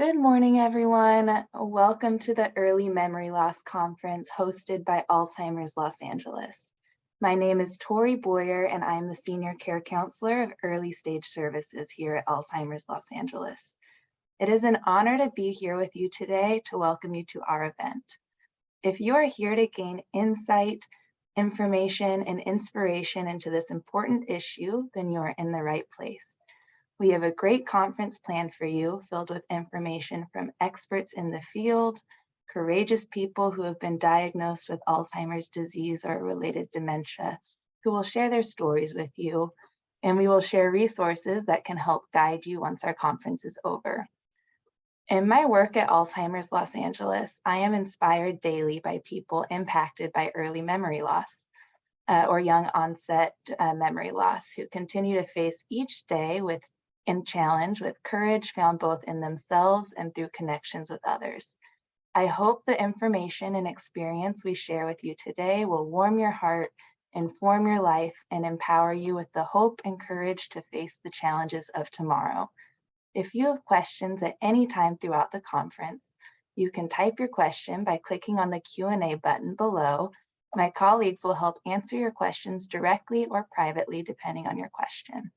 Good morning, everyone. Welcome to the Early Memory Loss Conference hosted by Alzheimer's Los Angeles. My name is Tori Boyer, and I'm the Senior Care Counselor of Early Stage Services here at Alzheimer's Los Angeles. It is an honor to be here with you today to welcome you to our event. If you are here to gain insight, information, and inspiration into this important issue, then you are in the right place. We have a great conference planned for you, filled with information from experts in the field, courageous people who have been diagnosed with Alzheimer's disease or related dementia, who will share their stories with you, and we will share resources that can help guide you once our conference is over. In my work at Alzheimer's Los Angeles, I am inspired daily by people impacted by early memory loss or young onset memory loss, who continue to face each day and challenge with courage found both in themselves and through connections with others. I hope the information and experience we share with you today will warm your heart, inform your life, and empower you with the hope and courage to face the challenges of tomorrow. If you have questions at any time throughout the conference, you can type your question by clicking on the Q&A button below. My colleagues will help answer your questions directly or privately, depending on your question.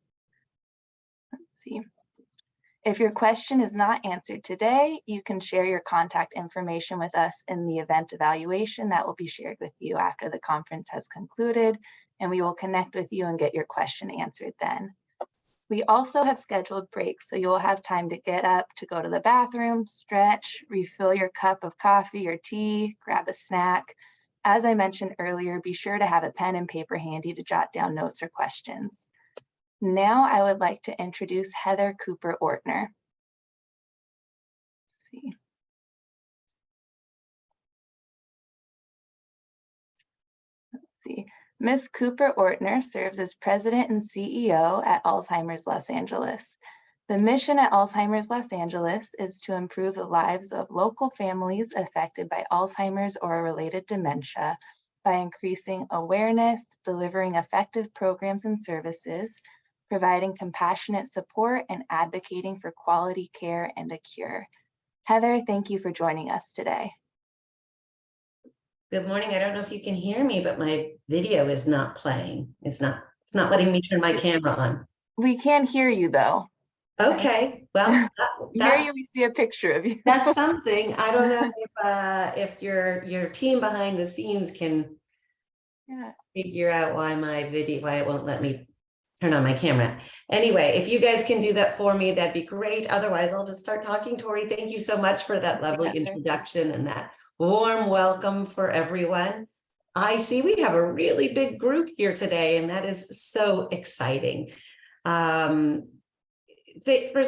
If your question is not answered today, you can share your contact information with us in the event evaluation that will be shared with you after the conference has concluded, and we will connect with you and get your question answered then. We also have scheduled breaks, so you'll have time to get up, to go to the bathroom, stretch, refill your cup of coffee or tea, grab a snack. As I mentioned earlier, be sure to have a pen and paper handy to jot down notes or questions. Now I would like to introduce Heather Cooper-Ortner. Let's see. Ms. Cooper-Ortner serves as President and CEO at Alzheimer's Los Angeles. The mission at Alzheimer's Los Angeles is to improve the lives of local families affected by Alzheimer's or a related dementia by increasing awareness, delivering effective programs and services, providing compassionate support, and advocating for quality care and a cure. Heather, thank you for joining us today. Good morning. I don't know if you can hear me, but my video is not playing. It's not letting me turn my camera on. We can hear you though. Okay, well, we see a picture of you. That's something. I don't know if your team behind the scenes can figure out why it won't let me turn on my camera. Anyway, if you guys can do that for me, that'd be great. Otherwise, I'll just start talking. Tori, thank you so much for that lovely introduction and that warm welcome for everyone. I see we have a really big group here today, and that is so exciting. First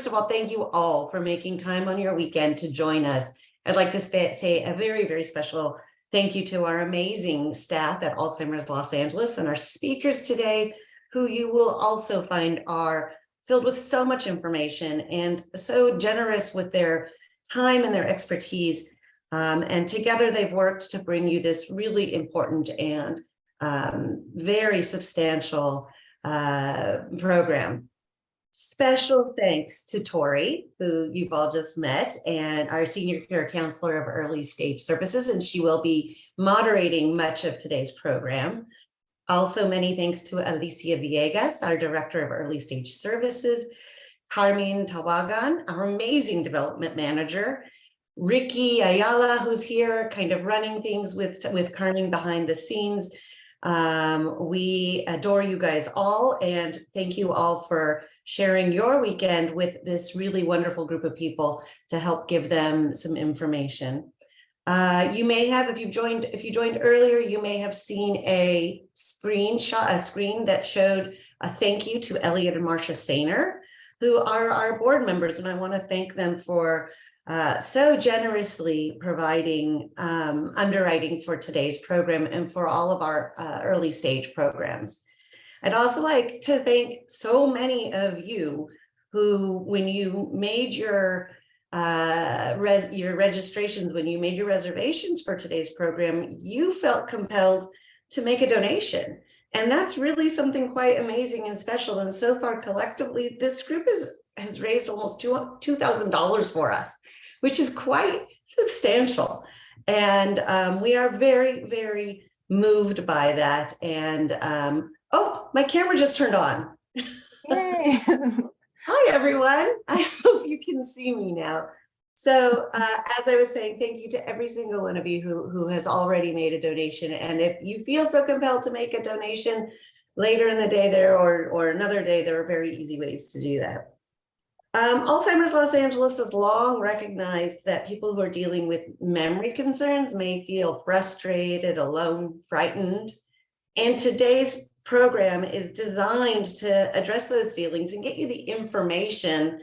of all, thank you all for making time on your weekend to join us. I'd like to say a very, very special thank you to our amazing staff at Alzheimer's Los Angeles and our speakers today, who you will also find are filled with so much information and so generous with their time and their expertise. And together they've worked to bring you this really important and very substantial program. Special thanks to Tori, who you've all just met, and our Senior Care Counselor of Early Stage Services, and she will be moderating much of today's program. Also, many thanks to Alicia Villegas, our Director of Early Stage Services, Carmen Tawagan, our amazing Development Manager, Ricky Ayala, who's here kind of running things with Carmen behind the scenes. We adore you guys all, and thank you all for sharing your weekend with this really wonderful group of people to help give them some information. You may have, if you joined earlier, you may have seen a screen that showed a thank you to Elliot and Marcia Sainer, who are our board members, and I want to thank them for so generously providing underwriting for today's program and for all of our early stage programs. I'd also like to thank so many of you who, when you made your registrations, when you made your reservations for today's program, you felt compelled to make a donation. And that's really something quite amazing and special. And so far, collectively, this group has raised almost $2,000 for us. which is quite substantial. And we are very, very moved by that. And oh, my camera just turned on. Yay. Hi, everyone. I hope you can see me now. So as I was saying, thank you to every single one of you who has already made a donation. And if you feel so compelled to make a donation later in the day there or another day, there are very easy ways to do that. Alzheimer's Los Angeles has long recognized that people who are dealing with memory concerns may feel frustrated, alone, frightened. And today's program is designed to address those feelings and get you the information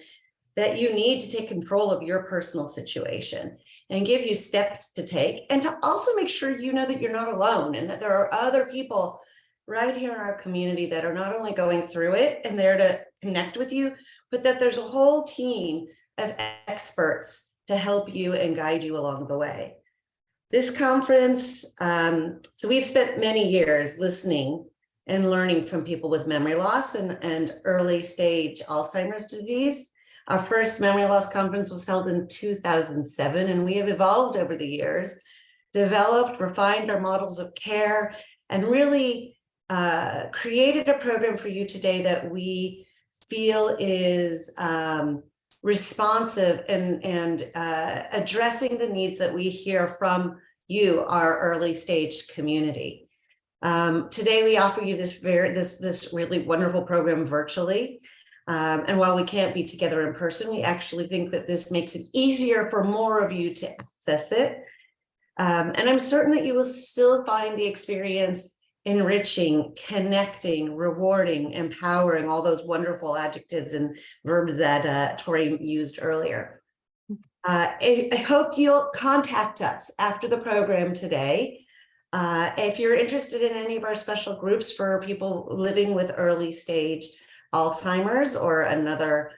that you need to take control of your personal situation and give you steps to take, and to also make sure you know that you're not alone and that there are other people right here in our community that are not only going through it and there to connect with you, but that there's a whole team of experts to help you and guide you along the way. This conference, so we've spent many years listening and learning from people with memory loss and early stage Alzheimer's disease. Our first memory loss conference was held in 2007, and we have evolved over the years, developed, refined our models of care, and really created a program for you today that we feel is responsive and addressing the needs that we hear from you, our early stage community. Today we offer you this really wonderful program virtually. And while we can't be together in person, we actually think that this makes it easier for more of you to access it. And I'm certain that you will still find the experience enriching, connecting, rewarding, empowering, all those wonderful adjectives and verbs that Tori used earlier. I hope you'll contact us after the program today. If you're interested in any of our special groups for people living with early stage Alzheimer's or another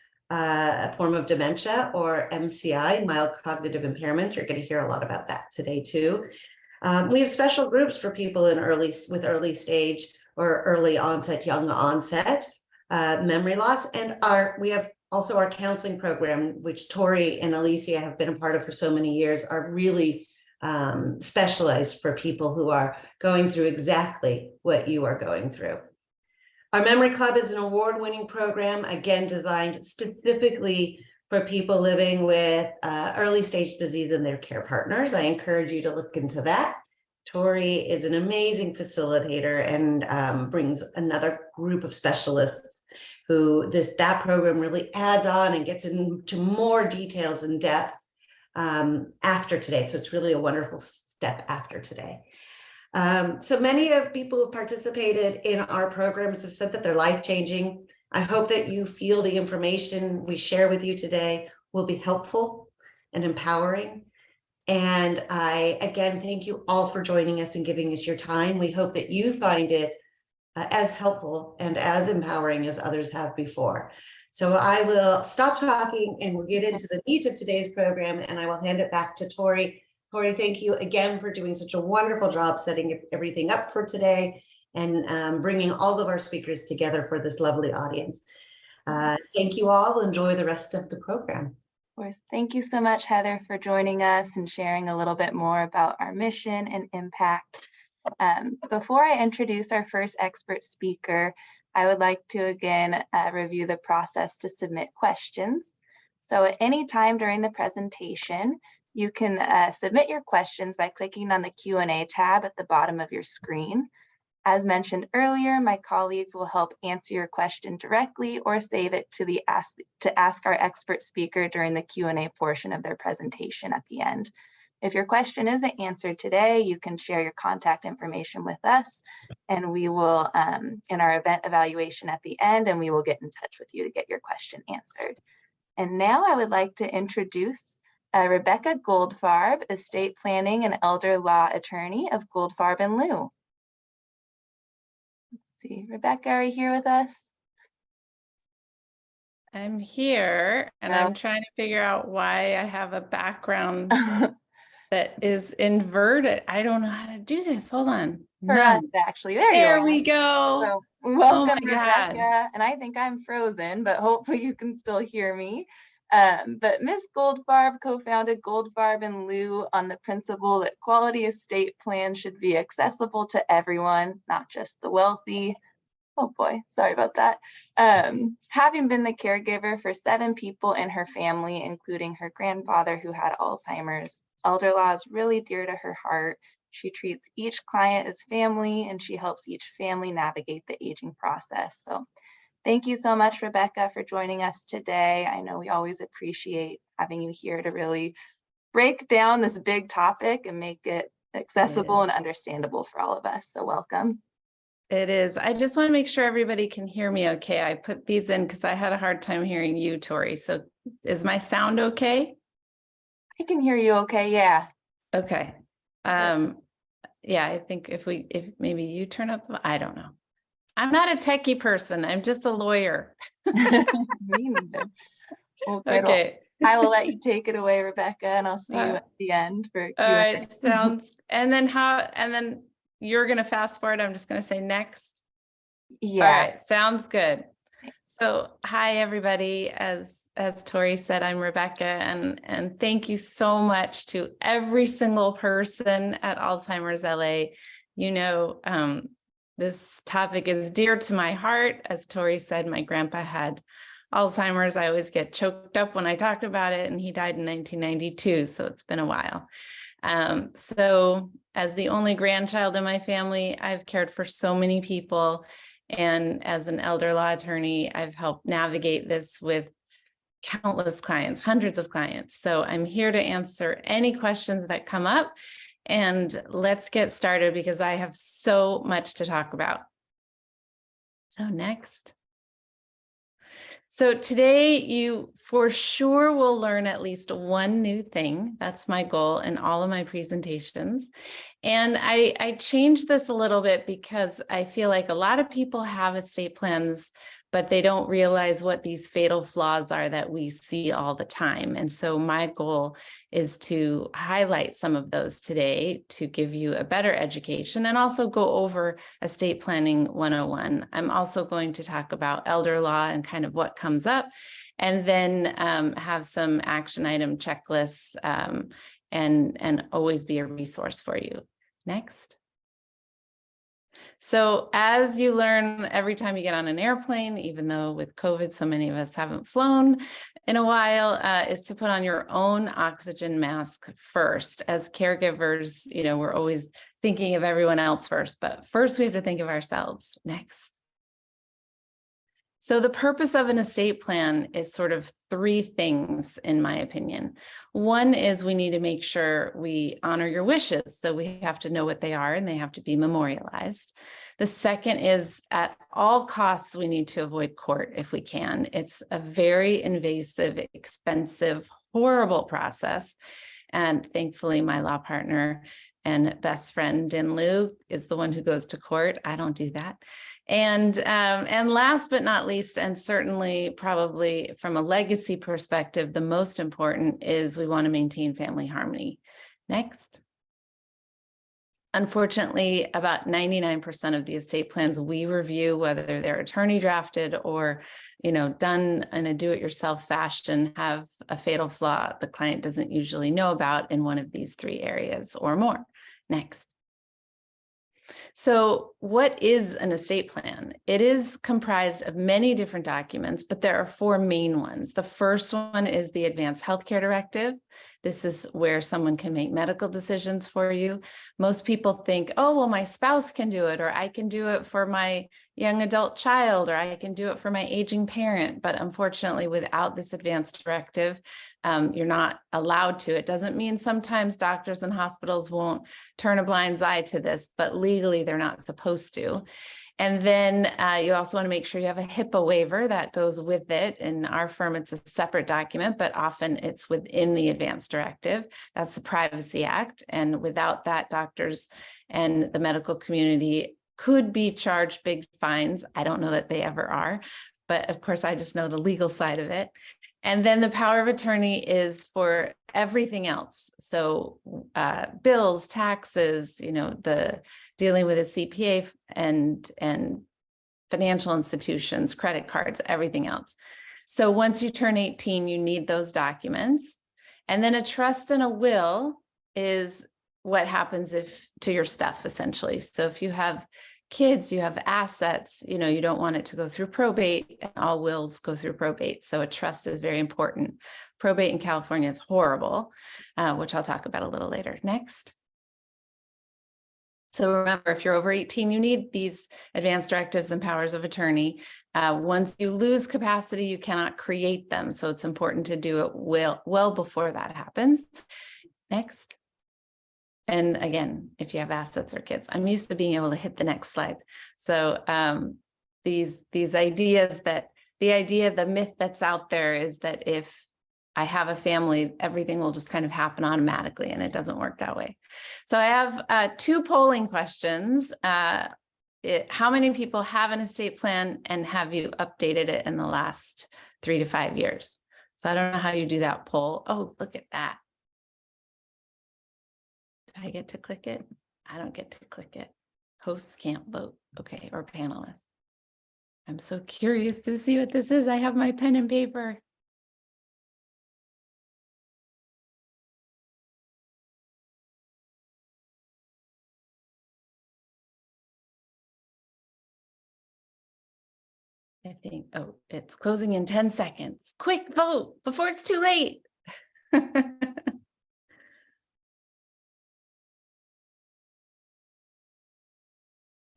form of dementia, or MCI, mild cognitive impairment, you're going to hear a lot about that today too. We have special groups for people with early stage or early onset, young onset memory loss, and we have also our counseling program, which Tori and Alicia have been a part of for so many years, are really specialized for people who are going through exactly what you are going through. Our Memory Club is an award-winning program, again, designed specifically for people living with early stage disease and their care partners. I encourage you to look into that. Tori is an amazing facilitator and brings another group of specialists who that program really adds on and gets into more details and depth after today. So it's really a wonderful step after today. So many of people who have participated in our programs have said that they're life-changing. I hope that you feel the information we share with you today will be helpful and empowering. And I, again, thank you all for joining us and giving us your time. We hope that you find it as helpful and as empowering as others have before. So I will stop talking and we'll get into the meat of today's program, and I will hand it back to Tori. Tori, thank you again for doing such a wonderful job setting everything up for today and bringing all of our speakers together for this lovely audience. Thank you all. Enjoy the rest of the program. Of course. Thank you so much, Heather, for joining us and sharing a little bit more about our mission and impact. Before I introduce our first expert speaker, I would like to again review the process to submit questions. So at any time during the presentation, you can submit your questions by clicking on the Q&A tab at the bottom of your screen. As mentioned earlier, my colleagues will help answer your question directly or save it to ask our expert speaker during the Q&A portion of their presentation at the end. If your question isn't answered today, you can share your contact information with us, and we will, in our event evaluation at the end, and we will get in touch with you to get your question answered. And now I would like to introduce Rebecca Goldfarb, Estate Planning and Elder Law Attorney of Goldfarb and Liu. Let's see, Rebecca, are you here with us? I'm here, and I'm trying to figure out why I have a background that is inverted. I don't know how to do this. Hold on. For us, actually, there we go. So welcome, Rebecca. And I think I'm frozen, but hopefully you can still hear me. But Ms. Goldfarb co-founded Goldfarb and Liu on the principle that quality estate plans should be accessible to everyone, not just the wealthy. Oh boy, sorry about that. Having been the caregiver for 7 people in her family, including her grandfather who had Alzheimer's, elder law is really dear to her heart. She treats each client as family, and she helps each family navigate the aging process. So thank you so much, Rebecca, for joining us today. I know we always appreciate having you here to really break down this big topic and make it accessible and understandable for all of us. So welcome. It is. I just want to make sure everybody can hear me okay. I put these in because I had a hard time hearing you, Tori. So is my sound okay? I can hear you okay, yeah. Okay. Yeah, I think if maybe you turn up, I don't know. I'm not a techie person. I'm just a lawyer. Me neither. Okay. I will let you take it away, Rebecca, and I'll see you at the end for Q&A. All right, sounds. And then you're going to fast forward. I'm just going to say next. Yeah. All right, sounds good. So, hi everybody. As Tori said, I'm Rebecca, and thank you so much to every single person at Alzheimer's LA. You know, this topic is dear to my heart. As Tori said, my grandpa had Alzheimer's. I always get choked up when I talk about it, and he died in 1992, so it's been a while. So as the only grandchild in my family, I've cared for so many people. And as an elder law attorney, I've helped navigate this with countless clients, hundreds of clients. So I'm here to answer any questions that come up, and let's get started because I have so much to talk about. So next. So today you for sure will learn at least one new thing. That's my goal in all of my presentations. And I changed this a little bit because I feel like a lot of people have estate plans, but they don't realize what these fatal flaws are that we see all the time. And so my goal is to highlight some of those today to give you a better education and also go over estate planning 101. I'm also going to talk about elder law and kind of what comes up, and then have some action item checklists and always be a resource for you. Next. So as you learn every time you get on an airplane, even though with COVID, so many of us haven't flown in a while, is to put on your own oxygen mask first. As caregivers, you know, we're always thinking of everyone else first, but first we have to think of ourselves. Next. So the purpose of an estate plan is sort of 3 things, in my opinion. One is we need to make sure we honor your wishes. So we have to know what they are and they have to be memorialized. The second is at all costs, we need to avoid court if we can. It's a very invasive, expensive, horrible process. And thankfully, my law partner and best friend, Din Liu, is the one who goes to court. I don't do that. And last but not least, and certainly probably from a legacy perspective, the most important is we want to maintain family harmony. Next. Unfortunately, about 99% of the estate plans we review, whether they're attorney drafted or, you know, done in a do-it-yourself fashion, have a fatal flaw the client doesn't usually know about in one of these 3 areas or more. Next. So what is an estate plan? It is comprised of many different documents, but there are 4 main ones. The first one is the Advanced Healthcare Directive. This is where someone can make medical decisions for you. Most people think, oh, well, my spouse can do it, or I can do it for my young adult child, or I can do it for my aging parent. But unfortunately, without this advanced directive, you're not allowed to. It doesn't mean sometimes doctors and hospitals won't turn a blind eye to this, but legally they're not supposed to. And then you also want to make sure you have a HIPAA waiver that goes with it. In our firm, it's a separate document, but often it's within the advanced directive. That's the Privacy Act. And without that, doctors and the medical community could be charged big fines. I don't know that they ever are, but of course, I just know the legal side of it. And then the power of attorney is for everything else. So bills, taxes, you know, the dealing with a CPA and financial institutions, credit cards, everything else. So once you turn 18, you need those documents. And then a trust and a will is what happens to your stuff, essentially. So if you have kids, you have assets, you don't want it to go through probate, and all wills go through probate. So a trust is very important. Probate in California is horrible, which I'll talk about a little later. Next. So remember, if you're over 18, you need these advanced directives and powers of attorney. Once you lose capacity, you cannot create them. So it's important to do it well before that happens. Next. And again, if you have assets or kids, I'm used to being able to hit the next slide. So these ideas the myth that's out there is that if I have a family, everything will just kind of happen automatically, and it doesn't work that way. So I have 2 polling questions. How many people have an estate plan, and have you updated it in the last 3 to 5 years? So I don't know how you do that poll. Oh, look at that. I get to click it? I don't get to click it. Hosts can't vote. Okay, or panelists. I'm so curious to see what this is. I have my pen and paper. I think, oh, it's closing in 10 seconds. Quick vote before it's too late. Do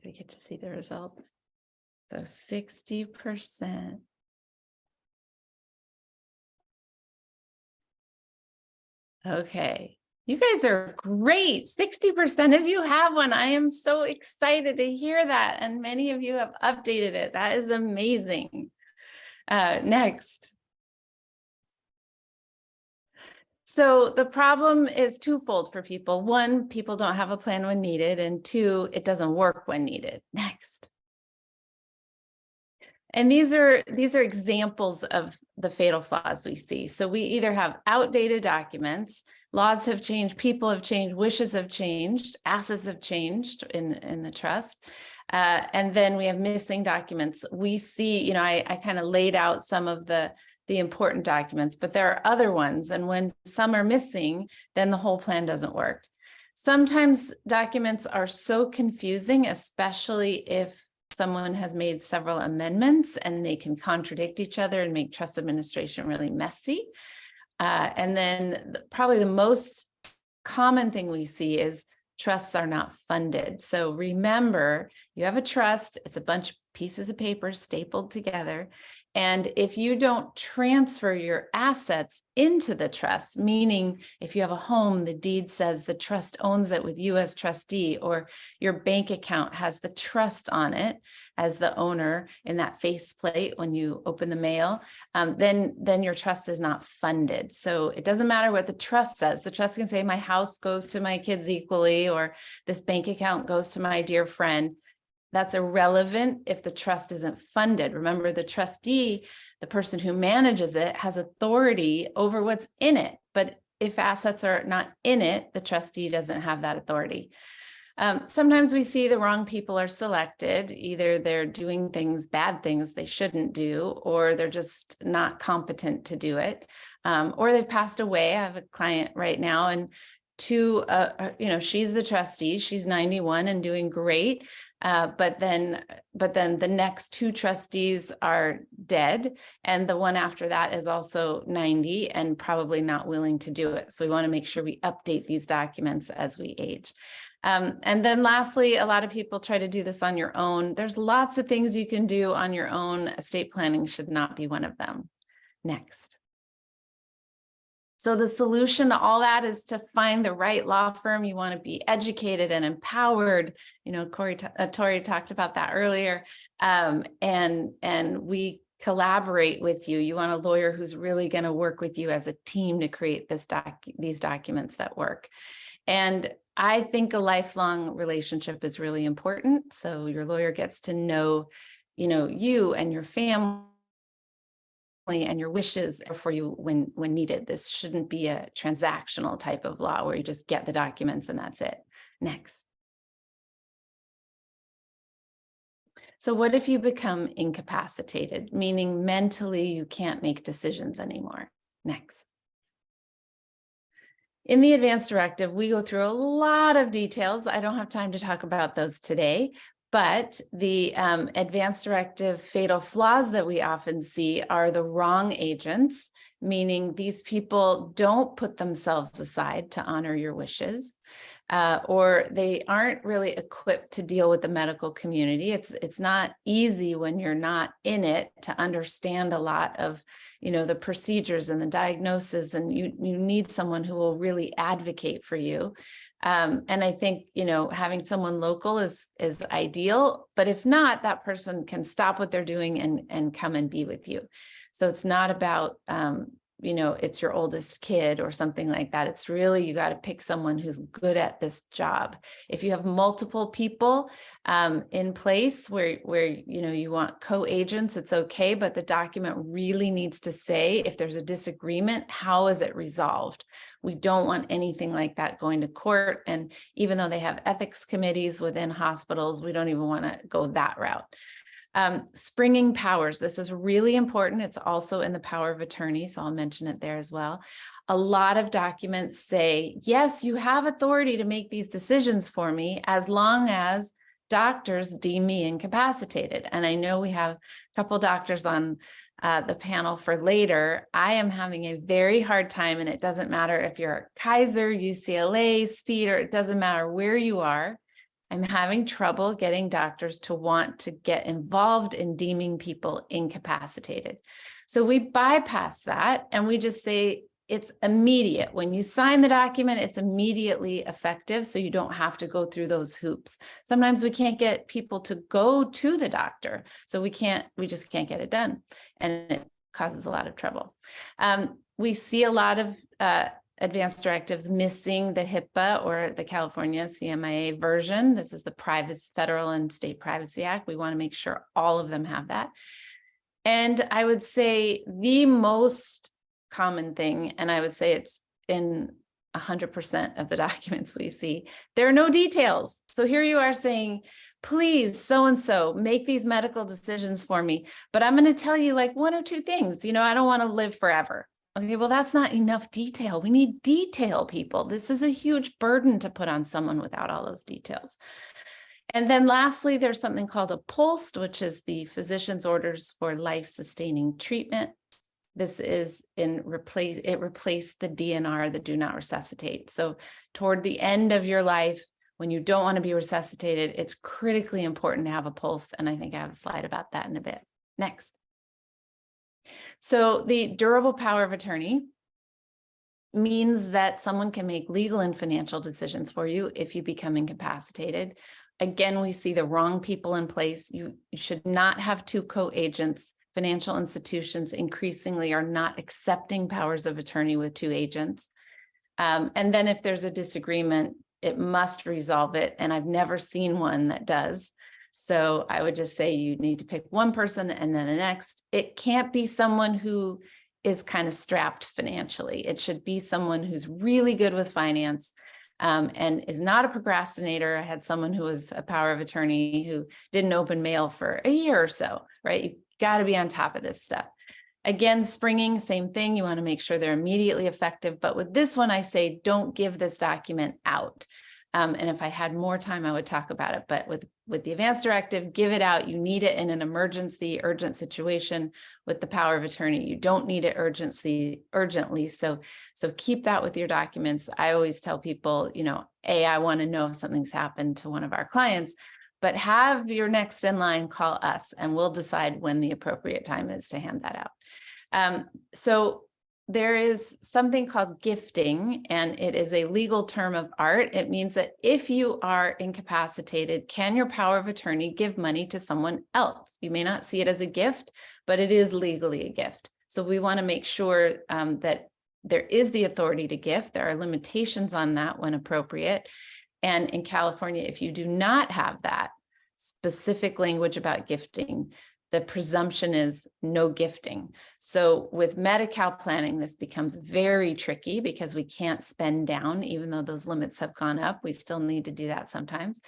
we get to see the results? So 60%. Okay, you guys are great. 60% of you have one. I am so excited to hear that. And many of you have updated it. That is amazing. Next. So the problem is twofold for people. 1, people don't have a plan when needed, and 2, it doesn't work when needed. Next. And these are examples of the fatal flaws we see. So we either have outdated documents, laws have changed, people have changed, wishes have changed, assets have changed in the trust. And then we have missing documents. We see, I kind of laid out some of the important documents, but there are other ones. And when some are missing, then the whole plan doesn't work. Sometimes documents are so confusing, especially if someone has made several amendments, and they can contradict each other and make trust administration really messy. And then probably the most common thing we see is trusts are not funded. So remember, you have a trust, it's a bunch of pieces of paper stapled together. And if you don't transfer your assets into the trust, meaning if you have a home, the deed says the trust owns it with you as trustee, or your bank account has the trust on it as the owner in that faceplate when you open the mail, then your trust is not funded. So it doesn't matter what the trust says. The trust can say my house goes to my kids equally, or this bank account goes to my dear friend. That's irrelevant if the trust isn't funded. Remember, the trustee, the person who manages it, has authority over what's in it. But if assets are not in it, the trustee doesn't have that authority. Sometimes we see the wrong people are selected. Either they're doing bad things they shouldn't do, or they're just not competent to do it, or they've passed away. I have a client right now, and she's the trustee, she's 91 and doing great. But then the next 2 trustees are dead, and the one after that is also 90 and probably not willing to do it. So we want to make sure we update these documents as we age. And then lastly, a lot of people try to do this on your own. There's lots of things you can do on your own. Estate planning should not be one of them. Next. So the solution to all that is to find the right law firm. You want to be educated and empowered. Tori talked about that earlier. And we collaborate with you. You want a lawyer who's really going to work with you as a team to create these documents that work. And I think a lifelong relationship is really important. So your lawyer gets to know, you and your family and your wishes for you when needed. This shouldn't be a transactional type of law where you just get the documents and that's it. Next. So what if you become incapacitated, meaning mentally you can't make decisions anymore? Next. In the advance directive, we go through a lot of details. I don't have time to talk about those today, but the advance directive fatal flaws that we often see are the wrong agents, meaning these people don't put themselves aside to honor your wishes, or they aren't really equipped to deal with the medical community. It's not easy when you're not in it to understand a lot of the procedures and the diagnosis, and you need someone who will really advocate for you. And I think, having someone local is ideal, but if not, that person can stop what they're doing and come and be with you. So it's not about, it's your oldest kid or something like that. It's really, you got to pick someone who's good at this job. If you have multiple people in place where you want co-agents, it's okay, but the document really needs to say, if there's a disagreement, how is it resolved? We don't want anything like that going to court. And even though they have ethics committees within hospitals, we don't even want to go that route. Springing powers. This is really important. It's also in the power of attorney, so I'll mention it there as well. A lot of documents say, yes, you have authority to make these decisions for me as long as doctors deem me incapacitated. And I know we have a couple doctors on the panel for later. I am having a very hard time, and it doesn't matter if you're at Kaiser, UCLA, Cedar, it doesn't matter where you are. I'm having trouble getting doctors to want to get involved in deeming people incapacitated. So we bypass that and we just say it's immediate. When you sign the document, it's immediately effective, so you don't have to go through those hoops. Sometimes we can't get people to go to the doctor, so we just can't get it done, and it causes a lot of trouble. We see a lot of advanced directives missing the HIPAA or the California CMIA version. This is the Federal and State Privacy Act. We want to make sure all of them have that. And I would say the most common thing, and I would say it's in 100% of the documents we see, there are no details. So here you are saying, please, so-and-so, make these medical decisions for me, but I'm going to tell you like one or two things. I don't want to live forever. Okay, well, that's not enough detail. We need detail, people. This is a huge burden to put on someone without all those details. And then lastly, there's something called a POLST, which is the physician's orders for life-sustaining treatment. This is it replaced the DNR, the do not resuscitate. So toward the end of your life, when you don't want to be resuscitated, it's critically important to have a POLST. And I think I have a slide about that in a bit. Next. So the durable power of attorney means that someone can make legal and financial decisions for you if you become incapacitated. Again, we see the wrong people in place. You should not have two co-agents. Financial institutions increasingly are not accepting powers of attorney with two agents. And then if there's a disagreement, it must resolve it. And I've never seen one that does. So I would just say you need to pick one person and then the next. It can't be someone who is kind of strapped financially. It should be someone who's really good with finance and is not a procrastinator. I had someone who was a power of attorney who didn't open mail for a year or so, right? You got to be on top of this stuff. Again, springing, same thing. You want to make sure they're immediately effective. But with this one, I say, don't give this document out. And if I had more time, I would talk about it. But with the advance directive, give it out. You need it in an emergency, urgent situation. With the power of attorney, you don't need it urgently. So keep that with your documents. I always tell people, I want to know if something's happened to one of our clients, but have your next in line call us and we'll decide when the appropriate time is to hand that out. So there is something called gifting, and it is a legal term of art. It means that if you are incapacitated, can your power of attorney give money to someone else? You may not see it as a gift, but it is legally a gift. So we want to make sure that there is the authority to gift. There are limitations on that when appropriate. And in California, if you do not have that specific language about gifting, the presumption is no gifting. So with Medi-Cal planning, this becomes very tricky because we can't spend down, even though those limits have gone up. We still need to do that sometimes.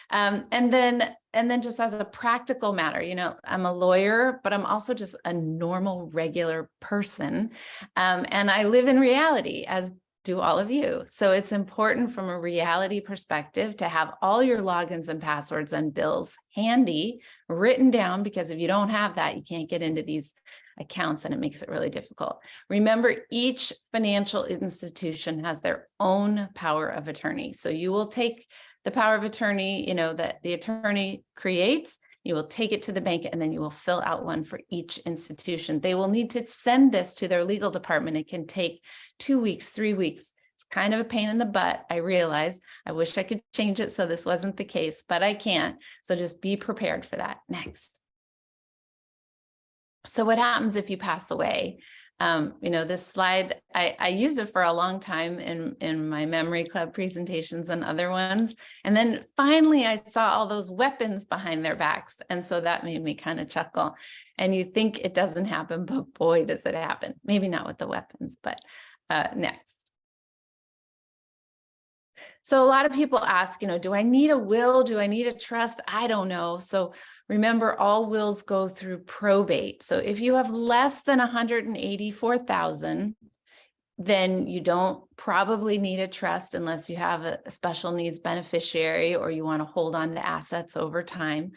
And then just as a practical matter, you know, I'm a lawyer, but I'm also just a normal, regular person. And I live in reality, as do all of you. So it's important from a reality perspective to have all your logins and passwords and bills handy, written down, because if you don't have that, you can't get into these accounts and it makes it really difficult. Remember, each financial institution has their own power of attorney. So you will take the power of attorney, you know, that the attorney creates, you will take it to the bank, and then you will fill out one for each institution. They will need to send this to their legal department. It can take 2 weeks, 3 weeks. It's kind of a pain in the butt. I realize. I wish I could change it so this wasn't the case, but I can't. So just be prepared for that. Next. So what happens if you pass away? You know, this slide, I use it for a long time in my memory club presentations and other ones. And then finally I saw all those weapons behind their backs. And so that made me kind of chuckle. And you think it doesn't happen, but boy, does it happen. Maybe not with the weapons, but next. So a lot of people ask, you know, do I need a will? Do I need a trust? I don't know. So remember, all wills go through probate. So if you have less than 184,000, then you don't probably need a trust unless you have a special needs beneficiary or you want to hold on to assets over time.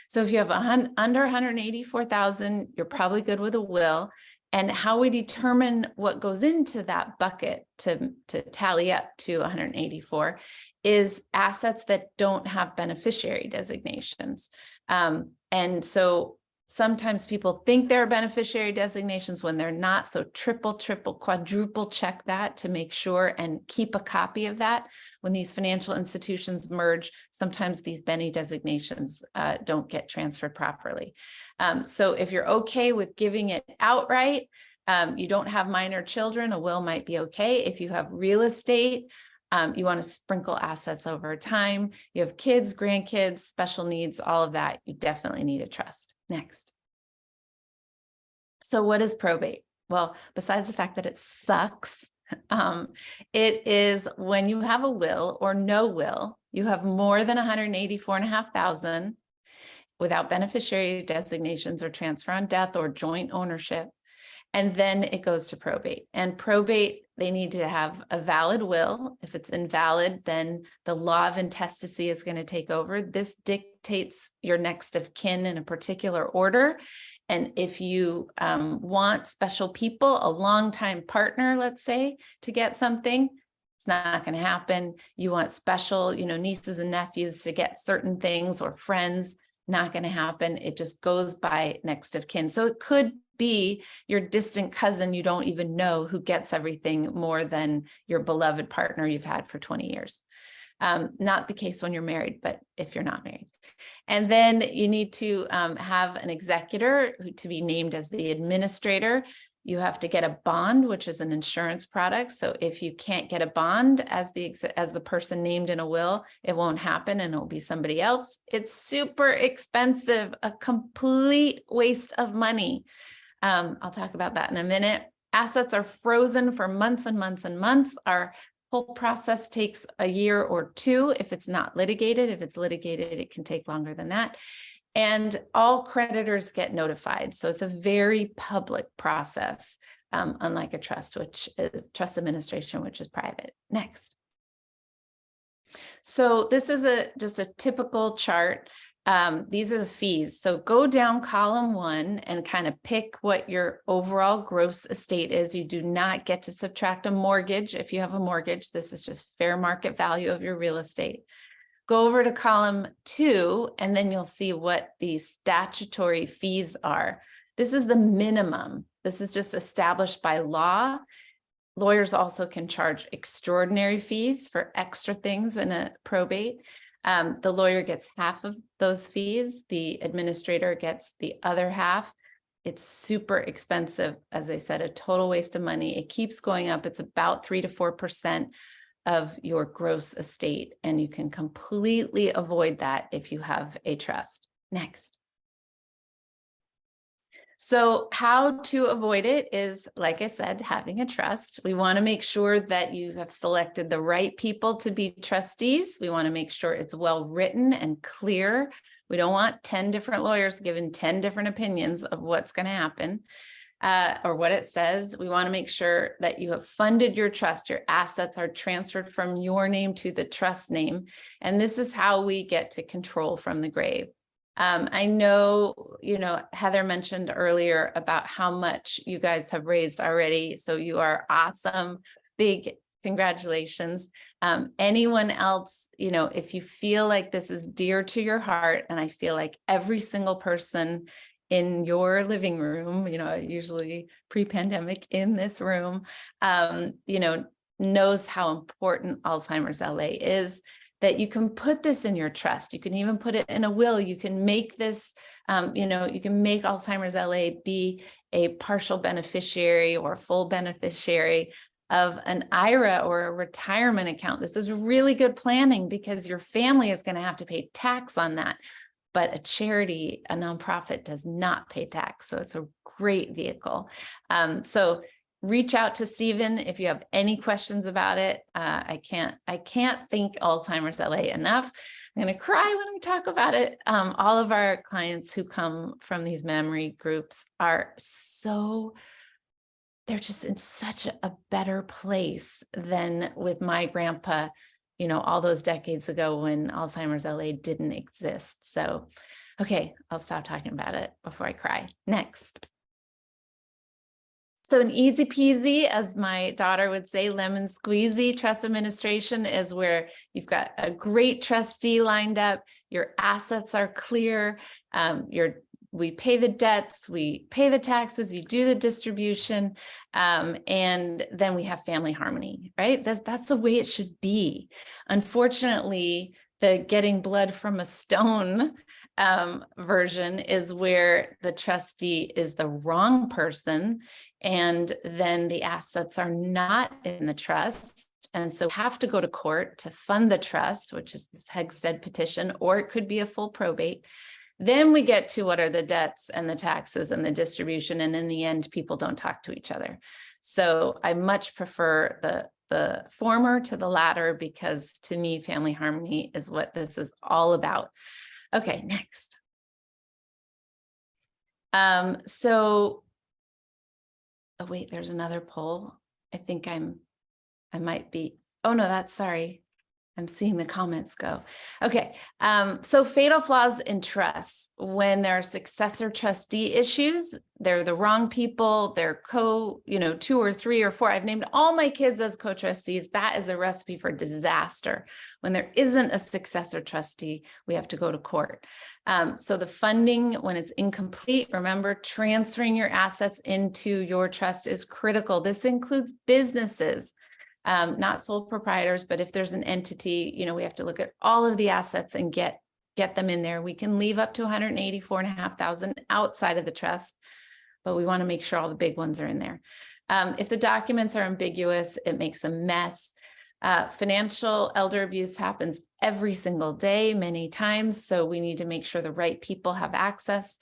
So if you have under 184,000, you're probably good with a will. And how we determine what goes into that bucket to tally up to 184 is assets that don't have beneficiary designations. And so sometimes people think there are beneficiary designations when they're not. So triple, quadruple check that to make sure and keep a copy of that. When these financial institutions merge, sometimes these Benny designations don't get transferred properly. So if you're okay with giving it outright, you don't have minor children, a will might be okay. If you have real estate, you want to sprinkle assets over time. You have kids, grandkids, special needs, all of that. You definitely need a trust. Next. So what is probate? Well, besides the fact that it sucks, it is when you have a will or no will, you have more than 184,500 without beneficiary designations or transfer on death or joint ownership. And then it goes to probate. And probate, they need to have a valid will. If it's invalid, then the law of intestacy is going to take over. This dictates your next of kin in a particular order. And if you want special people, a longtime partner, let's say, to get something, it's not going to happen. You want special, you know, nieces and nephews to get certain things, or friends, not going to happen. It just goes by next of kin. So it could be your distant cousin you don't even know who gets everything more than your beloved partner you've had for 20 years. Not the case when you're married, but if you're not married. And then you need to have an executor to be named as the administrator. You have to get a bond, which is an insurance product. So if you can't get a bond as the person named in a will, it won't happen and it'll be somebody else. It's super expensive, a complete waste of money. I'll talk about that in a minute. Assets are frozen for months and months and months. Our whole process takes a year or two if it's not litigated. If it's litigated, it can take longer than that. And all creditors get notified. So it's a very public process, unlike a trust, which is trust administration, which is private. Next. So this is just a typical chart. These are the fees. So go down column 1 and kind of pick what your overall gross estate is. You do not get to subtract a mortgage. If you have a mortgage, this is just fair market value of your real estate. Go over to column 2, and then you'll see what the statutory fees are. This is the minimum. This is just established by law. Lawyers also can charge extraordinary fees for extra things in a probate. The lawyer gets half of those fees. The administrator gets the other half. It's super expensive. As I said, a total waste of money. It keeps going up. It's about 3 to 4% of your gross estate. And you can completely avoid that if you have a trust. Next. So how to avoid it is, like I said, having a trust. We want to make sure that you have selected the right people to be trustees. We want to make sure it's well written and clear. We don't want 10 different lawyers giving 10 different opinions of what's going to happen. Or what it says. We want to make sure that you have funded your trust. Your assets are transferred from your name to the trust name. And this is how we get to control from the grave. I know, Heather mentioned earlier about how much you guys have raised already. So you are awesome. Big congratulations. Anyone else, if you feel like this is dear to your heart, and I feel like every single person in your living room, usually pre-pandemic in this room, knows how important Alzheimer's LA is, that you can put this in your trust. You can even put it in a will. You can make this, you can make Alzheimer's LA be a partial beneficiary or full beneficiary of an IRA or a retirement account. This is really good planning because your family is going to have to pay tax on that. But a charity, a nonprofit, does not pay tax. So it's a great vehicle. So reach out to Stephen if you have any questions about it. I can't thank Alzheimer's LA enough. I'm going to cry when we talk about it. All of our clients who come from these memory groups they're just in such a better place than with my grandpa, all those decades ago when Alzheimer's LA didn't exist. So, okay, I'll stop talking about it before I cry. Next. So an easy peasy, as my daughter would say, lemon squeezy trust administration is where you've got a great trustee lined up, your assets are clear, we pay the debts, we pay the taxes, you do the distribution, and then we have family harmony, right? That's the way it should be. Unfortunately, the getting blood from a stone version is where the trustee is the wrong person, and then the assets are not in the trust. And so have to go to court to fund the trust, which is this Hegstead petition, or it could be a full probate. Then we get to what are the debts and the taxes and the distribution. And in the end, people don't talk to each other. So I much prefer the former to the latter, because to me, family harmony is what this is all about. Okay, next. Oh wait, there's another poll. I think I might be, oh no, that's sorry. I'm seeing the comments go. Okay, so fatal flaws in trusts. When there are successor trustee issues, they're the wrong people, they're 2 or 3 or 4. I've named all my kids as co-trustees. That is a recipe for disaster. When there isn't a successor trustee, we have to go to court. So the funding, when it's incomplete, remember, transferring your assets into your trust is critical. This includes businesses. Not sole proprietors, but if there's an entity, we have to look at all of the assets and get them in there. We can leave up to $184,500 outside of the trust, but we want to make sure all the big ones are in there. If the documents are ambiguous, it makes a mess. Financial elder abuse happens every single day, many times, so we need to make sure the right people have access.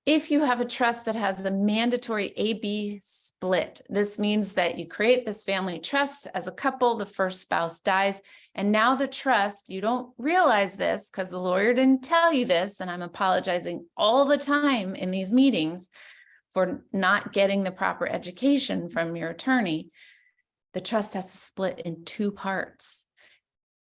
If you have a trust that has a mandatory A-B split, this means that you create this family trust as a couple, the first spouse dies, and now the trust, you don't realize this because the lawyer didn't tell you this, and I'm apologizing all the time in these meetings for not getting the proper education from your attorney. The trust has to split in 2 parts.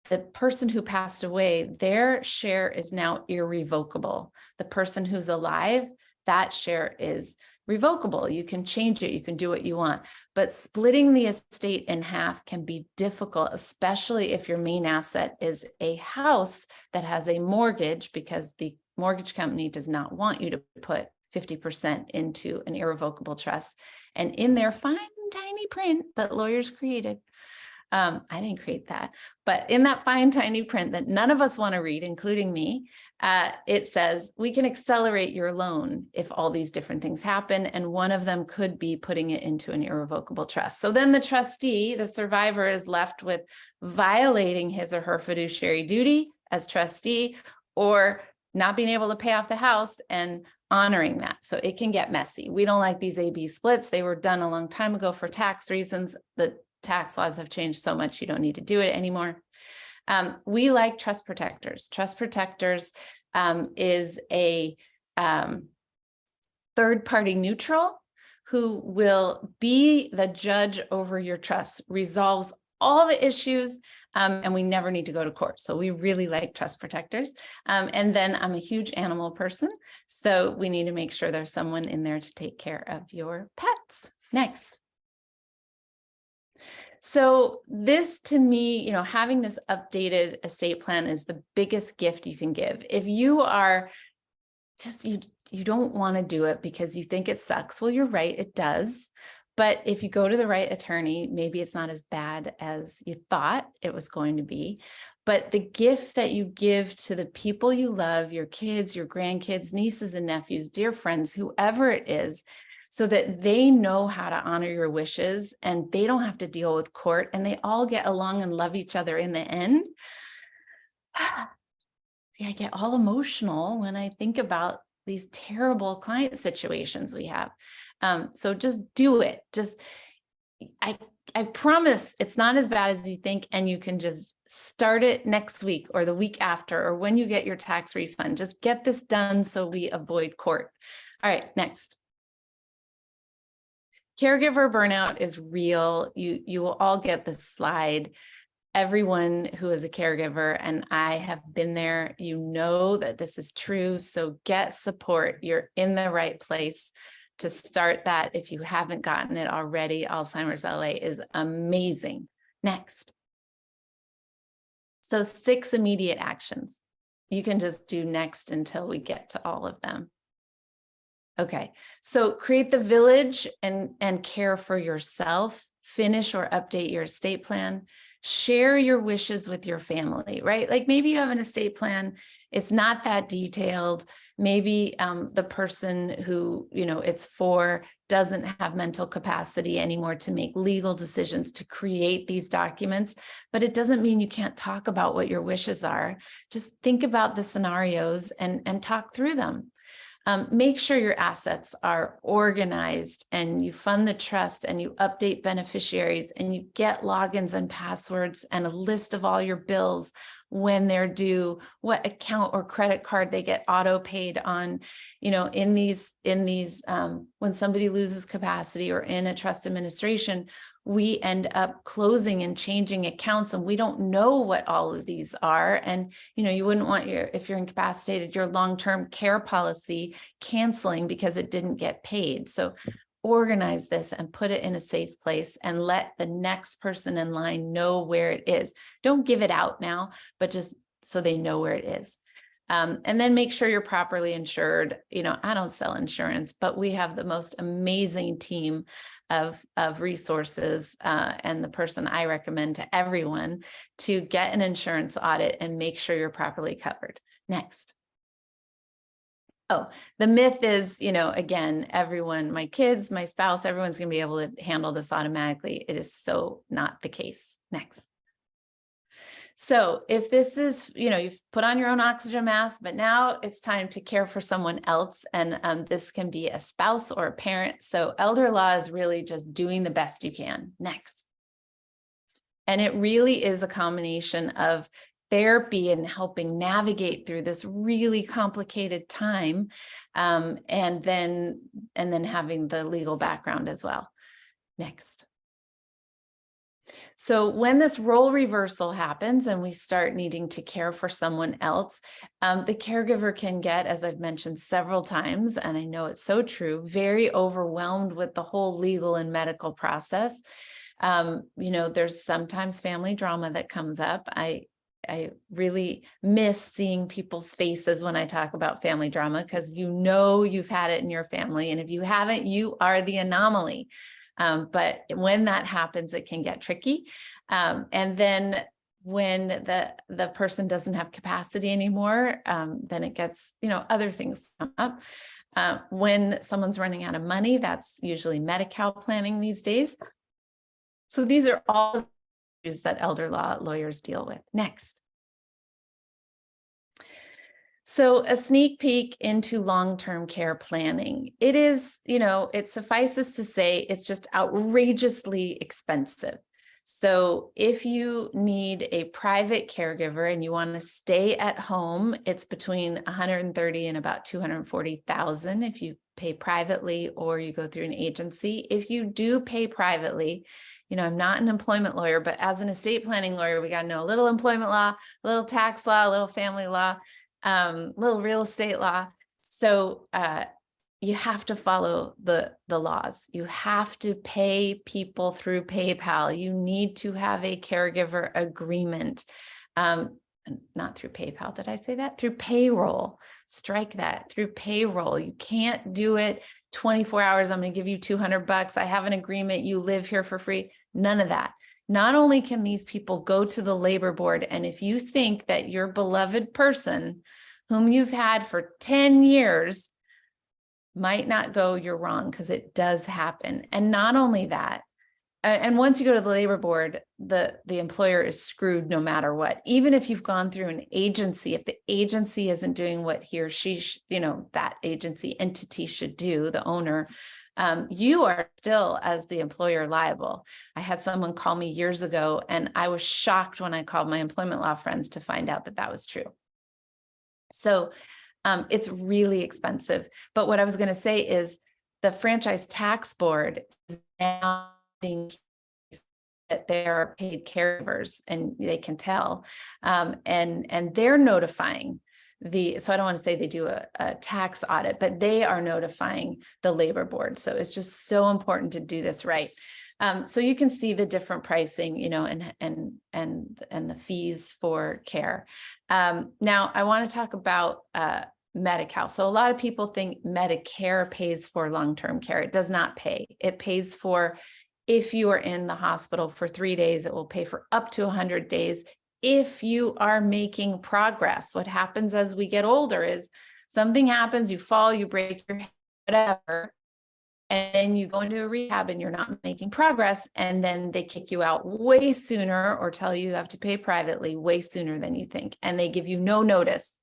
The person who passed away, their share is now irrevocable. The person who's alive, that share is revocable. You can change it. You can do what you want. But splitting the estate in half can be difficult, especially if your main asset is a house that has a mortgage, because the mortgage company does not want you to put 50% into an irrevocable trust. And in their fine, tiny print that lawyers created, I didn't create that, but in that fine, tiny print that none of us want to read, including me, it says we can accelerate your loan if all these different things happen. And one of them could be putting it into an irrevocable trust. So then the trustee, the survivor, is left with violating his or her fiduciary duty as trustee, or not being able to pay off the house and honoring that. So it can get messy. We don't like these A/B splits. They were done a long time ago for tax reasons. The tax laws have changed so much, you don't need to do it anymore. We like trust protectors. Trust protectors is a third-party neutral who will be the judge over your trust, resolves all the issues, and we never need to go to court. So we really like trust protectors. And then I'm a huge animal person, so we need to make sure there's someone in there to take care of your pets. Next. So this, to me, having this updated estate plan is the biggest gift you can give. If you are just, you don't want to do it because you think it sucks. Well, you're right, it does. But if you go to the right attorney, maybe it's not as bad as you thought it was going to be. But the gift that you give to the people you love, your kids, your grandkids, nieces and nephews, dear friends, whoever it is, so that they know how to honor your wishes and they don't have to deal with court and they all get along and love each other in the end. See, I get all emotional when I think about these terrible client situations we have. So just do it. I promise it's not as bad as you think, and you can just start it next week or the week after, or when you get your tax refund. Just get this done so we avoid court. All right, next. Caregiver burnout is real. You will all get this slide. Everyone who is a caregiver, and I have been there, you know that this is true. So get support. You're in the right place to start that. If you haven't gotten it already, Alzheimer's LA is amazing. Next. So 6 immediate actions. You can just do next until we get to all of them. Okay, so create the village and care for yourself. Finish or update your estate plan. Share your wishes with your family, right? Like maybe you have an estate plan, it's not that detailed. Maybe the person who it's for doesn't have mental capacity anymore to make legal decisions to create these documents, but it doesn't mean you can't talk about what your wishes are. Just think about the scenarios and talk through them. Make sure your assets are organized and you fund the trust and you update beneficiaries and you get logins and passwords and a list of all your bills, when they're due, what account or credit card they get auto paid on, in these when somebody loses capacity or in a trust administration, we end up closing and changing accounts and we don't know what all of these are. And, you wouldn't want if you're incapacitated, your long-term care policy canceling because it didn't get paid. So organize this and put it in a safe place and let the next person in line know where it is. Don't give it out now, but just so they know where it is. And then make sure you're properly insured. I don't sell insurance, but we have the most amazing team of resources, and the person I recommend to everyone to get an insurance audit and make sure you're properly covered. Next. Oh, the myth is, again, everyone, my kids, my spouse, everyone's going to be able to handle this automatically. It is so not the case. Next. So if this is, you've put on your own oxygen mask, but now it's time to care for someone else. And this can be a spouse or a parent. So elder law is really just doing the best you can. Next. And it really is a combination of therapy and helping navigate through this really complicated time, and then having the legal background as well. Next. So when this role reversal happens and we start needing to care for someone else, the caregiver can get, as I've mentioned several times, and I know it's so true, very overwhelmed with the whole legal and medical process. There's sometimes family drama that comes up. I really miss seeing people's faces when I talk about family drama, because you've had it in your family. And if you haven't, you are the anomaly. But when that happens, it can get tricky. And then when the person doesn't have capacity anymore, then it gets, other things come up. When someone's running out of money, that's usually Medi-Cal planning these days. So these are all issues that elder law lawyers deal with. Next. So a sneak peek into long-term care planning. It is, it suffices to say it's just outrageously expensive. So if you need a private caregiver and you want to stay at home, it's between 130 and about 240,000 if you pay privately or you go through an agency. If you do pay privately, I'm not an employment lawyer, but as an estate planning lawyer, we got to know a little employment law, a little tax law, a little family law, little real estate law. So you have to follow the laws. You have to pay people through PayPal. You need to have a caregiver agreement. Not through PayPal. Did I say that? Through payroll. Strike that. Through payroll. You can't do it 24 hours. I'm going to give you $200. I have an agreement. You live here for free. None of that. Not only can these people go to the labor board, and if you think that your beloved person whom you've had for 10 years might not go, you're wrong, because it does happen. And not only that, and once you go to the labor board, the employer is screwed no matter what. Even if you've gone through an agency, if the agency isn't doing what he or she, that agency entity should do, the owner, you are still, as the employer, liable. I had someone call me years ago, and I was shocked when I called my employment law friends to find out that that was true. So it's really expensive. But what I was going to say is the Franchise Tax Board is now that they are paid caregivers, and they can tell, and they're notifying so I don't want to say they do a tax audit, but they are notifying the labor board. So it's just so important to do this right. So you can see the different pricing, and the fees for care. Now I want to talk about Medi-Cal. So a lot of people think Medicare pays for long-term care. It does not pay. It pays for, if you are in the hospital for 3 days, it will pay for up to 100 days. If you are making progress. What happens as we get older is something happens, you fall, you break your head, whatever, and then you go into a rehab and you're not making progress, and then they kick you out way sooner or tell you have to pay privately way sooner than you think, and they give you no notice.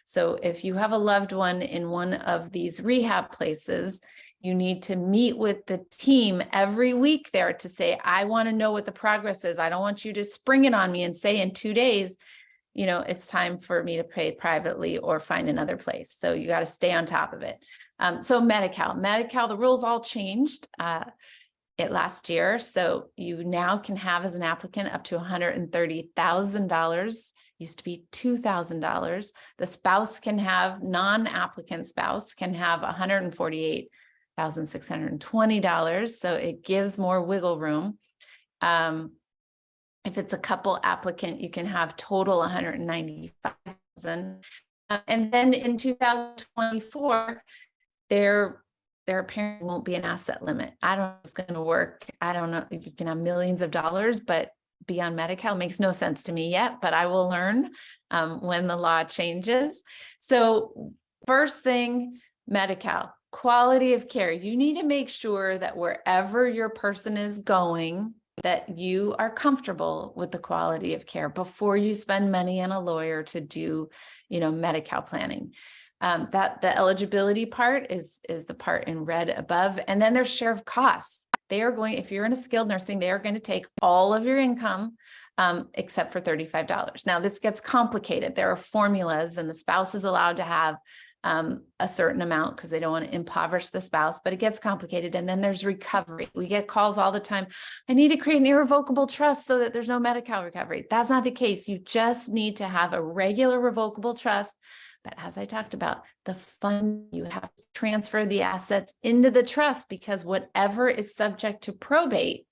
So if you have a loved one in one of these rehab places, you need to meet with the team every week there to say, I want to know what the progress is. I don't want you to spring it on me and say in 2 days, it's time for me to pay privately or find another place. So you got to stay on top of it. So Medi-Cal, the rules all changed last year. So you now can have, as an applicant, up to $130,000. Used to be $2,000. The spouse can have, non-applicant spouse can have $148,620. So it gives more wiggle room. If it's a couple applicant, you can have total $195,000. And then in 2024, there apparently won't be an asset limit. I don't know if it's going to work. I don't know. You can have millions of dollars, but beyond Medi-Cal makes no sense to me yet, but I will learn when the law changes. So first thing, Medi-Cal, quality of care. You need to make sure that wherever your person is going, that you are comfortable with the quality of care before you spend money on a lawyer to do, Medi-Cal planning. That the eligibility part is the part in red above, and then their share of costs. They are going, if you're in a skilled nursing, they are going to take all of your income except for $35. Now this gets complicated. There are formulas, and the spouse is allowed to have a certain amount because they don't want to impoverish the spouse, but it gets complicated. And then there's recovery. We get calls all the time. I need to create an irrevocable trust so that there's no Medi-Cal recovery. That's not the case. You just need to have a regular revocable trust. But as I talked about, the fund, you have to transfer the assets into the trust, because whatever is subject to probate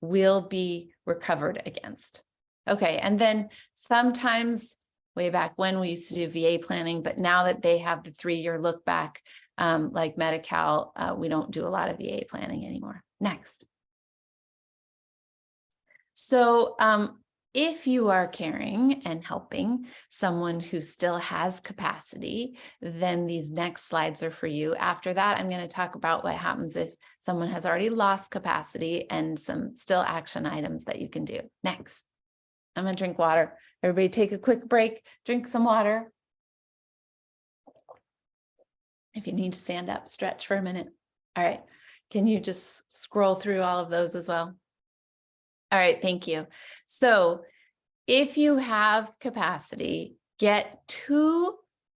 will be recovered against. Okay. And then sometimes, way back when, we used to do VA planning, but now that they have the 3-year look back, like Medi-Cal, we don't do a lot of VA planning anymore. Next. So if you are caring and helping someone who still has capacity, then these next slides are for you. After that, I'm going to talk about what happens if someone has already lost capacity and some still action items that you can do. Next. I'm going to drink water. Everybody take a quick break, drink some water. If you need to stand up, stretch for a minute. All right. Can you just scroll through all of those as well? All right. Thank you. So if you have capacity, get 2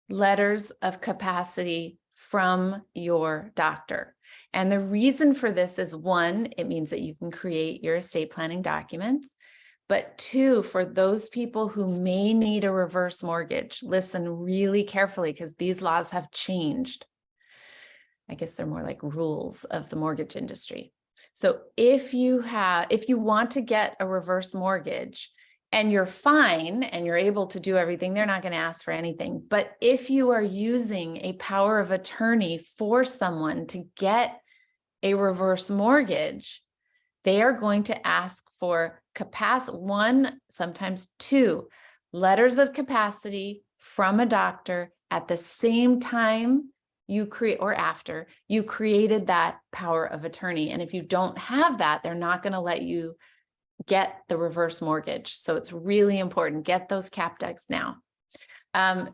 letters of capacity from your doctor. And the reason for this is 1, it means that you can create your estate planning documents. But 2, for those people who may need a reverse mortgage, listen really carefully because these laws have changed. I guess they're more like rules of the mortgage industry. So if you want to get a reverse mortgage and you're fine and you're able to do everything, they're not going to ask for anything. But if you are using a power of attorney for someone to get a reverse mortgage, they are going to ask for 1, sometimes 2 letters of capacity from a doctor at the same time you create or after you created that power of attorney. And if you don't have that, they're not going to let you get the reverse mortgage. So it's really important. Get those cap decks now.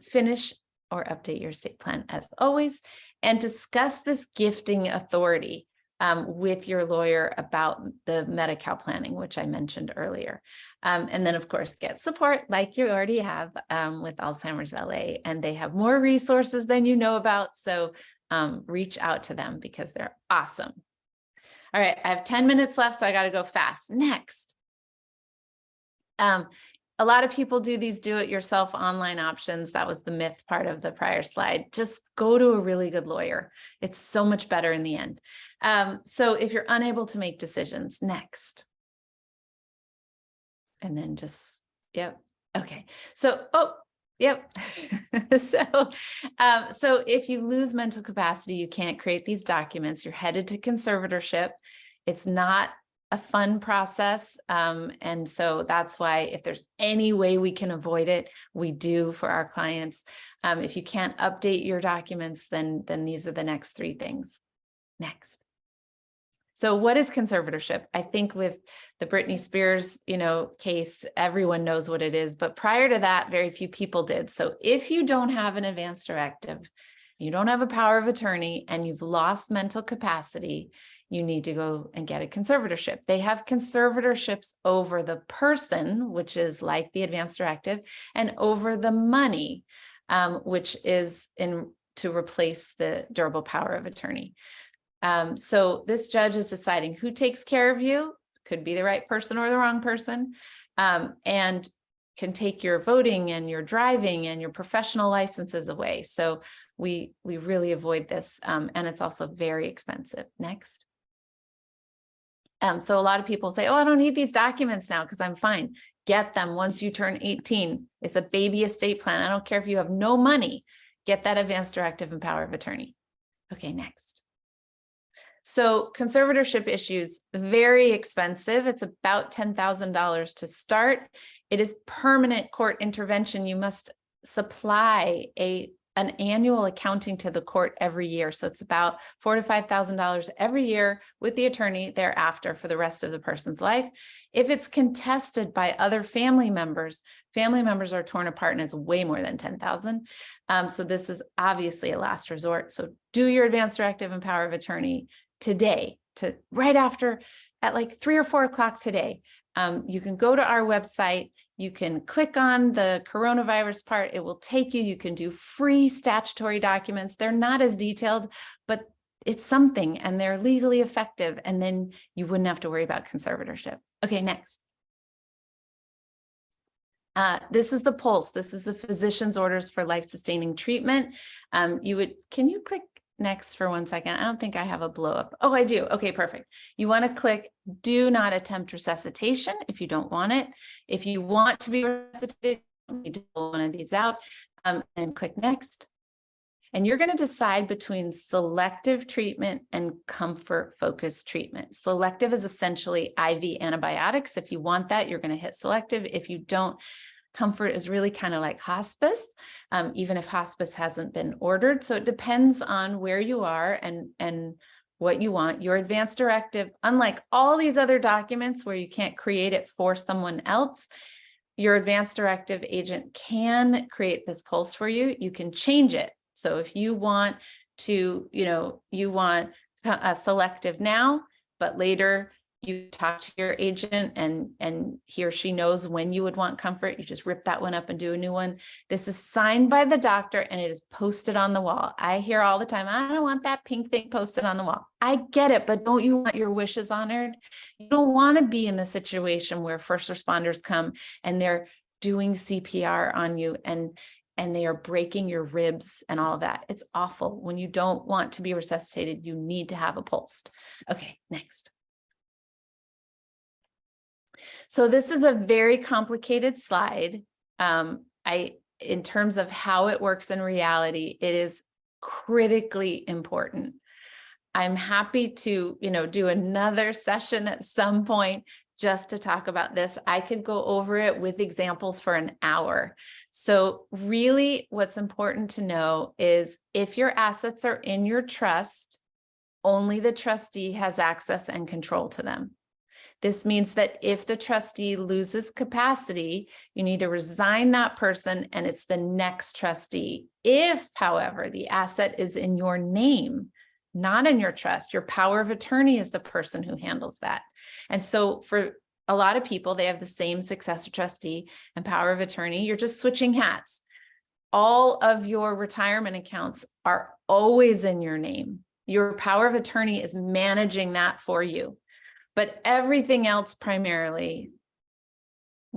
Finish or update your estate plan as always, and discuss this gifting authority with your lawyer about the Medi-Cal planning, which I mentioned earlier. And then of course, get support like you already have with Alzheimer's LA, and they have more resources than you know about. So reach out to them because they're awesome. All right, I have 10 minutes left, so I got to go fast. Next. A lot of people do these do-it-yourself online options. That was the myth part of the prior slide. Just go to a really good lawyer. It's so much better in the end. So if you're unable to make decisions, next. And then just, yep. Okay. So, yep. So if you lose mental capacity, you can't create these documents. You're headed to conservatorship. It's not a fun process. And so that's why if there's any way we can avoid it, we do for our clients. If you can't update your documents, then these are the next 3 things. Next. So what is conservatorship? I think with the Britney Spears, case, everyone knows what it is, but prior to that, very few people did. So if you don't have an advance directive, you don't have a power of attorney, and you've lost mental capacity, you need to go and get a conservatorship. They have conservatorships over the person, which is like the advance directive, and over the money, which is to replace the durable power of attorney. So this judge is deciding who takes care of you, could be the right person or the wrong person, and can take your voting and your driving and your professional licenses away. So we really avoid this, and it's also very expensive. Next. So a lot of people say, oh, I don't need these documents now because I'm fine. Get them once you turn 18. It's a baby estate plan. I don't care if you have no money, get that advance directive and power of attorney. Okay, next. So conservatorship issues, very expensive. It's about $10,000 to start. It is permanent court intervention. You must supply an annual accounting to the court every year. So it's about $4,000 to $5,000 every year with the attorney thereafter for the rest of the person's life. If it's contested by other family members are torn apart, and it's way more than $10,000. So this is obviously a last resort. So do your advance directive and power of attorney today, right after at like 3 or 4 o'clock today. You can go to our website. You can click on the coronavirus part. It will take you. You can do free statutory documents. They're not as detailed, but it's something, and they're legally effective. And then you wouldn't have to worry about conservatorship. Okay, next. This is the PULSE. This is the physician's orders for life-sustaining treatment. Can you click next for 1 second? I don't think I have a blow up. Oh, I do. Okay, perfect. You want to click do not attempt resuscitation if you don't want it. If you want to be resuscitated, you need to pull one of these out and click next. And you're going to decide between selective treatment and comfort-focused treatment. Selective is essentially IV antibiotics. If you want that, you're going to hit selective. If you don't, comfort is really kind of like hospice, even if hospice hasn't been ordered. So it depends on where you are and what you want. Your advance directive, unlike all these other documents where you can't create it for someone else, your advance directive agent can create this PULSE for you. You can change it. So if you want to, you want a selective now, but later you talk to your agent and he or she knows when you would want comfort. You just rip that one up and do a new one. This is signed by the doctor and it is posted on the wall. I hear all the time, I don't want that pink thing posted on the wall. I get it, but don't you want your wishes honored? You don't want to be in the situation where first responders come and they're doing CPR on you and they are breaking your ribs and all of that. It's awful. When you don't want to be resuscitated, you need to have a pulse. Okay, next. So this is a very complicated slide. In terms of how it works in reality, it is critically important. I'm happy to, do another session at some point just to talk about this. I could go over it with examples for an hour. So really what's important to know is if your assets are in your trust, only the trustee has access and control to them. This means that if the trustee loses capacity, you need to resign that person and it's the next trustee. If, however, the asset is in your name, not in your trust, your power of attorney is the person who handles that. And so for a lot of people, they have the same successor trustee and power of attorney. You're just switching hats. All of your retirement accounts are always in your name. Your power of attorney is managing that for you. But everything else primarily,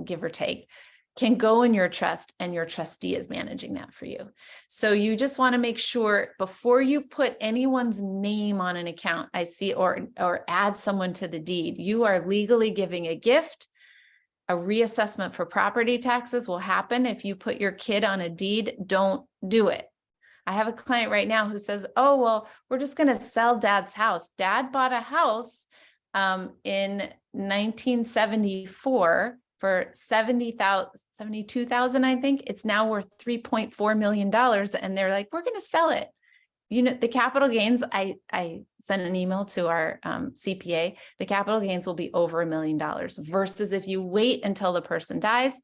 give or take, can go in your trust and your trustee is managing that for you. So you just want to make sure before you put anyone's name on an account, or add someone to the deed, you are legally giving a gift. A reassessment for property taxes will happen if you put your kid on a deed. Don't do it. I have a client right now who says, oh, well, we're just going to sell dad's house. Dad bought a house in 1974 for $72,000, I think. It's now worth $3.4 million. And they're like, we're going to sell it. The capital gains, I sent an email to our CPA, the capital gains will be over $1 million versus if you wait until the person dies,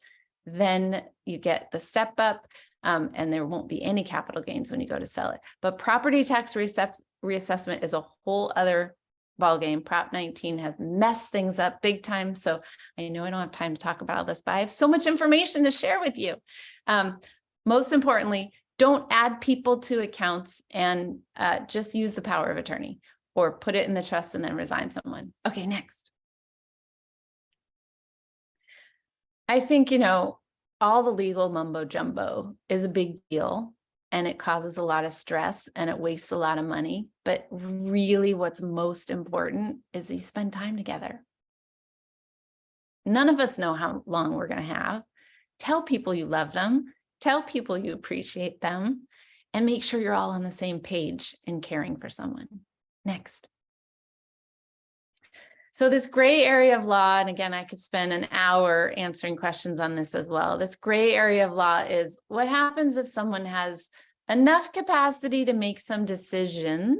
then you get the step up and there won't be any capital gains when you go to sell it. But property tax reassessment is a whole other ballgame. Prop 19 has messed things up big time. So I know I don't have time to talk about all this, but I have so much information to share with you. Most importantly, don't add people to accounts and just use the power of attorney or put it in the trust and then resign someone. Okay, next. I think, all the legal mumbo jumbo is a big deal. And it causes a lot of stress and it wastes a lot of money. But really what's most important is that you spend time together. None of us know how long we're going to have. Tell people you love them. Tell people you appreciate them. And make sure you're all on the same page in caring for someone. Next. So this gray area of law, and again, I could spend an hour answering questions on this as well. This gray area of law is what happens if someone has enough capacity to make some decisions,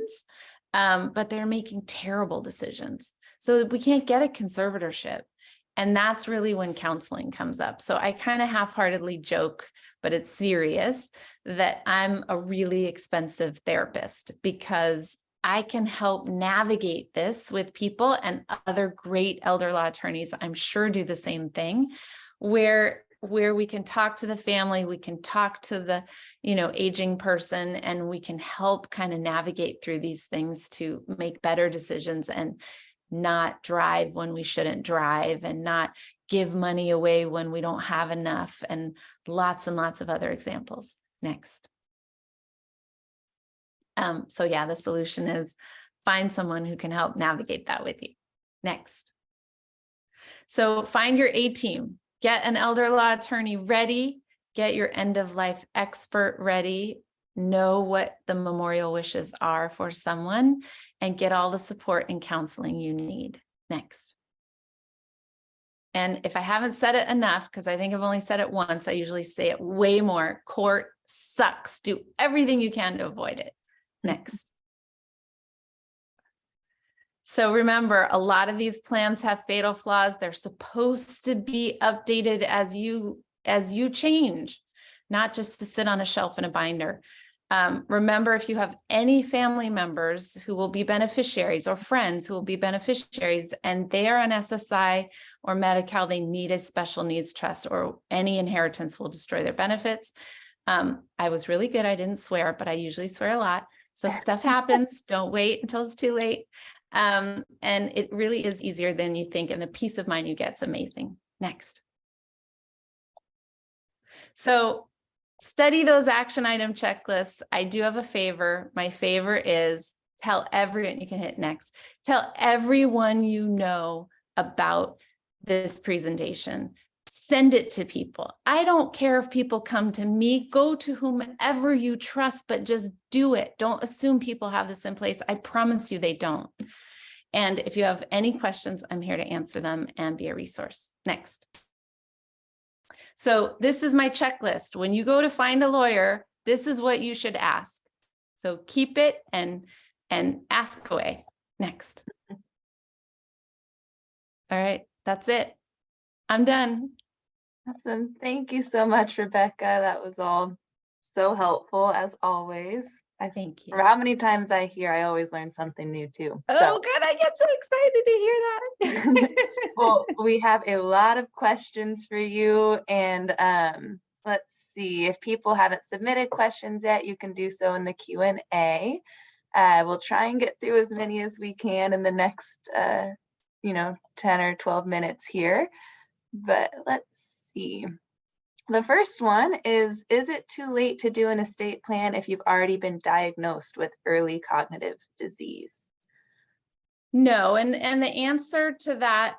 but they're making terrible decisions. So we can't get a conservatorship. And that's really when counseling comes up. So I kind of half-heartedly joke, but it's serious, that I'm a really expensive therapist because I can help navigate this with people, and other great elder law attorneys, I'm sure, do the same thing, where we can talk to the family, we can talk to the, aging person, and we can help kind of navigate through these things to make better decisions and not drive when we shouldn't drive and not give money away when we don't have enough, and lots of other examples. Next. So yeah, the solution is find someone who can help navigate that with you. Next. So find your A team, get an elder law attorney ready, get your end of life expert ready, know what the memorial wishes are for someone, and get all the support and counseling you need. Next. And if I haven't said it enough, because I think I've only said it once, I usually say it way more. Court sucks. Do everything you can to avoid it. Next. So remember, a lot of these plans have fatal flaws. They're supposed to be updated as you change, not just to sit on a shelf in a binder. Remember, if you have any family members who will be beneficiaries or friends who will be beneficiaries and they are on SSI or Medi-Cal, they need a special needs trust, or any inheritance will destroy their benefits. I was really good. I didn't swear, but I usually swear a lot. So if stuff happens, don't wait until it's too late. And it really is easier than you think. And the peace of mind you get is amazing. Next. So study those action item checklists. I do have a favor. My favor is tell everyone, you can hit next, tell everyone you know about this presentation. Send it to people. I don't care if people come to me, go to whomever you trust, but just do it. Don't assume people have this in place. I promise you they don't. And if you have any questions, I'm here to answer them and be a resource. Next. So this is my checklist. When you go to find a lawyer, this is what you should ask. So keep it and ask away. Next. All right, that's it. I'm done. Awesome. Thank you so much, Rebecca. That was all so helpful as always. Thank you. For how many times I hear, I always learn something new too. Oh, good. I get so excited to hear that. Well, we have a lot of questions for you, and let's see, if people haven't submitted questions yet, you can do so in the Q&A. We'll try and get through as many as we can in the next 10 or 12 minutes here, but let's see. The first one is it too late to do an estate plan if you've already been diagnosed with early cognitive disease? No, and the answer to that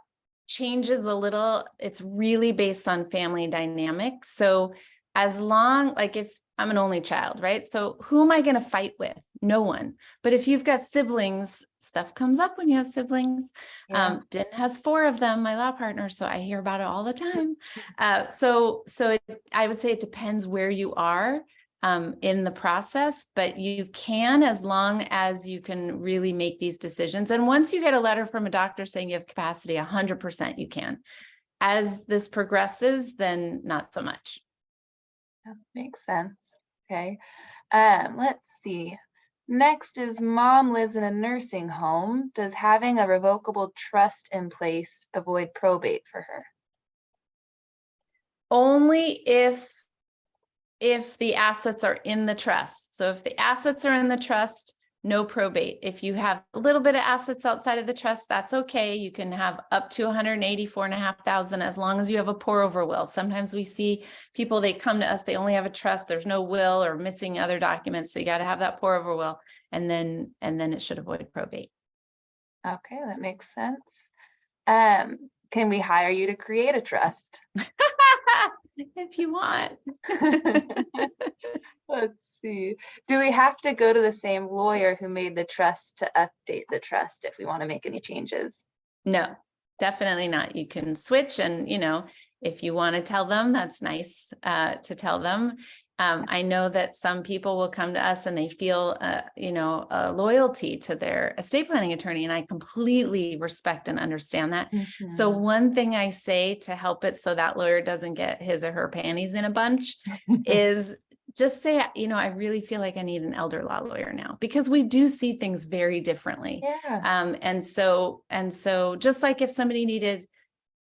changes a little. It's really based on family dynamics. So as long, like if I'm an only child, right? So who am I going to fight with? No one. But if you've got siblings, stuff comes up when you have siblings. Yeah. Din has 4 of them, my law partner, so I hear about it all the time. I would say it depends where you are in the process, but you can, as long as you can really make these decisions. And once you get a letter from a doctor saying you have capacity, 100% you can. As this progresses, then not so much. That makes sense. Okay. Let's see. Next is mom lives in a nursing home. Does having a revocable trust in place avoid probate for her? Only if the assets are in the trust. So if the assets are in the trust, no probate. If you have a little bit of assets outside of the trust, that's okay. You can have up to 184,500 as long as you have a pour over will. Sometimes we see people, they come to us, they only have a trust, there's no will or missing other documents. So you got to have that pour over will, and then it should avoid probate. Okay, that makes sense. Can we hire you to create a trust? If you want. Let's see. Do we have to go to the same lawyer who made the trust to update the trust if we want to make any changes? No, definitely not. You can switch, and if you want to tell them, that's nice to tell them. I know that some people will come to us and they feel, a loyalty to their estate planning attorney, and I completely respect and understand that. Mm-hmm. So one thing I say to help it so that lawyer doesn't get his or her panties in a bunch is just say, I really feel like I need an elder law lawyer now, because we do see things very differently. Yeah. And so just like if somebody needed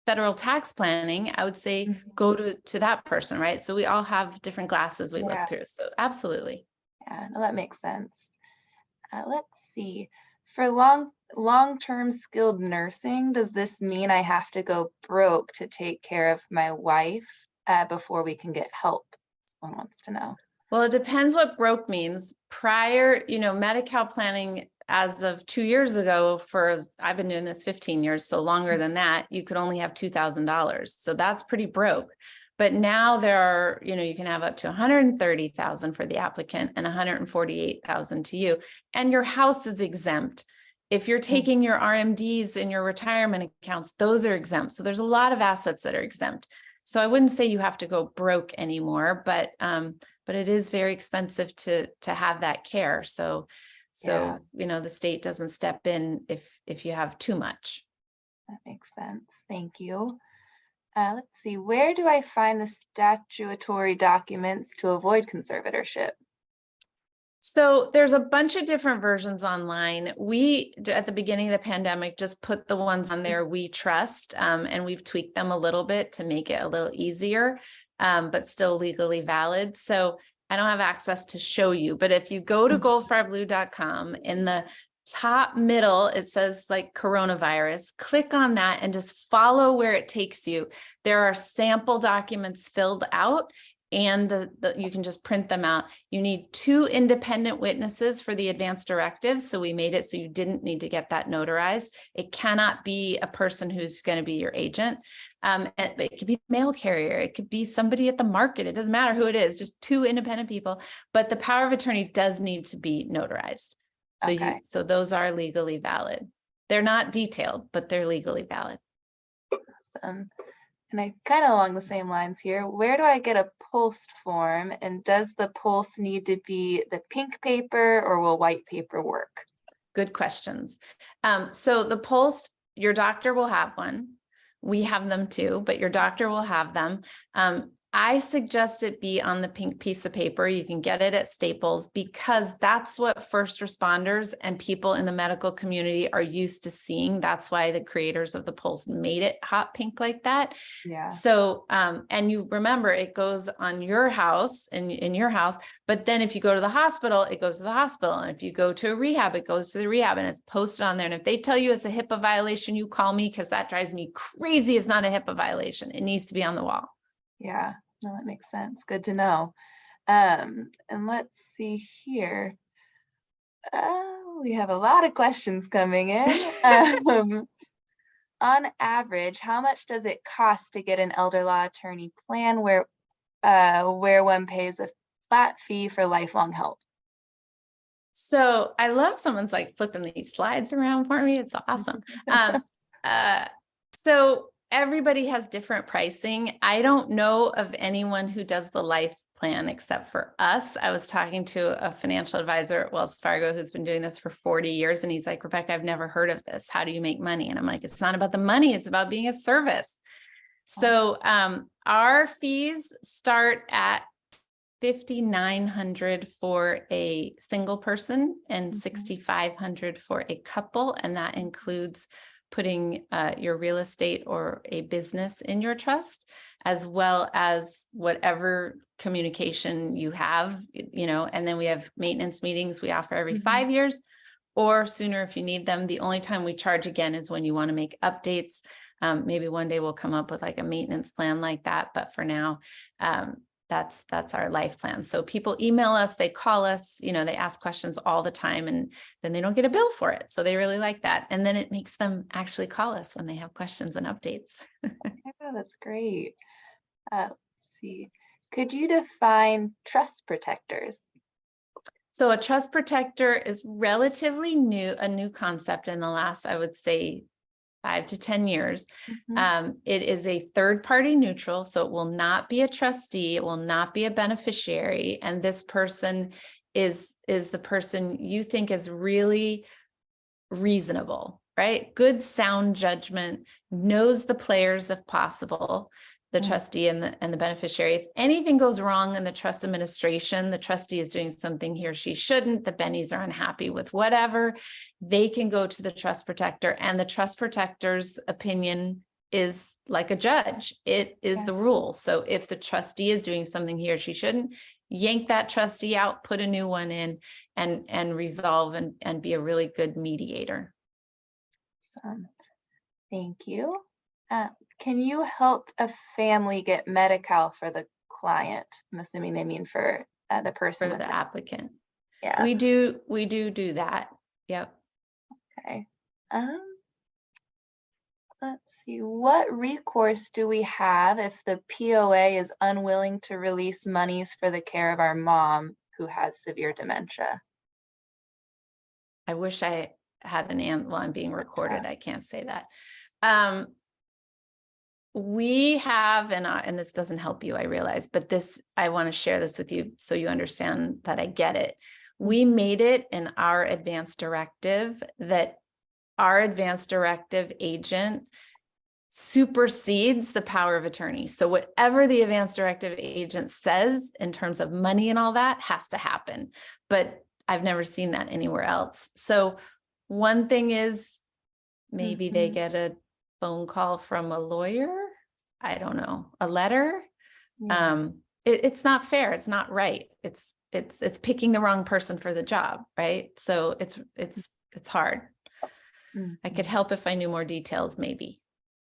federal tax planning, I would say go to that person, right? So we all have different glasses we look through. So absolutely. Yeah, no, that makes sense. Let's see. For long-term skilled nursing, does this mean I have to go broke to take care of my wife before we can get help? Someone wants to know. Well, it depends what broke means. Prior, Medi-Cal planning, as of 2 years ago, I've been doing this 15 years, so longer than that, you could only have $2,000. So that's pretty broke. But now there are, you can have up to 130,000 for the applicant and 148,000 to you. And your house is exempt. If you're taking your RMDs and your retirement accounts, those are exempt. So there's a lot of assets that are exempt. So I wouldn't say you have to go broke anymore, but it is very expensive to have that care. So the state doesn't step in if you have too much. That makes sense. Thank you. Let's see. Where do I find the statutory documents to avoid conservatorship? So there's a bunch of different versions online. We, at the beginning of the pandemic, just put the ones on there we trust, and we've tweaked them a little bit to make it a little easier, but still legally valid. So I don't have access to show you, but if you go to goldfireblue.com, in the top middle, it says like coronavirus, click on that and just follow where it takes you. There are sample documents filled out, and you can just print them out. You need 2 independent witnesses for the advance directive. So we made it so you didn't need to get that notarized. It cannot be a person who's going to be your agent. It could be a mail carrier. It could be somebody at the market. It doesn't matter who it is, just 2 independent people. But the power of attorney does need to be notarized. So Okay. so those are legally valid. They're not detailed, but they're legally valid. Awesome. And I kind of along the same lines here, where do I get a post form, and does the post need to be the pink paper or will white paper work? Good questions. So the post, your doctor will have one. We have them too, but your doctor will have them. I suggest it be on the pink piece of paper. You can get it at Staples, because that's what first responders and people in the medical community are used to seeing. That's why the creators of the Pulse made it hot pink like that. Yeah. So, and you remember, it goes on your house and in your house, but then if you go to the hospital, it goes to the hospital. And if you go to a rehab, it goes to the rehab, and it's posted on there. And if they tell you it's a HIPAA violation, you call me, because that drives me crazy. It's not a HIPAA violation. It needs to be on the wall. Yeah, no, that makes sense. Good to know. And let's see here. We have a lot of questions coming in. On average, how much does it cost to get an elder law attorney plan where one pays a flat fee for lifelong help? So I love someone's like flipping these slides around for me. It's awesome. So everybody has different pricing. I don't know of anyone who does the life plan except for us. I was talking to a financial advisor at Wells Fargo who's been doing this for 40 years. And he's like, Rebecca, I've never heard of this. How do you make money? And I'm like, it's not about the money. It's about being a service. So our fees start at $5,900 for a single person and $6,500 for a couple. And that includes putting your real estate or a business in your trust, as well as whatever communication you have, and then we have maintenance meetings we offer every 5 years or sooner if you need them. The only time we charge again is when you want to make updates. Maybe one day we'll come up with like a maintenance plan like that. But for now, that's our life plan. So people email us, they call us, they ask questions all the time, and then they don't get a bill for it. So they really like that. And then it makes them actually call us when they have questions and updates. Yeah, that's great. Let's see. Could you define trust protectors? So a trust protector is relatively new, a new concept in the last, I would say, 5 to 10 years. It is a third-party neutral, so it will not be a trustee, it will not be a beneficiary, and this person is the person you think is really reasonable, right? Good sound judgment, knows the players if possible, the trustee and the beneficiary. If anything goes wrong in the trust administration, the trustee is doing something he or she shouldn't, the bennies are unhappy with whatever, they can go to the trust protector, and the trust protector's opinion is like a judge. It is the rule. So if the trustee is doing something he or she shouldn't, yank that trustee out, put a new one in, and resolve and be a really good mediator. Awesome. Thank you. Can you help a family get Medi-Cal for the client? I'm assuming they mean for the person. For the applicant. Yeah. We do that. Yep. Okay. Let's see. What recourse do we have if the POA is unwilling to release monies for the care of our mom who has severe dementia? I wish I had an answer. Well, I'm being recorded. I can't say that. We have, and this doesn't help you, I realize, but I want to share this with you so you understand that I get it. We made it in our advance directive that our advance directive agent supersedes the power of attorney. So whatever the advance directive agent says in terms of money and all that has to happen. But I've never seen that anywhere else. So one thing is maybe they get a phone call from a lawyer. I don't know, a letter. Yeah. It's not fair. It's not right. It's picking the wrong person for the job, right? So it's hard. I could help if I knew more details, maybe.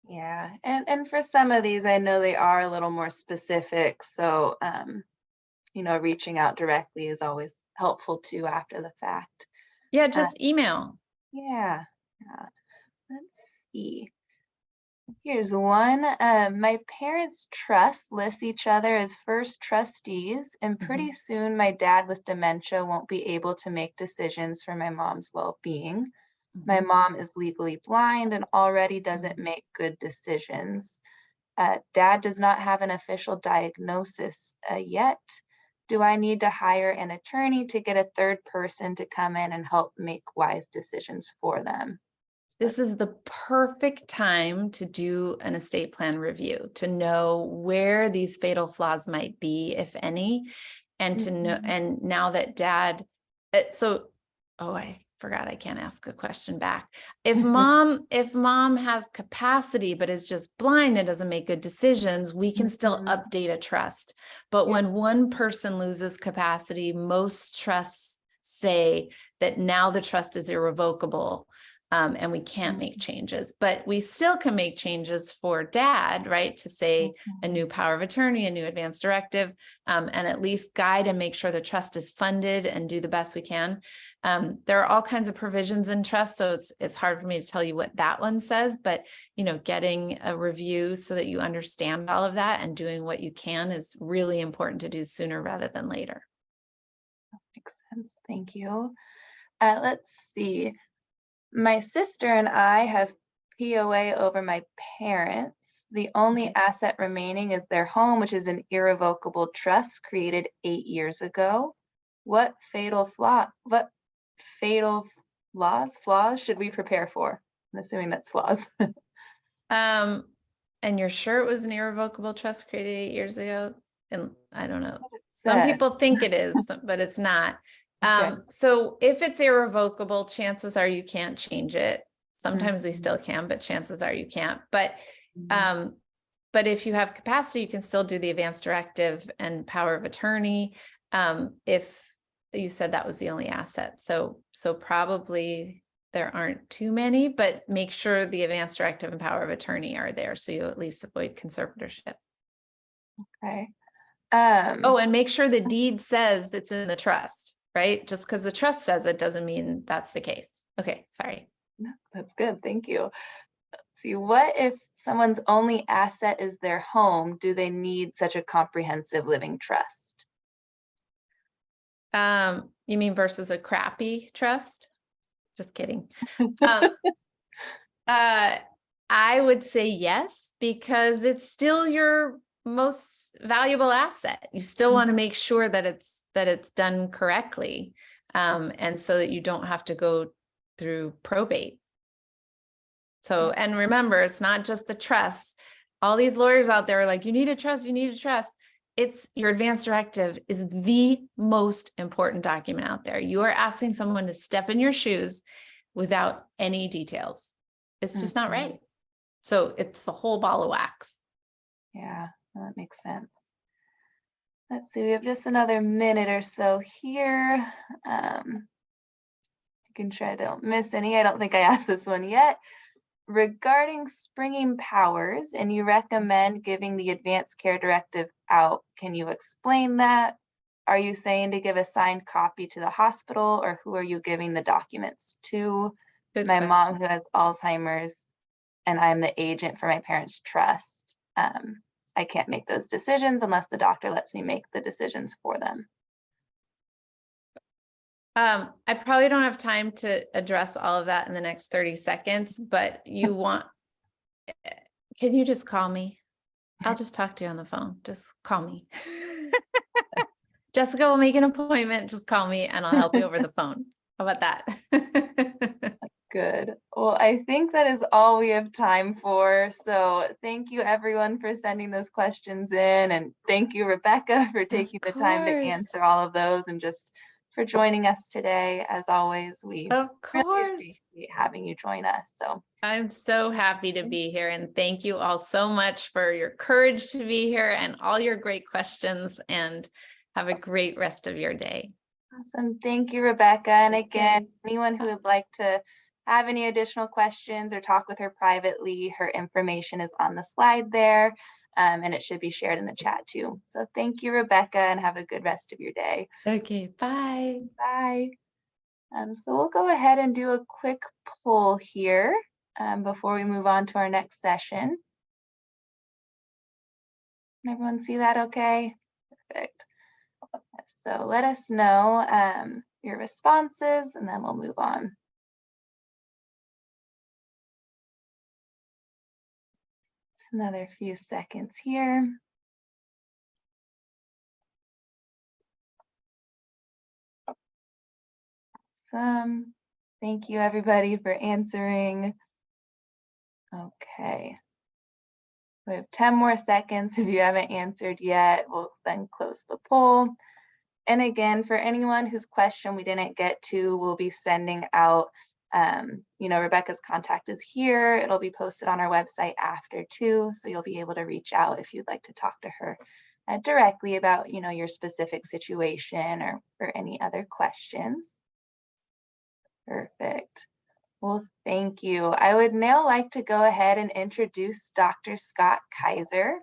Yeah, and for some of these, I know they are a little more specific. So, reaching out directly is always helpful too after the fact. Yeah, just email. Yeah. Let's see. Here's one. My parents' trust lists each other as first trustees, and pretty soon my dad with dementia won't be able to make decisions for my mom's well-being. My mom is legally blind and already doesn't make good decisions. Dad does not have an official diagnosis yet. Do I need to hire an attorney to get a third person to come in and help make wise decisions for them? This is the perfect time to do an estate plan review, to know where these fatal flaws might be, if any, and to know, and now that dad, I forgot I can't ask a question back. If mom has capacity, but is just blind and doesn't make good decisions, we can still update a trust. But when one person loses capacity, most trusts say that now the trust is irrevocable. And we can't make changes, but we still can make changes for dad, right? To say a new power of attorney, a new advance directive, and at least guide and make sure the trust is funded and do the best we can. There are all kinds of provisions in trust, so it's hard for me to tell you what that one says, but getting a review so that you understand all of that and doing what you can is really important to do sooner rather than later. Makes sense. Thank you. Let's see. My sister and I have POA over my parents. The only asset remaining is their home, which is an irrevocable trust created 8 years ago. What fatal flaws should we prepare for? I'm assuming that's flaws. And you're sure it was an irrevocable trust created 8 years ago? And I don't know. Some people think it is, but it's not. So if it's irrevocable, chances are you can't change it. Sometimes we still can, but chances are you can't. But if you have capacity, you can still do the advance directive and power of attorney. If you said that was the only asset. So probably there aren't too many, but make sure the advance directive and power of attorney are there. So you at least avoid conservatorship. Okay. And make sure the deed says it's in the trust. Right? Just because the trust says it doesn't mean that's the case. Okay, sorry. No, that's good. Thank you. Let's see, what if someone's only asset is their home? Do they need such a comprehensive living trust? You mean versus a crappy trust? Just kidding. I would say yes, because it's still your most valuable asset. You still want to make sure that it's done correctly, and so that you don't have to go through probate. So, and remember, it's not just the trust. All these lawyers out there are like, you need a trust, you need a trust. It's your advance directive is the most important document out there. You are asking someone to step in your shoes without any details. It's just not right. So it's the whole ball of wax. Yeah, well, that makes sense. Let's see, we have just another minute or so here. You can try to don't miss any. I don't think I asked this one yet. Regarding springing powers, and you recommend giving the advanced care directive out, can you explain that? Are you saying to give a signed copy to the hospital, or who are you giving the documents to? Good my question. Mom, who has Alzheimer's, and I'm the agent for my parents' trust. I can't make those decisions unless the doctor lets me make the decisions for them. I probably don't have time to address all of that in the next 30 seconds, but can you just call me? I'll just talk to you on the phone. Just call me. Jessica will make an appointment. Just call me and I'll help you over the phone. How about that? Good. Well, I think that is all we have time for. So thank you everyone for sending those questions in. And thank you, Rebecca, for taking the time to answer all of those and just for joining us today. As always, we Of really course. appreciate having you join us. So I'm so happy to be here, and thank you all so much for your courage to be here and all your great questions, and have a great rest of your day. awesome. Thank you, Rebecca. And again, anyone who would like to have any additional questions or talk with her privately, her information is on the slide there, and it should be shared in the chat too. So thank you, Rebecca, and have a good rest of your day. Okay, bye. Bye. So we'll go ahead and do a quick poll here before we move on to our next session. Can everyone see that okay? Perfect. So let us know your responses, and then we'll move on. Just another few seconds here. Awesome. Thank you, everybody, for answering. Okay. We have 10 more seconds. If you haven't answered yet, we'll then close the poll. And again, for anyone whose question we didn't get to, we'll be sending out, Rebecca's contact is here. It'll be posted on our website after too, so you'll be able to reach out if you'd like to talk to her directly about, your specific situation or any other questions. Perfect. Well, thank you. I would now like to go ahead and introduce Dr. Scott Kaiser,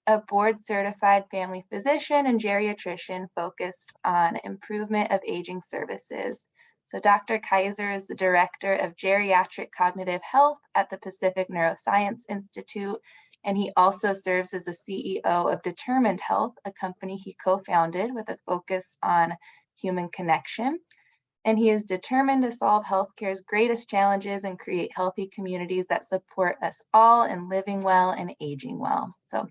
a board-certified family physician and geriatrician focused on improvement of aging services. So Dr. Kaiser is the Director of Geriatric Cognitive Health at the Pacific Neuroscience Institute, and he also serves as the CEO of Determined Health, a company he co-founded with a focus on human connection. And he is determined to solve healthcare's greatest challenges and create healthy communities that support us all in living well and aging well. So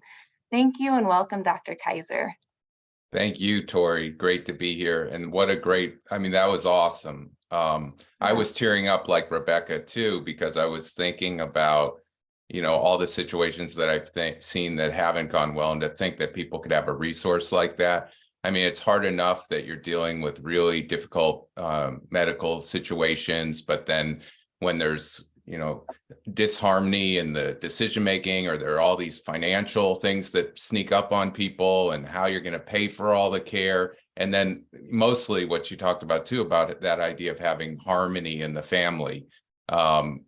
thank you and welcome, Dr. Kaiser. Thank you, Tori. Great to be here. And what a great, that was awesome. I was tearing up like Rebecca too, because I was thinking about, all the situations that I've seen that haven't gone well, and to think that people could have a resource like that. It's hard enough that you're dealing with really difficult medical situations, but then when there's, disharmony in the decision making, or there are all these financial things that sneak up on people, and how you're going to pay for all the care. And then mostly what you talked about too, about that idea of having harmony in the family.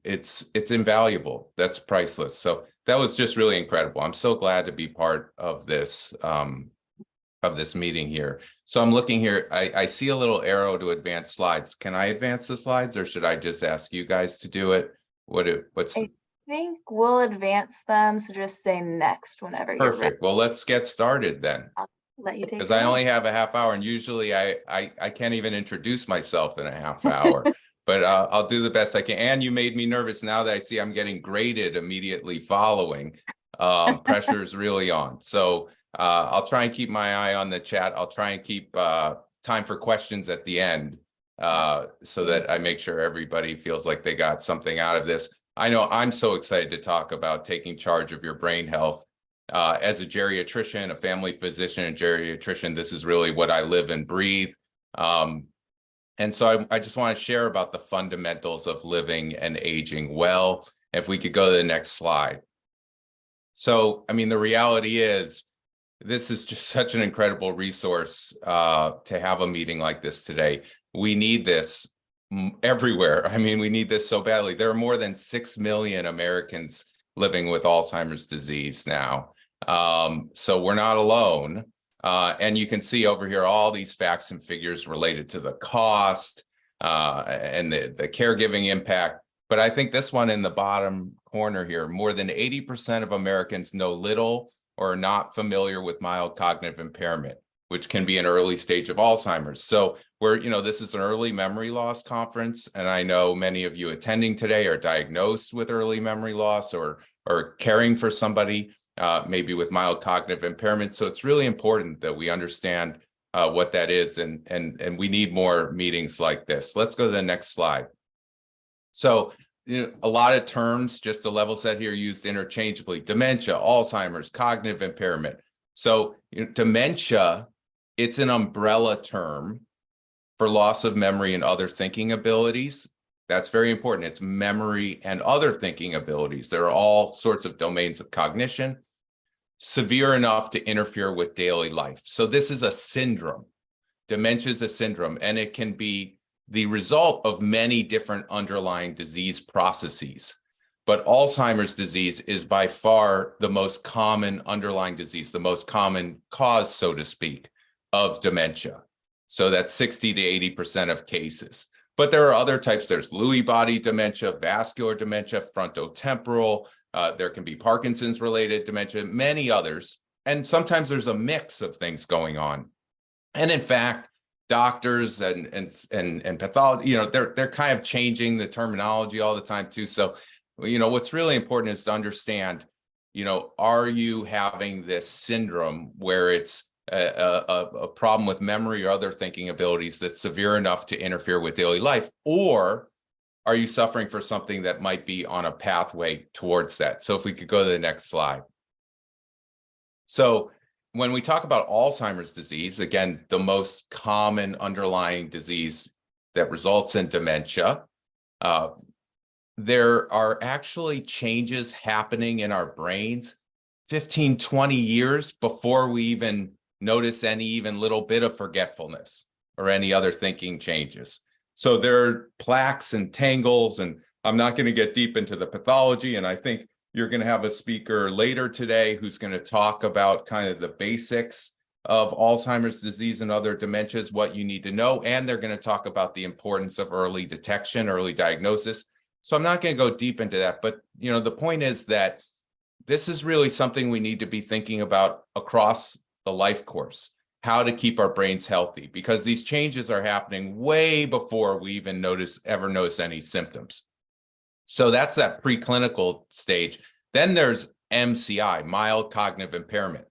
It's invaluable. That's priceless. So that was just really incredible. I'm so glad to be part of this meeting here. So I'm looking here, I see a little arrow to advance slides. Can I advance the slides, or should I just ask you guys to do it? I think we'll advance them, so just say next whenever you're ready. Perfect. Well, let's get started then. I'll let you take it. Because I only have a half hour, and usually I can't even introduce myself in a half hour. But I'll do the best I can. And you made me nervous now that I see I'm getting graded immediately following. Pressure is really on. So I'll try and keep my eye on the chat. I'll try and keep time for questions at the end, so that I make sure everybody feels like they got something out of this. I know I'm so excited to talk about taking charge of your brain health. As a geriatrician, a family physician and geriatrician, this is really what I live and breathe. And so I just want to share about the fundamentals of living and aging well. If we could go to the next slide. So, the reality is, this is just such an incredible resource to have a meeting like this today. We need this everywhere. We need this so badly. There are more than 6 million Americans living with Alzheimer's disease now. So we're not alone. And you can see over here all these facts and figures related to the cost and the caregiving impact. But I think this one in the bottom corner here, more than 80% of Americans know little or are not familiar with mild cognitive impairment, which can be an early stage of Alzheimer's. So this is an early memory loss conference, and I know many of you attending today are diagnosed with early memory loss or caring for somebody maybe with mild cognitive impairment. So it's really important that we understand what that is, and we need more meetings like this. Let's go to the next slide. So a lot of terms, just to level set here, used interchangeably: dementia, Alzheimer's, cognitive impairment. So dementia, it's an umbrella term for loss of memory and other thinking abilities. That's very important. It's memory and other thinking abilities. There are all sorts of domains of cognition, severe enough to interfere with daily life. So this is a syndrome. Dementia is a syndrome, and it can be the result of many different underlying disease processes. But Alzheimer's disease is by far the most common underlying disease, the most common cause, so to speak, of dementia. So that's 60 to 80% of cases. But there are other types. There's Lewy body dementia, vascular dementia, frontotemporal. There can be Parkinson's related dementia, many others. And sometimes there's a mix of things going on. And in fact, doctors and pathology, they're kind of changing the terminology all the time too. So, what's really important is to understand, are you having this syndrome where it's a problem with memory or other thinking abilities that's severe enough to interfere with daily life, or are you suffering for something that might be on a pathway towards that? So if we could go to the next slide. So when we talk about Alzheimer's disease, again, the most common underlying disease that results in dementia, there are actually changes happening in our brains 15, 20 years before we even notice any even little bit of forgetfulness or any other thinking changes. So there are plaques and tangles, and I'm not going to get deep into the pathology. And I think you're going to have a speaker later today who's going to talk about kind of the basics of Alzheimer's disease and other dementias, what you need to know. And they're going to talk about the importance of early detection, early diagnosis. So I'm not going to go deep into that. But, the point is that this is really something we need to be thinking about across the life course, how to keep our brains healthy, because these changes are happening way before we even ever notice any symptoms. So that's that preclinical stage. Then there's MCI, mild cognitive impairment.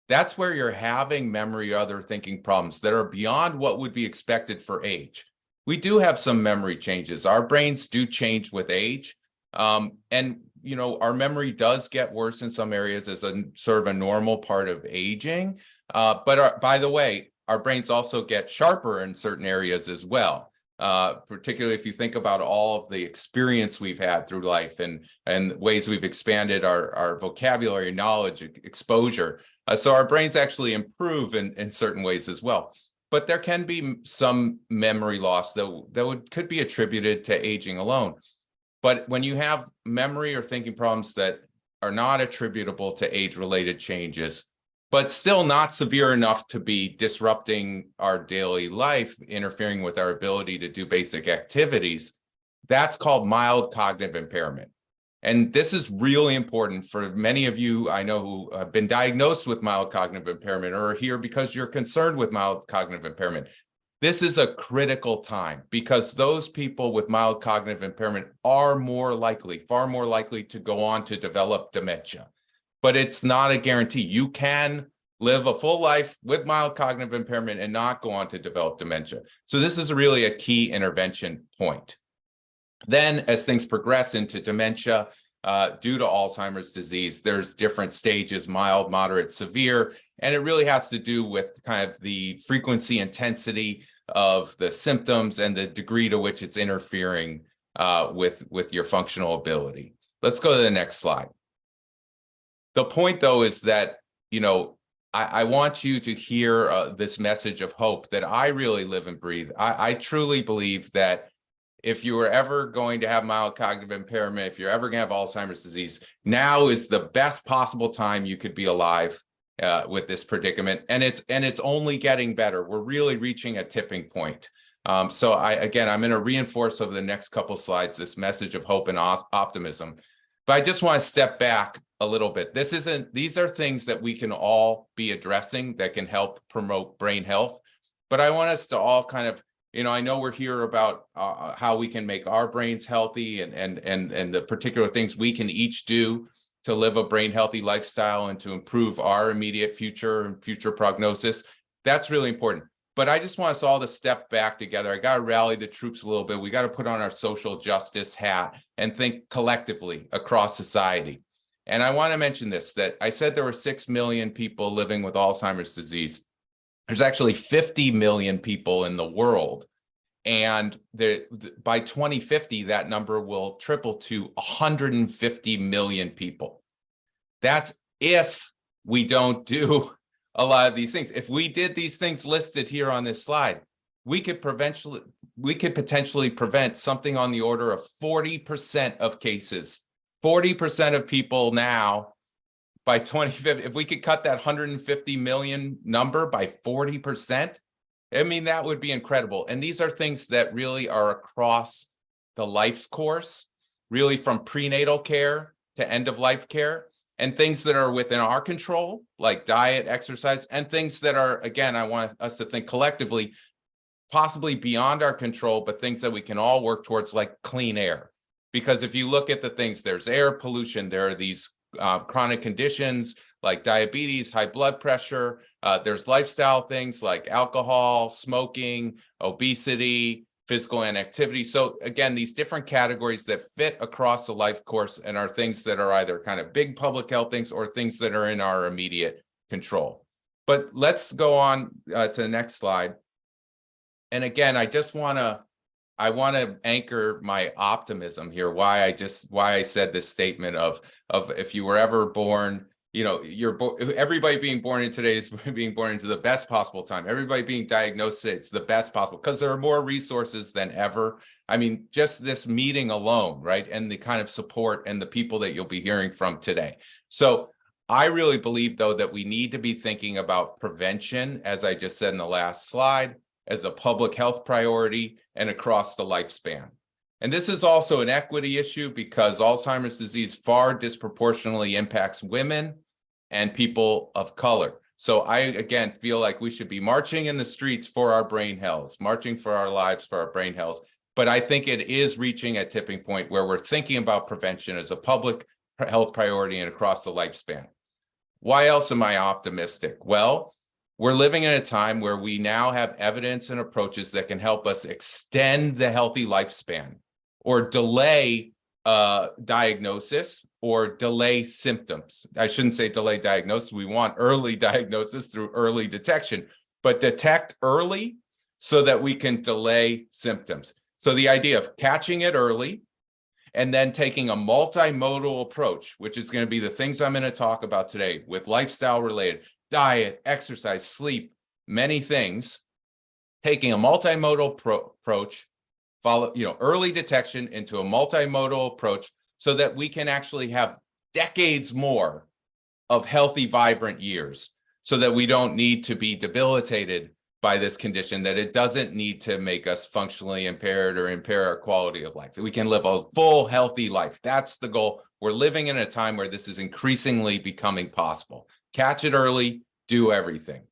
That's where you're having memory or other thinking problems that are beyond what would be expected for age. We do have some memory changes. Our brains do change with age. And our memory does get worse in some areas as a sort of a normal part of aging. But by the way, our brains also get sharper in certain areas as well. Particularly if you think about all of the experience we've had through life and ways we've expanded our vocabulary, knowledge, exposure. So our brains actually improve in certain ways as well. But there can be some memory loss that could be attributed to aging alone. But when you have memory or thinking problems that are not attributable to age-related changes, but still not severe enough to be disrupting our daily life, interfering with our ability to do basic activities, that's called mild cognitive impairment. And this is really important for many of you I know who have been diagnosed with mild cognitive impairment or are here because you're concerned with mild cognitive impairment. This is a critical time because those people with mild cognitive impairment are far more likely to go on to develop dementia. But it's not a guarantee. You can live a full life with mild cognitive impairment and not go on to develop dementia. So this is really a key intervention point. Then as things progress into dementia, due to Alzheimer's disease, there's different stages, mild, moderate, severe, and it really has to do with kind of the frequency, intensity of the symptoms and the degree to which it's interfering with your functional ability. Let's go to the next slide. The point, though, is that, I want you to hear this message of hope that I really live and breathe. I truly believe that if you were ever going to have mild cognitive impairment, if you're ever going to have Alzheimer's disease, now is the best possible time you could be alive with this predicament. And it's only getting better. We're really reaching a tipping point. So I'm going to reinforce over the next couple slides this message of hope and optimism. But I just want to step back a little bit. These are things that we can all be addressing that can help promote brain health. But I want us to all kind of, I know we're here about how we can make our brains healthy and the particular things we can each do to live a brain healthy lifestyle and to improve our immediate future and future prognosis. That's really important. But I just want us all to step back together. I got to rally the troops a little bit. We got to put on our social justice hat and think collectively across society. And I want to mention this, that I said there were 6 million people living with Alzheimer's disease. There's actually 50 million people in the world And by 2050, that number will triple to 150 million people. That's if we don't do a lot of these things. If we did these things listed here on this slide, we could potentially prevent something on the order of 40% of cases, 40% of people now by 2050. If we could cut that 150 million number by 40%, I mean, that would be incredible. And these are things that really are across the life course, really from prenatal care to end of life care, and things that are within our control, like diet, exercise, and things that are, again, I want us to think collectively, possibly beyond our control, but things that we can all work towards, like clean air. Because if you look at the things, there's air pollution, there are these chronic conditions like diabetes, high blood pressure, there's lifestyle things like alcohol, smoking, obesity, physical inactivity. So again, these different categories that fit across the life course and are things that are either kind of big public health things or things that are in our immediate control. But let's go on to the next slide. And again, I want to anchor my optimism here. Why I said this statement of if you were ever born, you know, everybody being born in today is being born into the best possible time. Everybody being diagnosed today, it's the best possible because there are more resources than ever. I mean, just this meeting alone, right? And the kind of support and the people that you'll be hearing from today. So I really believe, though, that we need to be thinking about prevention, as I just said in the last slide, as a public health priority and across the lifespan. And this is also an equity issue because Alzheimer's disease far disproportionately impacts women and people of color. So I, again, feel like we should be marching in the streets for our brain health, marching for our lives, for our brain health. But I think it is reaching a tipping point where we're thinking about prevention as a public health priority and across the lifespan. Why else am I optimistic? Well, we're living in a time where we now have evidence and approaches that can help us extend the healthy lifespan or delay diagnosis or delay symptoms. I shouldn't say delay diagnosis. We want early diagnosis through early detection, but detect early so that we can delay symptoms. So the idea of catching it early and then taking a multimodal approach, which is going to be the things I'm going to talk about today with lifestyle related, diet, exercise, sleep, many things, taking a multimodal approach, early detection into a multimodal approach so that we can actually have decades more of healthy, vibrant years so that we don't need to be debilitated by this condition, that it doesn't need to make us functionally impaired or impair our quality of life. So we can live a full, healthy life. That's the goal. We're living in a time where this is increasingly becoming possible. Catch it early, do everything.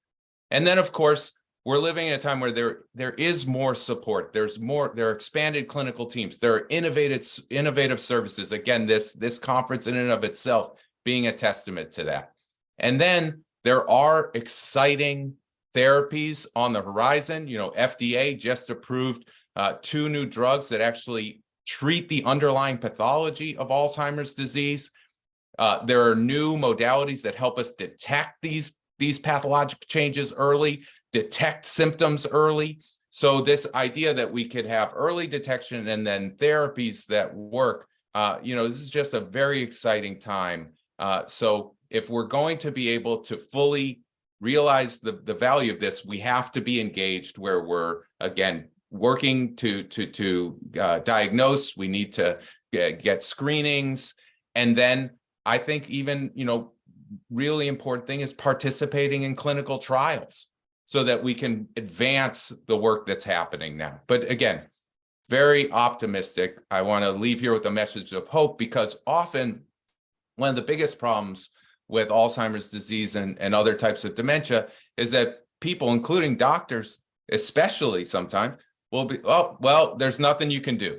And then, of course, we're living in a time where there is more support. There are expanded clinical teams. There are innovative services. Again, this conference in and of itself being a testament to that. And then there are exciting therapies on the horizon. You know, FDA just approved 2 new drugs that actually treat the underlying pathology of Alzheimer's disease. There are new modalities that help us detect these pathologic changes early, detect symptoms early. So this idea that we could have early detection and then therapies that work, this is just a very exciting time. So if we're going to be able to fully realize the value of this, we have to be engaged where we're, again, working to diagnose. We need to get screenings. And then I think even, really important thing is participating in clinical trials so that we can advance the work that's happening now. But again, very optimistic. I want to leave here with a message of hope because often one of the biggest problems with Alzheimer's disease and other types of dementia is that people, including doctors, especially sometimes, will be, oh, well, there's nothing you can do.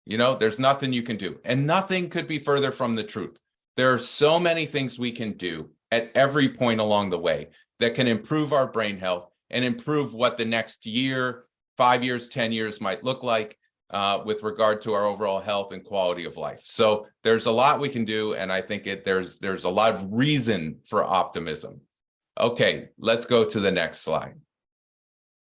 There's nothing you can do. And nothing could be further from the truth. There are so many things we can do at every point along the way that can improve our brain health and improve what the next year, 5 years, 10 years might look like with regard to our overall health and quality of life. So there's a lot we can do, and I think there's a lot of reason for optimism. Okay, let's go to the next slide.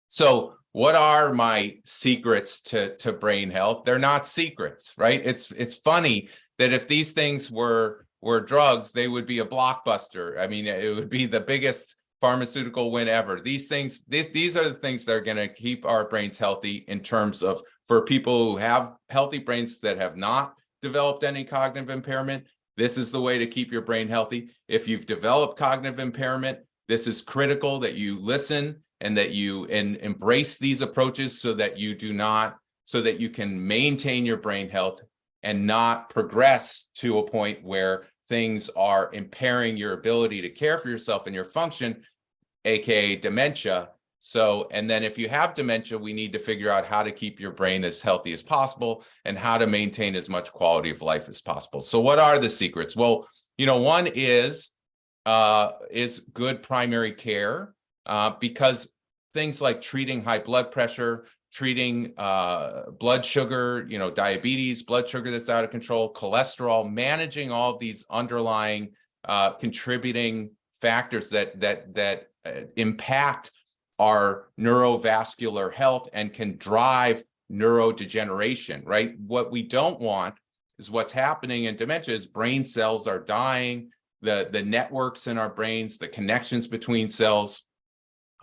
So what are my secrets to brain health? They're not secrets, right? It's funny that if these things were drugs, they would be a blockbuster. I mean, it would be the biggest pharmaceutical win ever. These things, these are the things that are going to keep our brains healthy in terms of, for people who have healthy brains that have not developed any cognitive impairment, this is the way to keep your brain healthy. If you've developed cognitive impairment, this is critical that you listen and that you embrace these approaches so that you can maintain your brain health and not progress to a point where things are impairing your ability to care for yourself and your function, aka dementia. So, and then if you have dementia, we need to figure out how to keep your brain as healthy as possible and how to maintain as much quality of life as possible. So what are the secrets? Well, one is good primary care, because things like treating high blood pressure, treating blood sugar, diabetes, blood sugar that's out of control, cholesterol, managing all of these underlying contributing factors that impact our neurovascular health and can drive neurodegeneration, right? What we don't want is what's happening in dementia is brain cells are dying, the networks in our brains, the connections between cells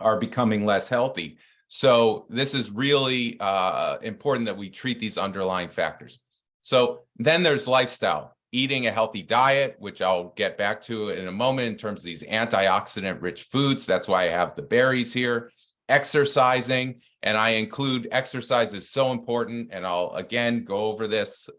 are becoming less healthy. So this is really important that we treat these underlying factors. So then there's lifestyle, eating a healthy diet, which I'll get back to in a moment in terms of these antioxidant rich foods. That's why I have the berries here. Exercising, and I include exercise is so important, and I'll again go over this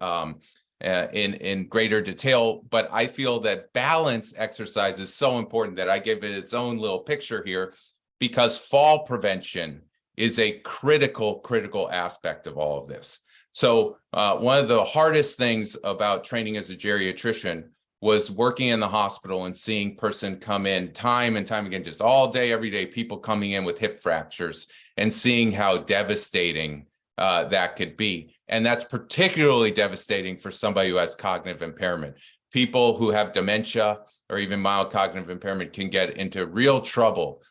in greater detail, but I feel that balanced exercise is so important that I give it its own little picture here, because fall prevention is a critical aspect of all of this. So one of the hardest things about training as a geriatrician was working in the hospital and seeing person come in time and time again, just all day, every day, people coming in with hip fractures and seeing how devastating that could be. And that's particularly devastating for somebody who has cognitive impairment. People who have dementia or even mild cognitive impairment can get into real trouble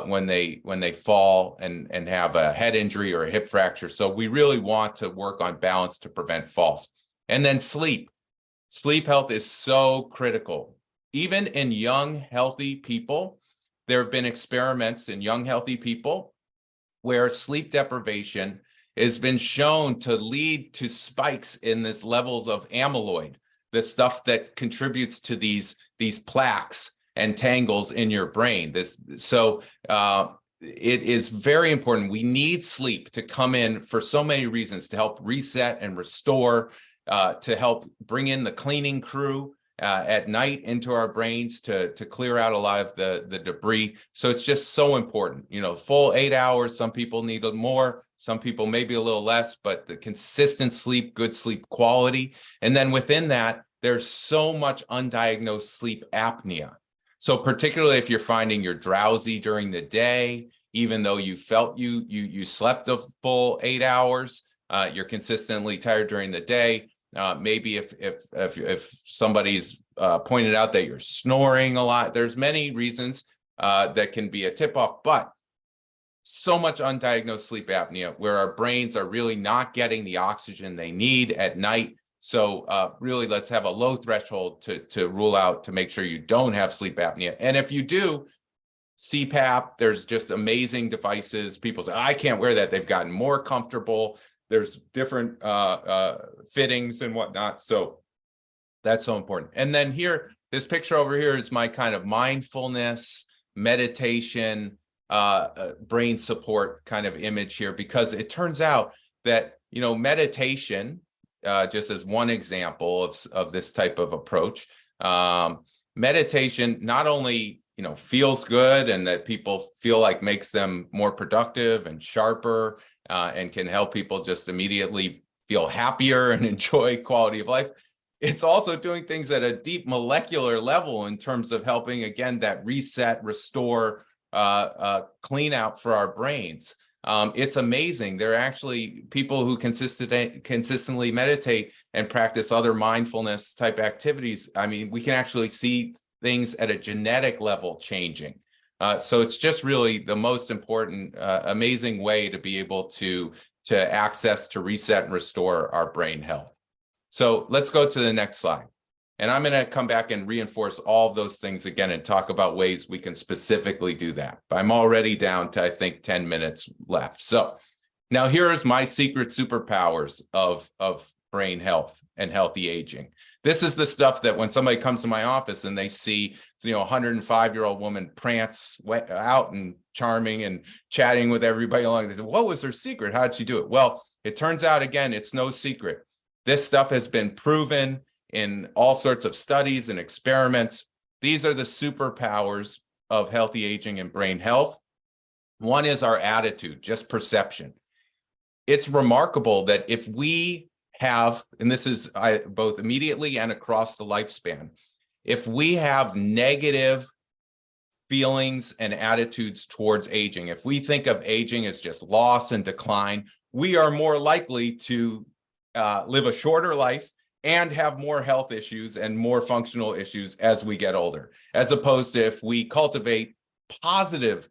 when they fall and have a head injury or a hip fracture. So we really want to work on balance to prevent falls. And then sleep. Sleep health is so critical. Even in young, healthy people, there have been experiments in young, healthy people where sleep deprivation has been shown to lead to spikes in these levels of amyloid, the stuff that contributes to these plaques and tangles in your brain. It is very important. We need sleep to come in for so many reasons, to help reset and restore, to help bring in the cleaning crew at night into our brains to clear out a lot of the debris. So it's just so important. Full 8 hours, some people need more, some people maybe a little less, but the consistent sleep, good sleep quality. And then within that, there's so much undiagnosed sleep apnea. So particularly if you're finding you're drowsy during the day, even though you felt you slept a full 8 hours, you're consistently tired during the day. Maybe if somebody's pointed out that you're snoring a lot, there's many reasons that can be a tip-off, but so much undiagnosed sleep apnea where our brains are really not getting the oxygen they need at night. So really, let's have a low threshold to rule out, to make sure you don't have sleep apnea. And if you do, CPAP, there's just amazing devices. People say, I can't wear that. They've gotten more comfortable. There's different fittings and whatnot. So that's so important. And then here, this picture over here is my kind of mindfulness, meditation, brain support kind of image here, because it turns out that, meditation, just as one example of this type of approach, meditation not only, feels good and that people feel like makes them more productive and sharper, and can help people just immediately feel happier and enjoy quality of life. It's also doing things at a deep molecular level in terms of helping, again, that reset, restore, clean out for our brains. It's amazing. There are actually people who consistently meditate and practice other mindfulness type activities. I mean, we can actually see things at a genetic level changing. So it's just really the most important, amazing way to be able to access, to reset and restore our brain health. So let's go to the next slide. And I'm going to come back and reinforce all of those things again and talk about ways we can specifically do that. But I'm already down to, I think, 10 minutes left. So now here's my secret superpowers of brain health and healthy aging. This is the stuff that when somebody comes to my office and they see, a 105-year-old woman prance out and charming and chatting with everybody along, they say, what was her secret? How did she do it? Well, it turns out, again, it's no secret. This stuff has been proven in all sorts of studies and experiments. These are the superpowers of healthy aging and brain health. One is our attitude, just perception. It's remarkable that if we have, and this is both immediately and across the lifespan, if we have negative feelings and attitudes towards aging, if we think of aging as just loss and decline, we are more likely to live a shorter life and have more health issues and more functional issues as we get older, as opposed to if we cultivate positive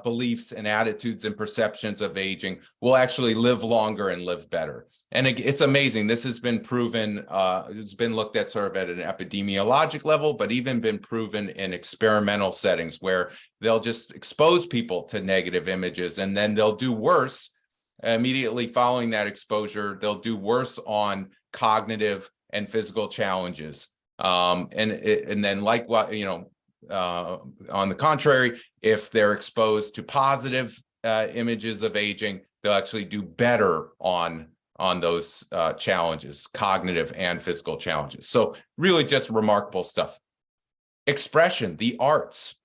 beliefs and attitudes and perceptions of aging, we'll actually live longer and live better. And it's amazing. This has been proven, it's been looked at sort of at an epidemiologic level, but even been proven in experimental settings where they'll just expose people to negative images and then they'll do worse immediately following that exposure. They'll do worse on cognitive and physical challenges. And then like what, on the contrary, if they're exposed to positive images of aging, they'll actually do better on those challenges, cognitive and physical challenges. So really just remarkable stuff. Expression, the arts,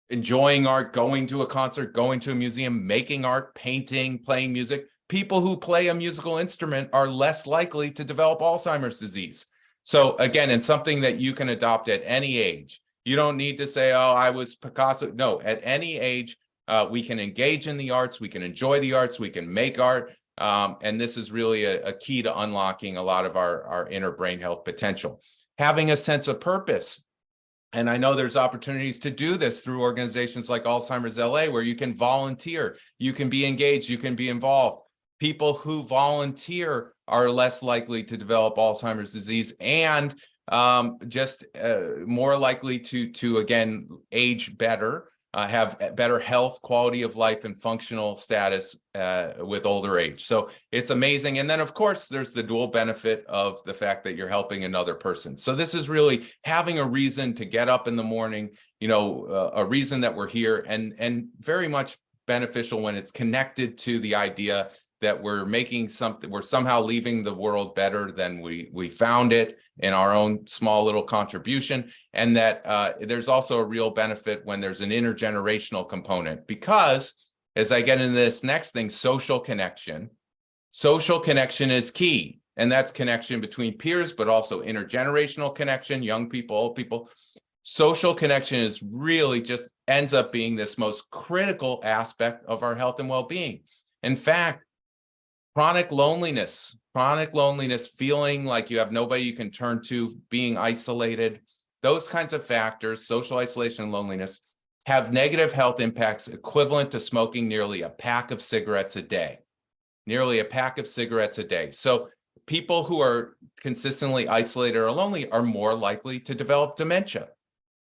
enjoying art, going to a concert, going to a museum, making art, painting, playing music. People who play a musical instrument are less likely to develop Alzheimer's disease. So again, it's something that you can adopt at any age. You don't need to say, oh, I was Picasso. No, at any age, we can engage in the arts, we can enjoy the arts, we can make art. And this is really a key to unlocking a lot of our inner brain health potential. Having a sense of purpose. And I know there's opportunities to do this through organizations like Alzheimer's LA, where you can volunteer, you can be engaged, you can be involved. People who volunteer are less likely to develop Alzheimer's disease and just more likely to again, age better, have better health, quality of life, and functional status with older age. So it's amazing. And then, of course, there's the dual benefit of the fact that you're helping another person. So this is really having a reason to get up in the morning, a reason that we're here, and very much beneficial when it's connected to the idea that we're making something, we're somehow leaving the world better than we found it in our own small little contribution. And that there's also a real benefit when there's an intergenerational component, because as I get into this next thing, social connection is key. And that's connection between peers, but also intergenerational connection, young people, old people. Social connection is really just ends up being this most critical aspect of our health and well-being. In fact, chronic loneliness, feeling like you have nobody you can turn to, being isolated, those kinds of factors, social isolation and loneliness, have negative health impacts equivalent to smoking nearly a pack of cigarettes a day. So people who are consistently isolated or lonely are more likely to develop dementia.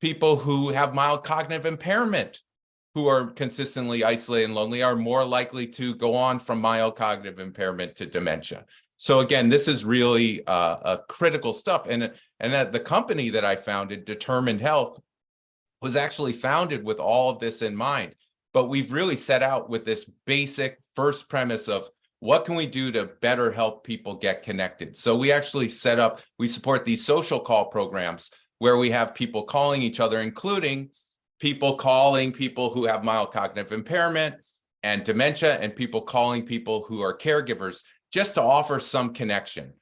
People who have mild cognitive impairment, who are consistently isolated and lonely, are more likely to go on from mild cognitive impairment to dementia. So again, this is really a critical stuff. And that the company that I founded, Determined Health, was actually founded with all of this in mind. But we've really set out with this basic first premise of what can we do to better help people get connected? So we actually we support these social call programs where we have people calling each other, including people calling people who have mild cognitive impairment and dementia, and people calling people who are caregivers, just to offer some connection.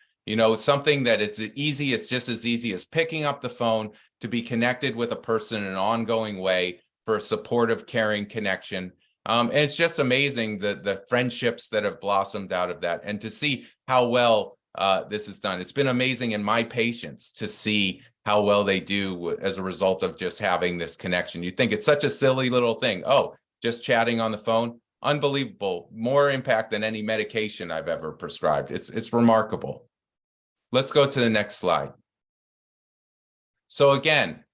Something that it's easy, it's just as easy as picking up the phone to be connected with a person in an ongoing way for a supportive, caring connection. And it's just amazing the friendships that have blossomed out of that, and to see how well this is done. It's been amazing in my patients to see how well they do as a result of just having this connection. You think it's such a silly little thing. Oh, just chatting on the phone. Unbelievable. More impact than any medication I've ever prescribed. It's remarkable. Let's go to the next slide. So again,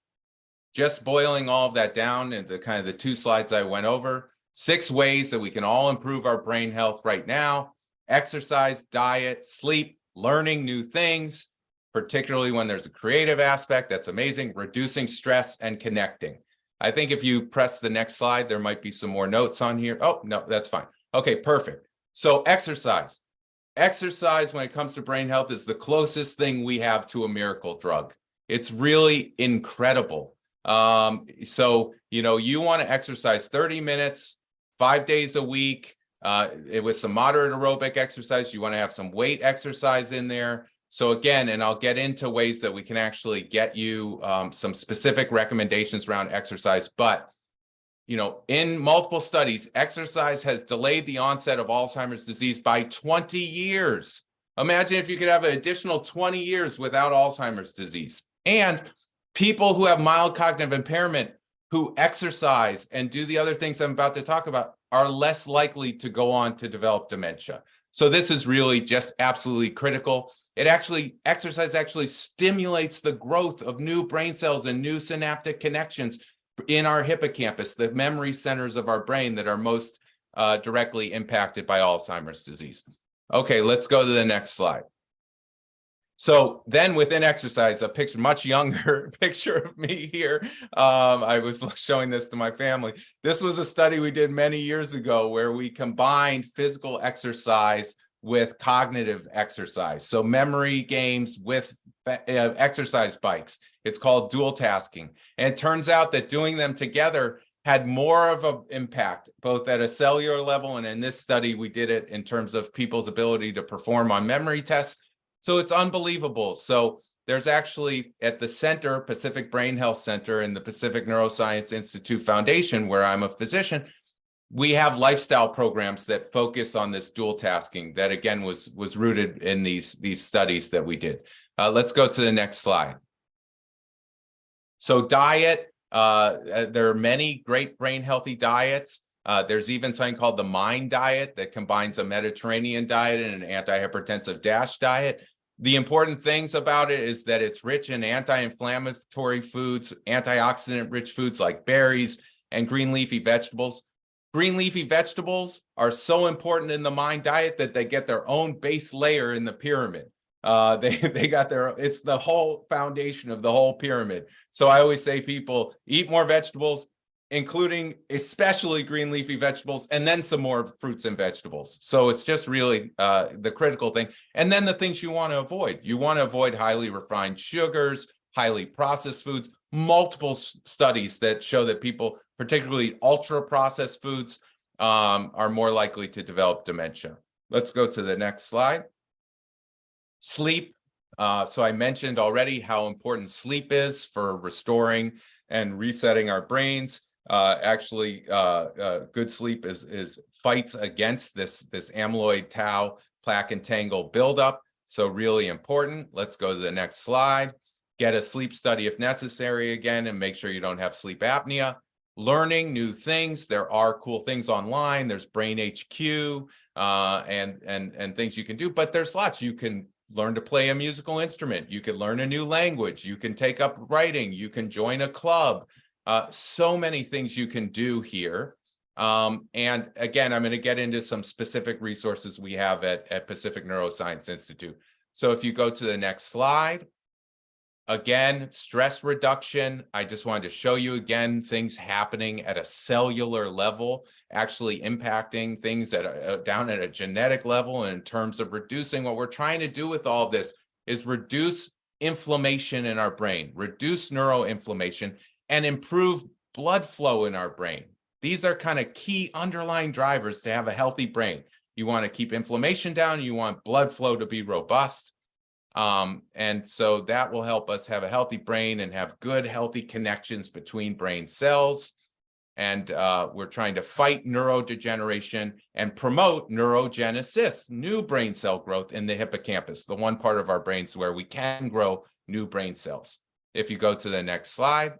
just boiling all of that down into kind of the 2 slides I went over, 6 ways that we can all improve our brain health right now: exercise, diet, sleep, learning new things, particularly when there's a creative aspect. That's amazing. Reducing stress and connecting. I think if you press the next slide, there might be some more notes on here. Oh, no, that's fine. Okay, perfect. So exercise. Exercise, when it comes to brain health, is the closest thing we have to a miracle drug. It's really incredible. So, you want to exercise 30 minutes, 5 days a week, with some moderate aerobic exercise. You want to have some weight exercise in there. So again, and I'll get into ways that we can actually get you some specific recommendations around exercise. But, in multiple studies, exercise has delayed the onset of Alzheimer's disease by 20 years. Imagine if you could have an additional 20 years without Alzheimer's disease. And people who have mild cognitive impairment, who exercise and do the other things I'm about to talk about, are less likely to go on to develop dementia. So this is really just absolutely critical. Exercise actually stimulates the growth of new brain cells and new synaptic connections in our hippocampus, the memory centers of our brain that are most directly impacted by Alzheimer's disease. Okay, let's go to the next slide. So then within exercise, a picture, much younger picture of me here. I was showing this to my family. This was a study we did many years ago where we combined physical exercise with cognitive exercise. So memory games with exercise bikes. It's called dual tasking. And it turns out that doing them together had more of an impact, both at a cellular level, and in this study, we did it in terms of people's ability to perform on memory tests. So it's unbelievable. So there's actually at the center, Pacific Brain Health Center and the Pacific Neuroscience Institute Foundation, where I'm a physician, we have lifestyle programs that focus on this dual tasking that, again, was rooted in these studies that we did. Let's go to the next slide. So diet, there are many great brain healthy diets. There's even something called the MIND diet that combines a Mediterranean diet and an antihypertensive DASH diet. The important things about it is that it's rich in anti-inflammatory foods, antioxidant-rich foods like berries and green leafy vegetables. Green leafy vegetables are so important in the MIND diet that they get their own base layer in the pyramid. They got it's the whole foundation of the whole pyramid. So I always say people eat more vegetables, including especially green leafy vegetables, and then some more fruits and vegetables. So it's just really the critical thing. And then the things you want to avoid. You want to avoid highly refined sugars, highly processed foods, multiple studies that show that people, particularly ultra processed foods, are more likely to develop dementia. Let's go to the next slide. Sleep. So I mentioned already how important sleep is for restoring and resetting our brains. Good sleep fights against this amyloid tau plaque and tangle buildup. So really important. Let's go to the next slide. Get a sleep study if necessary again, and make sure you don't have sleep apnea. Learning new things. There are cool things online. There's Brain HQ and things you can do, but there's lots. You can learn to play a musical instrument. You can learn a new language. You can take up writing. You can join a club. So many things you can do here. And again, I'm going to get into some specific resources we have at Pacific Neuroscience Institute. So if you go to the next slide, again, stress reduction. I just wanted to show you again, things happening at a cellular level, actually impacting things down at a genetic level. And in terms of reducing, what we're trying to do with all of this is reduce inflammation in our brain, reduce neuroinflammation, and improve blood flow in our brain. These are kind of key underlying drivers to have a healthy brain. You want to keep inflammation down. You want blood flow to be robust. And so that will help us have a healthy brain and have good, healthy connections between brain cells. And we're trying to fight neurodegeneration and promote neurogenesis, new brain cell growth in the hippocampus, the one part of our brains where we can grow new brain cells. If you go to the next slide,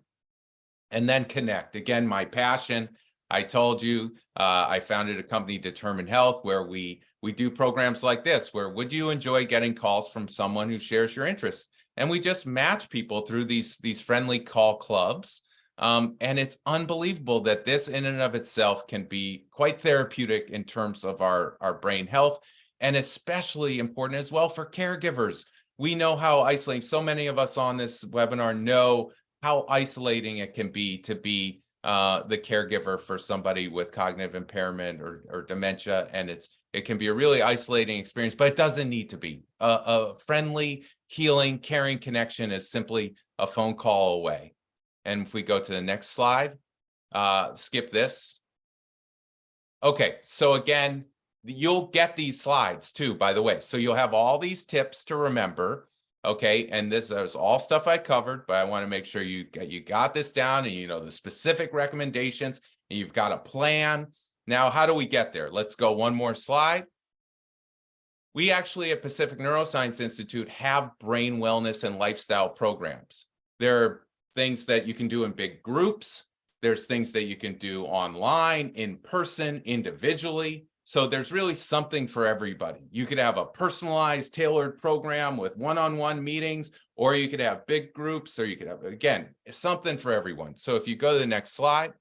and then connect. Again, my passion. I told you I founded a company, Determined Health, where we do programs like this, where would you enjoy getting calls from someone who shares your interests? And we just match people through these friendly call clubs. And it's unbelievable that this in and of itself can be quite therapeutic in terms of our brain health, and especially important as well for caregivers. We know how isolating, so many of us on this webinar know how isolating it can be to be the caregiver for somebody with cognitive impairment or dementia. And it can be a really isolating experience, but it doesn't need to be. A friendly, healing, caring connection is simply a phone call away. And if we go to the next slide, skip this. Okay, so again, you'll get these slides too, by the way. So you'll have all these tips to remember. Okay, and this is all stuff I covered, but I want to make sure you got this down, and you know the specific recommendations, and you've got a plan. Now, how do we get there? Let's go one more slide. We actually at Pacific Neuroscience Institute have brain wellness and lifestyle programs. There are things that you can do in big groups. There's things that you can do online, in person, individually. So there's really something for everybody. You could have a personalized, tailored program with one-on-one meetings, or you could have big groups, or you could have, again, something for everyone. So if you go to the next slide,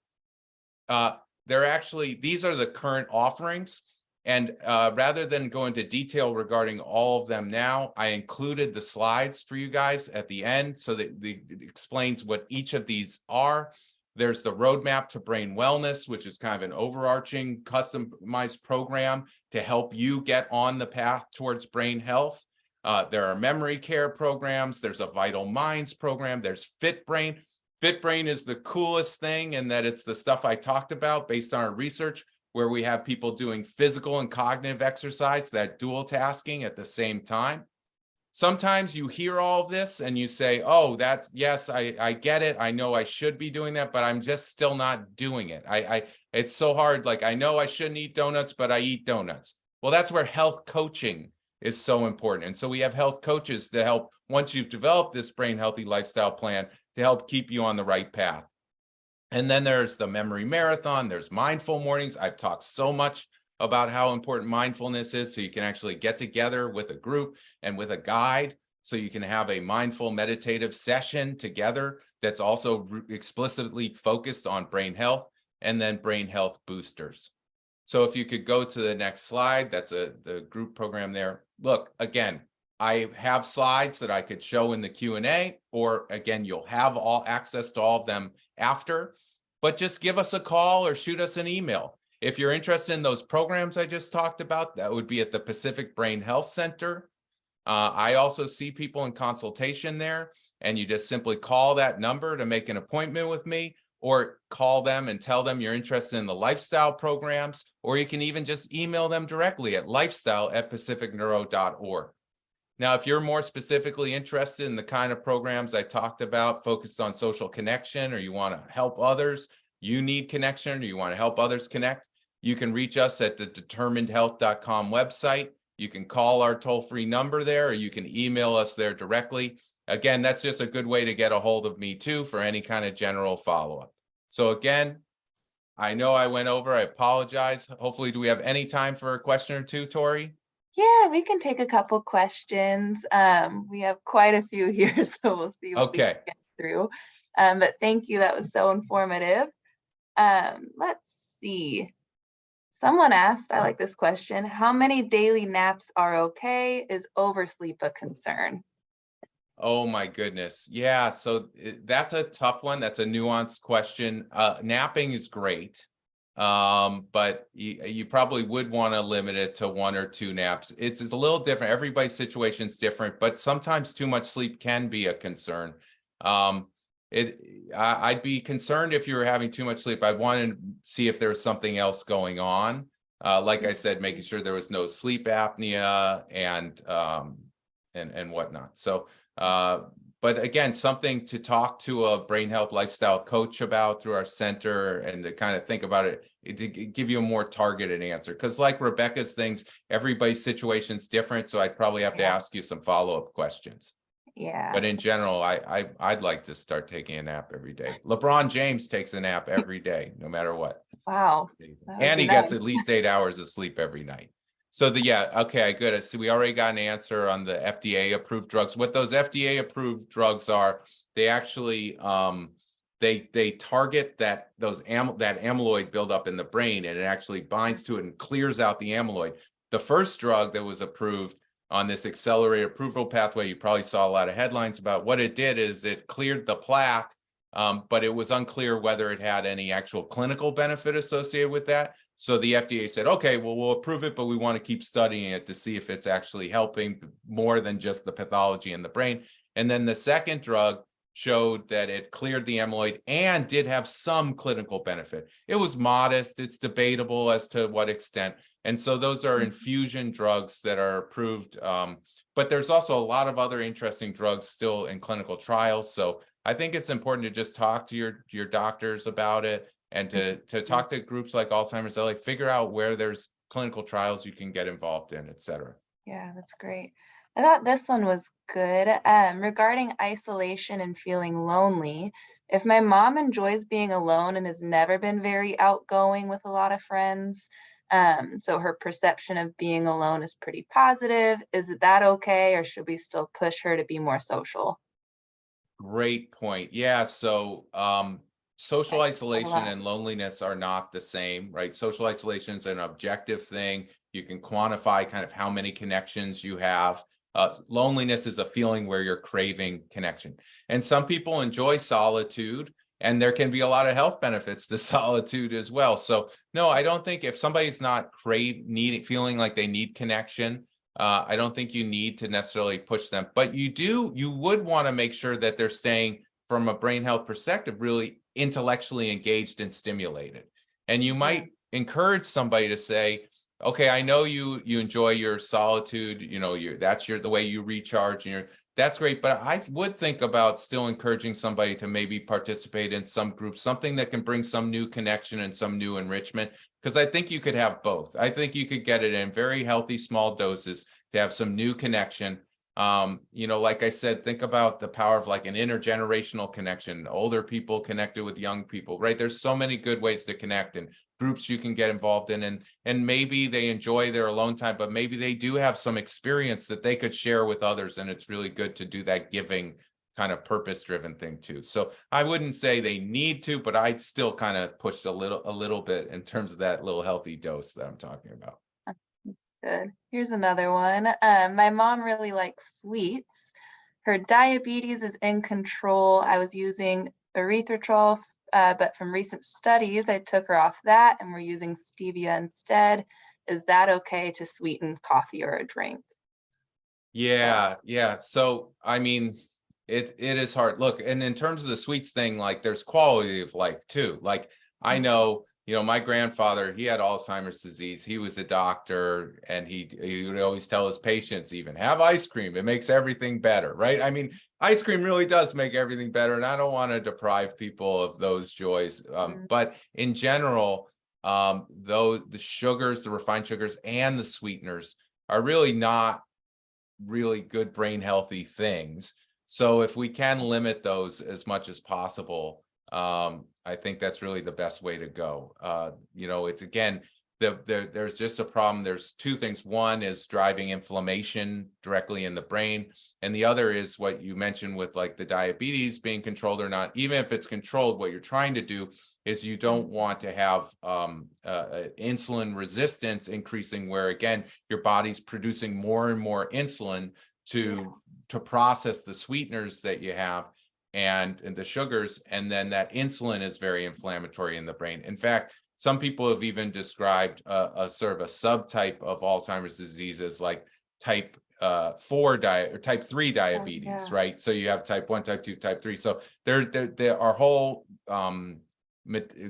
these are the current offerings. And rather than go into detail regarding all of them now, I included the slides for you guys at the end so that it explains what each of these are. There's the roadmap to brain wellness, which is kind of an overarching customized program to help you get on the path towards brain health. There are memory care programs. There's a Vital Minds program. There's Fit Brain. Fit Brain is the coolest thing in that it's the stuff I talked about based on our research, where we have people doing physical and cognitive exercise, that dual tasking at the same time. Sometimes you hear all of this and you say, oh, yes, I get it. I know I should be doing that, but I'm just still not doing it. It's so hard. Like, I know I shouldn't eat donuts, but I eat donuts. Well, that's where health coaching is so important. And so we have health coaches to help, once you've developed this brain healthy lifestyle plan, to help keep you on the right path. And then there's the memory marathon. There's mindful mornings. I've talked so much about how important mindfulness is, so you can actually get together with a group and with a guide, so you can have a mindful meditative session together that's also explicitly focused on brain health, and then brain health boosters. So if you could go to the next slide, that's the group program there. Look, again, I have slides that I could show in the Q&A, or again, you'll have all access to all of them after, but just give us a call or shoot us an email. If you're interested in those programs I just talked about, that would be at the Pacific Brain Health Center. I also see people in consultation there, and you just simply call that number to make an appointment with me, or call them and tell them you're interested in the lifestyle programs, or you can even just email them directly at lifestyle@pacificneuro.org. Now, if you're more specifically interested in the kind of programs I talked about, focused on social connection, or you want to help others, you need connection, or you want to help others connect, you can reach us at the determinedhealth.com website. You can call our toll-free number there, or you can email us there directly. Again, that's just a good way to get a hold of me too for any kind of general follow-up. So again, I know I went over, I apologize. Hopefully, do we have any time for a question or two, Tori? Yeah, we can take a couple questions. We have quite a few here, so we'll see what we can get through. But thank you, that was so informative. Let's see. Someone asked, I like this question, how many daily naps are okay? Is oversleep a concern? Oh my goodness. Yeah, so that's a tough one. That's a nuanced question. Napping is great, but you probably would want to limit it to 1 or 2 naps. It's a little different. Everybody's situation is different, but sometimes too much sleep can be a concern. I'd be concerned if you were having too much sleep. I'd want to see if there was something else going on. Like I said, making sure there was no sleep apnea and whatnot. So but again, something to talk to a brain health lifestyle coach about through our center, and to kind of think about it to give you a more targeted answer. Because like Rebecca's things, everybody's situation's different. So I'd probably have to ask you some follow-up questions. Yeah. But in general, I'd like to start taking a nap every day. LeBron James takes a nap every day, no matter what. Wow. And he gets at least 8 hours of sleep every night. So okay, good. So we already got an answer on the FDA approved drugs. What those FDA approved drugs are, they actually they target that amyloid buildup in the brain, and it actually binds to it and clears out the amyloid. The first drug that was approved on this accelerated approval pathway, you probably saw a lot of headlines about what it did is it cleared the plaque, but it was unclear whether it had any actual clinical benefit associated with that. So the FDA said, okay, well, we'll approve it, but we want to keep studying it to see if it's actually helping more than just the pathology in the brain. And then the second drug showed that it cleared the amyloid and did have some clinical benefit. It was modest. It's debatable as to what extent. And so those are infusion drugs that are approved. But there's also a lot of other interesting drugs still in clinical trials. So I think it's important to just talk to your doctors about it, and to talk to groups like Alzheimer's LA, figure out where there's clinical trials you can get involved in, et cetera. Yeah, that's great. I thought this one was good. Regarding isolation and feeling lonely, if my mom enjoys being alone and has never been very outgoing with a lot of friends, so her perception of being alone is pretty positive, is that okay, or should we still push her to be more social? Great point. Yeah. So social isolation and loneliness are not the same, right? Social isolation is an objective thing. You can quantify kind of how many connections you have. Loneliness is a feeling where you're craving connection. And some people enjoy solitude, and there can be a lot of health benefits to solitude as well. So no, I don't think if somebody's not feeling like they need connection, I don't think you need to necessarily push them, but you would want to make sure that they're staying, from a brain health perspective, really intellectually engaged and stimulated. And you might encourage somebody to say, okay, I know you enjoy your solitude, that's the way you recharge, and that's great, but I would think about still encouraging somebody to maybe participate in some group, something that can bring some new connection and some new enrichment, because I think you could have both. I think you could get it in very healthy small doses to have some new connection. Like I said, think about the power of like an intergenerational connection, older people connected with young people, right? There's so many good ways to connect, and groups you can get involved in, and maybe they enjoy their alone time, but maybe they do have some experience that they could share with others, and it's really good to do that giving kind of purpose-driven thing too. So I wouldn't say they need to, but I'd still kind of push a little bit in terms of that little healthy dose that I'm talking about. That's good. Here's another one. My mom really likes sweets. Her diabetes is in control. I was using erythritol, but from recent studies, I took her off that and we're using stevia instead. Is that okay to sweeten coffee or a drink? Yeah. So, I mean, it is hard. Look, and in terms of the sweets thing, like there's quality of life too. Like I know, my grandfather, he had Alzheimer's disease. He was a doctor, and he would always tell his patients, even have ice cream. It makes everything better, right? I mean, ice cream really does make everything better, and I don't want to deprive people of those joys. But in general, though the sugars, the refined sugars, and the sweeteners are really not really good brain healthy things. So if we can limit those as much as possible, I think that's really the best way to go. It's again, there's just a problem. There's two things. One is driving inflammation directly in the brain, and the other is what you mentioned with like the diabetes being controlled or not. Even if it's controlled, what you're trying to do is you don't want to have insulin resistance increasing, where again your body's producing more and more insulin to process the sweeteners that you have and the sugars, and then that insulin is very inflammatory in the brain. In fact, some people have even described a sort of a subtype of Alzheimer's disease as like type 4 or type 3 diabetes, right? So you have type 1, type 2, type 3. So our whole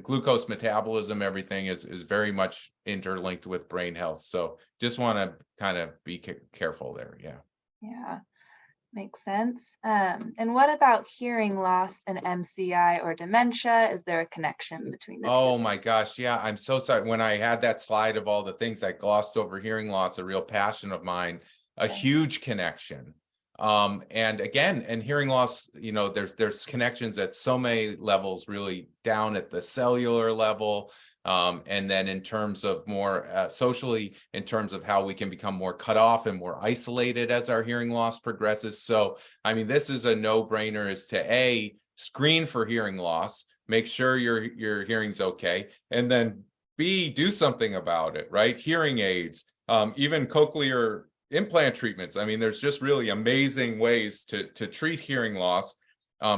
glucose metabolism, everything is very much interlinked with brain health. So just want to kind of be careful there. Yeah. Makes sense. And what about hearing loss and MCI or dementia? Is there a connection between the two? Oh my gosh, yeah, I'm so sorry. When I had that slide of all the things I glossed over hearing loss, a real passion of mine, a Yes. huge connection. And again, and hearing loss, there's connections at so many levels, really down at the cellular level. And then in terms of more socially, in terms of how we can become more cut off and more isolated as our hearing loss progresses. So, I mean, this is a no-brainer, is to screen for hearing loss, make sure your hearing's okay, and then B, do something about it, right? Hearing aids, even cochlear implant treatments. I mean, there's just really amazing ways to treat hearing loss.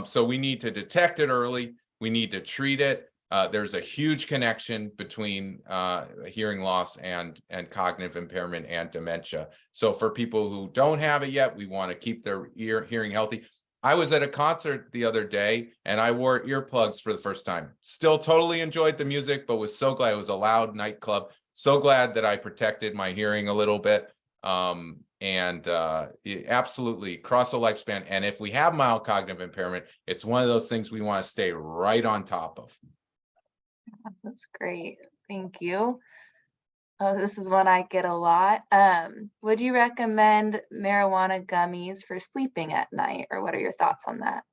So we need to detect it early. We need to treat it. There's a huge connection between hearing loss and cognitive impairment and dementia. So for people who don't have it yet, we want to keep their hearing healthy. I was at a concert the other day and I wore earplugs for the first time. Still totally enjoyed the music, but was so glad. It was a loud nightclub. So glad that I protected my hearing a little bit. Absolutely across the lifespan. And if we have mild cognitive impairment, it's one of those things we want to stay right on top of. That's great. Thank you. Oh, this is one I get a lot. Would you recommend marijuana gummies for sleeping at night, or what are your thoughts on that?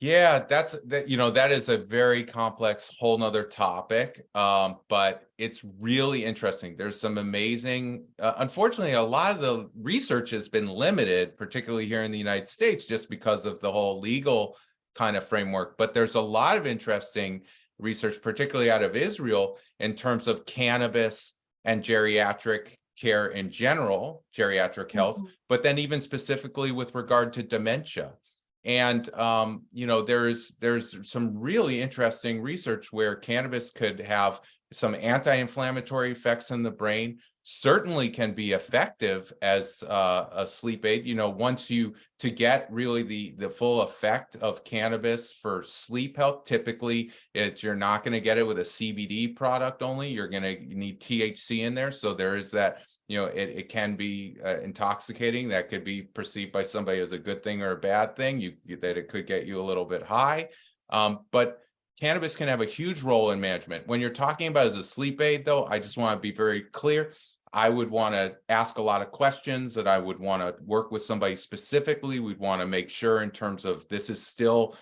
Yeah, that is a very complex whole nother topic. But it's really interesting. There's some amazing, unfortunately, a lot of the research has been limited, particularly here in the United States, just because of the whole legal kind of framework. But there's a lot of interesting research, particularly out of Israel, in terms of cannabis and geriatric care in general, geriatric health, but then even specifically with regard to dementia. And there's some really interesting research where cannabis could have some anti-inflammatory effects in the brain, certainly can be effective as a sleep aid. Once to get really the full effect of cannabis for sleep health, typically you're not going to get it with a CBD product only. You're going to need THC in there. So there is that, it can be intoxicating. That could be perceived by somebody as a good thing or a bad thing, that it could get you a little bit high. But cannabis can have a huge role in management. When you're talking about as a sleep aid, though, I just want to be very clear. I would want to ask a lot of questions, that I would want to work with somebody specifically. We'd want to make sure in terms of this is still,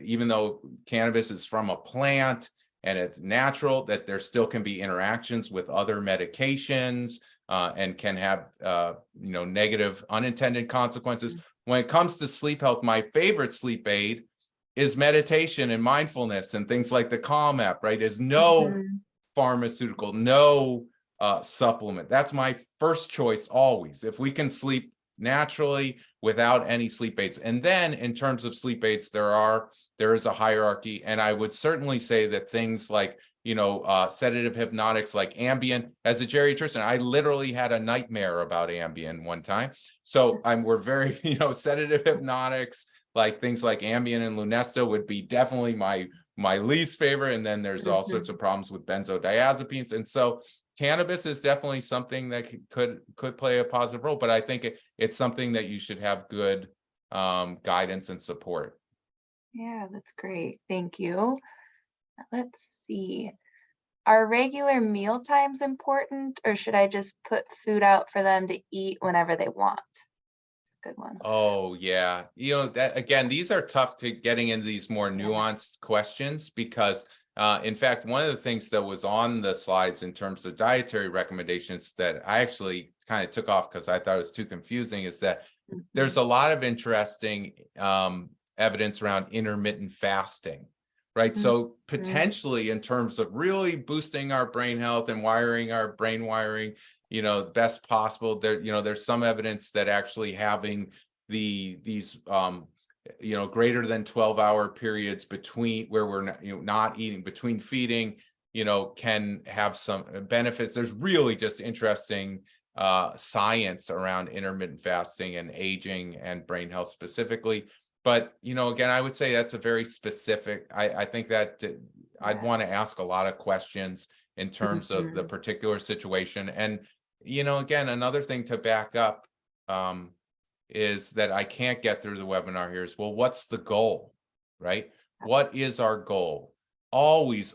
even though cannabis is from a plant and it's natural, that there still can be interactions with other medications and can have, negative unintended consequences. When it comes to sleep health, my favorite sleep aid is meditation and mindfulness and things like the Calm app, right? Is no pharmaceutical, no supplement. That's my first choice always. If we can sleep naturally without any sleep aids. And then in terms of sleep aids, there is a hierarchy. And I would certainly say that things like, sedative hypnotics like Ambien, as a geriatrician, I literally had a nightmare about Ambien one time. So we're very, sedative hypnotics, like things like Ambien and Lunesta would be definitely my least favorite. And then there's all sorts of problems with benzodiazepines. And so cannabis is definitely something that could play a positive role, but I think it's something that you should have good guidance and support. Yeah, that's great. Thank you. Let's see. Are regular meal times important, or should I just put food out for them to eat whenever they want? Good one. Oh, yeah. That again, these are tough to getting into these more nuanced questions because in fact, one of the things that was on the slides in terms of dietary recommendations that I actually kind of took off because I thought it was too confusing is that there's a lot of interesting evidence around intermittent fasting, right? So potentially in terms of really boosting our brain health and wiring our brain wiring, the best possible, there's some evidence that actually having these greater than 12-hour periods between where we're not eating between feeding, can have some benefits. There's really just interesting science around intermittent fasting and aging and brain health specifically. But, again, I would say that's a very specific, I think that I'd want to ask a lot of questions in terms of the particular situation. And, again, another thing to back up, is that I can't get through the webinar here is, well, what's the goal, right? What is our goal? Always,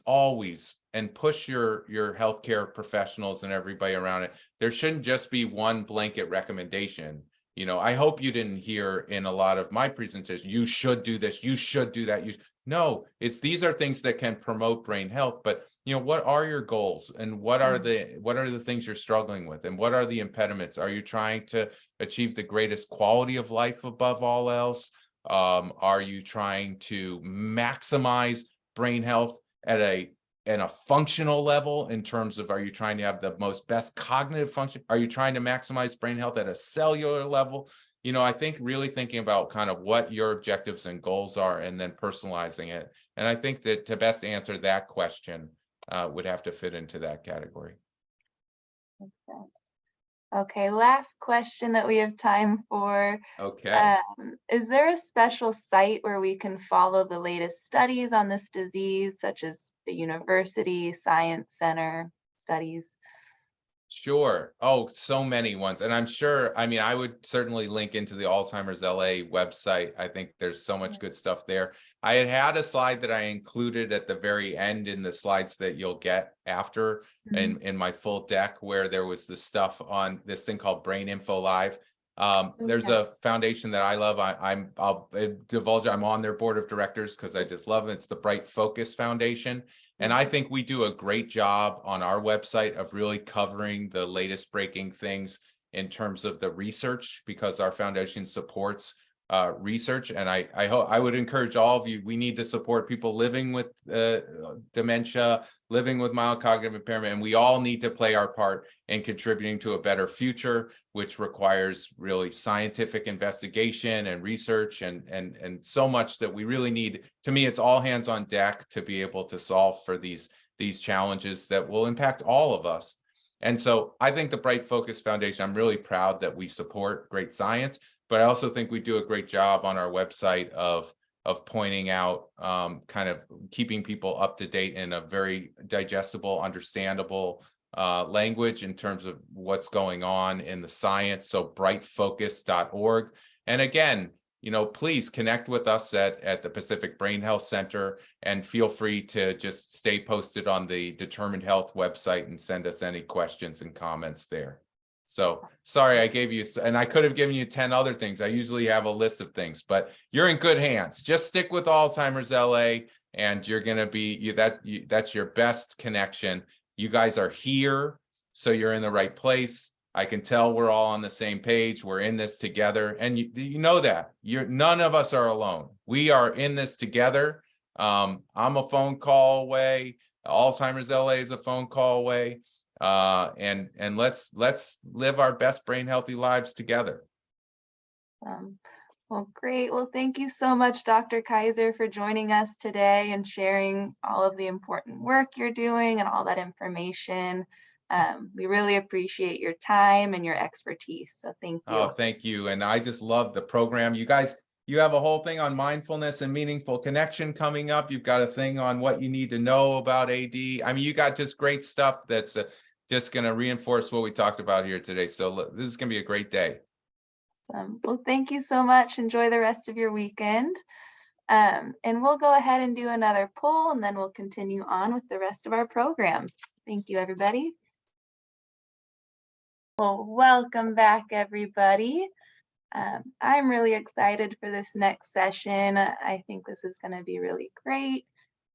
and push your healthcare professionals and everybody around it. There shouldn't just be one blanket recommendation. You know, I hope you didn't hear in a lot of my presentations, you should do this, you should do that. No, these are things that can promote brain health, but you know, what are your goals and what are the things you're struggling with and what are the impediments? Are you trying to achieve the greatest quality of life above all else? Are you trying to maximize brain health at a functional level in terms of, are you trying to have the best cognitive function? Are you trying to maximize brain health at a cellular level? You know, I think really thinking about kind of what your objectives and goals are and then personalizing it. And I think that to best answer that question would have to fit into that category. Okay, last question that we have time for. Okay. Is there a special site where we can follow the latest studies on this disease, such as the University Science Center studies? Sure. Oh, so many ones. And I'm sure, I mean, I would certainly link into the Alzheimer's LA website. I think there's so much good stuff there. I had a slide that I included at the very end in the slides that you'll get after in my full deck, where there was the stuff on this thing called Brain Info Live. There's a foundation that I love. I'll divulge, I'm on their board of directors because I just love it. It's the Bright Focus Foundation. And I think we do a great job on our website of really covering the latest breaking things in terms of the research, because our foundation supports research. And I hope, I would encourage all of you, we need to support people living with dementia, living with mild cognitive impairment, and we all need to play our part in contributing to a better future, which requires really scientific investigation and research and so much that we really need. To me, it's all hands on deck to be able to solve for these challenges that will impact all of us. And so I think the Bright Focus Foundation, I'm really proud that we support great science, but I also think we do a great job on our website of pointing out kind of keeping people up to date in a very digestible, understandable language in terms of what's going on in the science. So brightfocus.org. And again, you know, please connect with us at the Pacific Brain Health Center, and feel free to just stay posted on the Determined Health website and send us any questions and comments there. So sorry, I gave you, and I could have given you 10 other things. I usually have a list of things, but you're in good hands. Just stick with Alzheimer's LA, and you're going to be, that's your best connection. You guys are here, so you're in the right place. I can tell we're all on the same page. We're in this together. And you know that. None of us are alone. We are in this together. I'm a phone call away. Alzheimer's LA is a phone call away. And let's live our best brain healthy lives together. Well, great. Well, thank you so much, Dr. Kaiser, for joining us today and sharing all of the important work you're doing and all that information. We really appreciate your time and your expertise. So thank you. Oh, thank you. And I just love the program. You guys, you have a whole thing on mindfulness and meaningful connection coming up. You've got a thing on what you need to know about AD. I mean, you got just great stuff that's just going to reinforce what we talked about here today. So this is going to be a great day. Well, thank you so much. Enjoy the rest of your weekend. And we'll go ahead and do another poll, and then we'll continue on with the rest of our program. Thank you, everybody. Well, welcome back, everybody. I'm really excited for this next session. I think this is going to be really great.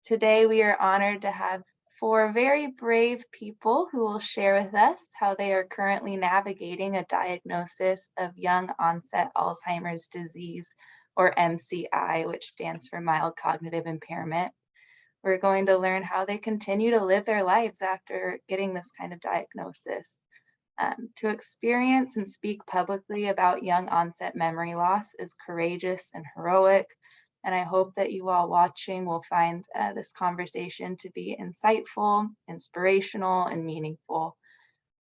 Today, we are honored to have 4 very brave people who will share with us how they are currently navigating a diagnosis of young onset Alzheimer's disease, or MCI, which stands for mild cognitive impairment. We're going to learn how they continue to live their lives after getting this kind of diagnosis. To experience and speak publicly about young onset memory loss is courageous and heroic. And I hope that you all watching will find this conversation to be insightful, inspirational, and meaningful.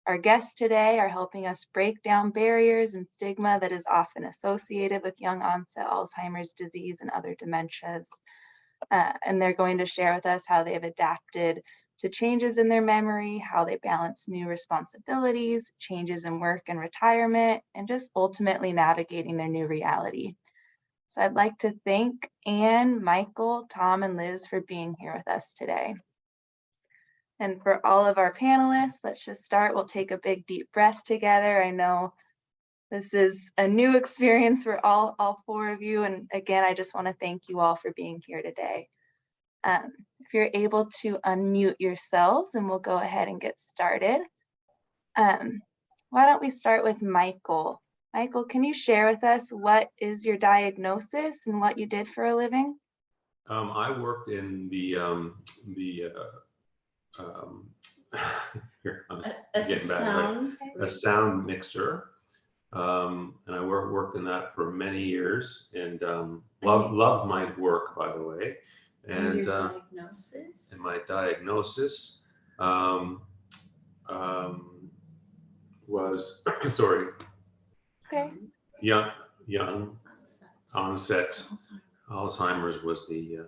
Our guests today are helping us break down barriers and stigma that is often associated with young onset Alzheimer's disease and other dementias. And they're going to share with us how they have adapted to changes in their memory, how they balance new responsibilities, changes in work and retirement, and just ultimately navigating their new reality. So I'd like to thank Anne, Michael, Tom, and Liz for being here with us today. And for all of our panelists, let's just start. We'll take a big deep breath together. I know this is a new experience for all four of you. And again, I just want to thank you all for being here today. If you're able to unmute yourselves, and we'll go ahead and get started. Why don't we start with Michael? Michael, can you share with us what is your diagnosis and what you did for a living? I worked in the here, I'm getting bad, right? A sound mixer. And I worked in that for many years, and loved my work, by the way. And your diagnosis? And my diagnosis was sorry. Okay. Young onset Alzheimer's was the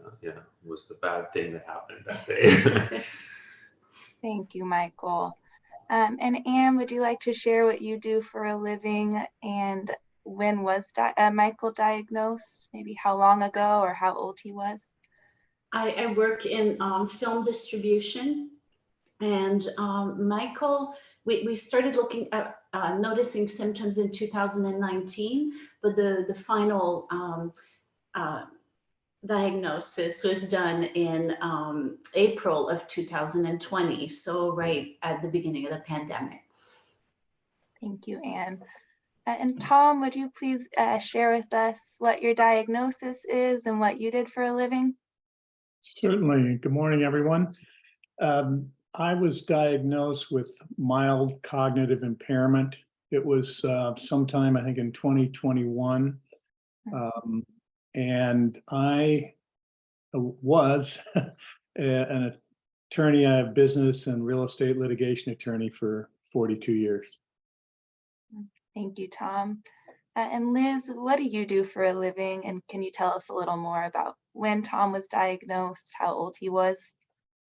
bad thing that happened that day. Thank you, Michael. And Anne, would you like to share what you do for a living and when was Michael diagnosed? Maybe how long ago or how old he was? I work in film distribution, and Michael, we started looking at noticing symptoms in 2019, but the final diagnosis was done in April of 2020, so right at the beginning of the pandemic. Thank you, Anne. And Tom, would you please share with us what your diagnosis is and what you did for a living? Certainly. Good morning, everyone. I was diagnosed with mild cognitive impairment. It was sometime, I think, in 2021. And I was an attorney, a business and real estate litigation attorney for 42 years. Thank you, Tom. And Liz, what do you do for a living? And can you tell us a little more about when Tom was diagnosed, how old he was?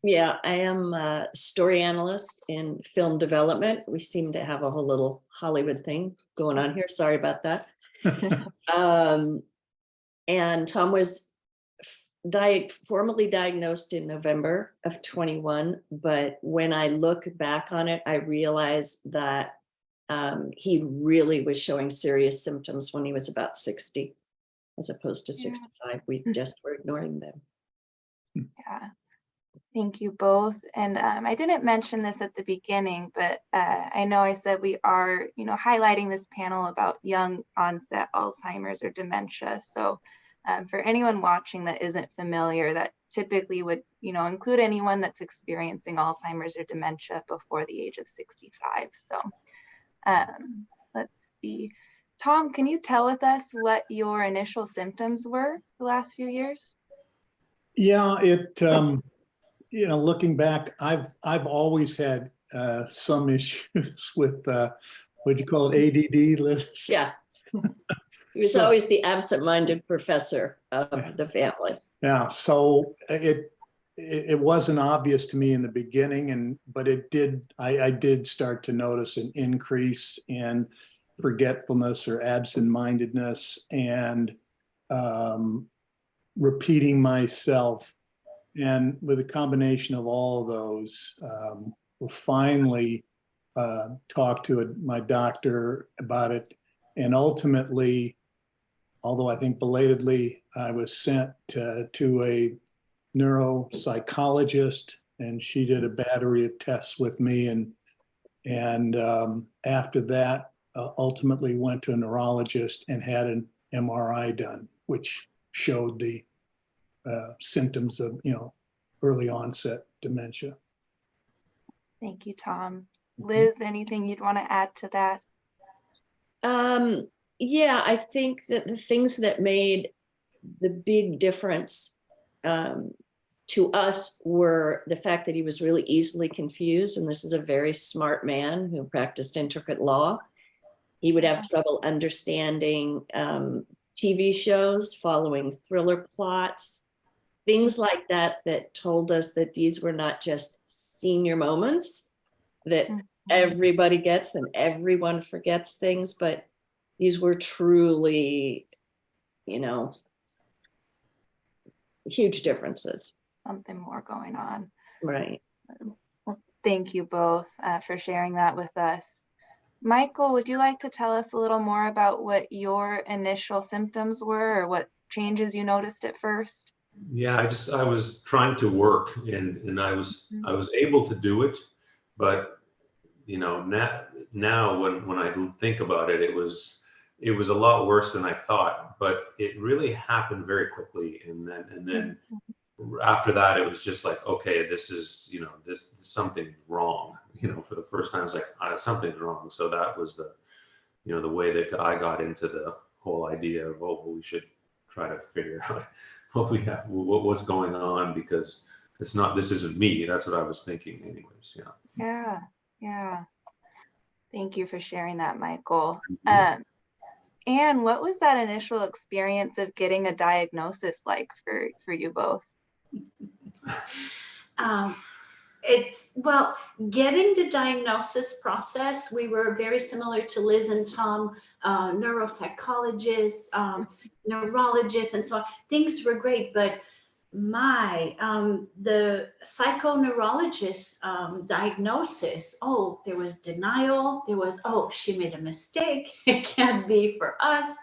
Yeah, I am a story analyst in film development. We seem to have a whole little Hollywood thing going on here. Sorry about that. And Tom was formally diagnosed in November of 21. But when I look back on it, I realize that he really was showing serious symptoms when he was about 60, as opposed to 65. We just were ignoring them. Yeah. Thank you both. And I didn't mention this at the beginning, but I know I said we are, highlighting this panel about young onset Alzheimer's or dementia. So for anyone watching that isn't familiar, that typically would, include anyone that's experiencing Alzheimer's or dementia before the age of 65. So let's see. Tom, can you tell with us what your initial symptoms were the last few years? Yeah, looking back, I've always had some issues with what'd you call it, ADD, Liz? Yeah. He was always the absent-minded professor of the family. Yeah, so it wasn't obvious to me in the beginning, but I did start to notice an increase in forgetfulness or absent-mindedness and repeating myself. And with a combination of all of those, we finally talked to my doctor about it. And ultimately, although I think belatedly, I was sent to a neuropsychologist, and she did a battery of tests with me. And after that, ultimately went to a neurologist and had an MRI done, which showed the symptoms of, early onset dementia. Thank you, Tom. Liz, anything you'd want to add to that? Yeah, I think that the things that made the big difference to us were the fact that he was really easily confused. And this is a very smart man who practiced intricate law. He would have trouble understanding TV shows, following thriller plots. things like that that told us that these were not just senior moments that everybody gets and everyone forgets things, but these were truly, you know, huge differences. Something more going on. Right. Well, thank you both for sharing that with us. Michael, would you like to tell us a little more about what your initial symptoms were or what changes you noticed at first? Yeah, I was trying to work and I was able to do it, but you know, now when I think about it, it was a lot worse than I thought, but it really happened very quickly. And then after that, it was just like, okay, this is, you know, this something's wrong. You know, for the first time, it's like something's wrong. So that was the, you know, the way that I got into the whole idea of, oh, well, we should try to figure out what's going on, because it's not, this isn't me. That's what I was thinking anyways. Yeah. Yeah. Thank you for sharing that, Michael. Anne, what was that initial experience of getting a diagnosis like for you both? Well, getting the diagnosis process, we were very similar to Liz and Tom, neuropsychologists, neurologists, and so on. Things were great, but the psychoneurologist diagnosis, oh, there was denial. There was, oh, she made a mistake. It can't be for us.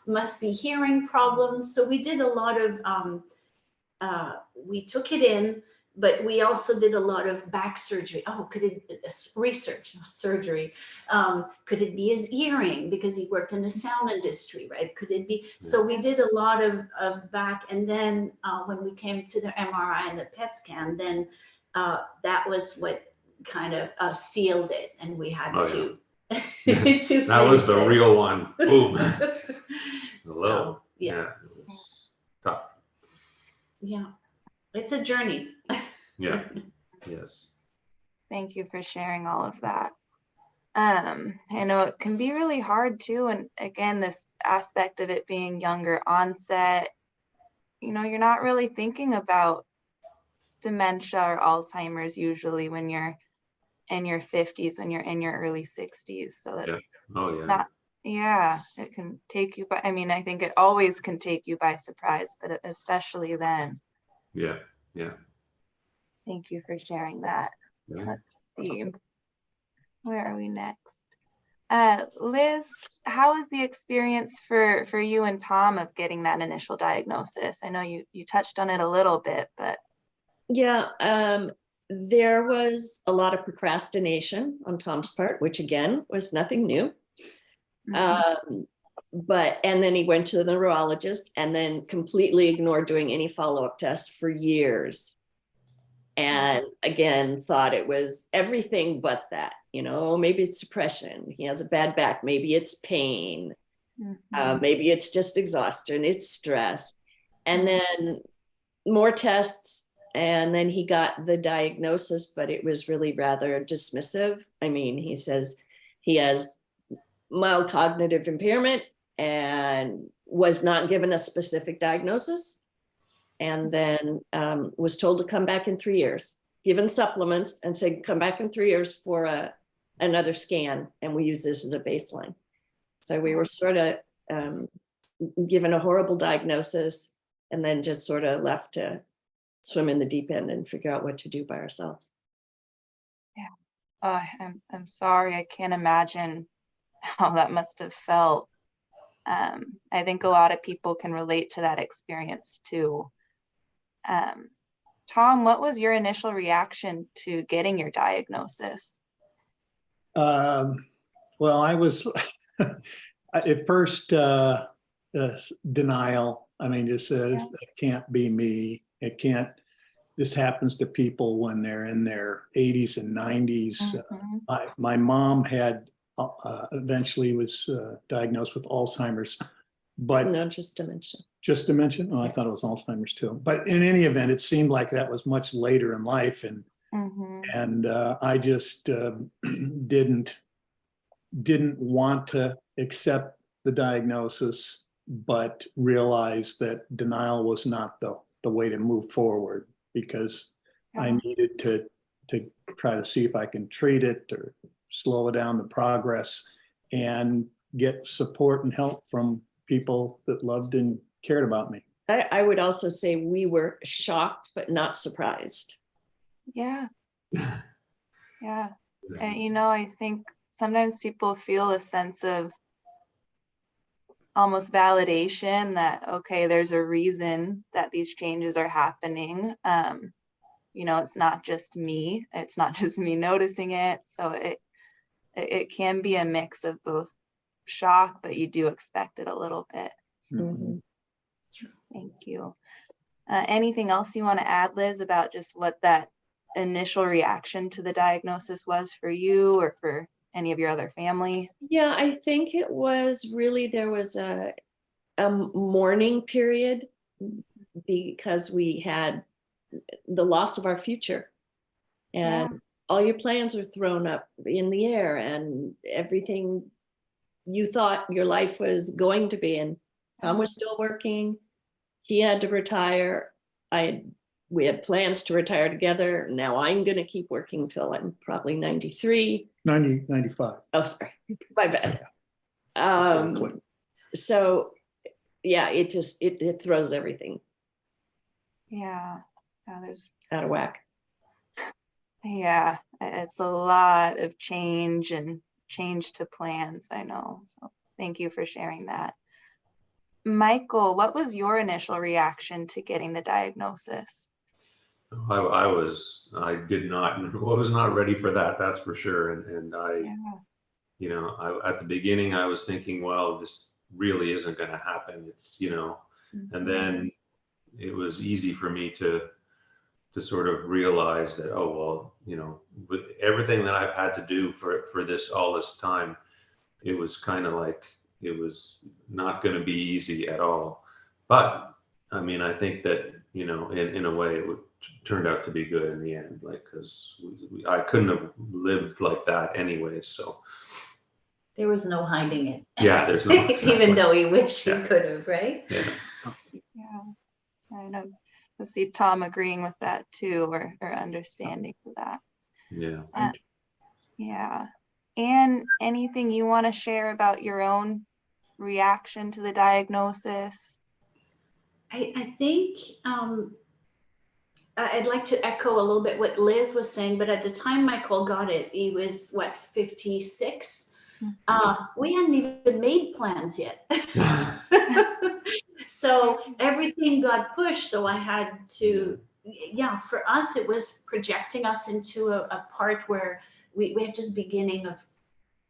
Must be hearing problems. So we did a lot of, we took it in, but we also did a lot of back surgery. Oh, could it research, surgery? Could it be his hearing because he worked in the sound industry, right? Could it be? So we did a lot of back, and then when we came to the MRI and the PET scan, then that was what kind of sealed it, and we had to. That was the real one. Boom. Hello. So, yeah. It was tough. Yeah, it's a journey. Yeah. Yes. Thank you for sharing all of that. I know it can be really hard too. And again, this aspect of it being younger onset, you know, you're not really thinking about dementia or Alzheimer's usually when you're in your 50s, when you're in your early 60s. So that's it can take you by, I mean, I think it always can take you by surprise, but especially then. Yeah. Thank you for sharing that. Yeah. Let's see. Where are we next? Liz, how was the experience for you and Tom of getting that initial diagnosis? I know you touched on it a little bit, but. Yeah, there was a lot of procrastination on Tom's part, which again was nothing new. And then he went to the neurologist and then completely ignored doing any follow-up tests for years. And again, thought it was everything but that, you know, maybe it's depression. He has a bad back. Maybe it's pain. Maybe it's just exhaustion. It's stress. And then more tests. And then he got the diagnosis, but it was really rather dismissive. I mean, he says he has mild cognitive impairment and was not given a specific diagnosis. And then was told to come back in 3 years, given supplements and said, come back in 3 years for another scan. And we use this as a baseline. So we were sort of given a horrible diagnosis and then just sort of left to swim in the deep end and figure out what to do by ourselves. Yeah. I'm sorry. I can't imagine how that must have felt. I think a lot of people can relate to that experience too. Tom, what was your initial reaction to getting your diagnosis? Well, I was at first denial. I mean, just says it can't be me. It can't. This happens to people when they're in their 80s and 90s. My mom had eventually was diagnosed with Alzheimer's, but no, just dementia. Just dementia? Oh, I thought it was Alzheimer's too. But in any event, it seemed like that was much later in life, and I just didn't want to accept the diagnosis, but realized that denial was not the way to move forward, because I needed to try to see if I can treat it or slow down the progress and get support and help from people that loved and cared about me. I would also say we were shocked, but not surprised. Yeah. Yeah. And you know, I think sometimes people feel a sense of almost validation that, okay, there's a reason that these changes are happening. You know, it's not just me. It's not just me noticing it. So it can be a mix of both shock, but you do expect it a little bit. Mm-hmm. Thank you. Anything else you want to add, Liz, about just what that initial reaction to the diagnosis was for you or for any of your other family? Yeah, I think it was really, there was a mourning period because we had the loss of our future, and all your plans are thrown up in the air, and everything you thought your life was going to be. And Tom was still working. He had to retire. We had plans to retire together. Now I'm going to keep working till I'm probably 93. 95. Oh, sorry. My bad. Exactly. So yeah, it throws everything Yeah. There's out of whack. Yeah, it's a lot of change and change to plans, I know. So thank you for sharing that. Michael, what was your initial reaction to getting the diagnosis? I was not ready for that. That's for sure. And I, you know, at the beginning I was thinking, well, this really isn't going to happen. It's, you know, and then it was easy for me to sort of realize that, oh, well, you know, with everything that I've had to do for this, all this time, it was kind of like, it was not going to be easy at all. But I mean, I think that, you know, in a way it turned out to be good in the end, like, because I couldn't have lived like that anyway. So there was no hiding it. Yeah, there's no even though you wish you could have, right? Yeah. I know. I see Tom agreeing with that too, or understanding for that. Yeah. Yeah. And anything you want to share about your own reaction to the diagnosis? I think I'd like to echo a little bit what Liz was saying, but at the time Michael got it, he was what, 56? We hadn't even made plans yet. So everything got pushed. So I had to, for us, it was projecting us into a part where we had just beginning of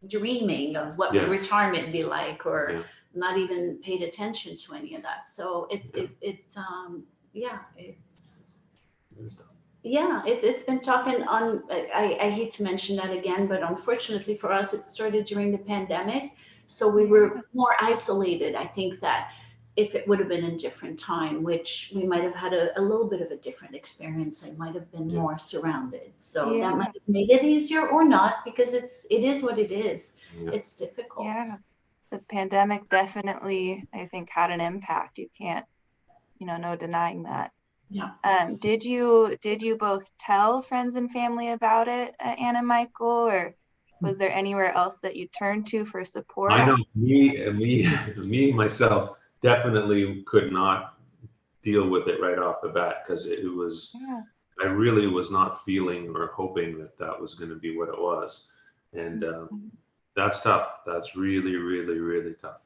dreaming of what would retirement be like, or not even paid attention to any of that. So it's been talking on, I hate to mention that again, but unfortunately for us, it started during the pandemic. So we were more isolated. I think that if it would have been a different time, which we might have had a little bit of a different experience, I might have been more surrounded. So that might have made it easier or not, because it is what it is. It's difficult. Yeah, the pandemic definitely, I think, had an impact. You can't, no denying that. Yeah. Did you both tell friends and family about it, Anne and Michael, or was there anywhere else that you turned to for support? I know me myself definitely could not deal with it right off the bat, because it was, I really was not feeling or hoping that was going to be what it was. And that's tough. That's really, really, really tough.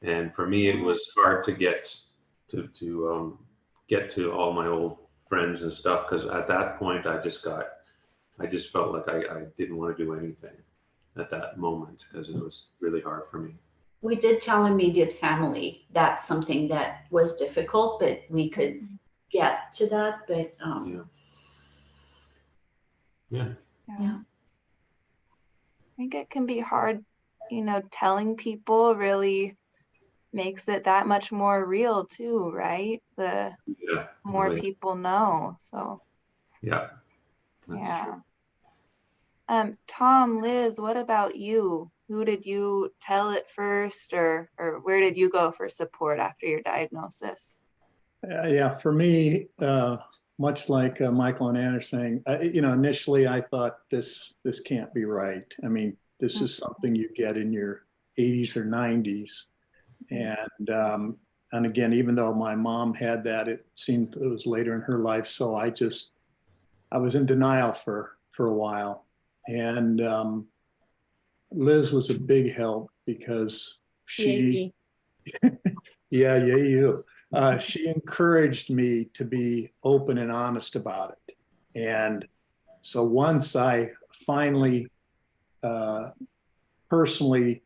And for me, it was hard to get to all my old friends and stuff, because at that point I just felt like I didn't want to do anything at that moment, because it was really hard for me. We did tell immediate family. That's something that was difficult, but we could get to that. But I think it can be hard, telling people really makes it that much more real too, right? The more people know. So that's true. Tom, Liz, what about you? Who did you tell it first, or where did you go for support after your diagnosis? Yeah, for me, much like Michael and Ann are saying, initially I thought this can't be right. I mean, this is something you get in your 80s or 90s. And again, even though my mom had that, it seemed it was later in her life. So I was in denial for a while. And Liz was a big help because she, she encouraged me to be open and honest about it. And so once I finally personally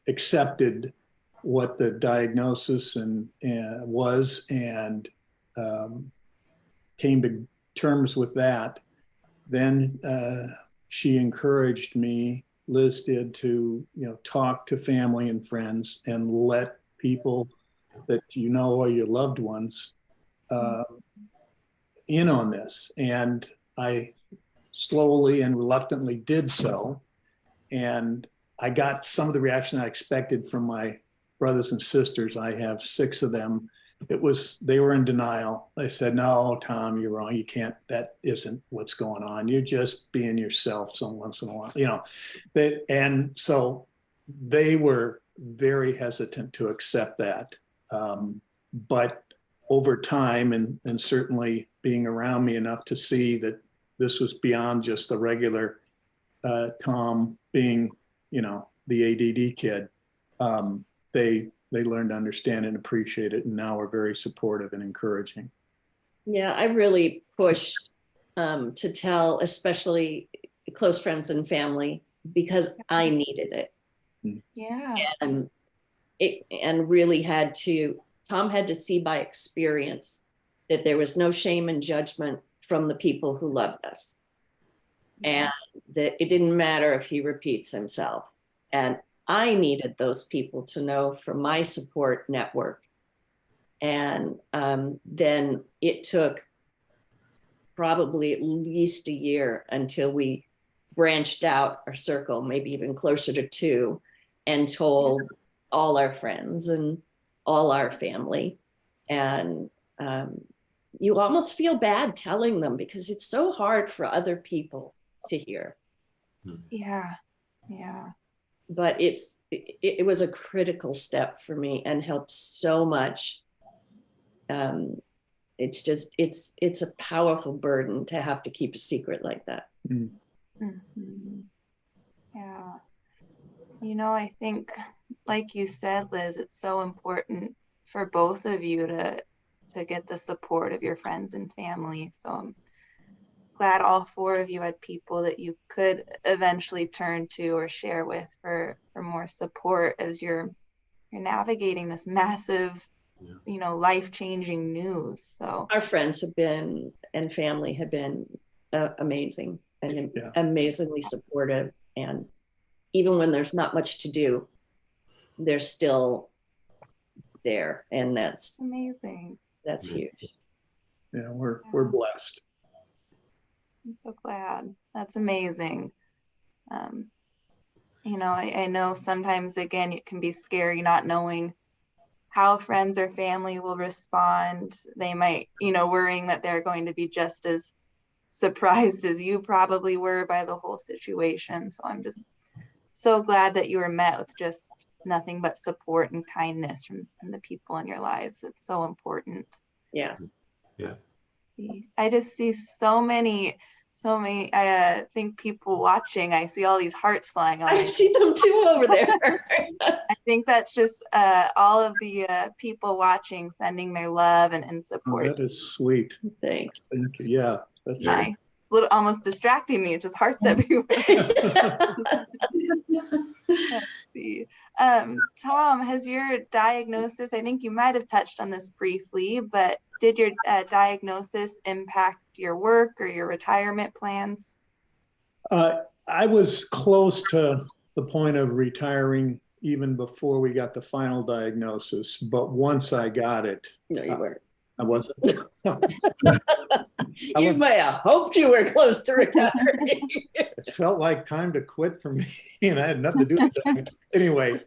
accepted what the diagnosis was and came to terms with that, then she encouraged me, Liz did, to talk to family and friends and let people that or your loved ones in on this. And I slowly and reluctantly did so. And I got some of the reaction I expected from my brothers and sisters. I have 6 of them. They were in denial. They said, "No, Tom, you're wrong. You can't, that isn't what's going on. You're just being yourself some once in a while," and so they were very hesitant to accept that. But over time, and certainly being around me enough to see that this was beyond just the regular Tom being, the ADD kid, they learned to understand and appreciate it, and now we're very supportive and encouraging. Yeah, I really pushed to tell, especially close friends and family, because I needed it. Yeah. And really Tom had to see by experience that there was no shame and judgment from the people who loved us. And that it didn't matter if he repeats himself. And I needed those people to know from my support network. And then it took probably at least a year until we branched out our circle, maybe even closer to 2, and told all our friends and all our family. And you almost feel bad telling them because it's so hard for other people to hear. Yeah. But it was a critical step for me and helped so much. It's a powerful burden to have to keep a secret like that. Mm-hmm. Yeah. I think, like you said, Liz, it's so important for both of you to get the support of your friends and family. So I'm glad all 4 of you had people that you could eventually turn to or share with for more support as you're navigating this massive, life-changing news. So our friends and family have been amazing and amazingly supportive. And even when there's not much to do, they're still there. And that's amazing. That's huge. Yeah, we're blessed. I'm so glad. That's amazing. I know sometimes, again, it can be scary not knowing how friends or family will respond. They might, worrying that they're going to be just as surprised as you probably were by the whole situation. So I'm just so glad that you were met with just nothing but support and kindness from the people in your lives. It's so important. Yeah. I just see so many, I think people watching, I see all these hearts flying on. I see them too over there. I think that's just all of the people watching sending their love and support. Oh, that is sweet. Thanks. Thank you. Yeah, that's nice. Little almost distracting me. It's just hearts everywhere. Let's see. Tom, has your diagnosis, I think you might have touched on this briefly, but did your diagnosis impact your work or your retirement plans? I was close to the point of retiring even before we got the final diagnosis, but once I got it. No, you weren't. I wasn't. You may have hoped you were close to retiring. It felt like time to quit for me, and I had nothing to do with that. Anyway,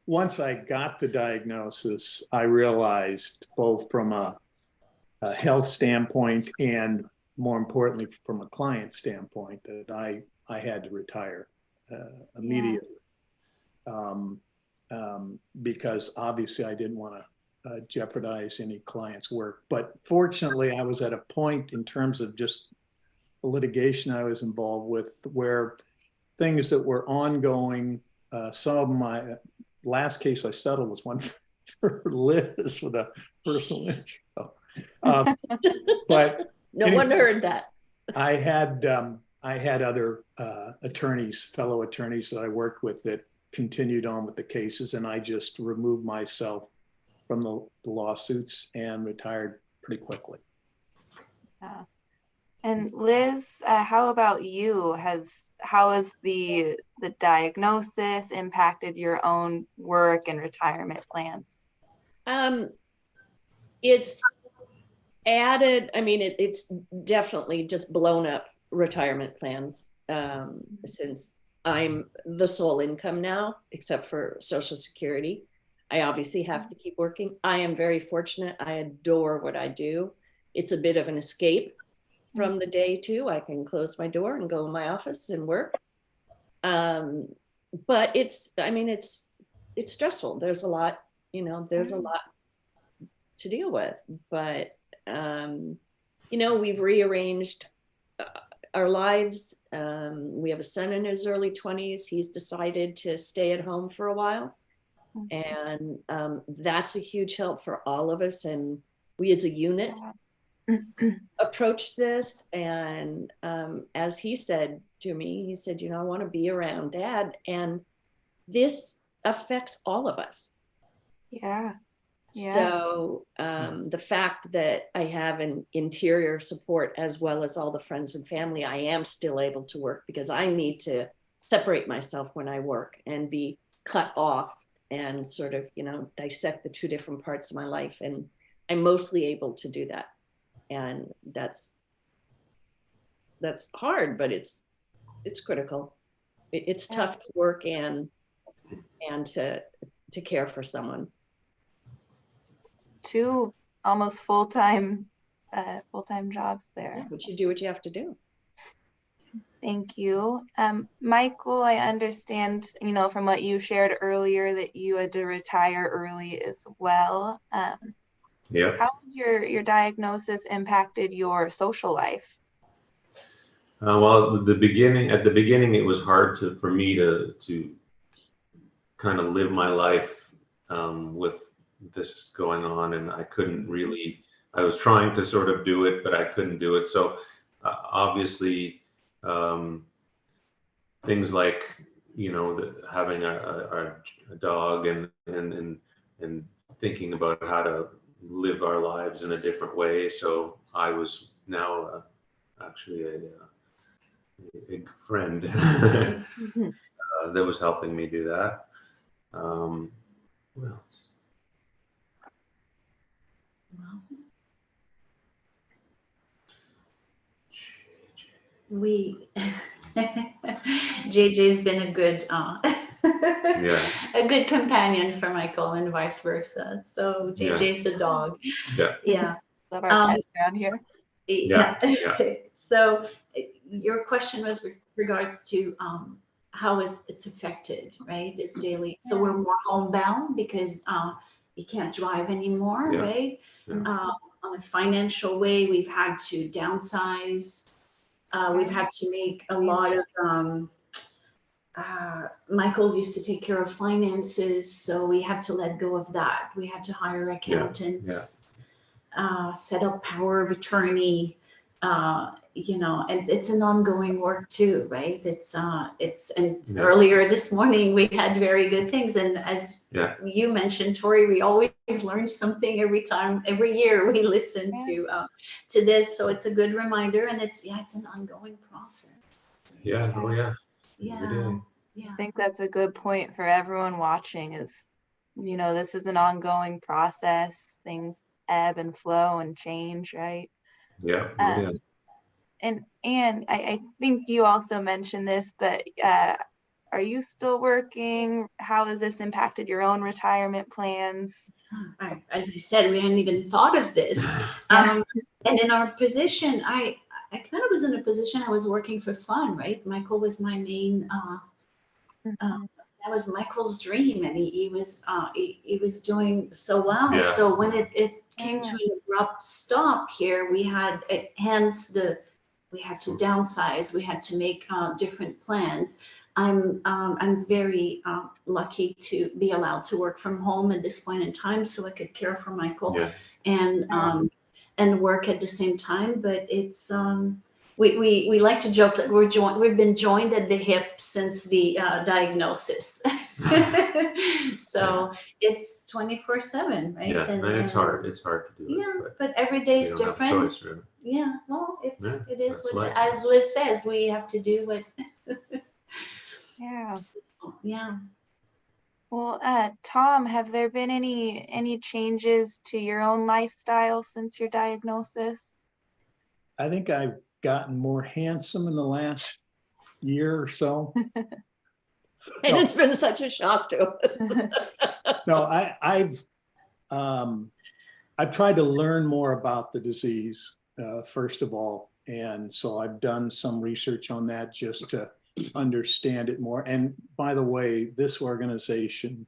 once I got the diagnosis, I realized both from a a health standpoint, and more importantly, from a client standpoint, that I had to retire immediately. Because obviously I didn't want to jeopardize any client's work. But fortunately, I was at a point in terms of just the litigation I was involved with where things that were ongoing, some of my last case I settled was one for Liz with a personal intro. But No anyway, one heard that. I had other attorneys, fellow attorneys that I worked with that continued on with the cases, and I just removed myself from the lawsuits and retired pretty quickly. And Liz, how about you? How has the diagnosis impacted your own work and retirement plans? It's added, I mean, it's definitely just blown up retirement plans, since I'm the sole income now, except for Social Security. I obviously have to keep working. I am very fortunate. I adore what I do. It's a bit of an escape from the day too. I can close my door and go in my office and work. But it's stressful. There's a lot, there's a lot to deal with, but we've rearranged our lives. We have a son in his early 20s. He's decided to stay at home for a while. And that's a huge help for all of us. And we as a unit approached this. And as he said to me, he said, I want to be around Dad. And this affects all of us. Yeah. So the fact that I have an interior support as well as all the friends and family, I am still able to work because I need to separate myself when I work and be cut off and sort of, dissect the two different parts of my life. And I'm mostly able to do that. And that's hard, but it's critical. It's tough to work and to care for someone. Two almost full-time jobs there. But you do what you have to do. Thank you. Michael, I understand, from what you shared earlier that you had to retire early as well. Yeah. How has your diagnosis impacted your social life? Well, at the beginning, it was hard for me to kind of live my life with this going on, and I couldn't really. I was trying to sort of do it, but I couldn't do it. So obviously, things like having a dog and thinking about how to live our lives in a different way. So I was now actually a friend that was helping me do that. What else? JJ's been a good a good companion for Michael and vice versa. So JJ's the dog. Yeah. Love our pets around here. Yeah. So your question was with regards to how it's affected, right? This daily. So we're more homebound because you can't drive anymore, right? On a financial way, we've had to downsize. We've had to make a lot of, Michael used to take care of finances, so we had to let go of that. We had to hire accountants, set up power of attorney, and it's an ongoing work too, right? Earlier this morning we had very good things, and as you mentioned, Tori, we always learn something every year we listen to this, so it's a good reminder, and it's an ongoing process. I think that's a good point for everyone watching is, this is an ongoing process. Things ebb and flow and change, right? And I think you also mentioned this, but Are you still working? How has this impacted your own retirement plans? As I said, we hadn't even thought of this. Yeah. And in our position, I kind of was in a position I was working for fun, right? Michael was my main, that was Michael's dream, and he was doing so well. Yeah. So when it came to an abrupt stop here, we had, we had to downsize, we had to make different plans. I'm very lucky to be allowed to work from home at this point in time, so I could care for Michael and work at the same time. But it's we like to joke that we've been joined at the hip since the diagnosis. So it's 24/7, right? Yeah, and it's hard. It's hard to do. Yeah, but every day is you don't have a different. choice, really. Yeah, well, it is that's what, life. as Liz says, we have to do what. Yeah. Yeah. Well, Tom, have there been any changes to your own lifestyle since your diagnosis? I think I've gotten more handsome in the last year or so. And it's been such a shock to us. No, I've tried to learn more about the disease, first of all. And so I've done some research on that just to understand it more. And by the way, this organization,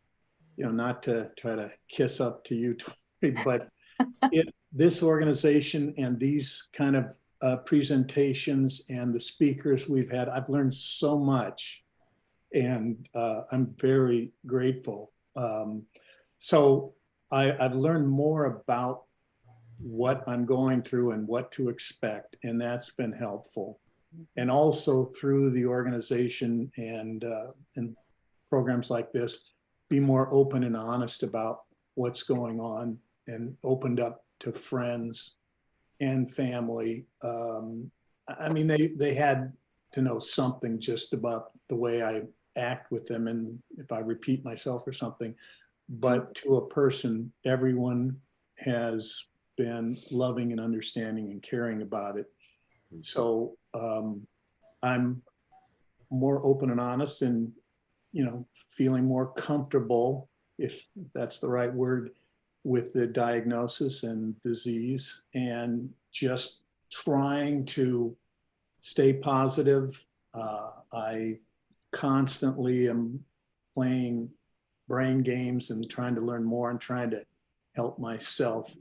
not to try to kiss up to you, but this organization and these kind of presentations and the speakers we've had, I've learned so much, and I'm very grateful. So I've learned more about what I'm going through and what to expect, and that's been helpful. And also through the organization and programs like this, be more open and honest about what's going on, and opened up to friends and family. I mean, they had to know something just about the way I act with them, and if I repeat myself or something. But to a person, everyone has been loving and understanding and caring about it. So I'm more open and honest, and feeling more comfortable, if that's the right word, with the diagnosis and disease, and just trying to stay positive. I constantly am playing brain games and trying to learn more and trying to help myself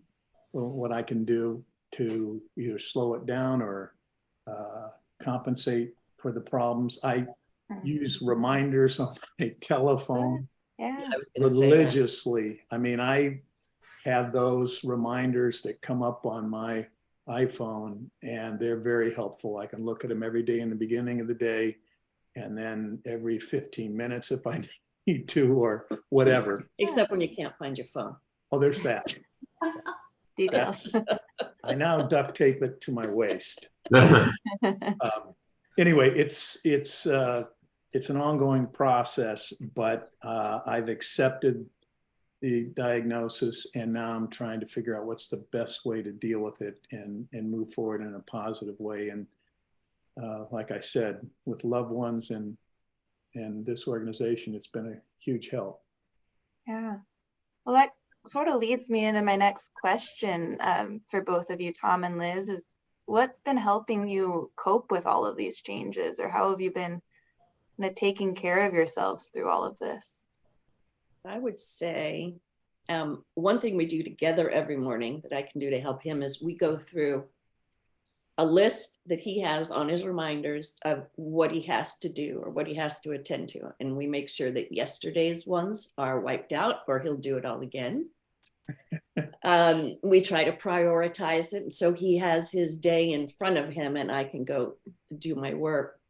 what I can do to either slow it down or compensate for the problems. I use reminders on my telephone religiously. I mean, I have those reminders that come up on my iPhone, and they're very helpful. I can look at them every day in the beginning of the day, and then every 15 minutes if I need to, or whatever. Except when you can't find your phone. Oh, there's that. I now duct tape it to my waist. Anyway, it's an ongoing process, but I've accepted the diagnosis, and now I'm trying to figure out what's the best way to deal with it and move forward in a positive way. And like I said, with loved ones and this organization, it's been a huge help. Yeah. Well, that sort of leads me into my next question for both of you, Tom and Liz, is what's been helping you cope with all of these changes, or how have you been taking care of yourselves through all of this? I would say one thing we do together every morning that I can do to help him is we go through a list that he has on his reminders of what he has to do or what he has to attend to. And we make sure that yesterday's ones are wiped out, or he'll do it all again. We try to prioritize it. So he has his day in front of him and I can go do my work.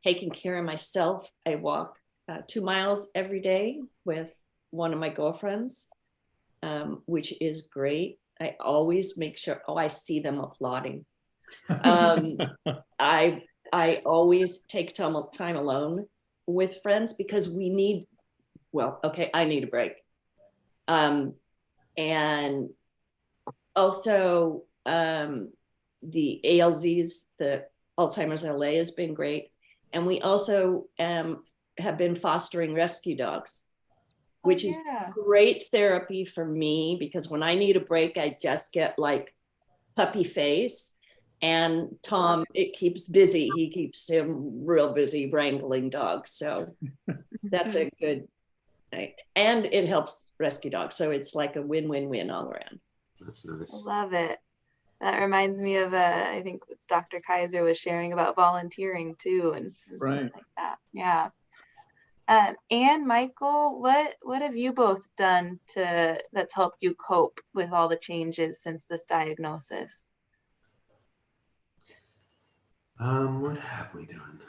Taking care of myself, I walk 2 miles every day with one of my girlfriends, which is great. I always make sure, I see them applauding. I always take time alone with friends because we need, I need a break. And also the ALZs, the Alzheimer's LA has been great. And we also have been fostering rescue dogs, which is yeah. great therapy for me, because when I need a break, I just get like puppy face. And Tom, it keeps busy. He keeps him real busy wrangling dogs. So that's a good thing. And it helps rescue dogs. So it's like a win-win-win all around. That's nice. Love it. That reminds me of, I think it's Dr. Kaiser was sharing about volunteering too, and Right. things like that. Yeah. And Michael, what have you both done that's helped you cope with all the changes since this diagnosis? What have we done?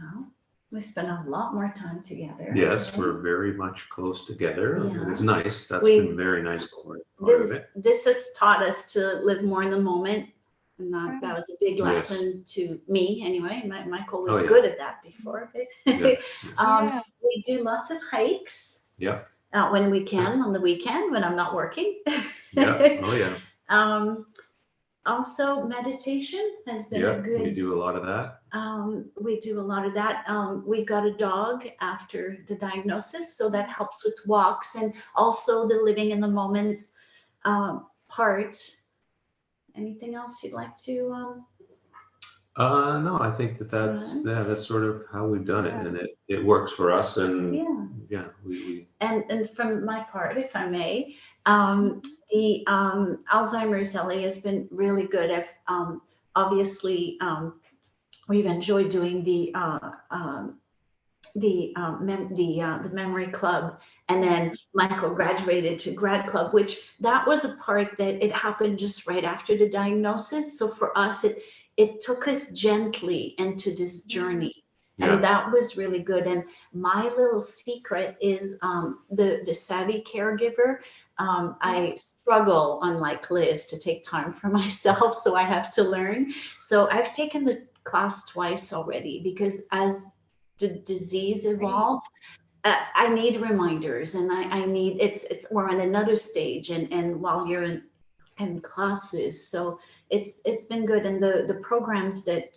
Well, we spent a lot more time together. Yes, right? we're very much close together, and it's Yeah. nice. That's We- been very nice part of it. This has taught us to live more in the moment. And that was a big Yes. lesson to me anyway. Michael was Oh, yeah. good at that before. Yeah. Yeah. We do lots of hikes. Yeah. When we can on the weekend when I'm not working. Yeah. Oh yeah. Also, meditation has been Yeah. a good. We do a lot of that. We do a lot of that. We got a dog after the diagnosis, so that helps with walks and also the living in the moment part. Anything else you'd like to? No, I think that's sort of how we've done it, and it works for us, and Yeah. we And from my part, if I may, the Alzheimer's LA has been really good. I've obviously we've enjoyed doing the memory club, and then Michael graduated to grad club, which that was a part that it happened just right after the diagnosis. So for us, it took us gently into this journey. And that was really good. And my little secret is the savvy caregiver. I struggle, unlike Liz, to take time for myself, so I have to learn. So I've taken the class twice already, because as the disease evolved, I need reminders, and I need we're on another stage, and while you're in classes, so it's been good, and the programs that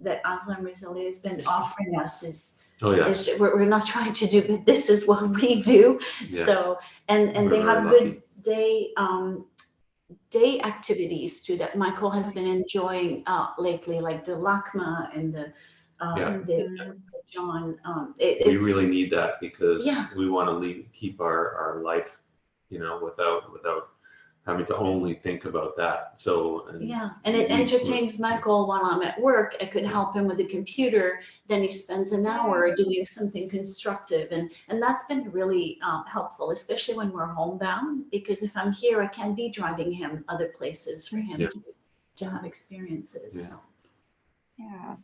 Alzheimer's LA has been offering us is we're not trying to do, but this is what we do. Yeah. So and they have good day activities too that Michael has been enjoying lately, like the LACMA and the John. We really need that, because we want to keep our life, without having to only think about that. So and it entertains Michael while I'm at work. I could help him with the computer. Then he spends an hour doing something constructive, and that's been really helpful, especially when we're homebound. Because if I'm here, I can be driving him other places for him to have experiences. Yeah.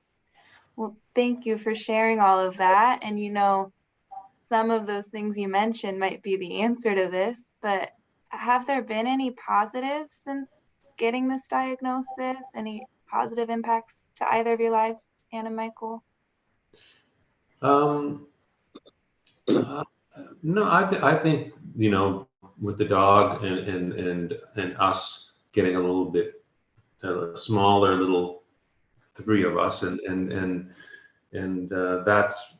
Well, thank you for sharing all of that. And some of those things you mentioned might be the answer to this, but have there been any positives since getting this diagnosis? Any positive impacts to either of your lives, Anne and Michael? No, I think with the dog and us getting a little bit smaller, little three of us, and that's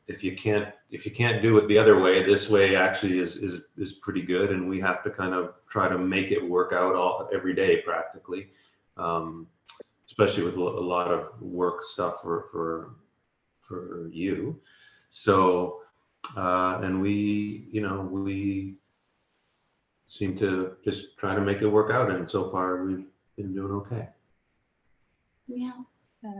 if you can't do it the other way, this way actually is pretty good, and we have to kind of try to make it work out every day practically, especially with a lot of work stuff for you. So and we seem to just try to make it work out, and so far we've been doing okay. Yeah.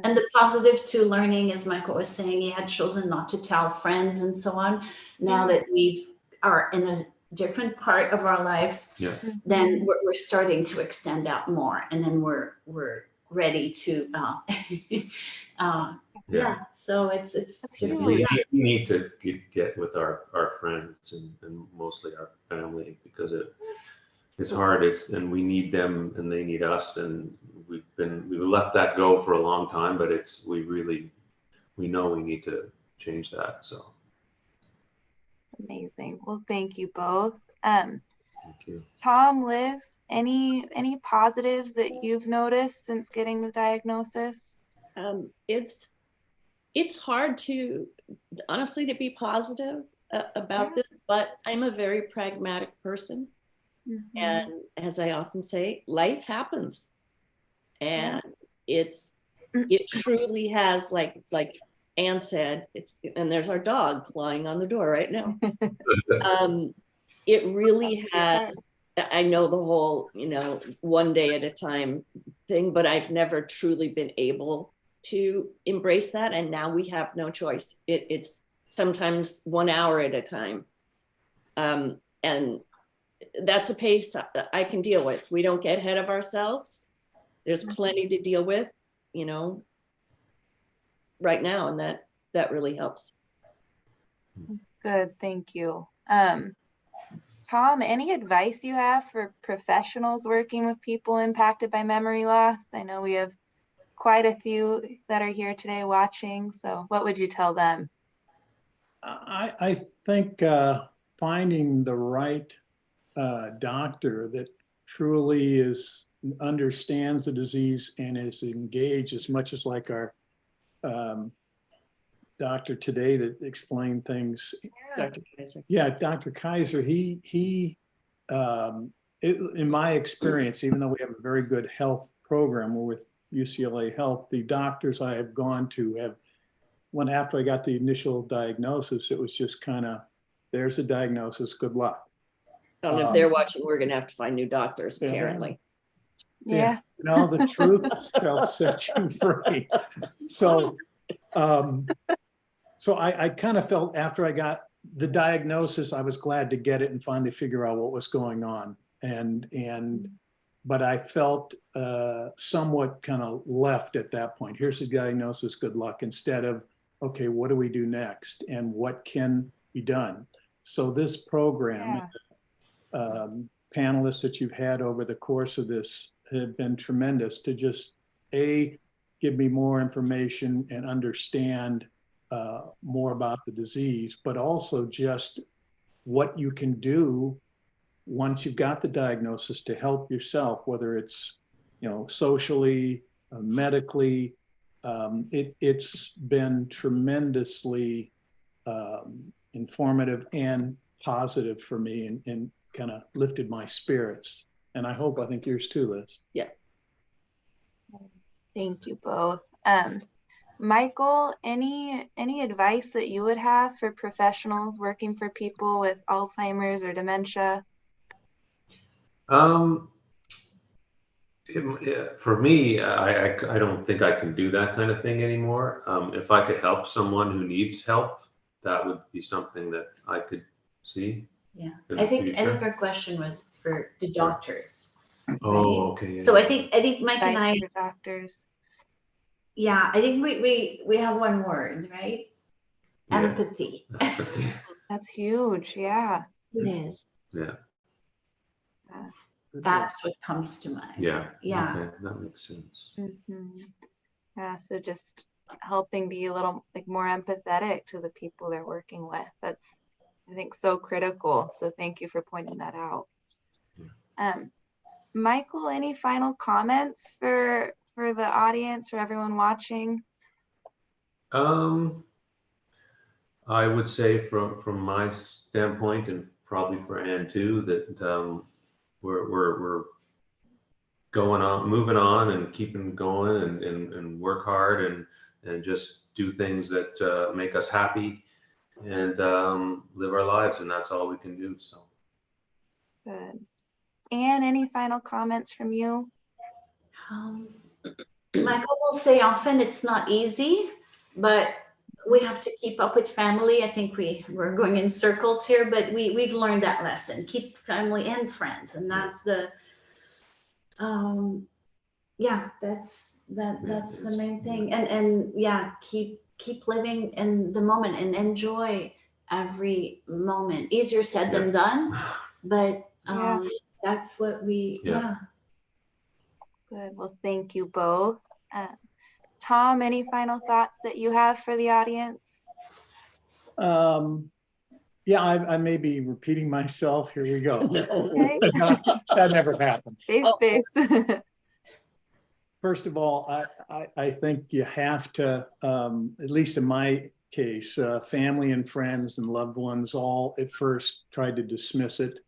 And the positive to learning, as Michael was saying, he had chosen not to tell friends and so on. Now that we are in a different part of our lives, then we're starting to extend out more, and then we're ready to so it's different. We need to get with our friends and mostly our family, because it's hard. And we need them and they need us, and we've left that go for a long time, but we know we need to change that. So amazing. Well, thank you both. thank you. Tom, Liz, any positives that you've noticed since getting the diagnosis? It's hard to honestly, to be positive about this, but I'm a very pragmatic person. Mhm. And as I often say, life happens. And it truly has, like Anne said, and there's our dog flying on the door right now. It really has, I know the whole, one day at a time thing, but I've never truly been able to embrace that. And now we have no choice. It's sometimes 1 hour at a time. And that's a pace I can deal with. We don't get ahead of ourselves. There's plenty to deal with, right now. And that really helps. That's good. Thank you. Tom, any advice you have for professionals working with people impacted by memory loss? I know we have quite a few that are here today watching. So what would you tell them? I think finding the right doctor that truly understands the disease and is engaged as much as like our doctor today that explained things. Dr. Kaiser. Yeah, Dr. Kaiser, in my experience, even though we have a very good health program, we're with UCLA Health, the doctors I have gone to after I got the initial diagnosis, it was just kind of, there's a diagnosis, good luck. And if they're watching, we're going to have to find new doctors, apparently. Yeah. The truth shall set you free. So I kind of felt after I got the diagnosis, I was glad to get it and finally figure out what was going on. But I felt somewhat kind of left at that point. Here's the diagnosis, good luck, instead of, okay, what do we do next? And what can be done? So this program, panelists that you've had over the course of this have been tremendous to just, give me more information and understand more about the disease, but also just what you can do once you've got the diagnosis to help yourself, whether it's, socially, medically. It's been tremendously informative and positive for me and kind of lifted my spirits. And I think yours too, Liz. Yeah. Thank you both. Michael, any advice that you would have for professionals working for people with Alzheimer's or dementia? For me, I don't think I can do that kind of thing anymore. If I could help someone who needs help, that would be something that I could see. Yeah, in I the think future. our question was for the doctors. Oh, okay. So I think Mike and Advice I, for doctors. yeah, I think we have one word, right? Yeah. Empathy. That's huge. Yeah. It is. Yeah. That's what comes to mind. Yeah. Yeah. Okay. That makes sense. Mm-hmm. Yeah. So just helping be a little more empathetic to the people they're working with. That's, I think, so critical. So thank you for pointing that out. Yeah. Michael, any final comments for the audience, for everyone watching? I would say from my standpoint, and probably for Anne too, that we're going on, moving on, and keeping going, and work hard, and just do things that make us happy, and live our lives, and that's all we can do. So Good. Anne, any final comments from you? Michael will say often it's not easy, but we have to keep up with family. I think we're going in circles here, but we've learned that lesson. Keep family and friends, and that's the that's the main thing. And yeah, keep living in the moment and enjoy every moment. Easier said than done, but that's what we Good. Well, thank you both. Tom, any final thoughts that you have for the audience? Yeah, I may be repeating myself. Here we go. Okay. That never happens. Safe space. First of all, I think you have to, at least in my case. Family and friends and loved ones all at first tried to dismiss it.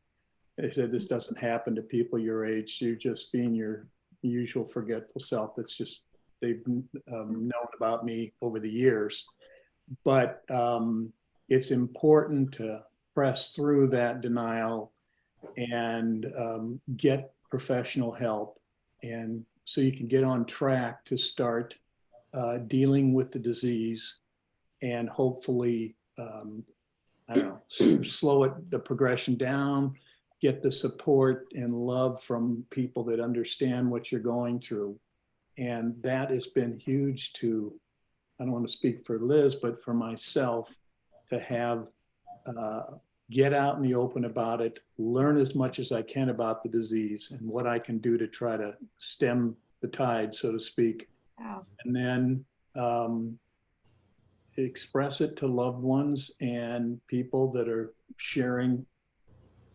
They said, this doesn't happen to people your age. You're just being your usual forgetful self. That's just, they've known about me over the years. But it's important to press through that denial and get professional help. And so you can get on track to start dealing with the disease and hopefully, I don't know, slow the progression down, get the support and love from people that understand what you're going through. And that has been huge to, I don't want to speak for Liz, but for myself, to have, get out in the open about it, learn as much as I can about the disease and what I can do to try to stem the tide, so to speak. Wow. And then express it to loved ones and people that are sharing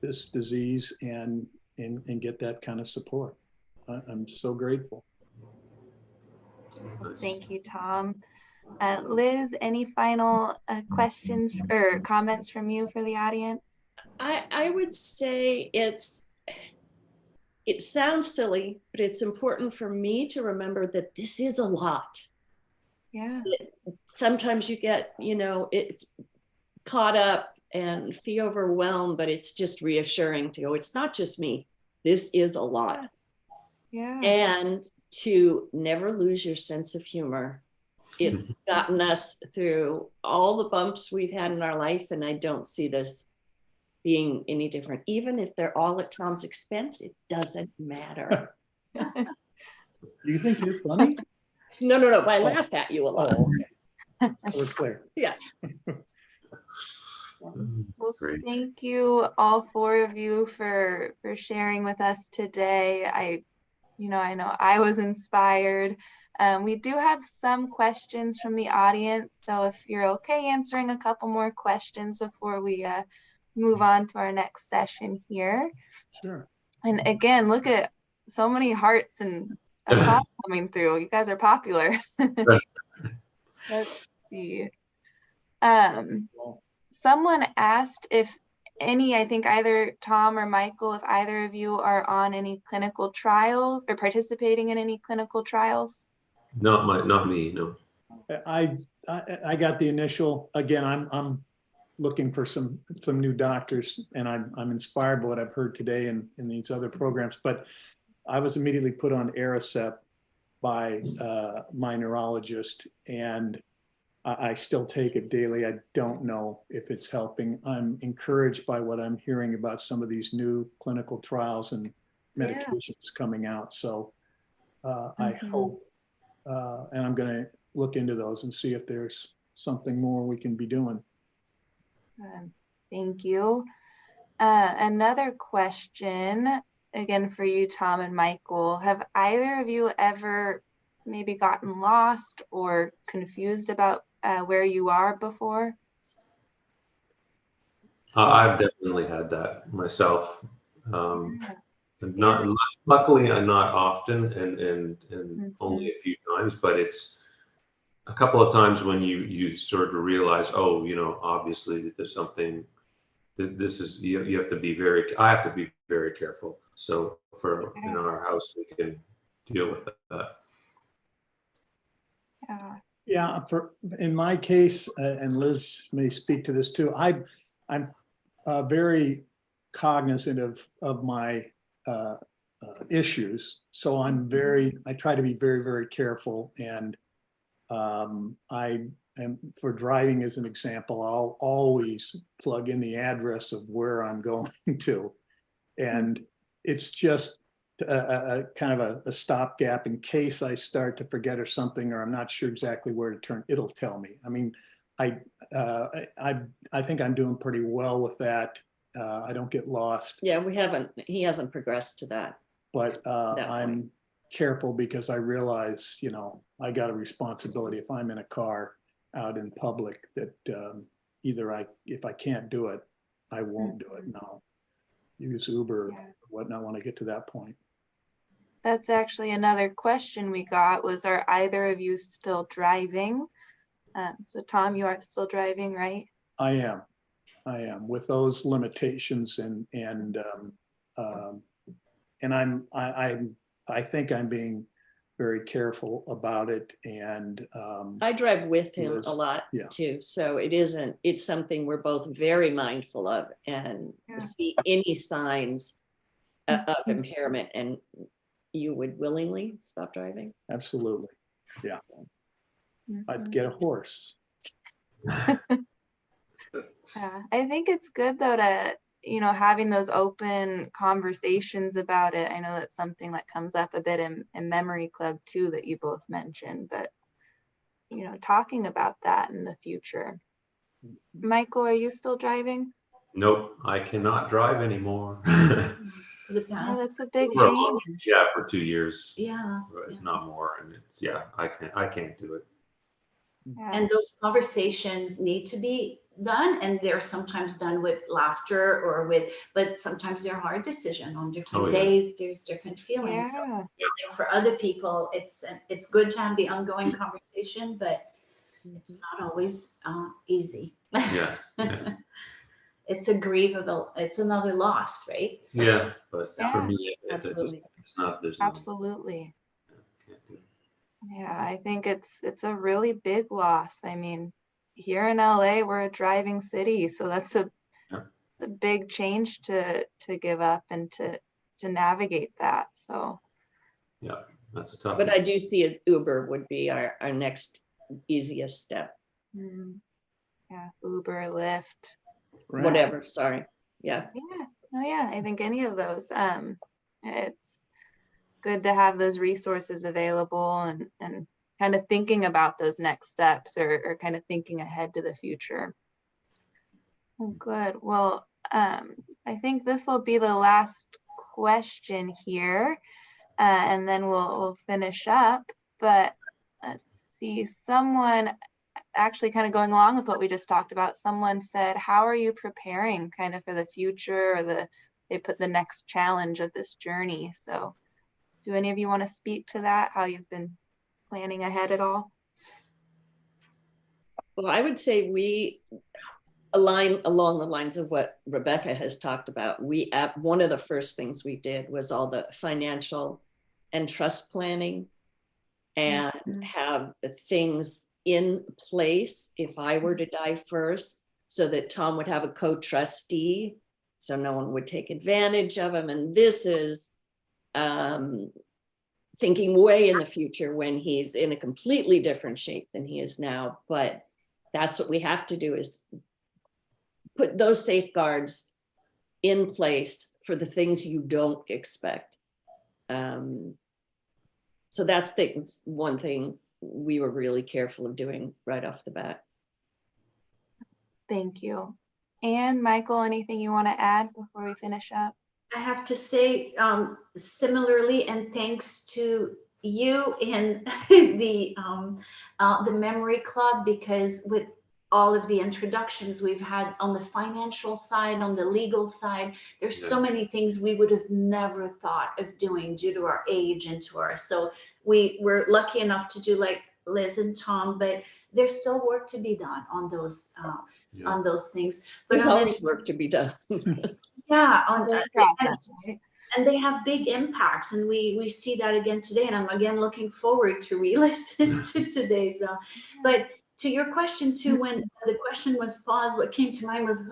this disease and get that kind of support. I'm so grateful. Thank you, Tom. Liz, any final questions or comments from you for the audience? I would say it sounds silly, but it's important for me to remember that this is a lot. Yeah. Sometimes you get, it's caught up and feel overwhelmed, but it's just reassuring to go, it's not just me. This is a lot. Yeah. And to never lose your sense of humor. It's gotten us through all the bumps we've had in our life, and I don't see this being any different. Even if they're all at Tom's expense, it doesn't matter. You think you're funny? No, I laugh at you a lot. Oh, okay. So we're clear. Yeah. Well, Great. thank you all four of you for sharing with us today. I know I was inspired. We do have some questions from the audience, so if you're okay answering a couple more questions before we move on to our next session here. Sure. And again, look at so many hearts and applause coming through. You guys are popular. Let's see. Someone asked if I think either Tom or Michael, if either of you are on any clinical trials or participating in any clinical trials. Not me, no. I got the initial, again, I'm looking for some new doctors, and I'm inspired by what I've heard today in these other programs, but I was immediately put on Aricept by my neurologist, and I still take it daily. I don't know if it's helping. I'm encouraged by what I'm hearing about some of these new clinical trials and medications coming out. So I hope, and I'm going to look into those and see if there's something more we can be doing. Thank you. Another question, again for you, Tom and Michael. Have either of you ever maybe gotten lost or confused about where you are before? I've definitely had that myself. Yeah. Luckily, I'm not often, and only a few times, but it's a couple of times when you sort of realize, oh, obviously there's something that this is, you have to be I have to be very careful. So in our house, we can deal with that. Yeah. In my case, and Liz may speak to this too, I'm very cognizant of my issues. So I try to be very, very careful. And for driving as an example, I'll always plug in the address of where I'm going to. And it's just a kind of a stopgap in case I start to forget or something, or I'm not sure exactly where to turn. It'll tell me. I mean, I think I'm doing pretty well with that. I don't get lost. Yeah, he hasn't progressed to that. But I'm careful because I realize, I got a responsibility if I'm in a car out in public that if I can't do it, I won't do it. No, use Uber or whatnot when I get to that point. That's actually another question we got was, are either of you still driving? So Tom, you are still driving, right? I am with those limitations I think I'm being very careful about it, and I drive with him Liz, a lot yeah. too. So it's something we're both very mindful of, and see any signs of impairment, and you would willingly stop driving? Absolutely. Yeah. So. I'd get a horse. I think it's good though to, having those open conversations about it. I know that's something that comes up a bit in Memory Club too, that you both mentioned, but, talking about that in the future. Michael, are you still driving? Nope, I cannot drive anymore. The Yeah, past. that's a big Well, change. yeah, for 2 years. Yeah. If not more, and it's, I can't do it. Yeah. And those conversations need to be done, and they're sometimes done with laughter but sometimes they're hard decisions on different days. There's different feelings. So, Yeah. for other people, it's good to have the ongoing conversation, but it's not always easy. Yeah. It's it's another loss, right? Yeah, but Yeah, for me, absolutely. it's not. Absolutely. Can't do it. Yeah, I think it's a really big loss. I mean, here in LA, we're a driving city, so that's a big change to give up and to navigate that. So yeah, that's a tough But one. I do see it, Uber would be our next easiest step. yeah, Uber, Lyft, Right. Whatever, sorry. Yeah. yeah, oh yeah, I think any of those. It's good to have those resources available and kind of thinking about those next steps or kind of thinking ahead to the future. Well, good. Well, I think this will be the last question here, and then we'll finish up. But let's see, someone actually kind of going along with what we just talked about, someone said, how are you preparing kind of for the future, or they put the next challenge of this journey? So do any of you want to speak to that, how you've been planning ahead at all? Well, I would say we align along the lines of what Rebecca has talked about. One of the first things we did was all the financial and trust planning, and have things in place if I were to die first, so that Tom would have a co-trustee, so no one would take advantage of him. And this is thinking way in the future when he's in a completely different shape than he is now. But that's what we have to do, is put those safeguards in place for the things you don't expect. So that's one thing we were really careful of doing right off the bat. Thank you. And Michael, anything you want to add before we finish up? I have to say, similarly, and thanks to you and the Memory Club, because with all of the introductions we've had on the financial side, on the legal side, there's so many things we would have never thought of doing due to our age and so we're lucky enough to do like Liz and Tom, but there's still work to be done on those things. But there's always work to be done. Yeah, on the process, right? And they have big impacts, and we see that again today. And I'm again looking forward to re-listen to today's. But to your question too, when the question was paused, what came to mind was,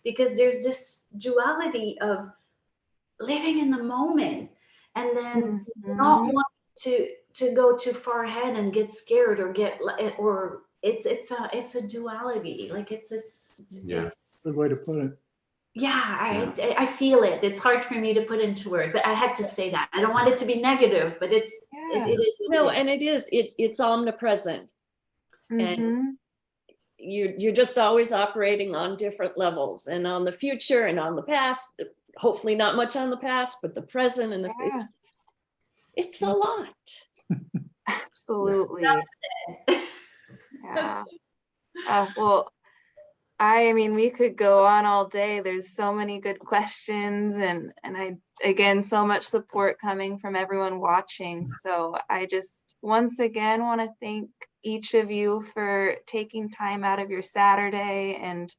because there's this duality of living in the moment, and then not wanting to go too far ahead and get scared or it's a duality. Like it's Good way to put it. Yeah, I feel it. It's hard for me to put into words, but I had to say that. I don't want it to be negative, but it is. No, and it's omnipresent. And you're just always operating on different levels, and on the future and on the past, hopefully not much on the past, but the present and it's a lot. Absolutely. Yeah. Well, I mean, we could go on all day. There's so many good questions, and again, so much support coming from everyone watching. So I just once again want to thank each of you for taking time out of your Saturday and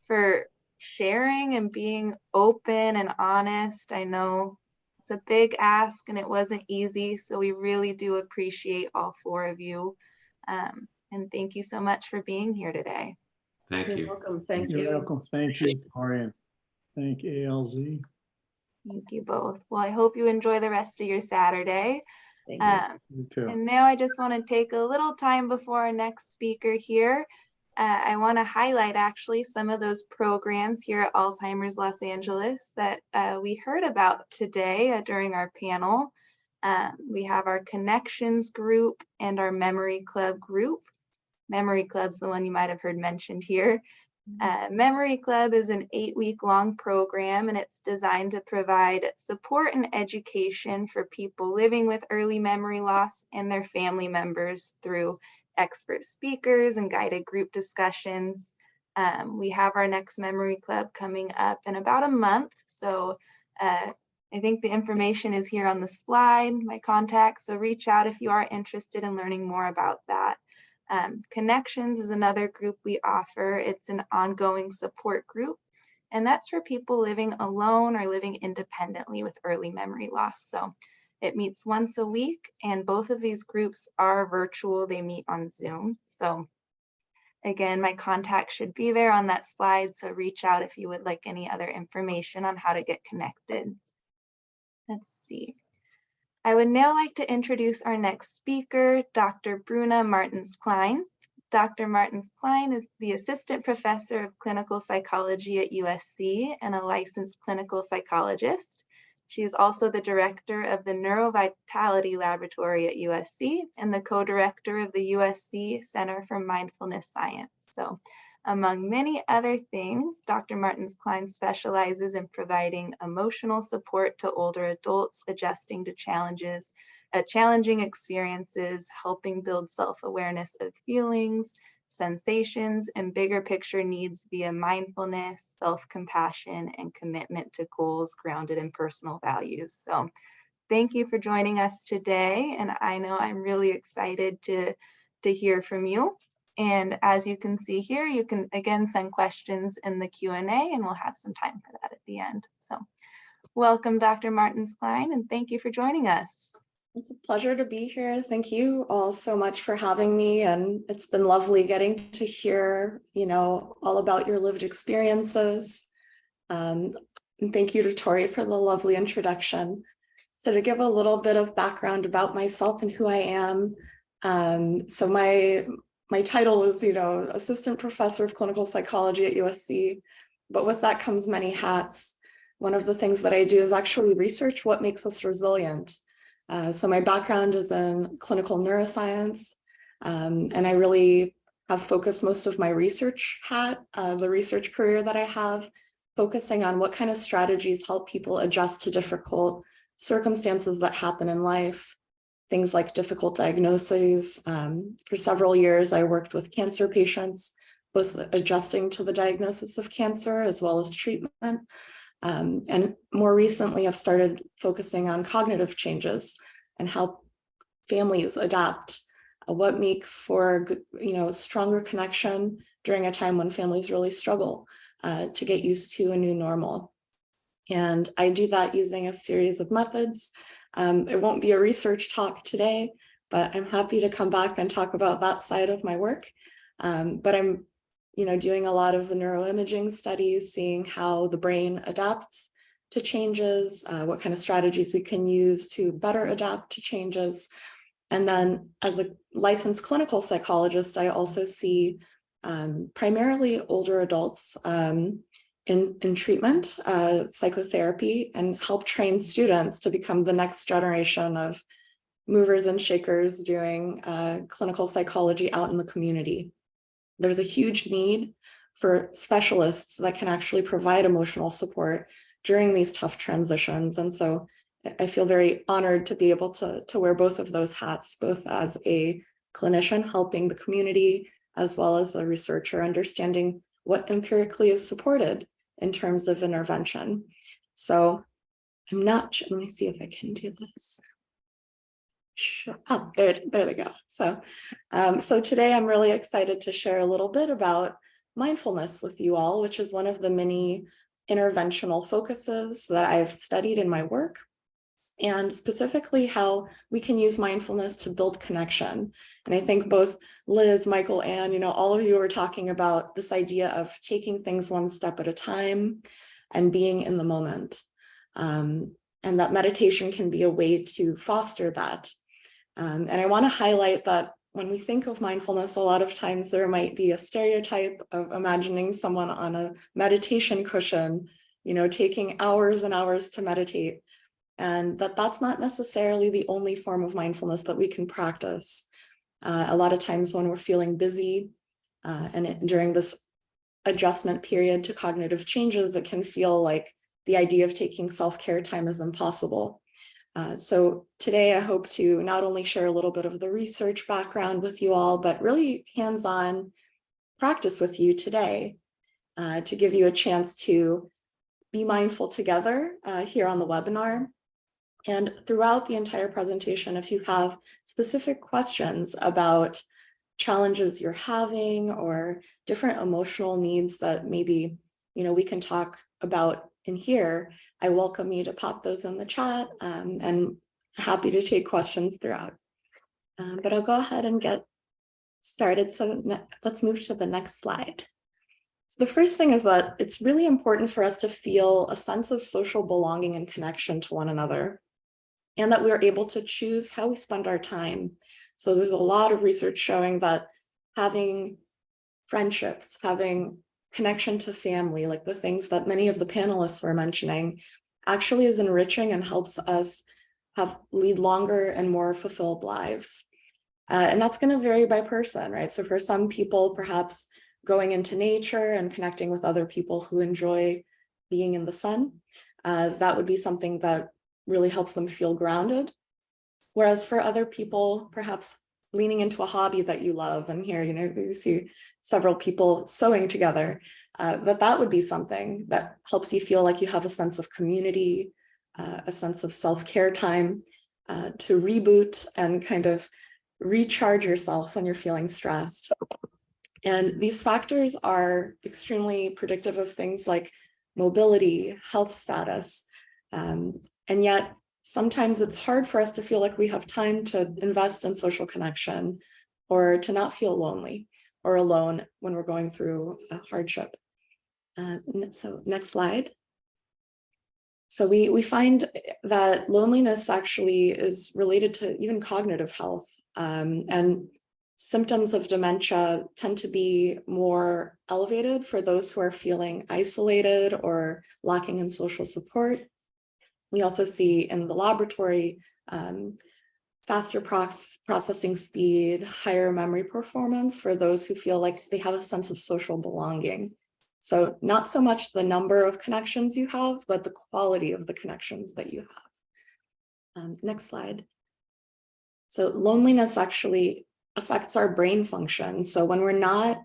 for sharing and being open and honest. I know it's a big ask and it wasn't easy, so we really do appreciate all 4 of you. And thank you so much for being here today. Thank You're you. welcome. Thank You're you. welcome. Thank you, Tori. Thank ALZ. Thank you both. Well, I hope you enjoy the rest of your Saturday. Thank you. You too. And now I just want to take a little time before our next speaker here. I want to highlight actually some of those programs here at Alzheimer's Los Angeles that we heard about today during our panel. We have our Connections group and our Memory Club group. Memory Club's the one you might have heard mentioned here. Memory Club is an 8-week-long program, and it's designed to provide support and education for people living with early memory loss and their family members through expert speakers and guided group discussions. We have our next Memory Club coming up in about a month, so I think the information is here on the slide, my contact, so reach out if you are interested in learning more about that. Connections is another group we offer. It's an ongoing support group, and that's for people living alone or living independently with early memory loss. So it meets once a week, and both of these groups are virtual. They meet on Zoom. So again, my contact should be there on that slide, so reach out if you would like any other information on how to get connected. Let's see. I would now like to introduce our next speaker, Dr. Bruna Martens-Klein. Dr. Martens-Klein is the Assistant Professor of Clinical Psychology at USC and a licensed clinical psychologist. She is also the director of the Neurovitality Laboratory at USC and the co-director of the USC Center for Mindfulness Science. So, among many other things, Dr. Martens-Klein specializes in providing emotional support to older adults adjusting to challenging experiences, helping build self-awareness of feelings, sensations, and bigger picture needs via mindfulness, self-compassion, and commitment to goals grounded in personal values. So thank you for joining us today, and I know I'm really excited to hear from you. And as you can see here, you can again send questions in the Q&A, and we'll have some time for that at the end. So welcome, Dr. Martens-Klein, and thank you for joining us. It's a pleasure to be here. Thank you all so much for having me. And it's been lovely getting to hear, all about your lived experiences. And thank you to Tori for the lovely introduction. So to give a little bit of background about myself and who I am. So my title is, Assistant Professor of Clinical Psychology at USC, but with that comes many hats. One of the things that I do is actually research what makes us resilient. So my background is in clinical neuroscience, and I really have focused most of my research the research career that I have, focusing on what kind of strategies help people adjust to difficult circumstances that happen in life. Things like difficult diagnoses. For several years, I worked with cancer patients, both adjusting to the diagnosis of cancer as well as treatment. And more recently, I've started focusing on cognitive changes and how families adapt. What makes for stronger connection during a time when families really struggle to get used to a new normal. And I do that using a series of methods. It won't be a research talk today, but I'm happy to come back and talk about that side of my work. But I'm, doing a lot of the neuroimaging studies, seeing how the brain adapts to changes, what kind of strategies we can use to better adapt to changes. And then as a licensed clinical psychologist, I also see primarily older adults in treatment, psychotherapy, and help train students to become the next generation of movers and shakers doing clinical psychology out in the community. There's a huge need for specialists that can actually provide emotional support during these tough transitions. And so I feel very honored to be able to wear both of those hats, both as a clinician helping the community, as well as a researcher understanding what empirically is supported in terms of intervention. So I'm not sure, let me see if I can do this. Sure. Oh, there they go. So, so today I'm really excited to share a little bit about mindfulness with you all, which is one of the many interventional focuses that I've studied in my work, and specifically how we can use mindfulness to build connection. And I think both Liz, Michael, and all of you are talking about this idea of taking things one step at a time and being in the moment. And that meditation can be a way to foster that. And I want to highlight that when we think of mindfulness, a lot of times there might be a stereotype of imagining someone on a meditation cushion, taking hours and hours to meditate. And that's not necessarily the only form of mindfulness that we can practice. A lot of times when we're feeling busy during this adjustment period to cognitive changes, it can feel like the idea of taking self-care time is impossible. So today I hope to not only share a little bit of the research background with you all, but really hands-on practice with you today to give you a chance to be mindful together here on the webinar. And throughout the entire presentation, if you have specific questions about challenges you're having or different emotional needs that maybe we can talk about in here, I welcome you to pop those in the chat, and happy to take questions throughout. But I'll go ahead and get started. So let's move to the next slide. So the first thing is that it's really important for us to feel a sense of social belonging and connection to one another, and that we're able to choose how we spend our time. So there's a lot of research showing that having friendships, having connection to family, like the things that many of the panelists were mentioning, actually is enriching and helps us lead longer and more fulfilled lives. And that's going to vary by person, right? So for some people, perhaps going into nature and connecting with other people who enjoy being in the sun, that would be something that really helps them feel grounded. Whereas for other people, perhaps leaning into a hobby that you love, and here, you see several people sewing together, that would be something that helps you feel like you have a sense of community, a sense of self-care time, to reboot and kind of recharge yourself when you're feeling stressed. And these factors are extremely predictive of things like mobility, health status, and yet sometimes it's hard for us to feel like we have time to invest in social connection, or to not feel lonely or alone when we're going through a hardship. So next slide. So we find that loneliness actually is related to even cognitive health, and symptoms of dementia tend to be more elevated for those who are feeling isolated or lacking in social support. We also see in the laboratory faster processing speed, higher memory performance for those who feel like they have a sense of social belonging. So not so much the number of connections you have, but the quality of the connections that you have. Next slide. So loneliness actually affects our brain function. So when we're not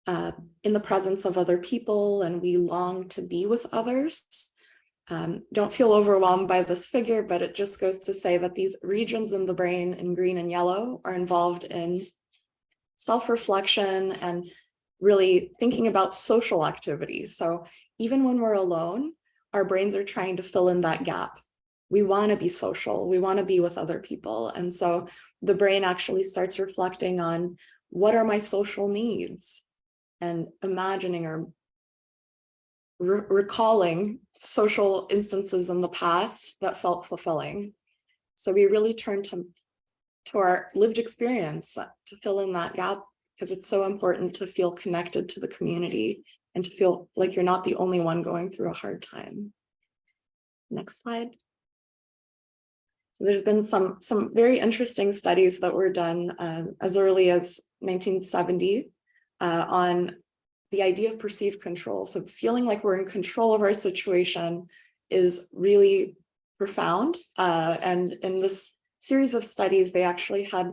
in the presence of other people and we long to be with others, don't feel overwhelmed by this figure, but it just goes to say that these regions in the brain in green and yellow are involved in self-reflection and really thinking about social activities. So even when we're alone, our brains are trying to fill in that gap. We want to be social, we want to be with other people. And so the brain actually starts reflecting on, what are my social needs? And imagining or recalling social instances in the past that felt fulfilling. So we really turn to our lived experience to fill in that gap, because it's so important to feel connected to the community and to feel like you're not the only one going through a hard time. Next slide. So there's been some very interesting studies that were done as early as 1970 on the idea of perceived control. So feeling like we're in control of our situation is really profound. And in this series of studies, they actually had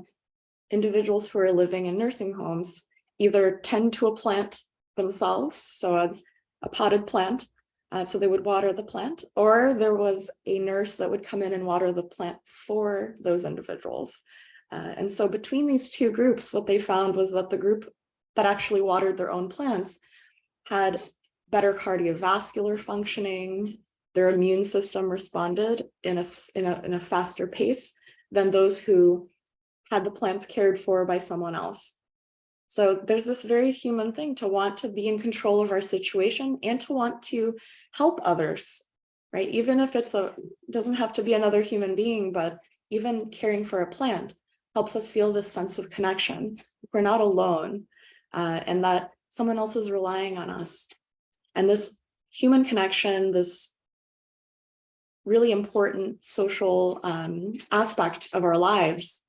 individuals who are living in nursing homes either tend to a plant themselves, so a potted plant, So they would water the plant, or there was a nurse that would come in and water the plant for those individuals. And so between these two groups, what they found was that the group that actually watered their own plants had better cardiovascular functioning. Their immune system responded in a faster pace than those who had the plants cared for by someone else. So there's this very human thing to want to be in control of our situation and to want to help others, right? Even if doesn't have to be another human being, but even caring for a plant helps us feel this sense of connection. We're not alone, and that someone else is relying on us. And this human connection, this really important social aspect of our lives,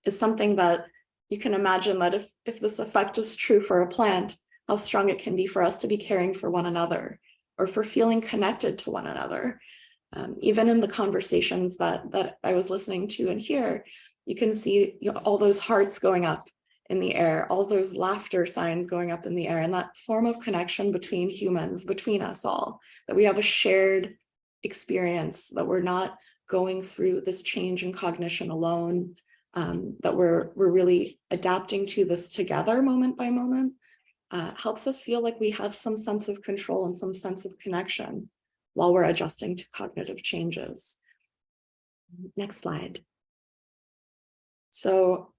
is something that you can imagine that if this effect is true for a plant, how strong it can be for us to be caring for one another or for feeling connected to one another. Even in the conversations that I was listening to and hear, you can see all those hearts going up in the air, all those laughter signs going up in the air, and that form of connection between humans, between us all, that we have a shared experience, that we're not going through this change in cognition alone, that we're really adapting to this together moment by moment, helps us feel like we have some sense of control and some sense of connection while we're adjusting to cognitive changes. Next slide. So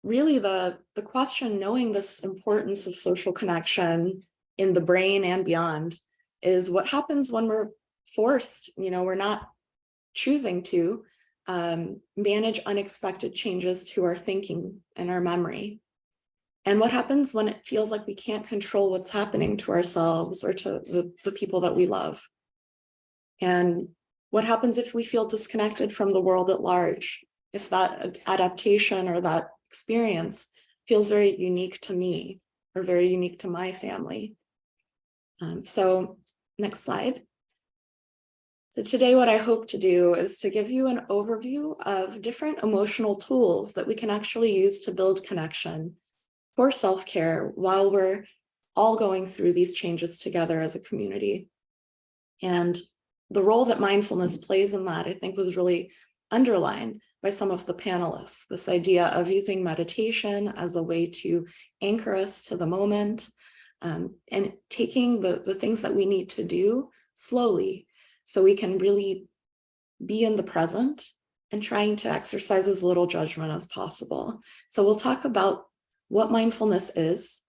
really the question, knowing this importance of social connection in the brain and beyond, is what happens when we're forced, we're not choosing to manage unexpected changes to our thinking and our memory. And what happens when it feels like we can't control what's happening to ourselves or to the people that we love? And what happens if we feel disconnected from the world at large? If that adaptation or that experience feels very unique to me or very unique to my family? So next slide. So today what I hope to do is to give you an overview of different emotional tools that we can actually use to build connection for self-care while we're all going through these changes together as a community. And the role that mindfulness plays in that, I think, was really underlined by some of the panelists. This idea of using meditation as a way to anchor us to the moment, and taking the things that we need to do slowly so we can really be in the present and trying to exercise as little judgment as possible. So we'll talk about what mindfulness is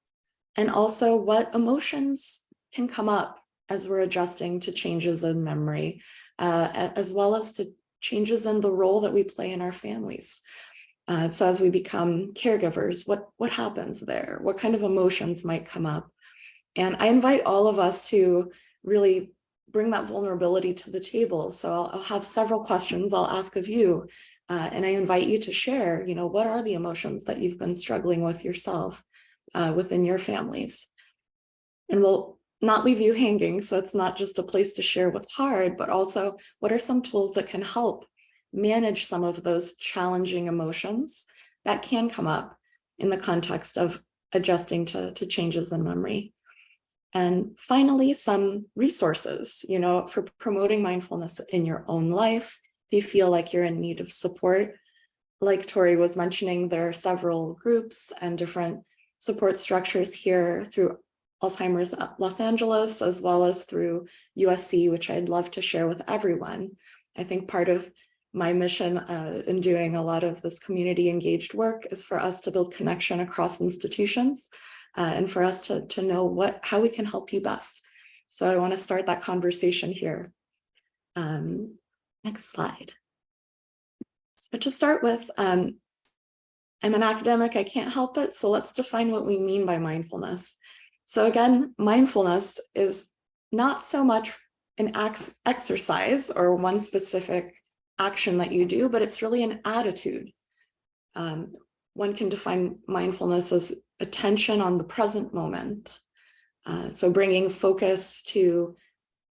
and also what emotions can come up as we're adjusting to changes in memory, as well as to changes in the role that we play in our families. So as we become caregivers, what happens there? What kind of emotions might come up? And I invite all of us to really bring that vulnerability to the table. So I'll have several questions I'll ask of you, and I invite you to share, what are the emotions that you've been struggling with yourself within your families? And we'll not leave you hanging, so it's not just a place to share what's hard, but also what are some tools that can help manage some of those challenging emotions that can come up in the context of adjusting to changes in memory. And finally, some resources, for promoting mindfulness in your own life. If you feel like you're in need of support, like Tori was mentioning, there are several groups and different support structures here through Alzheimer's Los Angeles, as well as through USC, which I'd love to share with everyone. I think part of my mission in doing a lot of this community engaged work is for us to build connection across institutions, and for us to know how we can help you best. So I want to start that conversation here. Next slide. So to start with, I'm an academic, I can't help it, so let's define what we mean by mindfulness. So again, mindfulness is not so much an exercise or one specific action that you do, but it's really an attitude. One can define mindfulness as attention on the present moment. So bringing focus to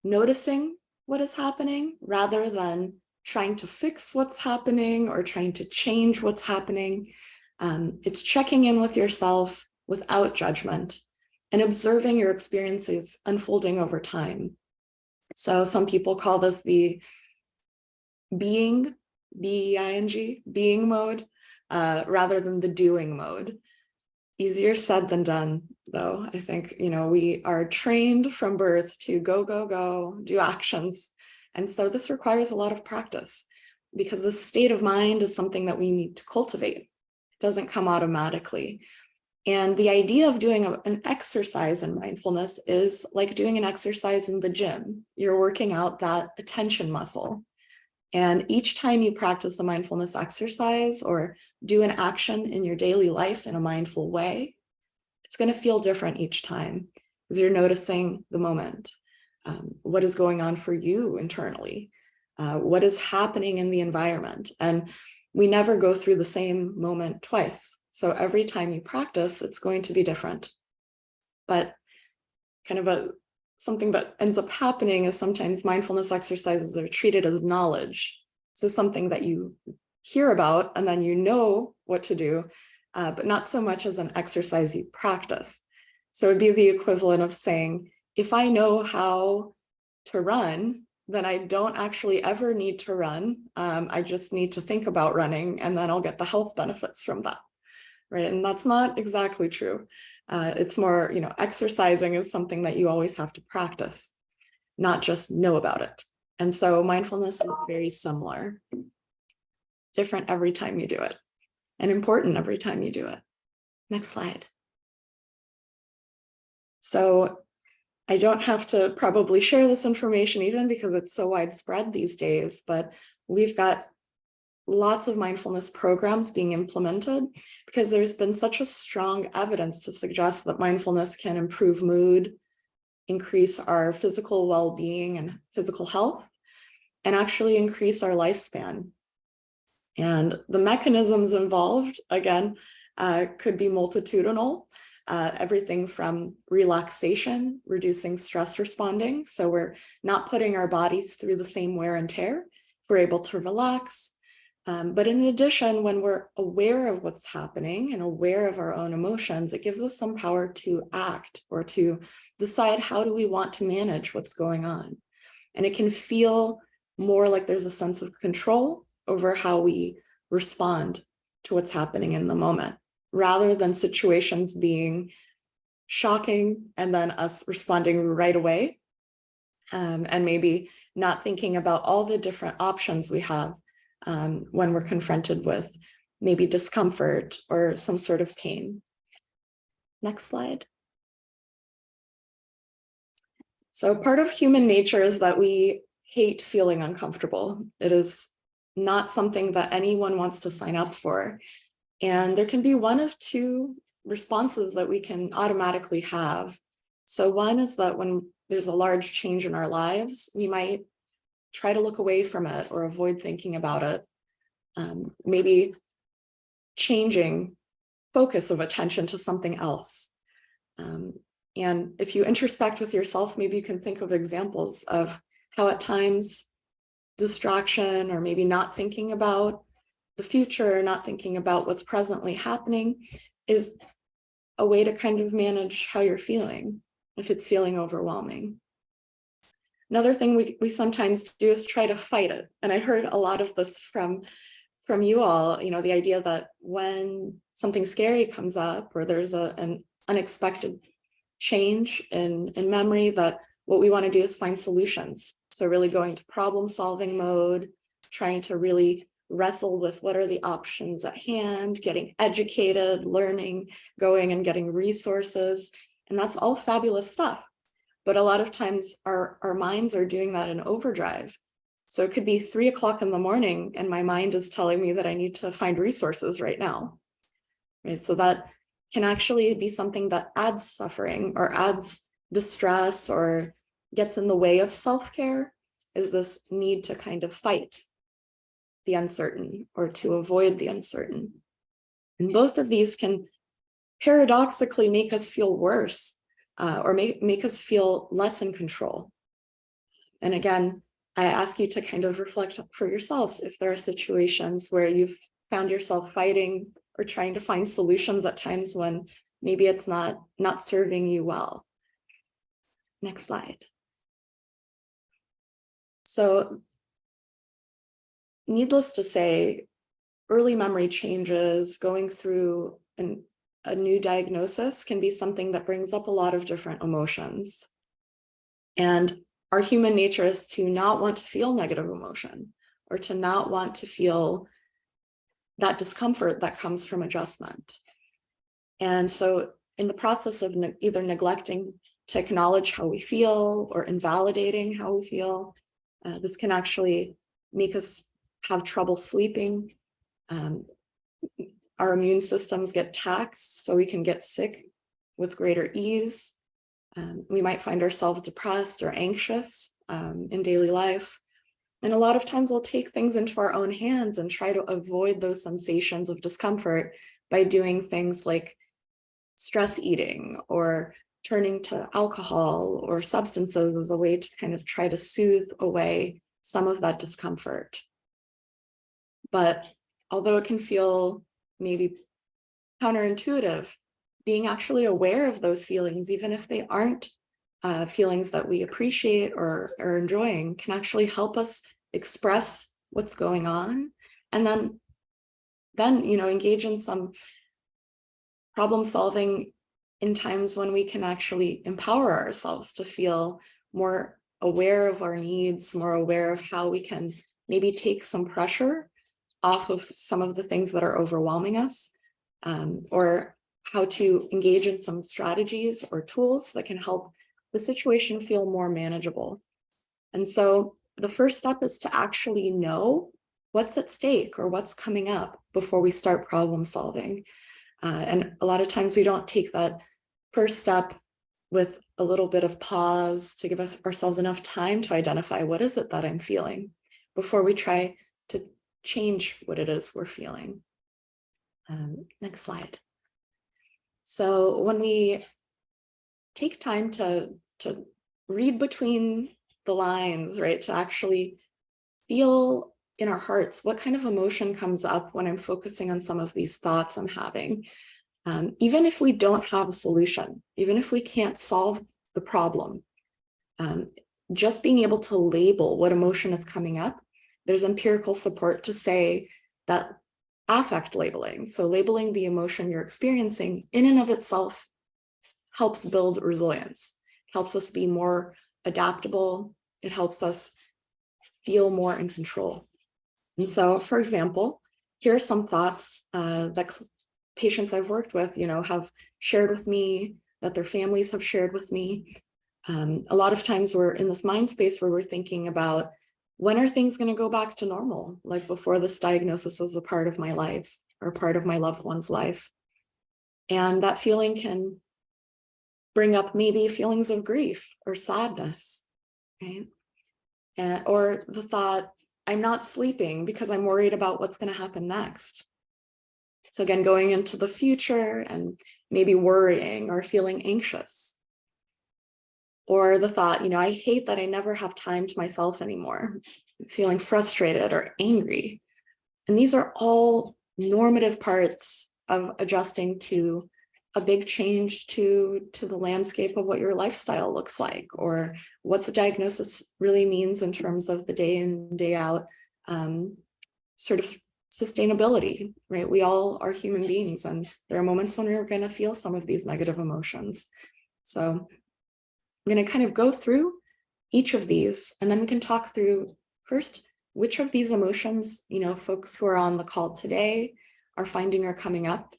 noticing what is happening rather than trying to fix what's happening or trying to change what's happening. It's checking in with yourself without judgment and observing your experiences unfolding over time. So some people call this the being, B-E-I-N-G, being mode, rather than the doing mode. Easier said than done, though. I think, we are trained from birth to go, go, go, do actions. And so this requires a lot of practice, because this state of mind is something that we need to cultivate. It doesn't come automatically. And the idea of doing an exercise in mindfulness is like doing an exercise in the gym. You're working out that attention muscle. And each time you practice a mindfulness exercise or do an action in your daily life in a mindful way, it's going to feel different each time, because you're noticing the moment. What is going on for you internally? What is happening in the environment? And we never go through the same moment twice. So every time you practice, it's going to be different. But kind of something that ends up happening is sometimes mindfulness exercises are treated as knowledge. So something that you hear about and then you know what to do, but not so much as an exercise you practice. So it'd be the equivalent of saying, if I know how to run, then I don't actually ever need to run. I just need to think about running, and then I'll get the health benefits from that, right? And that's not exactly true. It's more, exercising is something that you always have to practice, not just know about it. And so mindfulness is very similar, different every time you do it, and important every time you do it. Next slide. So I don't have to probably share this information even because it's so widespread these days, but we've got lots of mindfulness programs being implemented because there's been such a strong evidence to suggest that mindfulness can improve mood, increase our physical well-being and physical health, and actually increase our lifespan. And the mechanisms involved, again, could be multitudinal. Everything from relaxation, reducing stress responding. So we're not putting our bodies through the same wear and tear. We're able to relax. But in addition, when we're aware of what's happening and aware of our own emotions, it gives us some power to act or to decide how do we want to manage what's going on. And it can feel more like there's a sense of control over how we respond to what's happening in the moment, rather than situations being shocking and then us responding right away, and maybe not thinking about all the different options we have when we're confronted with maybe discomfort or some sort of pain. Next slide. So part of human nature is that we hate feeling uncomfortable. It is not something that anyone wants to sign up for. And there can be one of two responses that we can automatically have. So one is that when there's a large change in our lives, we might try to look away from it or avoid thinking about it. Maybe changing focus of attention to something else. And if you introspect with yourself, maybe you can think of examples of how at times distraction or maybe not thinking about the future, not thinking about what's presently happening is a way to kind of manage how you're feeling if it's feeling overwhelming. Another thing we sometimes do is try to fight it. And I heard a lot of this from you all, the idea that when something scary comes up or there's an unexpected change in memory, that what we want to do is find solutions. So really going to problem solving mode, trying to really wrestle with what are the options at hand, getting educated, learning, going and getting resources. And that's all fabulous stuff. But a lot of times our minds are doing that in overdrive. So it could be 3 o'clock in the morning and my mind is telling me that I need to find resources right now. Right? So that can actually be something that adds suffering or adds distress or gets in the way of self-care, is this need to kind of fight the uncertain or to avoid the uncertain. And both of these can paradoxically make us feel worse or make us feel less in control. And again, I ask you to kind of reflect for yourselves if there are situations where you've found yourself fighting or trying to find solutions at times when maybe it's not serving you well. Next slide. So needless to say, early memory changes, going through a new diagnosis can be something that brings up a lot of different emotions. And our human nature is to not want to feel negative emotion, or to not want to feel that discomfort that comes from adjustment. And so in the process of either neglecting to acknowledge how we feel or invalidating how we feel, this can actually make us have trouble sleeping. Our immune systems get taxed, so we can get sick with greater ease. We might find ourselves depressed or anxious in daily life. And a lot of times we'll take things into our own hands and try to avoid those sensations of discomfort by doing things like stress eating or turning to alcohol or substances as a way to kind of try to soothe away some of that discomfort. But although it can feel maybe counterintuitive, being actually aware of those feelings, even if they aren't feelings that we appreciate or are enjoying, can actually help us express what's going on, and then engage in some problem solving in times when we can actually empower ourselves to feel more aware of our needs, more aware of how we can maybe take some pressure off of some of the things that are overwhelming us, or how to engage in some strategies or tools that can help the situation feel more manageable. And so the first step is to actually know what's at stake or what's coming up before we start problem solving. And a lot of times we don't take that first step with a little bit of pause to give ourselves enough time to identify what is it that I'm feeling before we try to change what it is we're feeling. Next slide. So when we take time to read between the lines, right, to actually feel in our hearts what kind of emotion comes up when I'm focusing on some of these thoughts I'm having, even if we don't have a solution, even if we can't solve the problem, just being able to label what emotion is coming up, there's empirical support to say that affect labeling, so labeling the emotion you're experiencing in and of itself, helps build resilience, helps us be more adaptable, it helps us feel more in control. And so, for example, here are some thoughts that patients I've worked with, have shared with me, that their families have shared with me. A lot of times we're in this mind space where we're thinking about, when are things going to go back to normal? Like before this diagnosis was a part of my life or part of my loved one's life. And that feeling can bring up maybe feelings of grief or sadness, right? Or the thought, I'm not sleeping because I'm worried about what's going to happen next. So again, going into the future and maybe worrying or feeling anxious. Or the thought, I hate that I never have time to myself anymore, feeling frustrated or angry. And these are all normative parts of adjusting to a big change to the landscape of what your lifestyle looks like, or what the diagnosis really means in terms of the day in, day out sort of sustainability, right? We all are human beings, and there are moments when we're going to feel some of these negative emotions. So I'm going to kind of go through each of these, and then we can talk through first, which of these emotions, folks who are on the call today are finding are coming up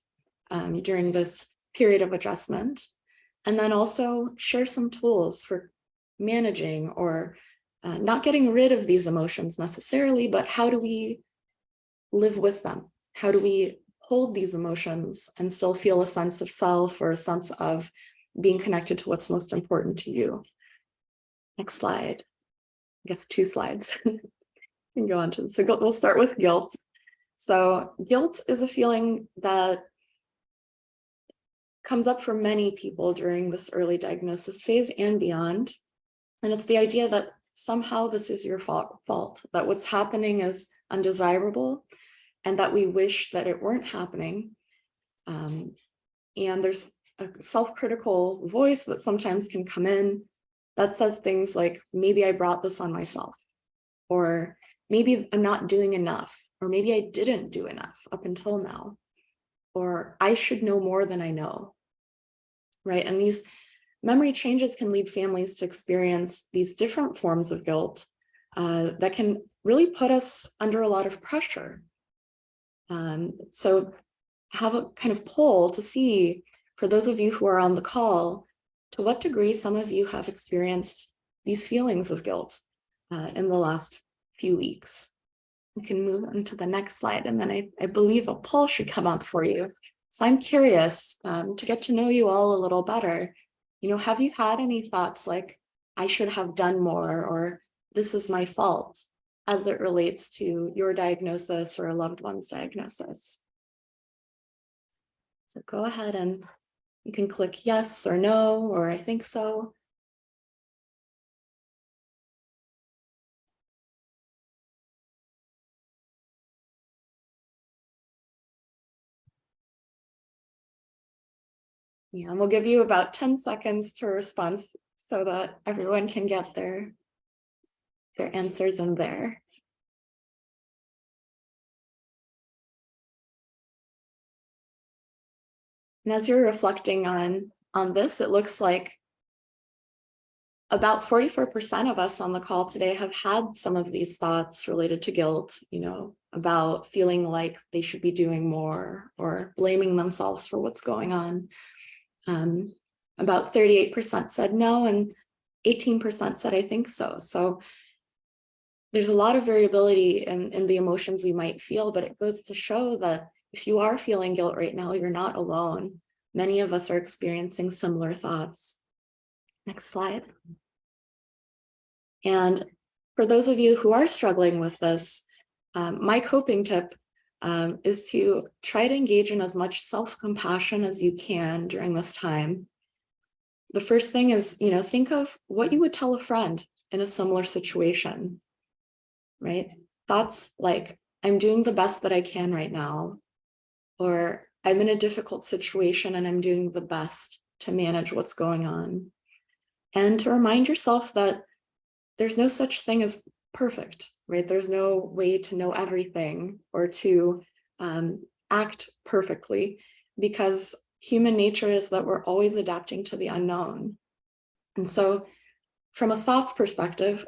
during this period of adjustment. And then also share some tools for managing or not getting rid of these emotions necessarily, but how do we live with them? How do we hold these emotions and still feel a sense of self or a sense of being connected to what's most important to you? Next slide. I guess 2 slides. We can go on to, so we'll start with guilt. So guilt is a feeling that comes up for many people during this early diagnosis phase and beyond. And it's the idea that somehow this is your fault, that what's happening is undesirable and that we wish that it weren't happening. And there's a self-critical voice that sometimes can come in that says things like, maybe I brought this on myself. or maybe I'm not doing enough, or maybe I didn't do enough up until now, or I should know more than I know, right? And these memory changes can lead families to experience these different forms of guilt that can really put us under a lot of pressure. So have a kind of poll to see, for those of you who are on the call, to what degree some of you have experienced these feelings of guilt in the last few weeks. We can move on to the next slide, and then I believe a poll should come up for you. So I'm curious to get to know you all a little better. You know, have you had any thoughts like, I should have done more, or this is my fault, as it relates to your diagnosis or a loved one's diagnosis? So go ahead and you can click yes or no, or I think so. Yeah, and we'll give you about 10 seconds to respond so that everyone can get their answers in there. And as you're reflecting on this, it looks like about 44% of us on the call today have had some of these thoughts related to guilt, you know, about feeling like they should be doing more or blaming themselves for what's going on. About 38% said no, and 18% said I think so. So there's a lot of variability in the emotions we might feel, but it goes to show that if you are feeling guilt right now, you're not alone. Many of us are experiencing similar thoughts. Next slide. And for those of you who are struggling with this, my coping tip is to try to engage in as much self-compassion as you can during this time. The first thing is, you know, think of what you would tell a friend in a similar situation, right? Thoughts like, I'm doing the best that I can right now, or I'm in a difficult situation and I'm doing the best to manage what's going on. And to remind yourself that there's no such thing as perfect, right? There's no way to know everything or to act perfectly, because human nature is that we're always adapting to the unknown. And so from a thoughts perspective,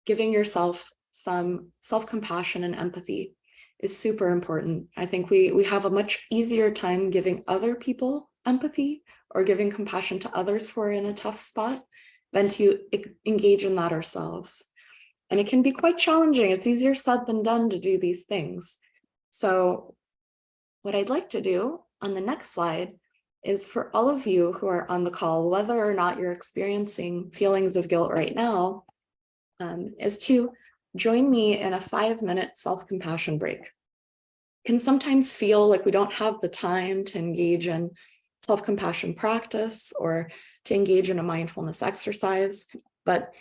giving yourself some self-compassion and empathy is super important. I think we have a much easier time giving other people empathy or giving compassion to others who are in a tough spot than to engage in that ourselves. And it can be quite challenging. It's easier said than done to do these things. So what I'd like to do on the next slide is for all of you who are on the call, whether or not you're experiencing feelings of guilt right now, is to join me in a 5-minute self-compassion break. It can sometimes feel like we don't have the time to engage in self-compassion practice or to engage in a mindfulness exercise, but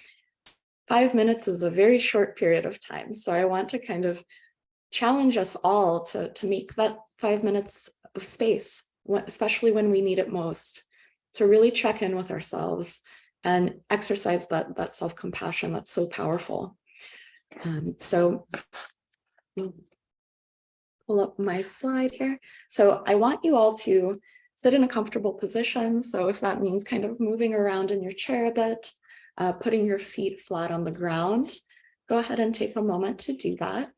5 minutes is a very short period of time. So I want to kind of challenge us all to make that 5 minutes of space, especially when we need it most, to really check in with ourselves and exercise that self-compassion that's so powerful. So pull up my slide here. So I want you all to sit in a comfortable position. So if that means kind of moving around in your chair a bit, putting your feet flat on the ground, go ahead and take a moment to do that.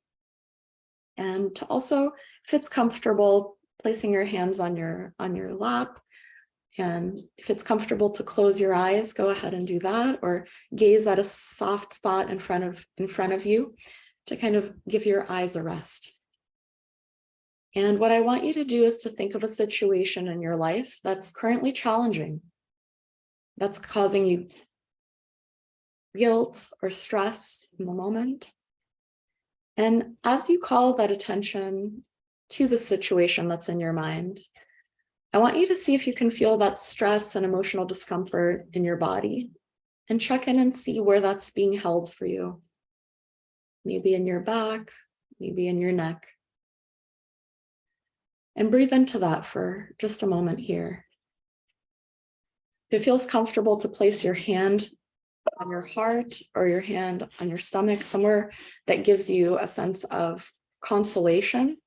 And to also, if it's comfortable, placing your hands on your lap. And if it's comfortable to close your eyes, go ahead and do that, or gaze at a soft spot in front of you to kind of give your eyes a rest. And what I want you to do is to think of a situation in your life that's currently challenging, that's causing you guilt or stress in the moment. And as you call that attention to the situation that's in your mind, I want you to see if you can feel that stress and emotional discomfort in your body, and check in and see where that's being held for you. Maybe in your back, maybe in your neck. And breathe into that for just a moment here. If it feels comfortable to place your hand on your heart or your hand on your stomach, somewhere that gives you a sense of consolation,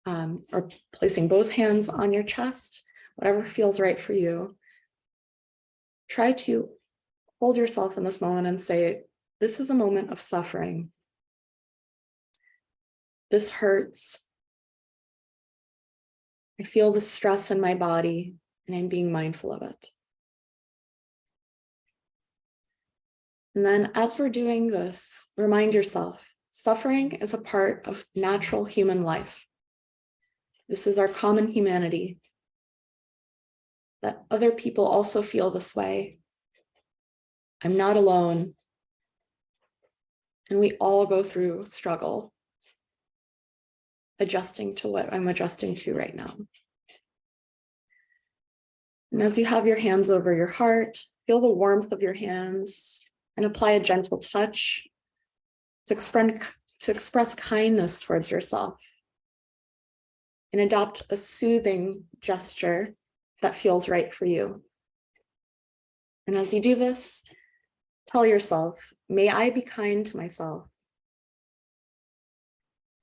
or placing both hands on your chest, whatever feels right for you. Try to hold yourself in this moment and say, this is a moment of suffering. This hurts. I feel the stress in my body and I'm being mindful of it. And then as we're doing this, remind yourself, suffering is a part of natural human life. This is our common humanity, that other people also feel this way. I'm not alone. And we all go through struggle, adjusting to what I'm adjusting to right now. And as you have your hands over your heart, feel the warmth of your hands and apply a gentle touch to express kindness towards yourself and adopt a soothing gesture that feels right for you. And as you do this, tell yourself, may I be kind to myself?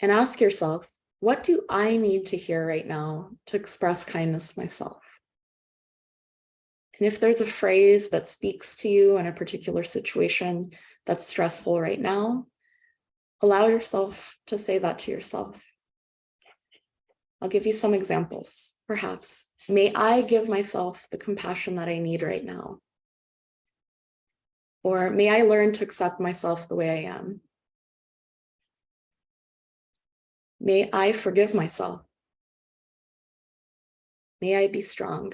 And ask yourself, what do I need to hear right now to express kindness to myself? And if there's a phrase that speaks to you in a particular situation that's stressful right now, allow yourself to say that to yourself. I'll give you some examples. Perhaps, may I give myself the compassion that I need right now? Or may I learn to accept myself the way I am? May I forgive myself? May I be strong?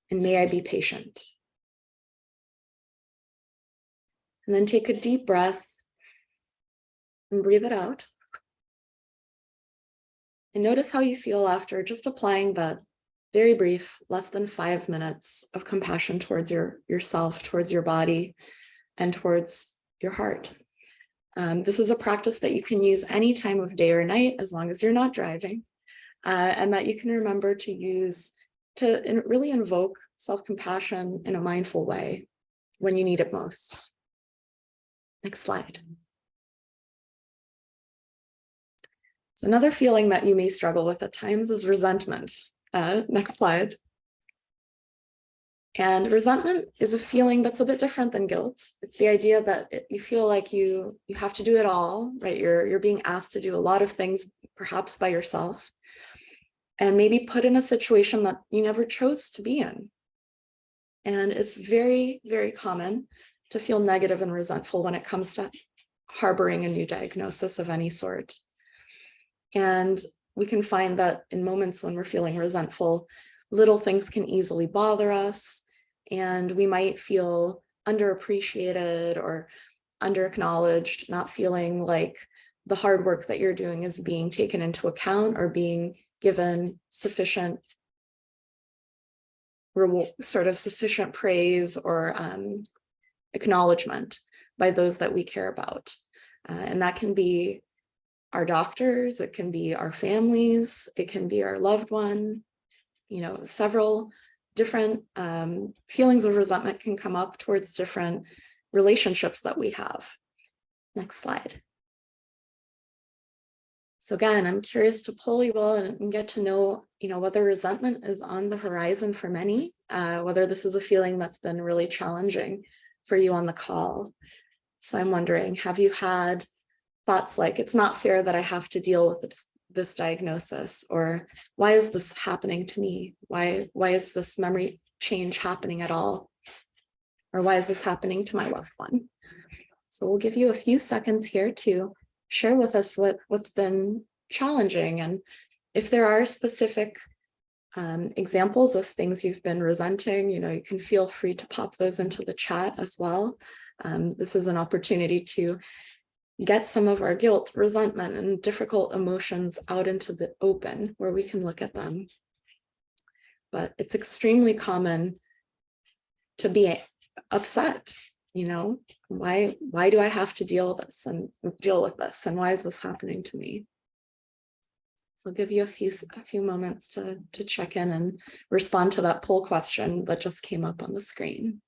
And may I be patient? And then take a deep breath and breathe it out. And notice how you feel after just applying that very brief, less than 5 minutes of compassion towards yourself, towards your body, and towards your heart. This is a practice that you can use any time of day or night, as long as you're not driving, and that you can remember to use to really invoke self-compassion in a mindful way when you need it most. Next slide. So another feeling that you may struggle with at times is resentment. Next slide. And resentment is a feeling that's a bit different than guilt. It's the idea that you feel like you have to do it all, right? You're being asked to do a lot of things, perhaps by yourself, and maybe put in a situation that you never chose to be in. And it's very, very common to feel negative and resentful when it comes to harboring a new diagnosis of any sort. And we can find that in moments when we're feeling resentful, little things can easily bother us, and we might feel underappreciated or underacknowledged, not feeling like the hard work that you're doing is being taken into account or being given sufficient sufficient praise or acknowledgement by those that we care about. And that can be our doctors, it can be our families, it can be our loved one. You know, several different feelings of resentment can come up towards different relationships that we have. Next slide. So again, I'm curious to pull you all and get to know, whether resentment is on the horizon for many, whether this is a feeling that's been really challenging for you on the call. So I'm wondering, have you had thoughts like, it's not fair that I have to deal with this diagnosis, or why is this happening to me? Why is this memory change happening at all? Or why is this happening to my loved one? So we'll give you a few seconds here to share with us what's been challenging, and if there are specific examples of things you've been resenting, you can feel free to pop those into the chat as well. This is an opportunity to get some of our guilt, resentment, and difficult emotions out into the open where we can look at them. But it's extremely common to be upset. Why do I have to deal with this and why is this happening to me? So I'll give you a few moments to check in and respond to that poll question that just came up on the screen.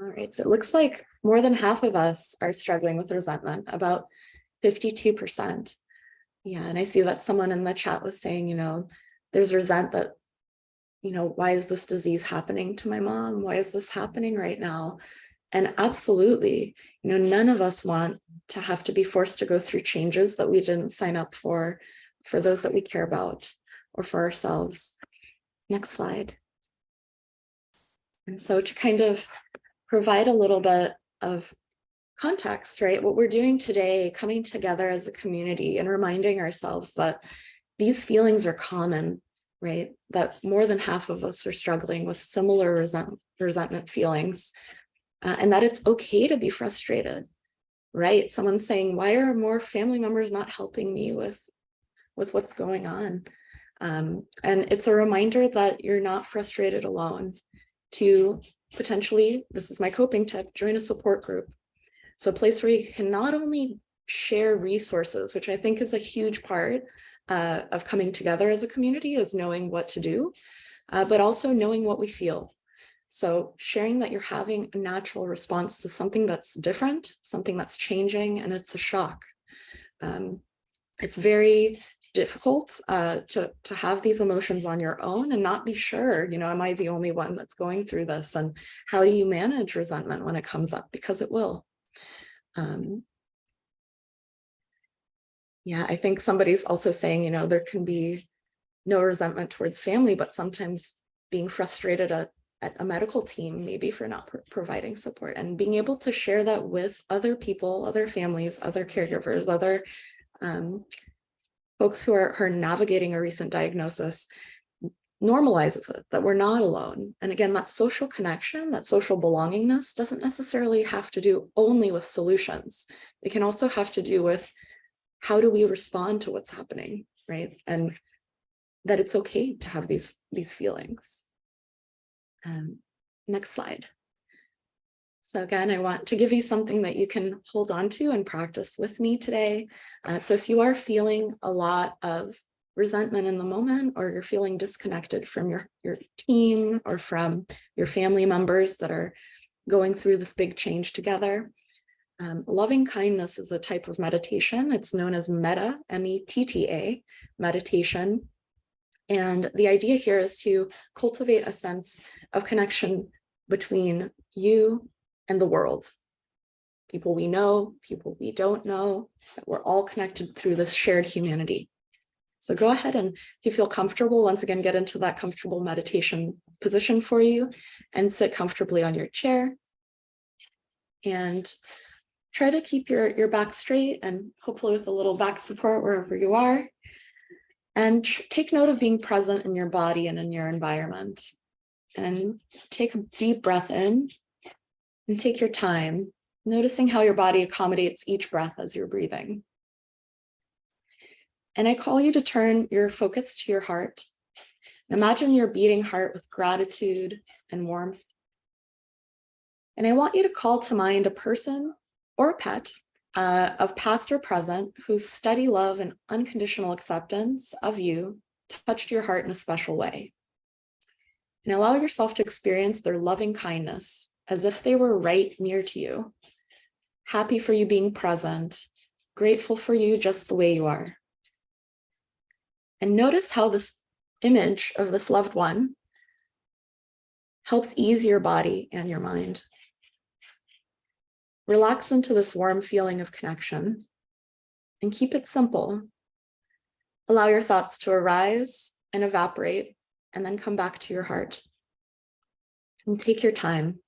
All right, so it looks like more than half of us are struggling with resentment, about 52%. Yeah, and I see that someone in the chat was saying, there's resent that, why is this disease happening to my mom? Why is this happening right now? And absolutely, none of us want to have to be forced to go through changes that we didn't sign up for those that we care about, or for ourselves. Next slide. And so to kind of provide a little bit of context, right? What we're doing today, coming together as a community and reminding ourselves that these feelings are common, right? That more than half of us are struggling with similar resentment feelings, and that it's okay to be frustrated, right? Someone's saying, why are more family members not helping me with what's going on? And it's a reminder that you're not frustrated alone. To potentially, this is my coping tip, join a support group. So a place where you can not only share resources, which I think is a huge part of coming together as a community, is knowing what to do, but also knowing what we feel. So sharing that you're having a natural response to something that's different, something that's changing, and it's a shock. It's very difficult to have these emotions on your own and not be sure, am I the only one that's going through this? And how do you manage resentment when it comes up? Because it will. Yeah, I think somebody's also saying, there can be no resentment towards family, but sometimes being frustrated at a medical team, maybe for not providing support, and being able to share that with other people, other families, other caregivers, other folks who are navigating a recent diagnosis, normalizes it, that we're not alone. And again, that social connection, that social belongingness doesn't necessarily have to do only with solutions. It can also have to do with how do we respond to what's happening, right? And that it's okay to have these feelings. Next slide. So again, I want to give you something that you can hold on to and practice with me today. So if you are feeling a lot of resentment in the moment, or you're feeling disconnected from your team or from your family members that are going through this big change together, loving kindness is a type of meditation. It's known as metta, M-E-T-T-A, meditation. And the idea here is to cultivate a sense of connection between you and the world. People we know, people we don't know, that we're all connected through this shared humanity. So go ahead, and if you feel comfortable, once again, get into that comfortable meditation position for you and sit comfortably on your chair. And try to keep your back straight, and hopefully with a little back support wherever you are. And take note of being present in your body and in your environment. And take a deep breath in and take your time, noticing how your body accommodates each breath as you're breathing. And I call you to turn your focus to your heart. Imagine your beating heart with gratitude and warmth. And I want you to call to mind a person or a pet of past or present whose steady love and unconditional acceptance of you touched your heart in a special way. And allow yourself to experience their loving kindness as if they were right near to you, happy for you being present, grateful for you just the way you are. And notice how this image of this loved one helps ease your body and your mind. Relax into this warm feeling of connection and keep it simple. Allow your thoughts to arise and evaporate and then come back to your heart. And take your time.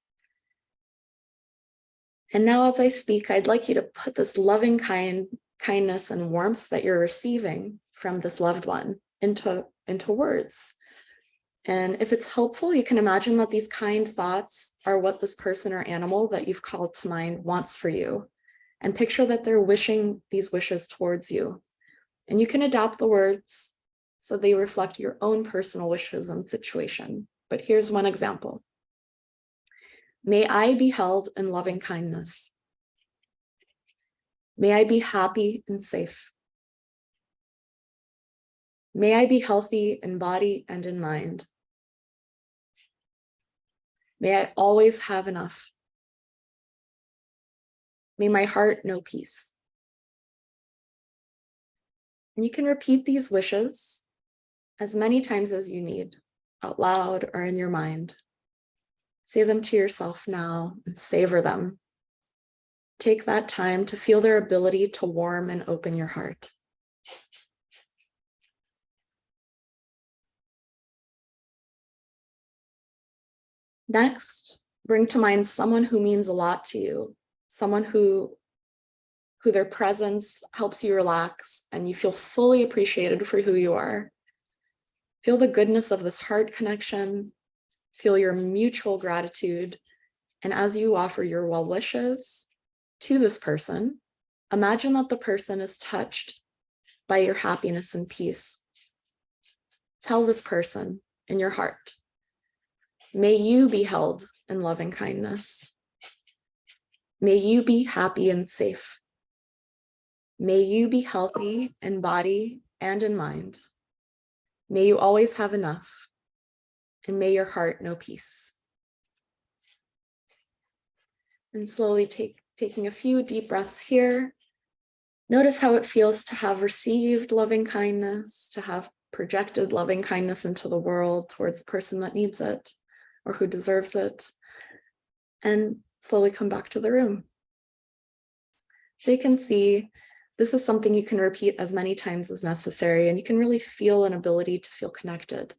And now as I speak, I'd like you to put this loving kindness and warmth that you're receiving from this loved one into words. And if it's helpful, you can imagine that these kind thoughts are what this person or animal that you've called to mind wants for you. And picture that they're wishing these wishes towards you. And you can adapt the words so they reflect your own personal wishes and situation. But here's one example. May I be held in loving kindness. May I be happy and safe. May I be healthy in body and in mind. May I always have enough. May my heart know peace. And you can repeat these wishes as many times as you need, out loud or in your mind. Say them to yourself now and savor them. Take that time to feel their ability to warm and open your heart. Next, bring to mind someone who means a lot to you, someone who their presence helps you relax and you feel fully appreciated for who you are. Feel the goodness of this heart connection, feel your mutual gratitude, and as you offer your well wishes to this person, imagine that the person is touched by your happiness and peace. Tell this person in your heart, may you be held in loving kindness. May you be happy and safe. May you be healthy in body and in mind. May you always have enough, and may your heart know peace. And slowly taking a few deep breaths here. Notice how it feels to have received loving kindness, to have projected loving kindness into the world towards the person that needs it or who deserves it. And slowly come back to the room. So you can see this is something you can repeat as many times as necessary, and you can really feel an ability to feel connected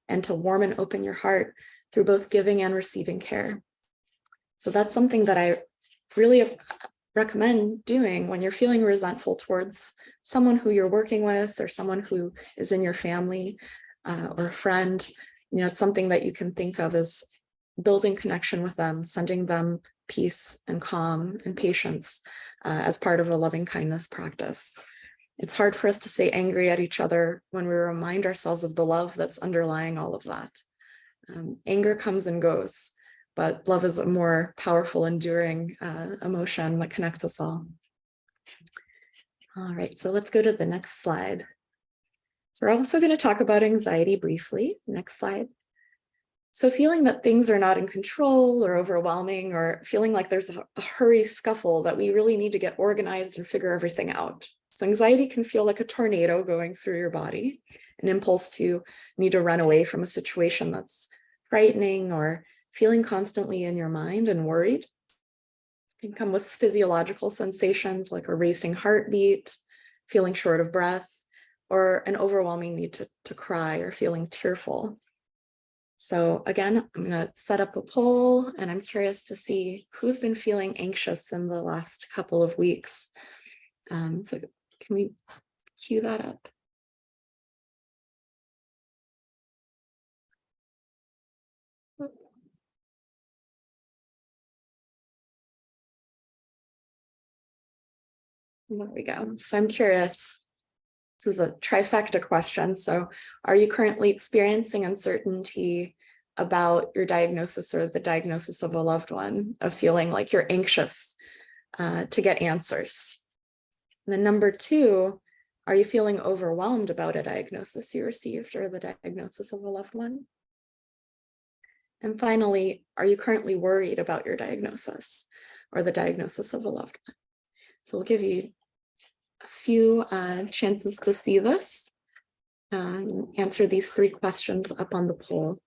and to warm and open your heart through both giving and receiving care. So that's something that I really recommend doing when you're feeling resentful towards someone who you're working with or someone who is in your family or a friend. You know, it's something that you can think of as building connection with them, sending them peace and calm and patience as part of a loving kindness practice. It's hard for us to stay angry at each other when we remind ourselves of the love that's underlying all of that. Anger comes and goes, but love is a more powerful, enduring emotion that connects us all. All right, so let's go to the next slide. So we're also going to talk about anxiety briefly. Next slide. So feeling that things are not in control or overwhelming, or feeling like there's a hurry scuffle that we really need to get organized and figure everything out. So anxiety can feel like a tornado going through your body, an impulse to need to run away from a situation that's frightening, or feeling constantly in your mind and worried. It can come with physiological sensations like a racing heartbeat, feeling short of breath, or an overwhelming need to cry or feeling tearful. So again, I'm going to set up a poll, and I'm curious to see who's been feeling anxious in the last couple of weeks. So can we cue that up? There we go. So I'm curious. This is a trifecta question. So are you currently experiencing uncertainty about your diagnosis or the diagnosis of a loved one, of feeling like you're anxious to get answers? And then number two, are you feeling overwhelmed about a diagnosis you received or the diagnosis of a loved one? And finally, are you currently worried about your diagnosis or the diagnosis of a loved one? So we'll give you a few chances to see this. Answer these three questions up on the poll.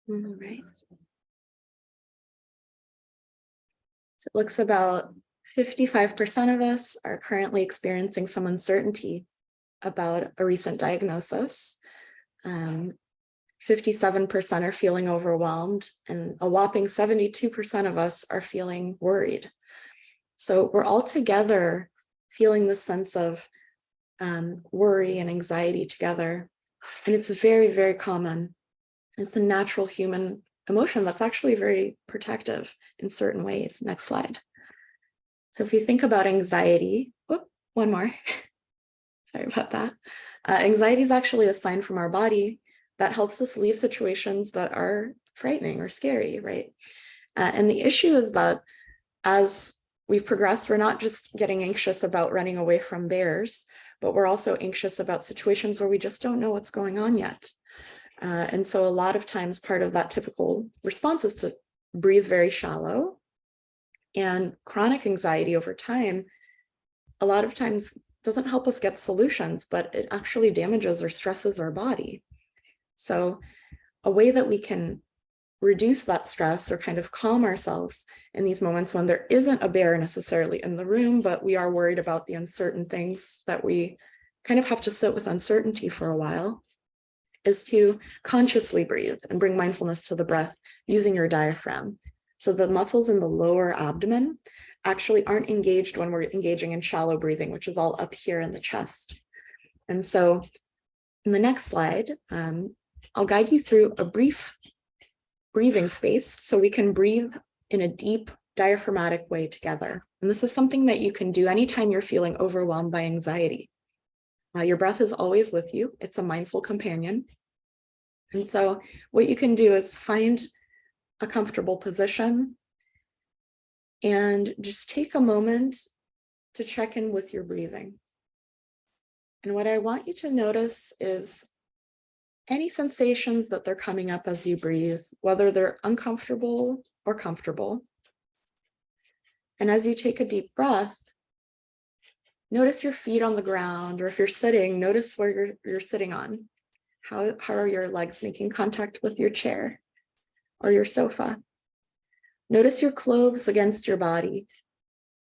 All right. So it looks about 55% of us are currently experiencing some uncertainty about a recent diagnosis. 57% are feeling overwhelmed, and a whopping 72% of us are feeling worried. So we're all together feeling this sense of worry and anxiety together. And it's very, very common. It's a natural human emotion that's actually very protective in certain ways. Next slide. So if you think about anxiety, one more. Sorry about that. Anxiety is actually a sign from our body that helps us leave situations that are frightening or scary, right? And the issue is that as we've progressed, we're not just getting anxious about running away from bears, but we're also anxious about situations where we just don't know what's going on yet. And so a lot of times part of that typical response is to breathe very shallow. And chronic anxiety over time, a lot of times doesn't help us get solutions, but it actually damages or stresses our body. So a way that we can reduce that stress or kind of calm ourselves in these moments when there isn't a bear necessarily in the room, but we are worried about the uncertain things that we kind of have to sit with uncertainty for a while, is to consciously breathe and bring mindfulness to the breath using your diaphragm. So the muscles in the lower abdomen actually aren't engaged when we're engaging in shallow breathing, which is all up here in the chest. And so in the next slide, I'll guide you through a brief breathing space so we can breathe in a deep diaphragmatic way together. And this is something that you can do anytime you're feeling overwhelmed by anxiety. Your breath is always with you. It's a mindful companion. And so what you can do is find a comfortable position and just take a moment to check in with your breathing. And what I want you to notice is any sensations that they're coming up as you breathe, whether they're uncomfortable or comfortable. And as you take a deep breath, notice your feet on the ground, or if you're sitting, notice where you're sitting on. How are your legs making contact with your chair or your sofa? Notice your clothes against your body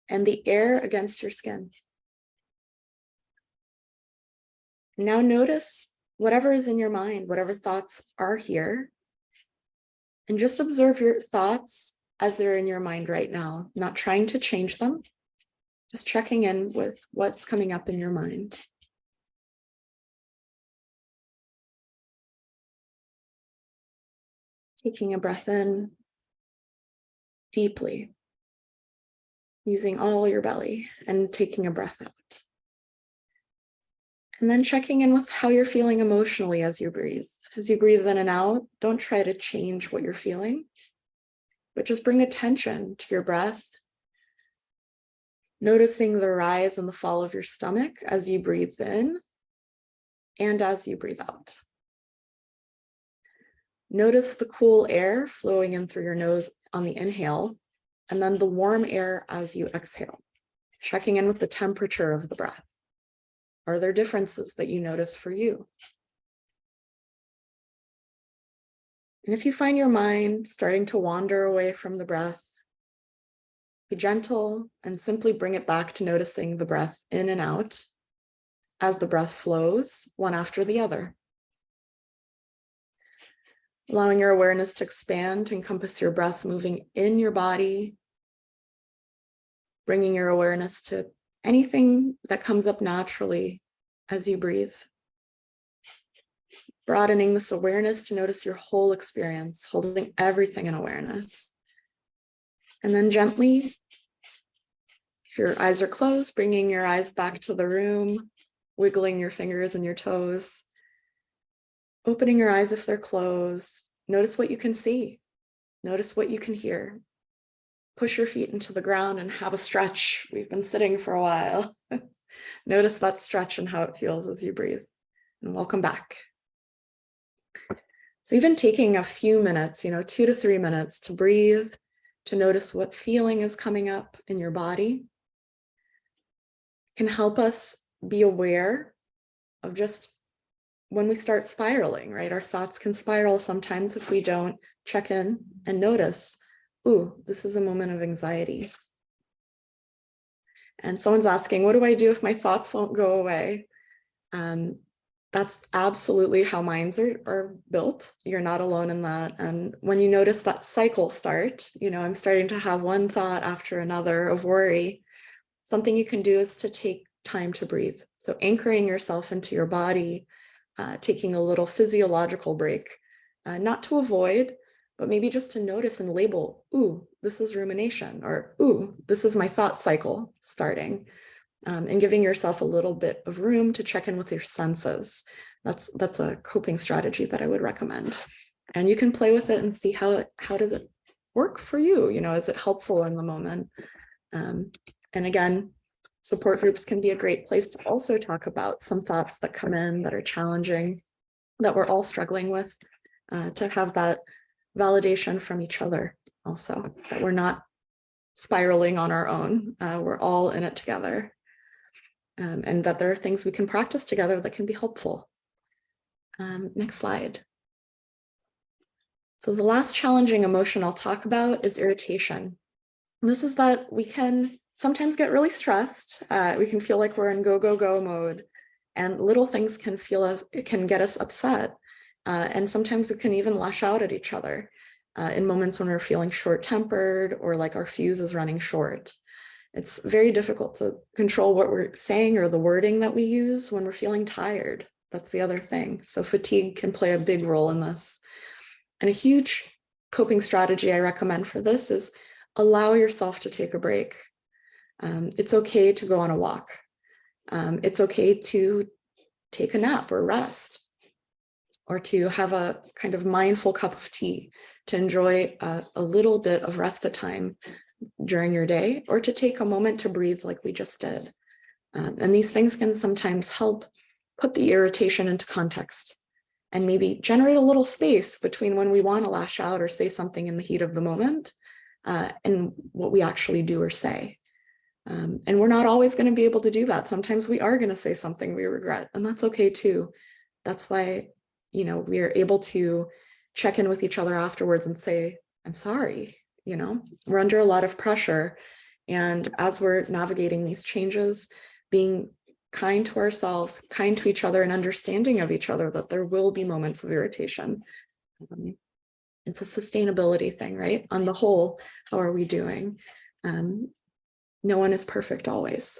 and the air against your skin. Now notice whatever is in your mind, whatever thoughts are here, and just observe your thoughts as they're in your mind right now, not trying to change them, just checking in with what's coming up in your mind. Taking a breath in deeply, using all your belly, and taking a breath out. And then checking in with how you're feeling emotionally as you breathe. As you breathe in and out, don't try to change what you're feeling, but just bring attention to your breath, noticing the rise and the fall of your stomach as you breathe in and as you breathe out. Notice the cool air flowing in through your nose on the inhale, and then the warm air as you exhale, checking in with the temperature of the breath. Are there differences that you notice for you? And if you find your mind starting to wander away from the breath, be gentle and simply bring it back to noticing the breath in and out as the breath flows one after the other. Allowing your awareness to expand to encompass your breath moving in your body, bringing your awareness to anything that comes up naturally as you breathe. Broadening this awareness to notice your whole experience, holding everything in awareness. And then gently, if your eyes are closed, bringing your eyes back to the room, wiggling your fingers and your toes, opening your eyes if they're closed. Notice what you can see. Notice what you can hear. Push your feet into the ground and have a stretch. We've been sitting for a while. Notice that stretch and how it feels as you breathe. And welcome back. So even taking a few minutes, 2 to 3 minutes to breathe, to notice what feeling is coming up in your body, can help us be aware of just when we start spiraling, right? Our thoughts can spiral sometimes if we don't check in and notice, ooh, this is a moment of anxiety. And someone's asking, what do I do if my thoughts won't go away? That's absolutely how minds are built. You're not alone in that. And when you notice that cycle start, I'm starting to have one thought after another of worry, something you can do is to take time to breathe. So anchoring yourself into your body, taking a little physiological break, not to avoid, but maybe just to notice and label, ooh, this is rumination, or ooh, this is my thought cycle starting. and giving yourself a little bit of room to check in with your senses. That's a coping strategy that I would recommend. And you can play with it and see how does it work for you? You know, is it helpful in the moment? And again, support groups can be a great place to also talk about some thoughts that come in that are challenging, that we're all struggling with, to have that validation from each other also, that we're not spiraling on our own. We're all in it together. And that there are things we can practice together that can be helpful. Next slide. So the last challenging emotion I'll talk about is irritation. And this is that we can sometimes get really stressed. We can feel like we're in go, go, go mode, and little things can get us upset. And sometimes we can even lash out at each other in moments when we're feeling short-tempered or like our fuse is running short. It's very difficult to control what we're saying or the wording that we use when we're feeling tired. That's the other thing. So fatigue can play a big role in this. And a huge coping strategy I recommend for this is allow yourself to take a break. It's okay to go on a walk. It's okay to take a nap or rest, or to have a kind of mindful cup of tea, to enjoy a little bit of respite time during your day, or to take a moment to breathe like we just did. And these things can sometimes help put the irritation into context and maybe generate a little space between when we want to lash out or say something in the heat of the moment and what we actually do or say. And we're not always going to be able to do that. Sometimes we are going to say something we regret, and that's okay too. That's why, you know, we are able to check in with each other afterwards and say, I'm sorry. You know, we're under a lot of pressure. And as we're navigating these changes, being kind to ourselves, kind to each other, and understanding of each other, that there will be moments of irritation. It's a sustainability thing, right? On the whole, how are we doing? No one is perfect always.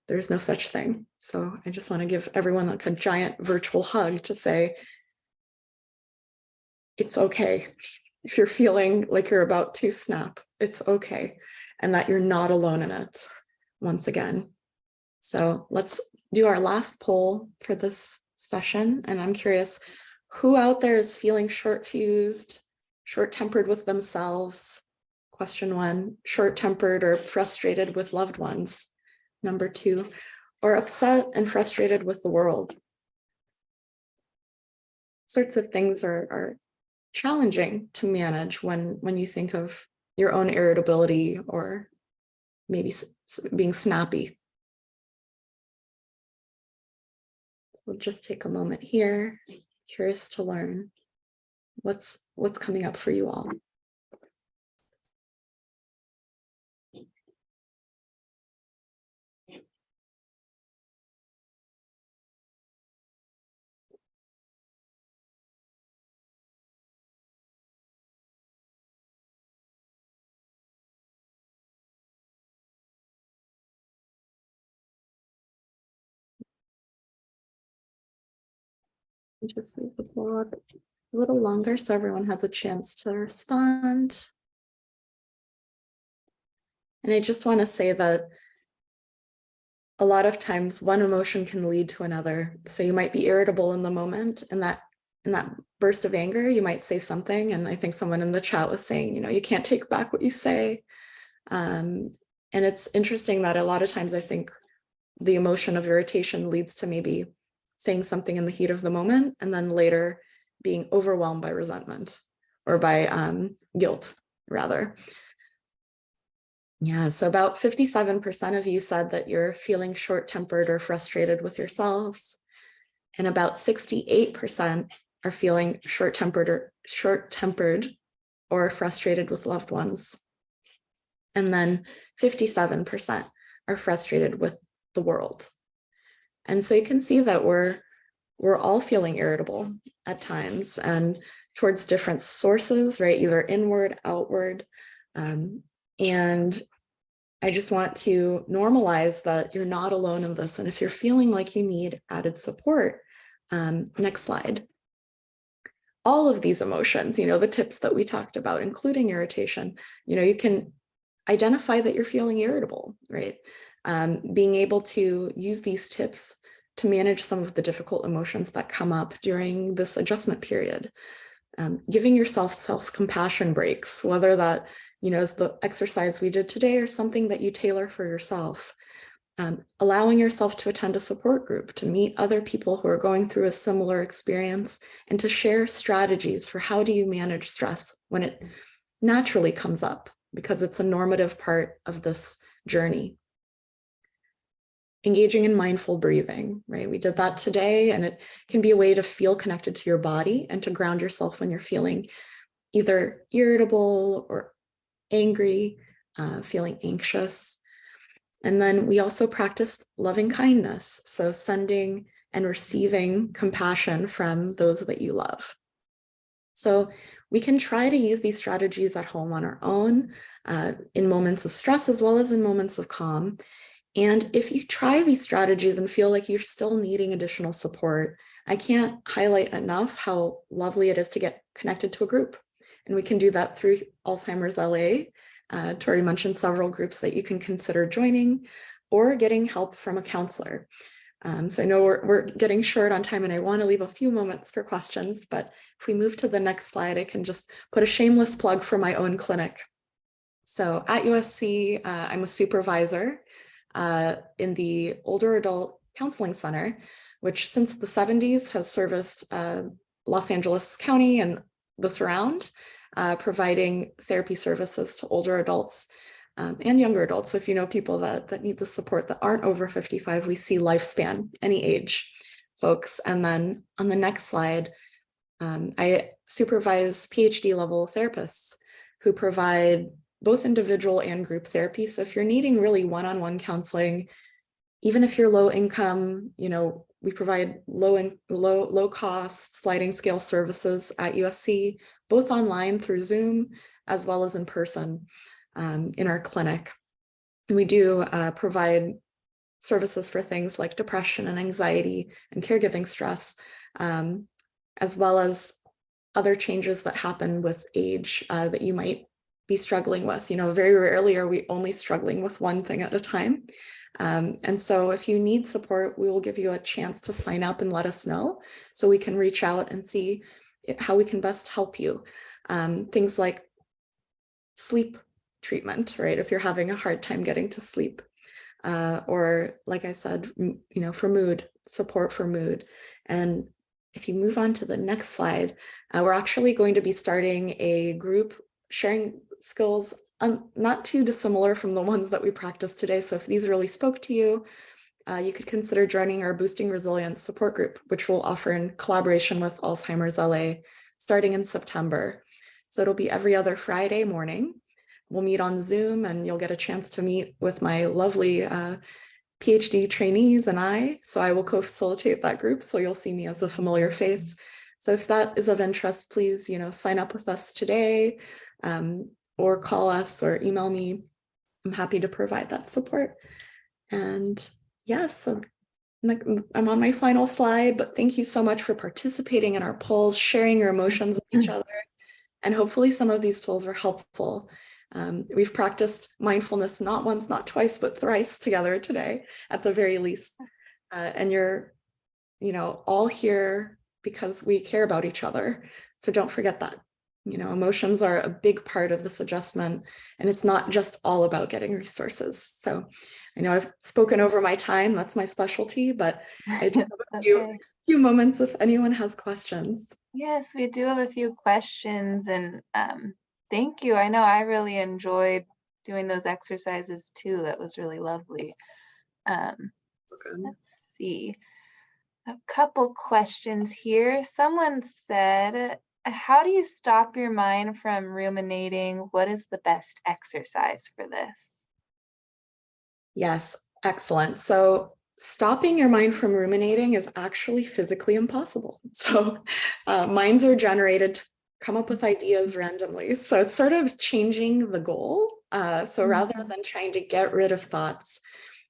There's no such thing. So I just want to give everyone like a giant virtual hug to say, it's okay. If you're feeling like you're about to snap, it's okay. And that you're not alone in it once again. So let's do our last poll for this session. And I'm curious, who out there is feeling short-fused, short-tempered with themselves? Question 1, short-tempered or frustrated with loved ones. Number 2, or upset and frustrated with the world. Sorts of things are challenging to manage when you think of your own irritability or maybe being snappy. So we'll just take a moment here, curious to learn what's coming up for you all. Just leave the poll up a little longer so everyone has a chance to respond. And I just want to say that a lot of times one emotion can lead to another. So you might be irritable in the moment, and in that burst of anger, you might say something. And I think someone in the chat was saying, you know, you can't take back what you say. And it's interesting that a lot of times I think the emotion of irritation leads to maybe saying something in the heat of the moment, and then later being overwhelmed by resentment or by guilt, rather. Yeah, so about 57% of you said that you're feeling short-tempered or frustrated with yourselves, and about 68% are feeling short-tempered or frustrated with loved ones. And then 57% are frustrated with the world. And so you can see that we're all feeling irritable at times and towards different sources, right? Either inward, outward. And I just want to normalize that you're not alone in this. And if you're feeling like you need added support, next slide. All of these emotions, you know, the tips that we talked about, including irritation, you know, you can identify that you're feeling irritable, right? being able to use these tips to manage some of the difficult emotions that come up during this adjustment period. Giving yourself self-compassion breaks, whether that, is the exercise we did today or something that you tailor for yourself. Allowing yourself to attend a support group, to meet other people who are going through a similar experience, and to share strategies for how do you manage stress when it naturally comes up, because it's a normative part of this journey. Engaging in mindful breathing, right? We did that today, and it can be a way to feel connected to your body and to ground yourself when you're feeling either irritable or angry, feeling anxious. And then we also practiced loving kindness. So sending and receiving compassion from those that you love. So we can try to use these strategies at home on our own, in moments of stress, as well as in moments of calm. And if you try these strategies and feel like you're still needing additional support, I can't highlight enough how lovely it is to get connected to a group. And we can do that through Alzheimer's LA. Tori mentioned several groups that you can consider joining, or getting help from a counselor. So I know we're getting short on time, and I want to leave a few moments for questions, but if we move to the next slide, I can just put a shameless plug for my own clinic. So at USC, I'm a supervisor in the Older Adult Counseling Center, which since the 70s has serviced Los Angeles County and the surround, providing therapy services to older adults and younger adults. So if you know people that need the support that aren't over 55, we see lifespan, any age folks. And then on the next slide, I supervise PhD level therapists who provide both individual and group therapy. So if you're needing really one-on-one counseling, even if you're low income, we provide low cost sliding scale services at USC, both online through Zoom, as well as in person in our clinic. And we do provide services for things like depression and anxiety and caregiving stress, as well as other changes that happen with age that you might be struggling with. Very rarely are we only struggling with one thing at a time. And so if you need support, we will give you a chance to sign up and let us know so we can reach out and see how we can best help you. Things like sleep treatment, right? If you're having a hard time getting to sleep, or like I said, for mood, support for mood. And if you move on to the next slide, we're actually going to be starting a group sharing skills not too dissimilar from the ones that we practiced today. So if these really spoke to you, you could consider joining our Boosting Resilience support group, which we'll offer in collaboration with Alzheimer's LA starting in September. So it'll be every other Friday morning. We'll meet on Zoom, and you'll get a chance to meet with my lovely PhD trainees and I. So I will co-facilitate that group, so you'll see me as a familiar face. So if that is of interest, please, sign up with us today, or call us or email me. I'm happy to provide that support. And yes, I'm on my final slide, but thank you so much for participating in our polls, sharing your emotions with each other. And hopefully some of these tools are helpful. We've practiced mindfulness not once, not twice, but thrice together today at the very least. And you're, all here because we care about each other. So don't forget that. Emotions are a big part of this adjustment, and it's not just all about getting resources. So I know I've spoken over my time, that's my specialty, but I do have a few moments if anyone has questions. Yes, we do have a few questions, and thank you. I know I really enjoyed doing those exercises too. That was really lovely. Let's see. A couple questions here. Someone said, how do you stop your mind from ruminating? What is the best exercise for this? Yes, excellent. So stopping your mind from ruminating is actually physically impossible. So minds are generated to come up with ideas randomly. So it's sort of changing the goal. So rather than trying to get rid of thoughts,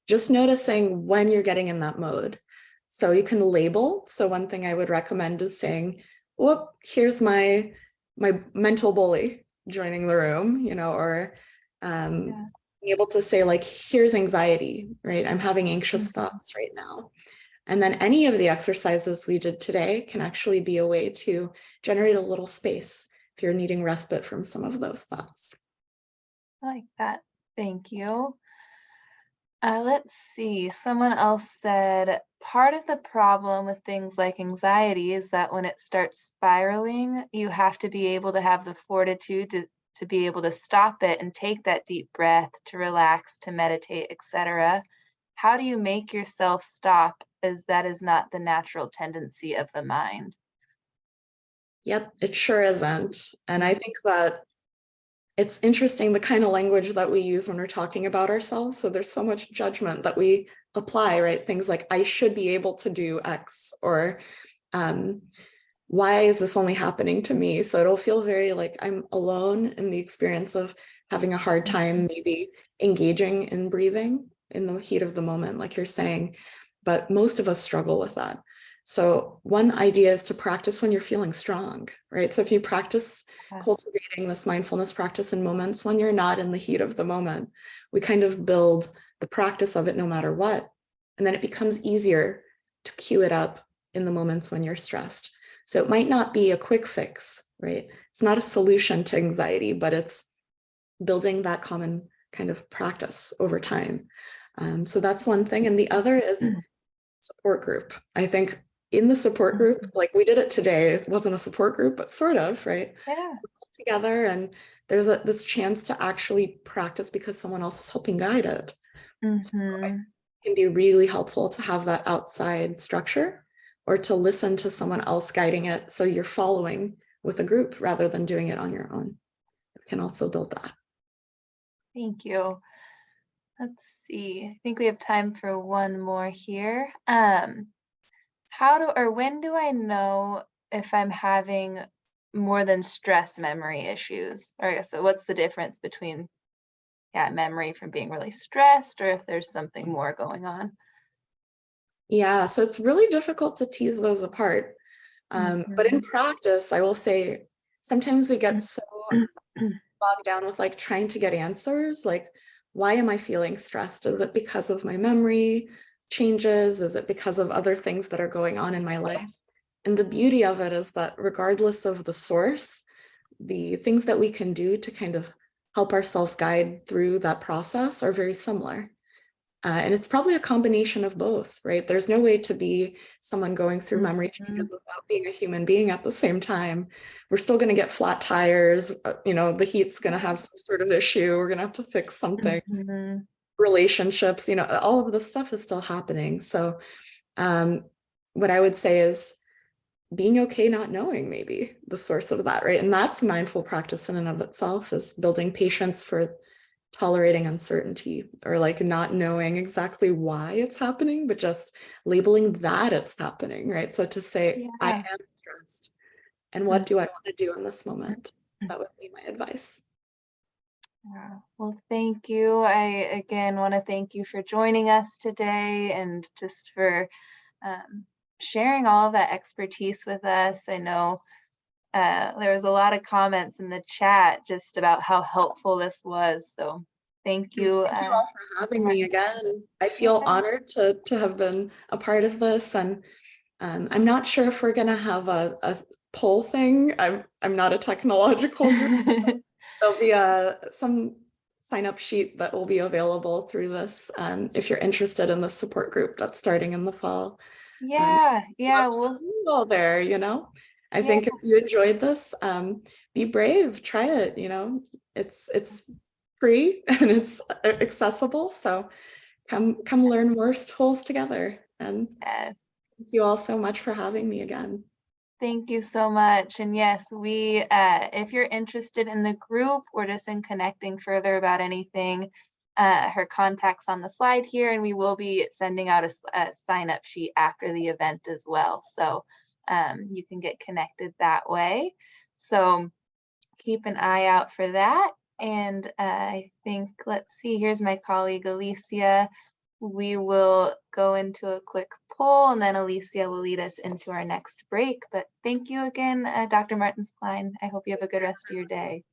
just noticing when you're getting in that mode. So you can label. So one thing I would recommend is saying, whoop, here's my mental bully joining the room, or being able to say like, here's anxiety, right? I'm having anxious thoughts right now. And then any of the exercises we did today can actually be a way to generate a little space if you're needing respite from some of those thoughts. I like that. Thank you. Let's see. Someone else said, part of the problem with things like anxiety is that when it starts spiraling, you have to be able to have the fortitude to be able to stop it and take that deep breath, to relax, to meditate, etc. How do you make yourself stop, as that is not the natural tendency of the mind? Yep, it sure isn't. And I think that it's interesting the kind of language that we use when we're talking about ourselves. So there's so much judgment that we apply, right? Things like, I should be able to do X, or why is this only happening to me? So it'll feel very like I'm alone in the experience of having a hard time maybe engaging in breathing in the heat of the moment, like you're saying. But most of us struggle with that. So one idea is to practice when you're feeling strong, right? So if you practice cultivating this mindfulness practice in moments when you're not in the heat of the moment, we kind of build the practice of it no matter what. And then it becomes easier to cue it up in the moments when you're stressed. So it might not be a quick fix, right? It's not a solution to anxiety, but it's building that common kind of practice over time. So that's one thing. And the other is support group. I think in the support group, like we did it today, it wasn't a support group, but sort of, right? Yeah. Together, and there's this chance to actually practice because someone else is helping guide it. So it can be really helpful to have that outside structure, or to listen to someone else guiding it, so you're following with a group rather than doing it on your own. It can also build that. Thank you. Let's see. I think we have time for one more here. When do I know if I'm having more than stress memory issues? Or I guess, so what's the difference between memory from being really stressed, or if there's something more going on? Yeah, so it's really difficult to tease those apart. But in practice, I will say sometimes we get so bogged down with like trying to get answers, like, why am I feeling stressed? Is it because of my memory changes? Is it because of other things that are going on in my life? And the beauty of it is that regardless of the source, the things that we can do to kind of help ourselves guide through that process are very similar. And it's probably a combination of both, right? There's no way to be someone going through memory changes without being a human being at the same time. We're still going to get flat tires, the heat's going to have some sort of issue. We're going to have to fix something. Relationships, all of this stuff is still happening. So what I would say is being okay not knowing maybe the source of that, right? And that's mindful practice in and of itself, is building patience for tolerating uncertainty, or like not knowing exactly why it's happening, but just labeling that it's happening, right? So to say, I am stressed, and what do I want to do in this moment? That would be my advice. Well, thank you. I again want to thank you for joining us today, and just for sharing all of that expertise with us. I know there was a lot of comments in the chat just about how helpful this was. So thank you. Thank you all for having me again. I feel honored to have been a part of this. And I'm not sure if we're going to have a poll thing. I'm not a technological group. There'll be some sign-up sheet that will be available through this if you're interested in the support group that's starting in the fall. We'll all there, I think if you enjoyed this, be brave, try it, it's free and it's accessible. So come learn more tools together. And thank you all so much for having me again. Thank you so much. And yes, if you're interested in the group or just in connecting further about anything, her contact's on the slide here, and we will be sending out a sign-up sheet after the event as well. So you can get connected that way. So keep an eye out for that. And I think, let's see, here's my colleague Alicia. We will go into a quick poll, and then Alicia will lead us into our next break. But thank you again, Dr. Martens-Klein. I hope you have a good rest of your day.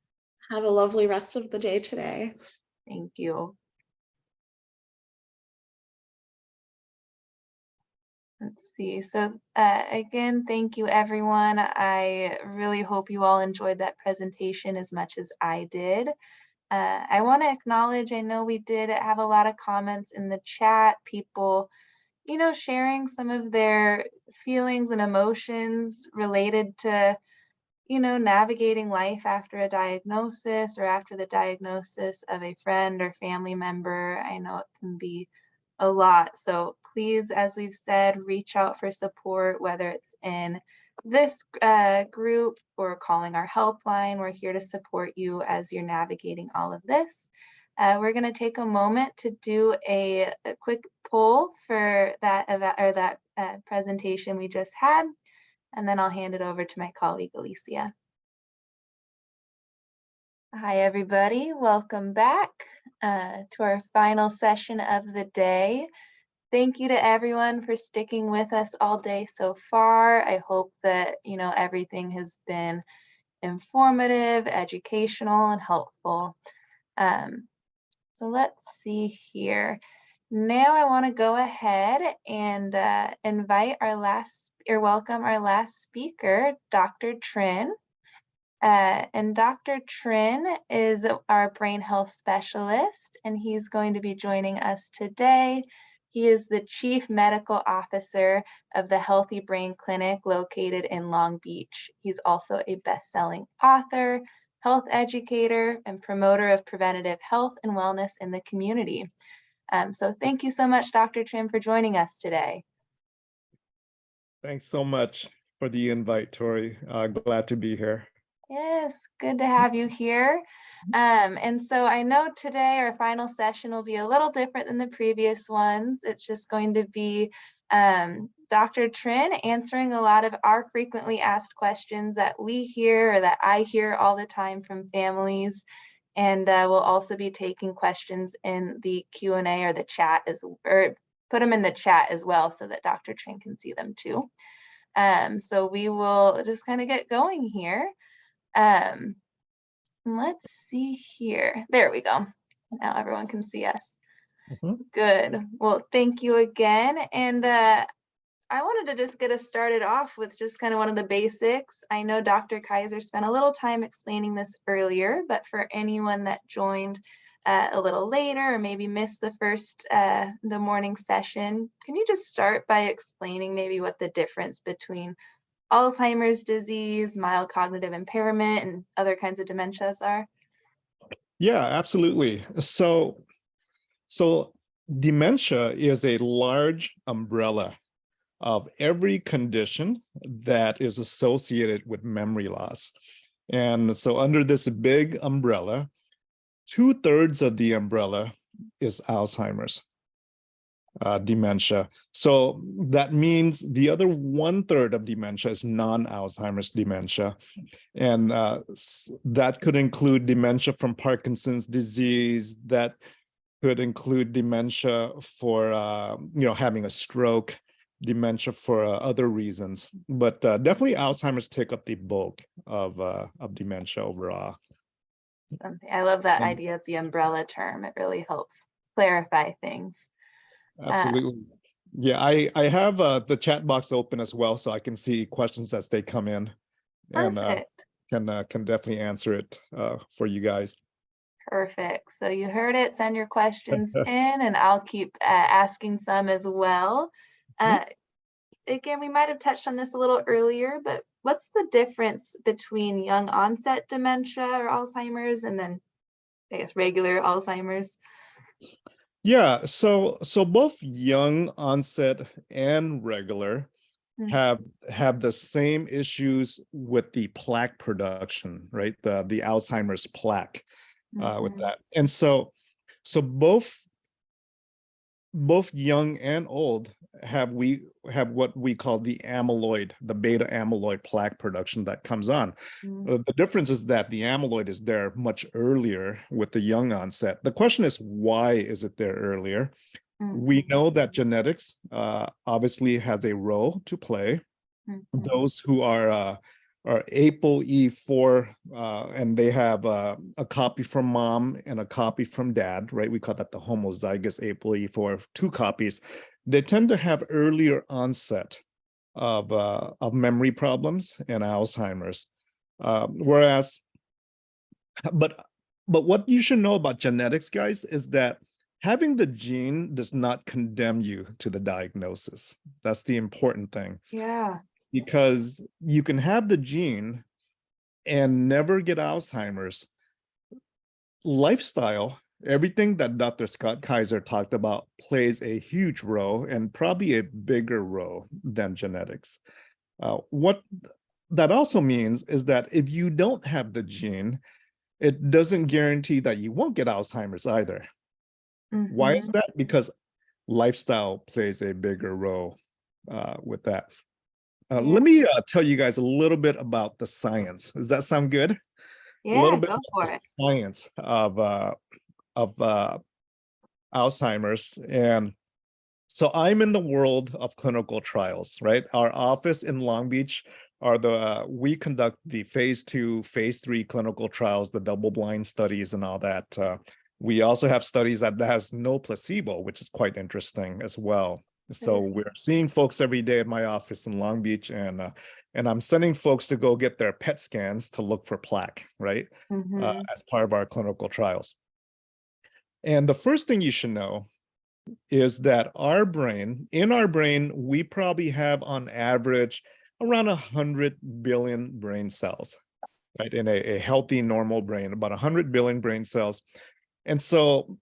Have a lovely rest of the day today. Thank you. Let's see. So again, thank you, everyone. I really hope you all enjoyed that presentation as much as I did. I want to acknowledge, I know we did have a lot of comments in the chat, people, sharing some of their feelings and emotions related to, navigating life after a diagnosis or after the diagnosis of a friend or family member. I know it can be a lot. So please, as we've said, reach out for support, whether it's in this group or calling our helpline. We're here to support you as you're navigating all of this. We're going to take a moment to do a quick poll for that presentation we just had, and then I'll hand it over to my colleague Alicia. Hi, everybody. Welcome back to our final session of the day. Thank you to everyone for sticking with us all day so far. I hope that, everything has been informative, educational, and helpful. So let's see here. Now I want to go ahead and welcome our last speaker, Dr. Trin. And Dr. Trin is our brain health specialist, and he's going to be joining us today. He is the Chief Medical Officer of the Healthy Brain Clinic located in Long Beach. He's also a best-selling author, health educator, and promoter of preventative health and wellness in the community. So thank you so much, Dr. Trin, for joining us today. Thanks so much for the invite, Tori. Glad to be here. Yes, good to have you here. And so I know today our final session will be a little different than the previous ones. It's just going to be Dr. Trin answering a lot of our frequently asked questions that we hear or that I hear all the time from families. And we'll also be taking questions in the Q&A or the chat or put them in the chat as well so that Dr. Trin can see them too. So we will just kind of get going here. Let's see here. There we go. Now everyone can see us. Good. Well, thank you again. And I wanted to just get us started off with just kind of one of the basics. I know Dr. Kaiser spent a little time explaining this earlier, but for anyone that joined a little later or maybe missed the morning session, can you just start by explaining maybe what the difference between Alzheimer's disease, mild cognitive impairment, and other kinds of dementias are? Yeah, absolutely. So dementia is a large umbrella of every condition that is associated with memory loss. And so under this big umbrella, 2/3 of the umbrella is Alzheimer's dementia. So that means the other 1/3 of dementia is non-Alzheimer's dementia. And that could include dementia from Parkinson's disease, that could include dementia for having a stroke, dementia for other reasons. But definitely Alzheimer's take up the bulk of dementia overall. I love that idea of the umbrella term. It really helps clarify things. Absolutely. Yeah, I have the chat box open as well, so I can see questions as they come in. Perfect. And can definitely answer it for you guys. Perfect. So you heard it. Send your questions in, and I'll keep asking some as well. Again, we might have touched on this a little earlier, but what's the difference between young onset dementia or Alzheimer's and then, I guess, regular Alzheimer's? Yeah, so both young onset and regular have the same issues with the plaque production, right? The Alzheimer's plaque with that. And so both young and old have what we call the amyloid, the beta amyloid plaque production that comes on. The difference is that the amyloid is there much earlier with the young onset. The question is, why is it there earlier? We know that genetics obviously has a role to play. Those who are ApoE4 and they have a copy from mom and a copy from dad, right? We call that the homozygous ApoE4, 2 copies. they tend to have earlier onset of memory problems and Alzheimer's. Whereas, but what you should know about genetics, guys, is that having the gene does not condemn you to the diagnosis. That's the important thing. Yeah. Because you can have the gene and never get Alzheimer's. Lifestyle, everything that Dr. Scott Kaiser talked about plays a huge role, and probably a bigger role than genetics. What that also means is that if you don't have the gene, it doesn't guarantee that you won't get Alzheimer's either. Why is that? Because lifestyle plays a bigger role with that. Let me tell you guys a little bit about the science. Does that sound good? Yeah, A little bit go about for the it. science of Alzheimer's. And so I'm in the world of clinical trials, right? Our office in Long Beach we conduct the phase 2, phase 3 clinical trials, the double-blind studies and all that. We also have studies that has no placebo, which is quite interesting as well. So we're seeing folks every day at my office in Long Beach, and I'm sending folks to go get their PET scans to look for plaque, right? As part of our clinical trials. And the first thing you should know is that in our brain, we probably have on average around 100 billion brain cells, right? In a healthy, normal brain, about 100 billion brain cells. And so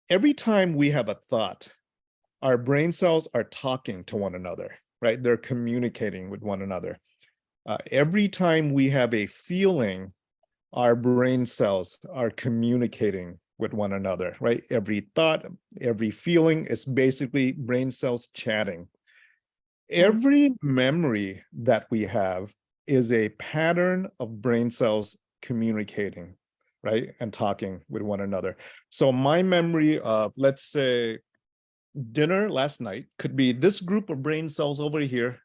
every time we have a thought, our brain cells are talking to one another, right? They're communicating with one another. Every time we have a feeling, our brain cells are communicating with one another, right? Every thought, every feeling is basically brain cells chatting. Every memory that we have is a pattern of brain cells communicating, right? And talking with one another. So my memory of, let's say, dinner last night could be this group of brain cells over here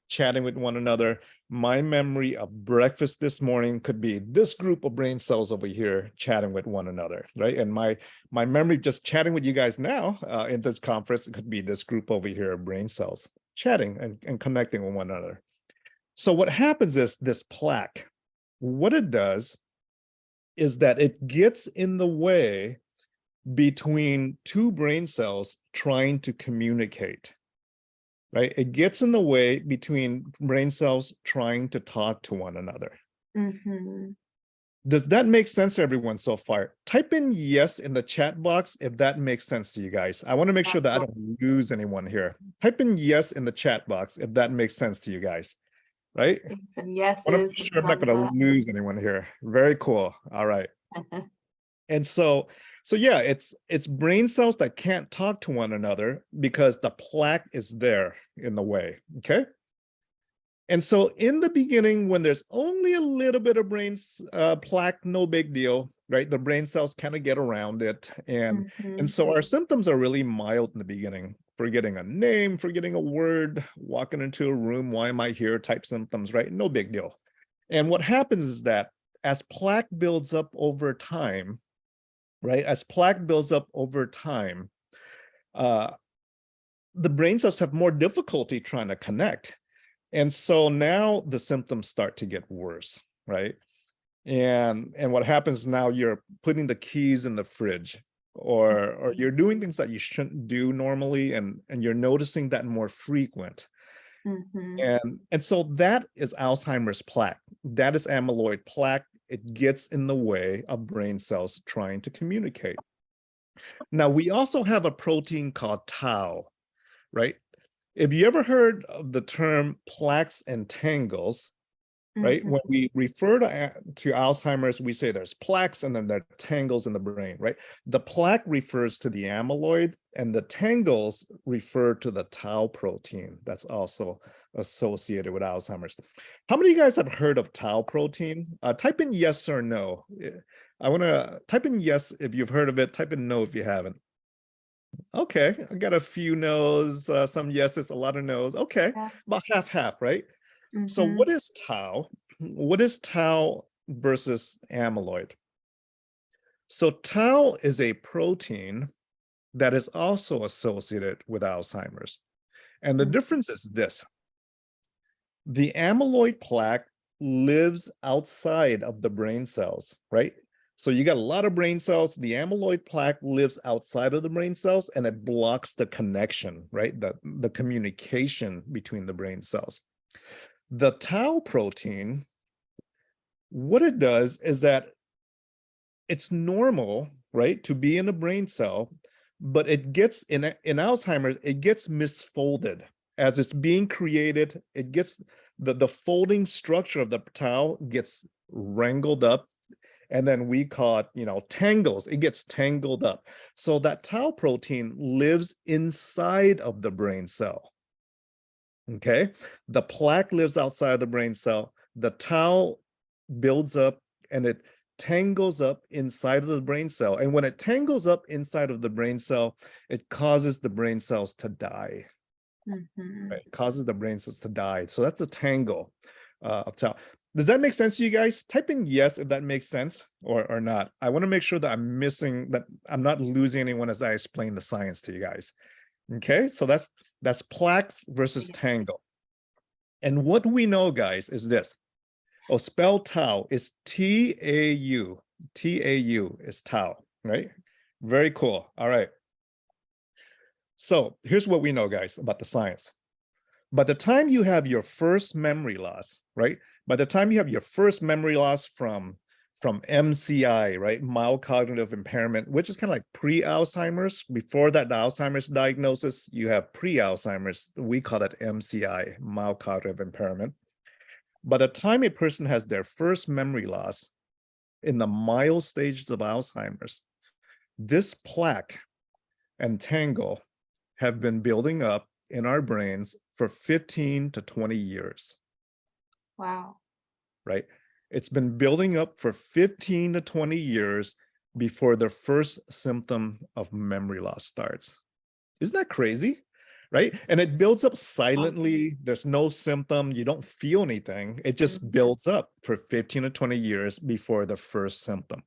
chatting with one another. My memory of breakfast this morning could be this group of brain cells over here chatting with one another, right? And my memory just chatting with you guys now in this conference, it could be this group over here of brain cells chatting and connecting with one another. So what happens is this plaque, what it does is that it gets in the way between two brain cells trying to communicate, right? It gets in the way between brain cells trying to talk to one another. Does that make sense to everyone so far? Type in yes in the chat box if that makes sense to you guys. I want to make sure that I don't lose anyone here. Type in yes in the chat box if that makes sense to you guys, right? Some yeses. I want to make sure I'm not going to lose anyone here. Very cool. All right. And so yeah, it's brain cells that can't talk to one another because the plaque is there in the way, okay? And so in the beginning, when there's only a little bit of brain plaque, no big deal, right? The brain cells kind of get around it. And so our symptoms are really mild in the beginning. Forgetting a name, forgetting a word, walking into a room, why am I here type symptoms, right? No big deal. And what happens is that as plaque builds up over time, right? As plaque builds up over time, the brain cells have more difficulty trying to connect. And so now the symptoms start to get worse, right? And what happens now, you're putting the keys in the fridge, or you're doing things that you shouldn't do normally, and you're noticing that more frequent. And so that is Alzheimer's plaque. That is amyloid plaque. It gets in the way of brain cells trying to communicate. Now, we also have a protein called tau, right? If you ever heard of the term plaques and tangles, right? When we refer to Alzheimer's, we say there's plaques and then there are tangles in the brain, right? The plaque refers to the amyloid, and the tangles refer to the tau protein that's also associated with Alzheimer's. How many of you guys have heard of tau protein? Type in yes or no. I want to type in yes if you've heard of it, type in no if you haven't. Okay, I got a few no's, some yeses, a lot of no's. Okay, about half, right? So what is tau? What is tau versus amyloid? So tau is a protein that is also associated with Alzheimer's. And the difference is this. The amyloid plaque lives outside of the brain cells, right? So you got a lot of brain cells. The amyloid plaque lives outside of the brain cells, and it blocks the connection, right? The communication between the brain cells. The tau protein, what it does is that it's normal, right, to be in a brain cell, but it gets in Alzheimer's, it gets misfolded as it's being created. It gets the folding structure of the tau gets wrangled up, and then we call it, tangles. It gets tangled up. So that tau protein lives inside of the brain cell. Okay, the plaque lives outside the brain cell. The tau builds up and it tangles up inside of the brain cell. And when it tangles up inside of the brain cell, it causes the brain cells to die. Right? It causes the brain cells to die. So that's a tangle of tau. Does that make sense to you guys? Type in yes if that makes sense or not. I want to make sure that I'm not losing anyone as I explain the science to you guys. Okay, so that's plaques versus tangle. And what we know, guys, is this. Oh, spell tau is T-A-U. T-A-U is tau, right? Very cool. All right. So here's what we know, guys, about the science. By the time you have your first memory loss, right? By the time you have your first memory loss from MCI, right? Mild cognitive impairment, which is kind of like pre-Alzheimer's. Before that, the Alzheimer's diagnosis, you have pre-Alzheimer's. We call it MCI, mild cognitive impairment. By the time a person has their first memory loss in the mild stages of Alzheimer's, this plaque and tangle have been building up in our brains for 15 to 20 years. Wow. Right? It's been building up for 15 to 20 years before the first symptom of memory loss starts. Isn't that crazy? Right? And it builds up silently. There's no symptom. You don't feel anything. It just builds up for 15 to 20 years before the first symptom.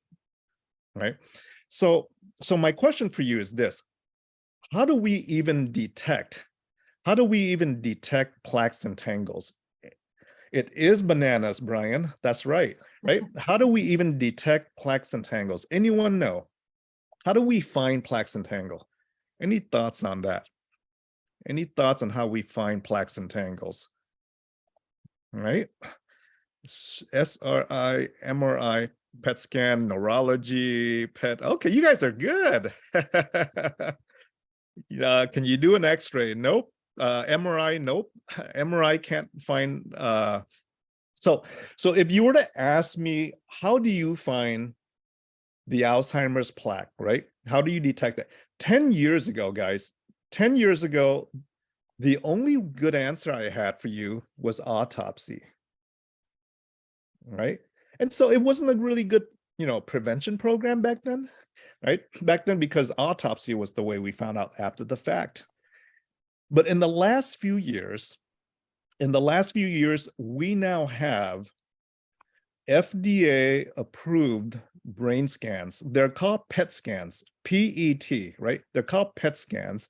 Right? So my question for you is this. How do we even detect plaques and tangles? It is bananas, Brian. That's right. Right? How do we even detect plaques and tangles? Anyone know? How do we find plaques and tangles? Any thoughts on that? Any thoughts on how we find plaques and tangles? All right. SRI, MRI, PET scan, neurology, PET. Okay, you guys are good. Can you do an X-ray? Nope. MRI, nope. MRI can't find. So if you were to ask me, how do you find the Alzheimer's plaque, right? How do you detect it? 10 years ago, guys, 10 years ago, the only good answer I had for you was autopsy, right? And so it wasn't a really good, prevention program back then, right? Back then, because autopsy was the way we found out after the fact. But in the last few years, we now have FDA approved brain scans. They're called PET scans, PET, right? They're called PET scans.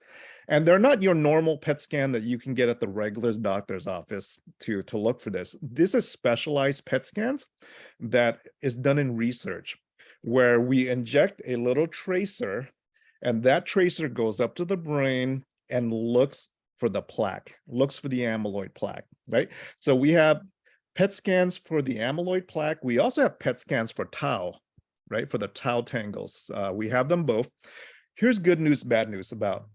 And they're not your normal PET scan that you can get at the regular doctor's office to look for this. This is specialized PET scans that is done in research, where we inject a little tracer, and that tracer goes up to the brain and looks for the plaque, looks for the amyloid plaque, right? So we have PET scans for the amyloid plaque. We also have PET scans for tau, right? For the tau tangles. We have them both. Here's good news, bad news about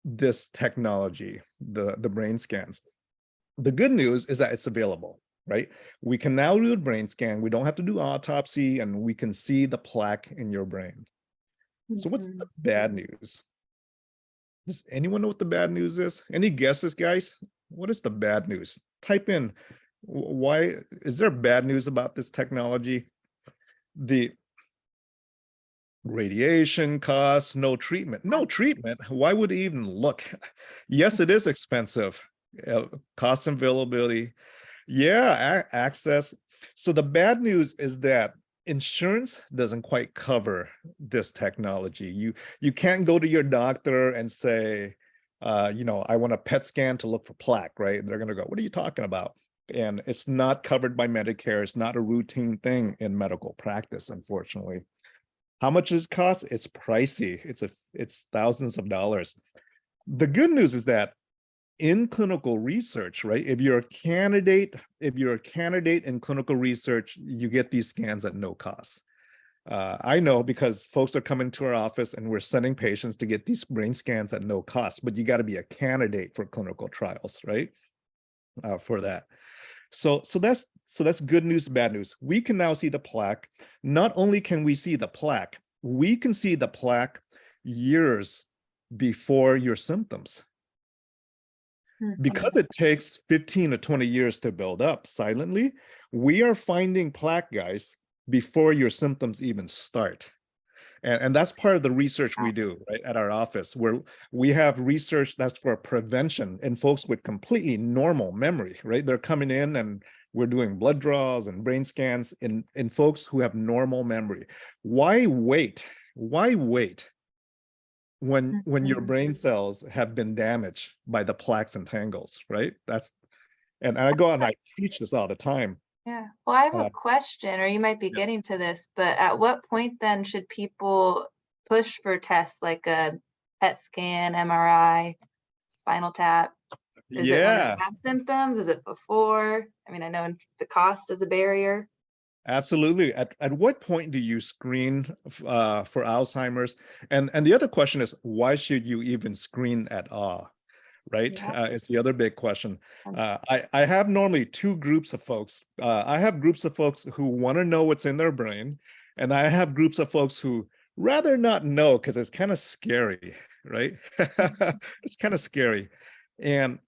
this technology, the brain scans. The good news is that it's available, right? We can now do a brain scan. We don't have to do autopsy, and we can see the plaque in your brain. So what's the bad news? Does anyone know what the bad news is? Any guesses, guys? What is the bad news? Type in, why is there bad news about this technology? The radiation costs, no treatment. No treatment. Why would it even look? Yes, it is expensive. Cost and availability. Yeah, access. So the bad news is that insurance doesn't quite cover this technology. You can't go to your doctor and say, I want a PET scan to look for plaque, right? They're going to go, what are you talking about? And it's not covered by Medicare. It's not a routine thing in medical practice, unfortunately. How much does it cost? It's pricey. It's thousands of dollars. The good news is that in clinical research, right? If you're a candidate in clinical research, you get these scans at no cost. I know because folks are coming to our office and we're sending patients to get these brain scans at no cost, but you got to be a candidate for clinical trials, right? For that. So that's good news, bad news. We can now see the plaque. Not only can we see the plaque, we can see the plaque years before your symptoms. Because it takes 15 to 20 years to build up silently, we are finding plaque, guys, before your symptoms even start. And that's part of the research we do, right, at our office, where we have research that's for prevention in folks with completely normal memory, right? They're coming in and we're doing blood draws and brain scans in folks who have normal memory. Why wait? Why wait when your brain cells have been damaged by the plaques and tangles, right? And I go out and I teach this all the time. Yeah. Well, I have a question, or you might be getting to this, but at what point then should people push for tests like a PET scan, MRI, spinal tap? Is it when they have symptoms? Is it before? I mean, I know the cost is a barrier. Absolutely. At what point do you screen for Alzheimer's? And the other question is, why should you even screen at all? Right? Yeah. It's the other big question. I have normally two groups of folks. I have groups of folks who want to know what's in their brain, and I have groups of folks who rather not know because it's kind of scary, right? It's kind of scary. And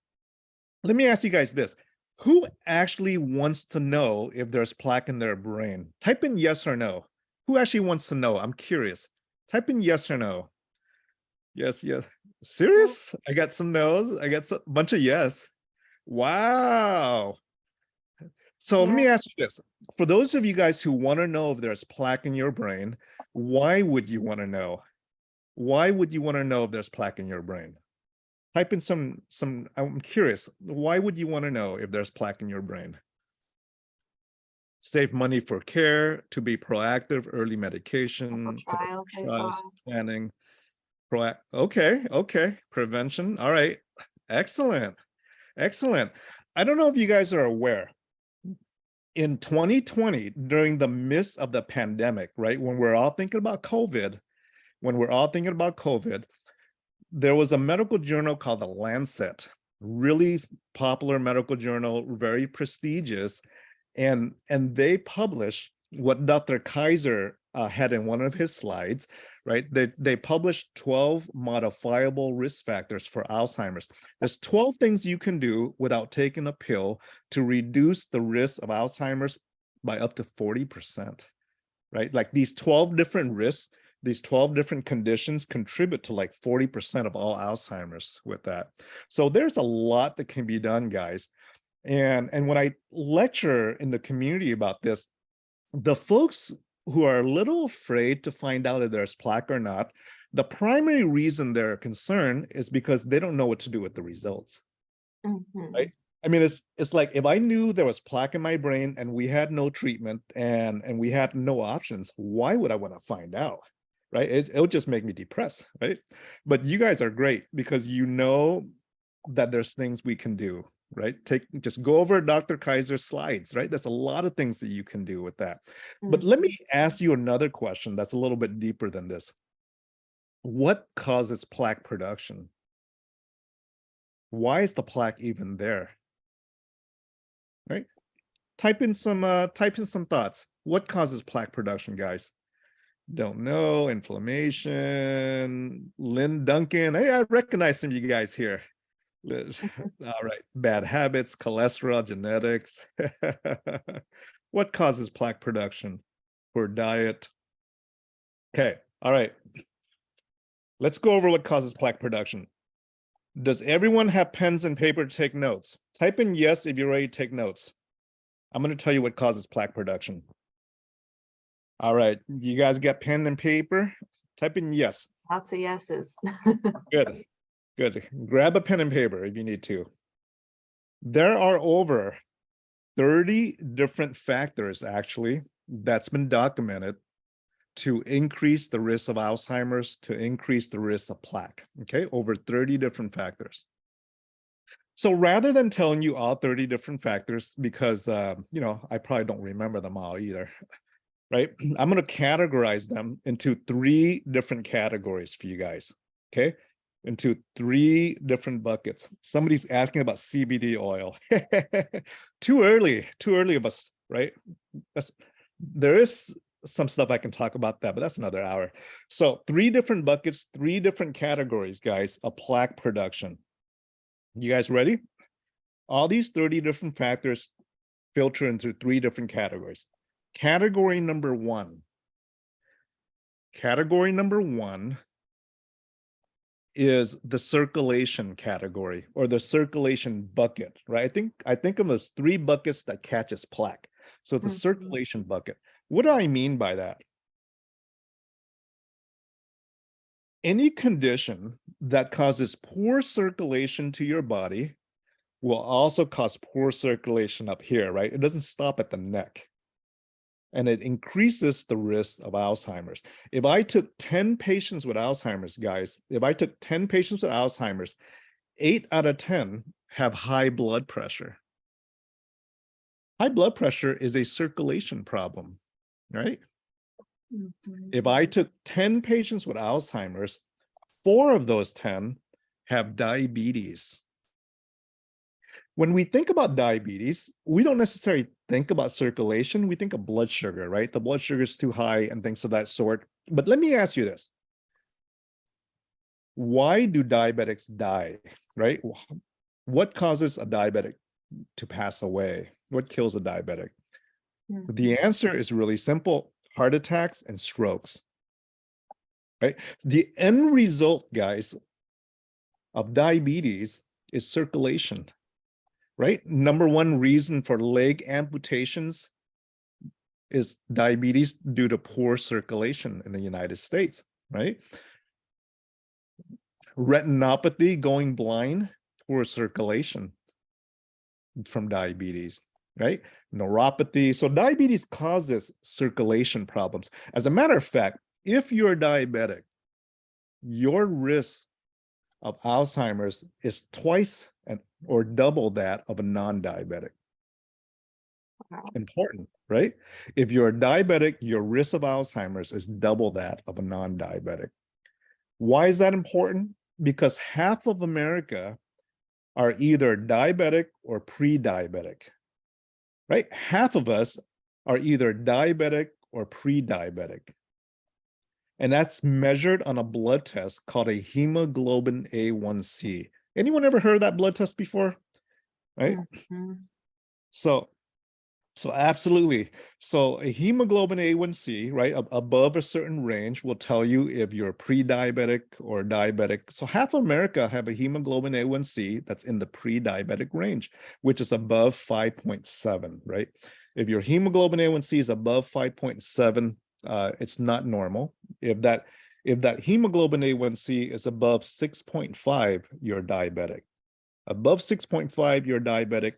let me ask you guys this. Who actually wants to know if there's plaque in their brain? Type in yes or no. Who actually wants to know? I'm curious. Type in yes or no. Yes, yes. Serious? I got some no's. I got a bunch of yes. Wow. So let me ask you this. For those of you guys who want to know if there's plaque in your brain, why would you want to know? Why would you want to know if there's plaque in your brain? Type in some, I'm curious. Why would you want to know if there's plaque in your brain? Save money for care, to be proactive, early medication, Trials, planning. Okay. Prevention. All right. Excellent. I don't know if you guys are aware. In 2020, during the midst of the pandemic, right, when we're all thinking about COVID, there was a medical journal called The Lancet, really popular medical journal, very prestigious, and they published what Dr. Kaiser had in one of his slides, right? They published 12 modifiable risk factors for Alzheimer's. There's 12 things you can do without taking a pill to reduce the risk of Alzheimer's by up to 40%, right? Like these 12 different risks, these 12 different conditions contribute to like 40% of all Alzheimer's with that. So there's a lot that can be done, guys. And when I lecture in the community about this, the folks who are a little afraid to find out if there's plaque or not, the primary reason they're concerned is because they don't know what to do with the results, right? I mean, it's like if I knew there was plaque in my brain and we had no treatment and we had no options, why would I want to find out, right? It would just make me depressed, right? But you guys are great because you know that there's things we can do, right? Just go over Dr. Kaiser's slides, right? There's a lot of things that you can do with that. But let me ask you another question that's a little bit deeper than this. What causes plaque production? Why is the plaque even there? Right? Type in some thoughts. What causes plaque production, guys? Don't know. Inflammation. Lynn Duncan. Hey, I recognize some of you guys here. All right. Bad habits, cholesterol, genetics. What causes plaque production? Poor diet. Okay. All right. Let's go over what causes plaque production. Does everyone have pens and paper to take notes? Type in yes if you're ready to take notes. I'm going to tell you what causes plaque production. All right, you guys got pen and paper? Type in yes. Lots of yeses. Good, good. Grab a pen and paper if you need to. There are over 30 different factors actually that's been documented to increase the risk of Alzheimer's, to increase the risk of plaque. Okay, over 30 different factors. So rather than telling you all 30 different factors, because you know, I probably don't remember them all either, right? I'm going to categorize them into 3 different categories for you guys. Okay, into 3 different buckets. Somebody's asking about CBD oil. Too early of us, right? There is some stuff I can talk about that, but that's another hour. So 3 different buckets, 3 different categories, guys, of plaque production. You guys ready? All these 30 different factors filter into 3 different categories. Category number 1. Category number 1 is the circulation category, or the circulation bucket, right? I think of those 3 buckets that catches plaque. So the circulation bucket. What do I mean by that? Any condition that causes poor circulation to your body will also cause poor circulation up here, right? It doesn't stop at the neck. And it increases the risk of Alzheimer's. If I took 10 patients with Alzheimer's, guys, if I took 10 patients with Alzheimer's, 8 out of 10 have high blood pressure. High blood pressure is a circulation problem, right? If I took 10 patients with Alzheimer's, 4 of those 10 have diabetes. When we think about diabetes, we don't necessarily think about circulation. We think of blood sugar, right? The blood sugar is too high and things of that sort. But let me ask you this. Why do diabetics die, right? What causes a diabetic to pass away? What kills a diabetic? The answer is really simple: heart attacks and strokes, right? The end result, guys, of diabetes is circulation, right? Number 1 reason for leg amputations is diabetes due to poor circulation in the United States, right? Retinopathy, going blind, poor circulation from diabetes, right? Neuropathy. So diabetes causes circulation problems. As a matter of fact, if you're diabetic, your risk of Alzheimer's is twice or double that of a non-diabetic. Wow. Important, right? If you're a diabetic, your risk of Alzheimer's is double that of a non-diabetic. Why is that important? Because half of America are either diabetic or pre-diabetic, right? Half of us are either diabetic or pre-diabetic. And that's measured on a blood test called a hemoglobin A1C. Anyone ever heard of that blood test before? Right? So absolutely. So a hemoglobin A1C, right, above a certain range will tell you if you're pre-diabetic or diabetic. So half of America have a hemoglobin A1C that's in the pre-diabetic range, which is above 5.7, right? If your hemoglobin A1C is above 5.7, it's not normal. If that hemoglobin A1C is above 6.5, you're diabetic. Above 6.5, you're diabetic.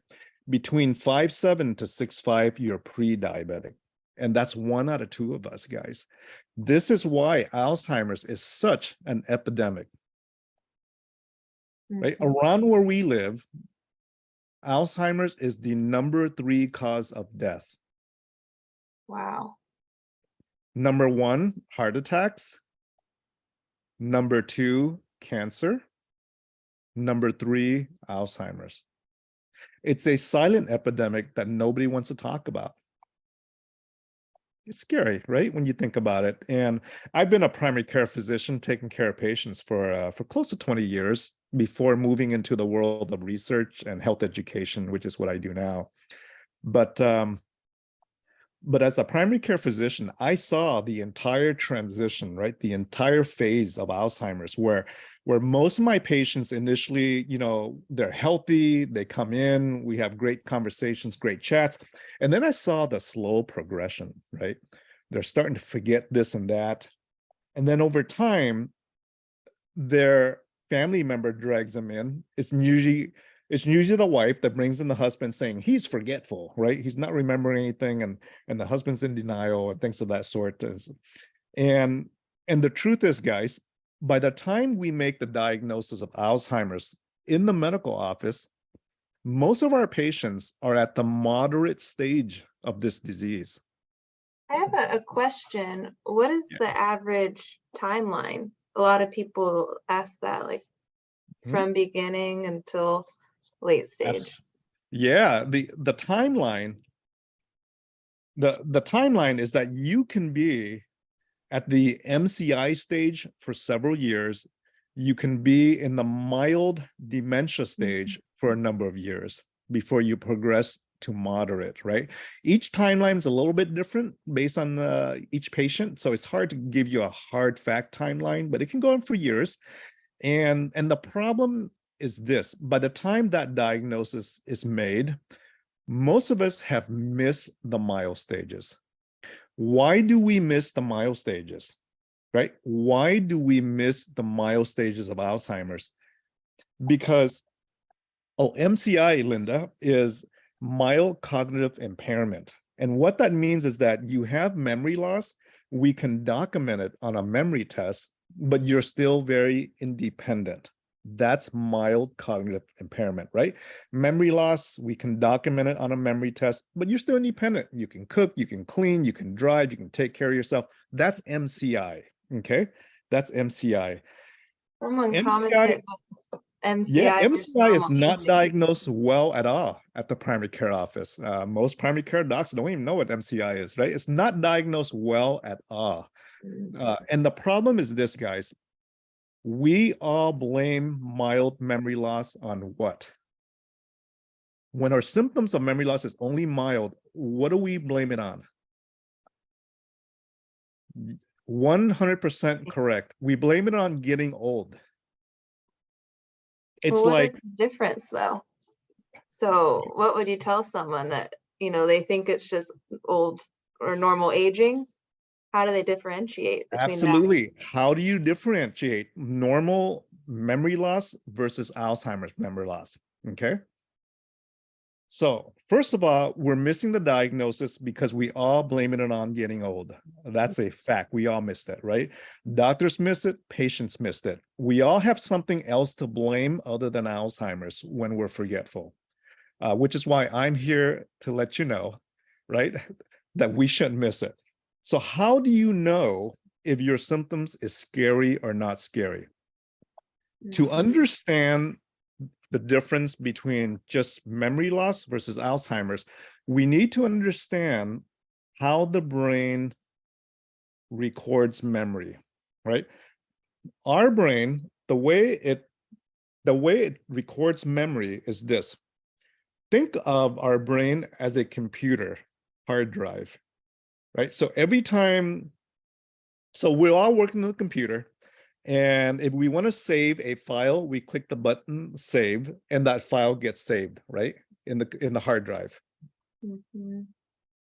Between 5.7 to 6.5, you're pre-diabetic. And that's 1 out of 2 of us, guys. This is why Alzheimer's is such an epidemic. Right? Around where we live, Alzheimer's is the number 3 cause of death. Wow. Number 1, heart attacks. Number 2, cancer. Number 3, Alzheimer's. It's a silent epidemic that nobody wants to talk about. It's scary, right? When you think about it. And I've been a primary care physician taking care of patients for close to 20 years before moving into the world of research and health education, which is what I do now. But as a primary care physician, I saw the entire transition, right? The entire phase of Alzheimer's, where most of my patients initially, you know, they're healthy, they come in, we have great conversations, great chats. And then I saw the slow progression, right? They're starting to forget this and that. And then over time, their family member drags them in. It's usually the wife that brings in the husband saying he's forgetful, right? He's not remembering anything, and the husband's in denial and things of that sort. And the truth is, guys, by the time we make the diagnosis of Alzheimer's in the medical office, most of our patients are at the moderate stage of this disease. I have a question. What is the average timeline? A lot of people ask that, like from beginning until late stage. Yeah, the timeline, the timeline is that you can be at the MCI stage for several years. You can be in the mild dementia stage for a number of years before you progress to moderate, right? Each timeline is a little bit different based on each patient. So it's hard to give you a hard fact timeline, but it can go on for years. And the problem is this: by the time that diagnosis is made, most of us have missed the mild stages. Why do we miss the mild stages, right? Why do we miss the mild stages of Alzheimer's? Because, MCI, Linda, is mild cognitive impairment. And what that means is that you have memory loss. We can document it on a memory test, but you're still very independent. That's mild cognitive impairment, right? Memory loss, we can document it on a memory test, but you're still independent. You can cook, you can clean, you can drive, you can take care of yourself. That's MCI, okay? That's MCI. Someone commented MCI. Yeah, MCI is not aging. diagnosed well at all at the primary care office. Most primary care docs don't even know what MCI is, right? It's not diagnosed well at all. And the problem is this, guys. We all blame mild memory loss on what? When our symptoms of memory loss is only mild, what do we blame it on? 100% correct. We blame it on getting old. It's Well, what like is the difference though? So what would you tell someone that, they think it's just old or normal aging? How do they differentiate between that? absolutely. How do you differentiate normal memory loss versus Alzheimer's memory loss? Okay. So first of all, we're missing the diagnosis because we all blame it on getting old. That's a fact. We all missed it, right? Doctors miss it, patients missed it. We all have something else to blame other than Alzheimer's when we're forgetful, which is why I'm here to let you know, right, that we shouldn't miss it. So how do you know if your symptoms is scary or not scary? To understand the difference between just memory loss versus Alzheimer's, we need to understand how the brain records memory, right? Our brain, the way it records memory is this. Think of our brain as a computer hard drive, right? So every time, so we're all working on the computer, and if we want to save a file, we click the button save, and that file gets saved, right? In the hard drive.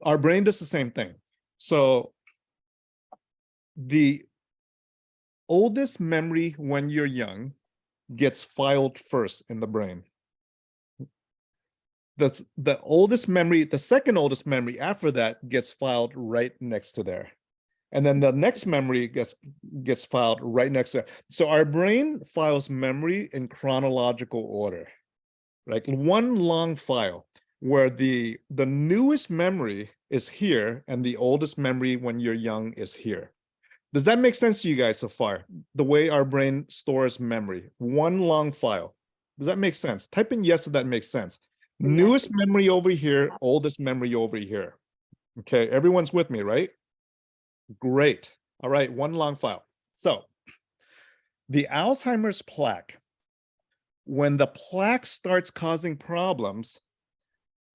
Our brain does the same thing. So the oldest memory when you're young gets filed first in the brain. That's the oldest memory. The second oldest memory after that gets filed right next to there. And then the next memory gets filed right next to it. So our brain files memory in chronological order, like one long file where the newest memory is here and the oldest memory when you're young is here. Does that make sense to you guys so far? The way our brain stores memory, one long file. Does that make sense? Type in yes if that makes sense. Newest memory over here, oldest memory over here. Okay, everyone's with me, right? Great. All right, one long file. So the Alzheimer's plaque, when the plaque starts causing problems,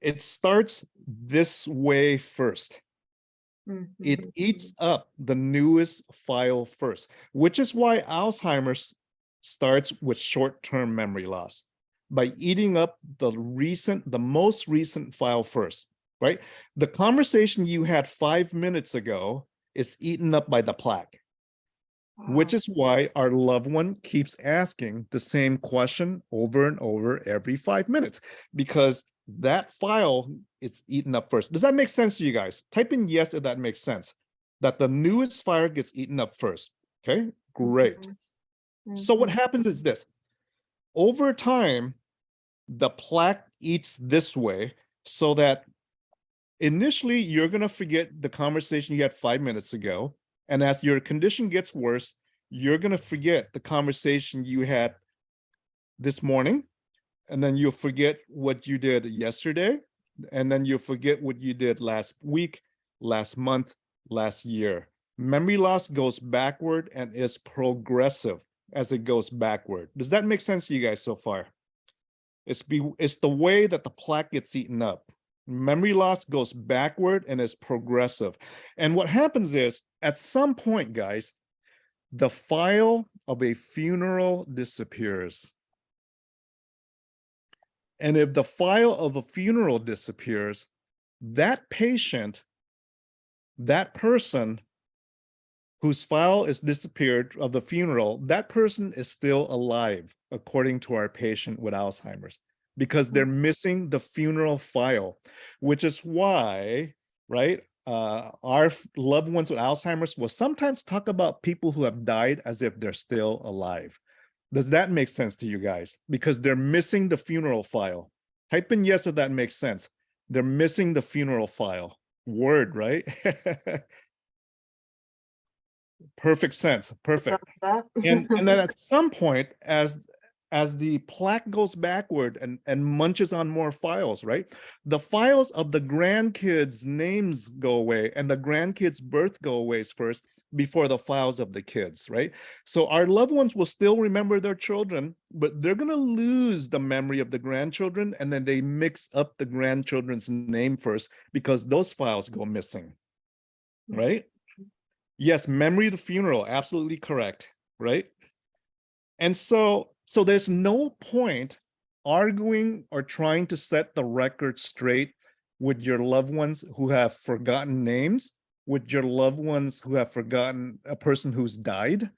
it starts this way first. It eats up the newest file first, which is why Alzheimer's starts with short-term memory loss, by eating up the most recent file first. right? The conversation you had 5 minutes ago is eaten up by the plaque, which is why our loved one keeps asking the same question over and over every 5 minutes, because that file is eaten up first. Does that make sense to you guys? Type in yes if that makes sense, that the newest file gets eaten up first. Okay, great. So what happens is this. Over time, the plaque eats this way, so that initially you're going to forget the conversation you had 5 minutes ago. And as your condition gets worse, you're going to forget the conversation you had this morning. And then you'll forget what you did yesterday. And then you'll forget what you did last week, last month, last year. Memory loss goes backward and is progressive as it goes backward. Does that make sense to you guys so far? It's the way that the plaque gets eaten up. Memory loss goes backward and is progressive. And what happens is, at some point, guys, the file of a funeral disappears. And if the file of a funeral disappears, that patient, that person whose file is disappeared of the funeral, that person is still alive, according to our patient with Alzheimer's, because they're missing the funeral file, which is why, right, our loved ones with Alzheimer's will sometimes talk about people who have died as if they're still alive. Does that make sense to you guys? Because they're missing the funeral file. Type in yes if that makes sense. They're missing the funeral file. Word, right? Perfect sense. Perfect. And then at some point, as the plaque goes backward and munches on more files, right? The files of the grandkids' names go away and the grandkids' birth go away first before the files of the kids, right? So our loved ones will still remember their children, but they're going to lose the memory of the grandchildren, and then they mix up the grandchildren's name first because those files go missing, right? Yes, memory of the funeral, absolutely correct, right? And so there's no point arguing or trying to set the record straight with your loved ones who have forgotten names, with your loved ones who have forgotten a person who's died,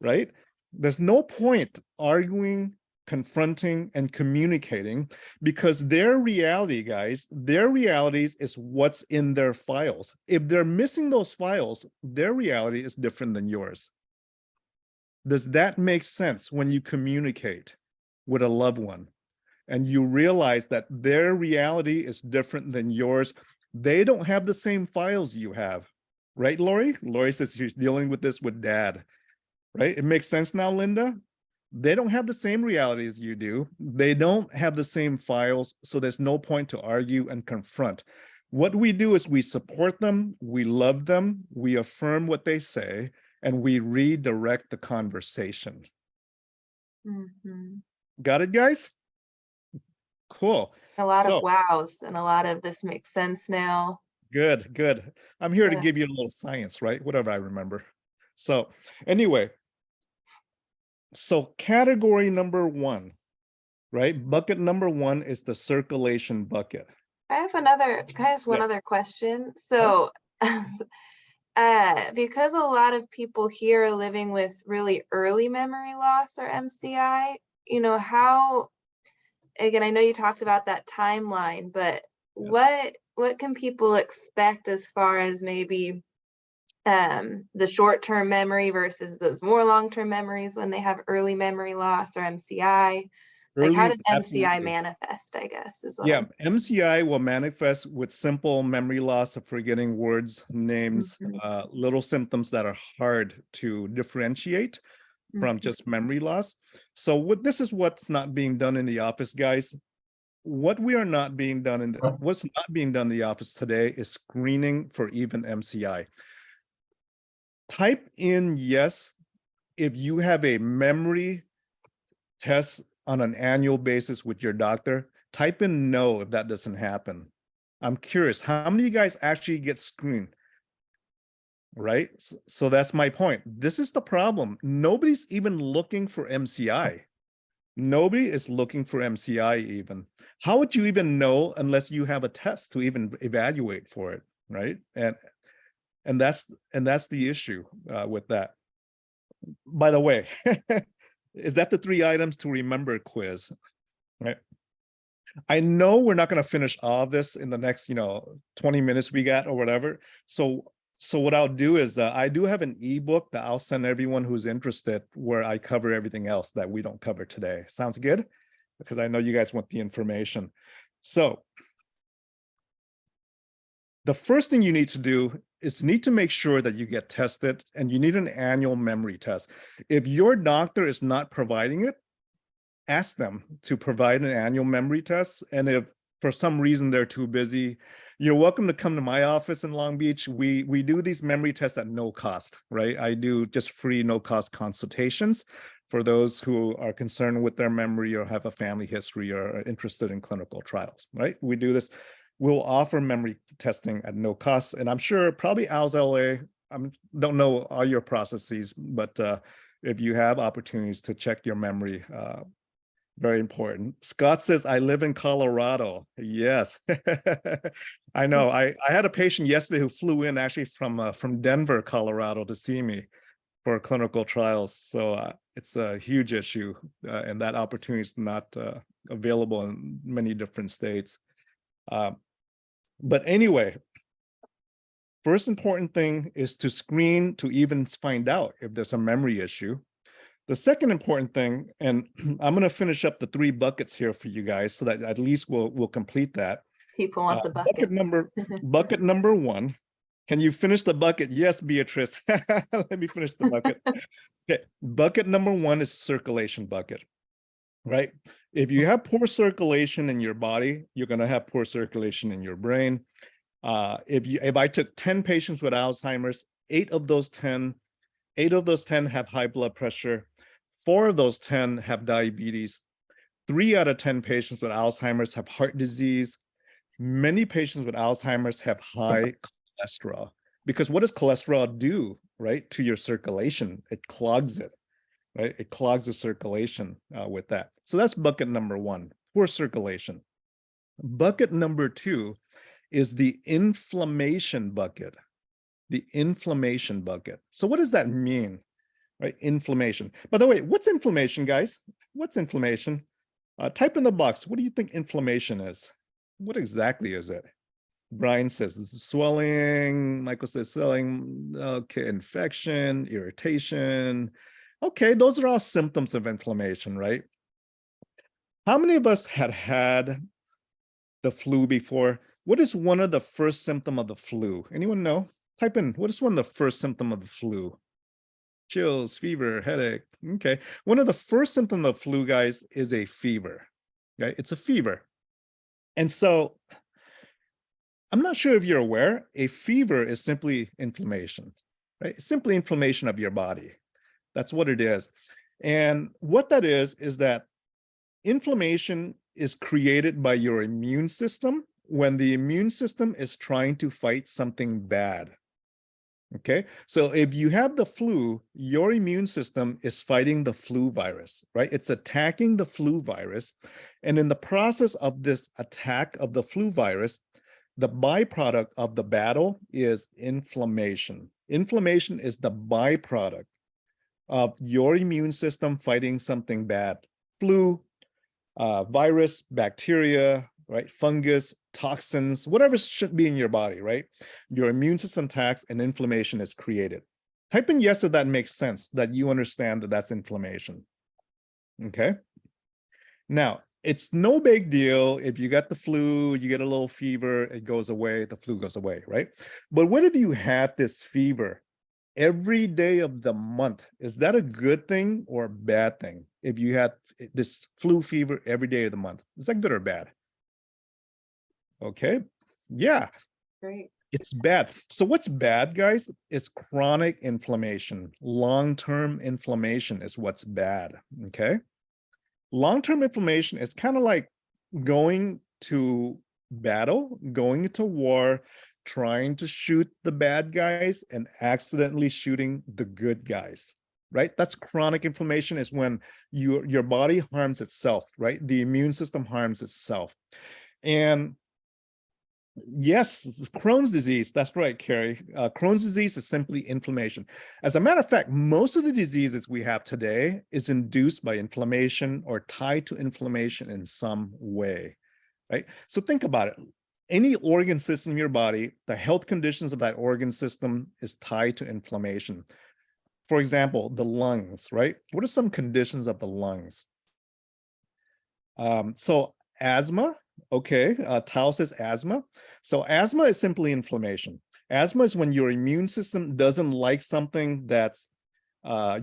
right? There's no point arguing, confronting, and communicating, because their reality, guys, their realities is what's in their files. If they're missing those files, their reality is different than yours. Does that make sense when you communicate with a loved one and you realize that their reality is different than yours? They don't have the same files you have, right, Lori? Lori says she's dealing with this with dad, right? It makes sense now, Linda? They don't have the same reality as you do. They don't have the same files, so there's no point to argue and confront. What we do is we support them, we love them, we affirm what they say, and we redirect the conversation. Got it, guys? Cool. A lot of wows and a lot of this makes sense now. Good, good. I'm here to give you a little science, right? Whatever I remember. So anyway, so category number 1, right? Bucket number 1 is the circulation bucket. I have one other question. So because a lot of people here are living with really early memory loss or MCI, you know, how, again, I know you talked about that timeline, but what can people expect as far as maybe the short-term memory versus those more long-term memories when they have early memory loss or MCI? Like, how does MCI manifest, I guess, is what MCI will manifest with simple memory loss of forgetting words, names, little symptoms that are hard to differentiate from just memory loss. So this is what's not being done in the office, guys. What's not being done in the office today is screening for even MCI. Type in yes if you have a memory test on an annual basis with your doctor. Type in no if that doesn't happen. I'm curious, how many of you guys actually get screened? Right? So that's my point. This is the problem. Nobody's even looking for MCI. Nobody is looking for MCI even. How would you even know unless you have a test to even evaluate for it, right? And that's the issue with that. By the way, is that the 3 items to remember quiz, right? I know we're not going to finish all of this in the next, 20 minutes we got or whatever. So what I'll do is I do have an ebook that I'll send everyone who's interested where I cover everything else that we don't cover today. Sounds good? Because I know you guys want the information. So the first thing you need to do is you need to make sure that you get tested, and you need an annual memory test. If your doctor is not providing it, ask them to provide an annual memory test. And if for some reason they're too busy, you're welcome to come to my office in Long Beach. We do these memory tests at no cost, right? I do just free, no cost consultations for those who are concerned with their memory or have a family history or are interested in clinical trials, right? We do this. We'll offer memory testing at no cost. And I'm sure probably ALZLA, I don't know all your processes, but if you have opportunities to check your memory, very important. Scott says, I live in Colorado. Yes, I know. I had a patient yesterday who flew in actually from Denver, Colorado to see me for clinical trials. So it's a huge issue, and that opportunity is not available in many different states. But anyway, first important thing is to screen to even find out if there's a memory issue. The second important thing, and I'm going to finish up the 3 buckets here for you guys so that at least we'll complete that. People want the buckets. Bucket number 1. Can you finish the bucket? Yes, Beatrice. Let me finish the bucket. Okay, bucket number 1 is circulation bucket, right? If you have poor circulation in your body, you're going to have poor circulation in your brain. If I took 10 patients with Alzheimer's, 8 of those 10 have high blood pressure. 4 of those 10 have diabetes. 3 out of 10 patients with Alzheimer's have heart disease. Many patients with Alzheimer's have high cholesterol, because what does cholesterol do, right, to your circulation? It clogs it, right? It clogs the circulation with that. So that's bucket number 1, poor circulation. Bucket number 2 is the inflammation bucket. The inflammation bucket. So what does that mean, right? Inflammation. By the way, what's inflammation, guys? What's inflammation? Type in the box. What do you think inflammation is? What exactly is it? Brian says this is swelling. Michael says swelling. Okay, infection, irritation. Okay, those are all symptoms of inflammation, right? How many of us had the flu before? What is one of the first symptoms of the flu? Anyone know? Type in, what is one of the first symptoms of the flu? Chills, fever, headache. Okay. One of the first symptoms of flu, guys, is a fever. Okay. It's a fever. And so I'm not sure if you're aware, a fever is simply inflammation, right? It's simply inflammation of your body. That's what it is. And what that is that inflammation is created by your immune system when the immune system is trying to fight something bad. Okay, so if you have the flu, your immune system is fighting the flu virus, right? It's attacking the flu virus. And in the process of this attack of the flu virus, the byproduct of the battle is inflammation. Inflammation is the byproduct of your immune system fighting something bad. Flu, virus, bacteria, right? Fungus, toxins, whatever should be in your body, right? Your immune system attacks and inflammation is created. Type in yes if that makes sense, that you understand that that's inflammation. Okay. Now, it's no big deal if you got the flu, you get a little fever, it goes away, the flu goes away, right? But what if you had this fever every day of the month? Is that a good thing or a bad thing? If you had this flu fever every day of the month, is that good or bad? Okay, yeah. Great. It's bad. So what's bad, guys? It's chronic inflammation. Long-term inflammation is what's bad, okay? Long-term inflammation is kind of like going to battle, going to war, trying to shoot the bad guys and accidentally shooting the good guys, right? That's chronic inflammation, is when your body harms itself, right? The immune system harms itself. And yes, this is Crohn's disease. That's right, Carrie. Crohn's disease is simply inflammation. As a matter of fact, most of the diseases we have today is induced by inflammation or tied to inflammation in some way, right? So think about it. Any organ system in your body, the health conditions of that organ system is tied to inflammation. For example, the lungs, right? What are some conditions of the lungs? So asthma, okay, Tao says asthma. So asthma is simply inflammation. Asthma is when your immune system doesn't like something that's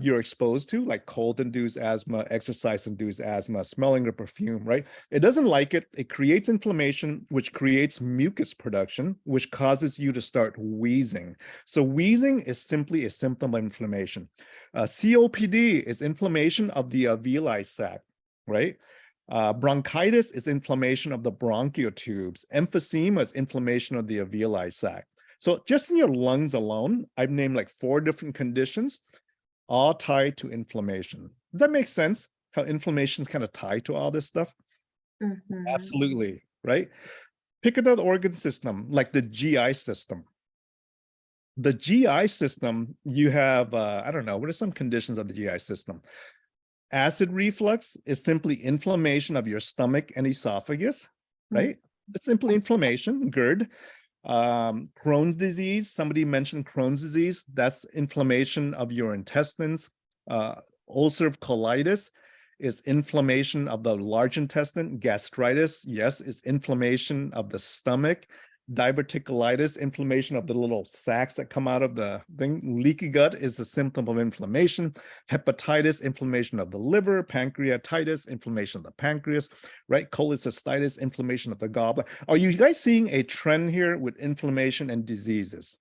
you're exposed to, like cold-induced asthma, exercise-induced asthma, smelling a perfume, right? It doesn't like it. It creates inflammation, which creates mucus production, which causes you to start wheezing. So wheezing is simply a symptom of inflammation. COPD is inflammation of the alveoli sac, right? Bronchitis is inflammation of the bronchial tubes. Emphysema is inflammation of the alveoli sac. So just in your lungs alone, I've named like 4 different conditions, all tied to inflammation. Does that make sense? How inflammation is kind of tied to all this stuff? Mhm. Absolutely, right? Pick another organ system, like the GI system. The GI system, you have, I don't know, what are some conditions of the GI system? Acid reflux is simply inflammation of your stomach and esophagus, right? It's simply inflammation, GERD. Crohn's disease, somebody mentioned Crohn's disease, that's inflammation of your intestines. Ulcerative colitis is inflammation of the large intestine. Gastritis, yes, is inflammation of the stomach. Diverticulitis, inflammation of the little sacs that come out of the thing. Leaky gut is a symptom of inflammation. Hepatitis, inflammation of the liver. Pancreatitis, inflammation of the pancreas, right? Cholecystitis, inflammation of the gallbladder. Are you guys seeing a trend here with inflammation and diseases?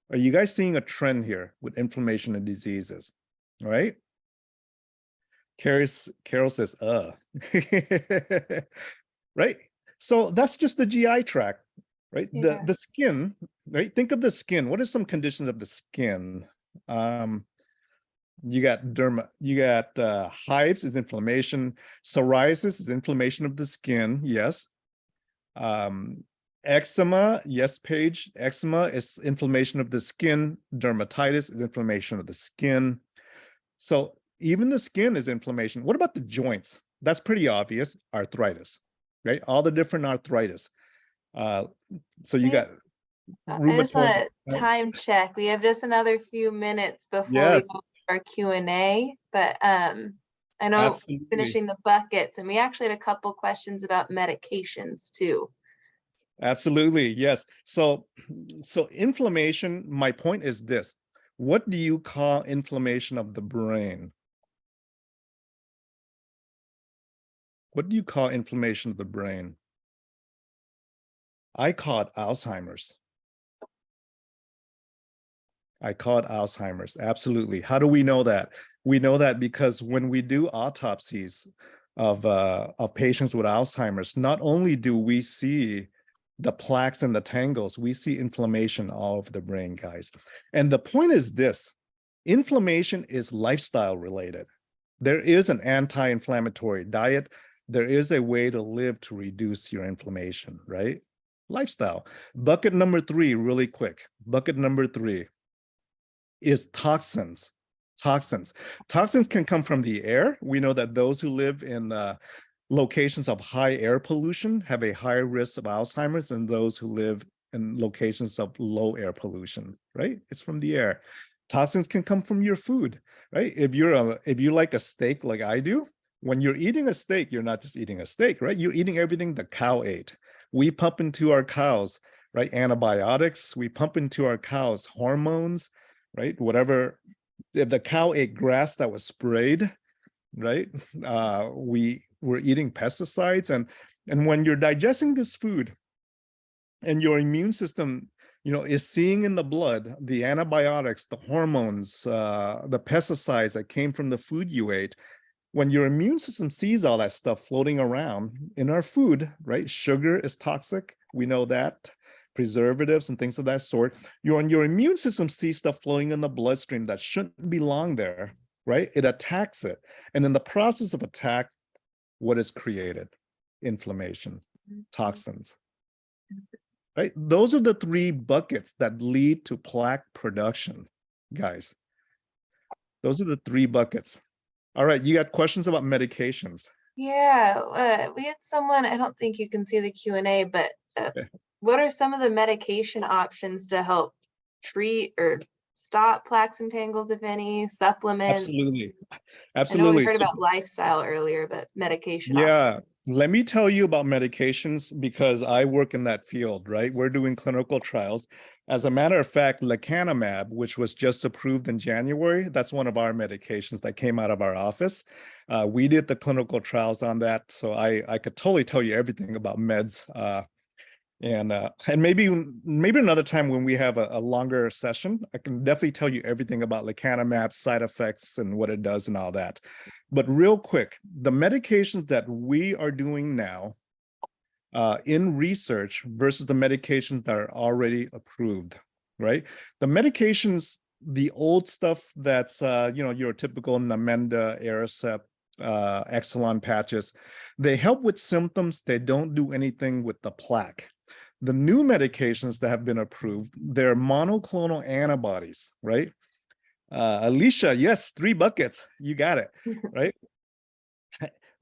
Are you guys seeing a trend here with inflammation and diseases? All right. Carol says, right? So that's just the GI tract. Right, Yeah. the skin, right? Think of the skin. What are some conditions of the skin? You got hives is inflammation. Psoriasis is inflammation of the skin. Yes. Eczema, yes, Paige. Eczema is inflammation of the skin. Dermatitis is inflammation of the skin. So even the skin is inflammation. What about the joints? That's pretty obvious. Arthritis, right? All the different arthritis. So you got I just want rheumatoid. to time check. We have just another few minutes before we Yes. go to our Q&A, but I know Absolutely. finishing the buckets, and we actually had a couple questions about medications too. Absolutely, yes. So inflammation, my point is this. What do you call inflammation of the brain? What do you call inflammation of the brain? I call it Alzheimer's. I call it Alzheimer's. Absolutely. How do we know that? We know that because when we do autopsies of patients with Alzheimer's, not only do we see the plaques and the tangles, we see inflammation all over the brain, guys. And the point is this: inflammation is lifestyle related. There is an anti-inflammatory diet. There is a way to live to reduce your inflammation, right? Lifestyle. Bucket number 3, really quick. Bucket number 3 is toxins. Toxins can come from the air. We know that those who live in locations of high air pollution have a higher risk of Alzheimer's than those who live in locations of low air pollution, right? It's from the air. Toxins can come from your food, right? If you like a steak like I do, when you're eating a steak, you're not just eating a steak, right? You're eating everything the cow ate. We pump into our cows, right? Antibiotics. We pump into our cows hormones, right? Whatever. If the cow ate grass that was sprayed, right? We're eating pesticides, and when you're digesting this food, and your immune system, is seeing in the blood the antibiotics, the hormones, the pesticides that came from the food you ate. When your immune system sees all that stuff floating around in our food, right? Sugar is toxic. We know that. Preservatives and things of that sort. Your immune system sees stuff flowing in the bloodstream that shouldn't belong there. right? It attacks it. And in the process of attack, what is created? Inflammation, toxins, right? Those are the three buckets that lead to plaque production, guys. Those are the three buckets. All right, you got questions about medications? Yeah, we had someone, I don't think you can see the Q&A, but what are some of the medication options to help treat or stop plaques and tangles, if any, supplements? Absolutely. I know Absolutely. we heard So, about lifestyle earlier, but medication yeah, options. let me tell you about medications because I work in that field, right? We're doing clinical trials. As a matter of fact, lecanemab, which was just approved in January, that's one of our medications that came out of our office. We did the clinical trials on that, so I could totally tell you everything about meds. And maybe another time when we have a longer session, I can definitely tell you everything about lecanemab, side effects, and what it does and all that. But real quick, the medications that we are doing now in research versus the medications that are already approved, right? The medications, the old stuff that's your typical Namenda, Aricept, Exelon patches, they help with symptoms. They don't do anything with the plaque. The new medications that have been approved, they're monoclonal antibodies, right? Alicia, yes, 3 buckets. You got it, right?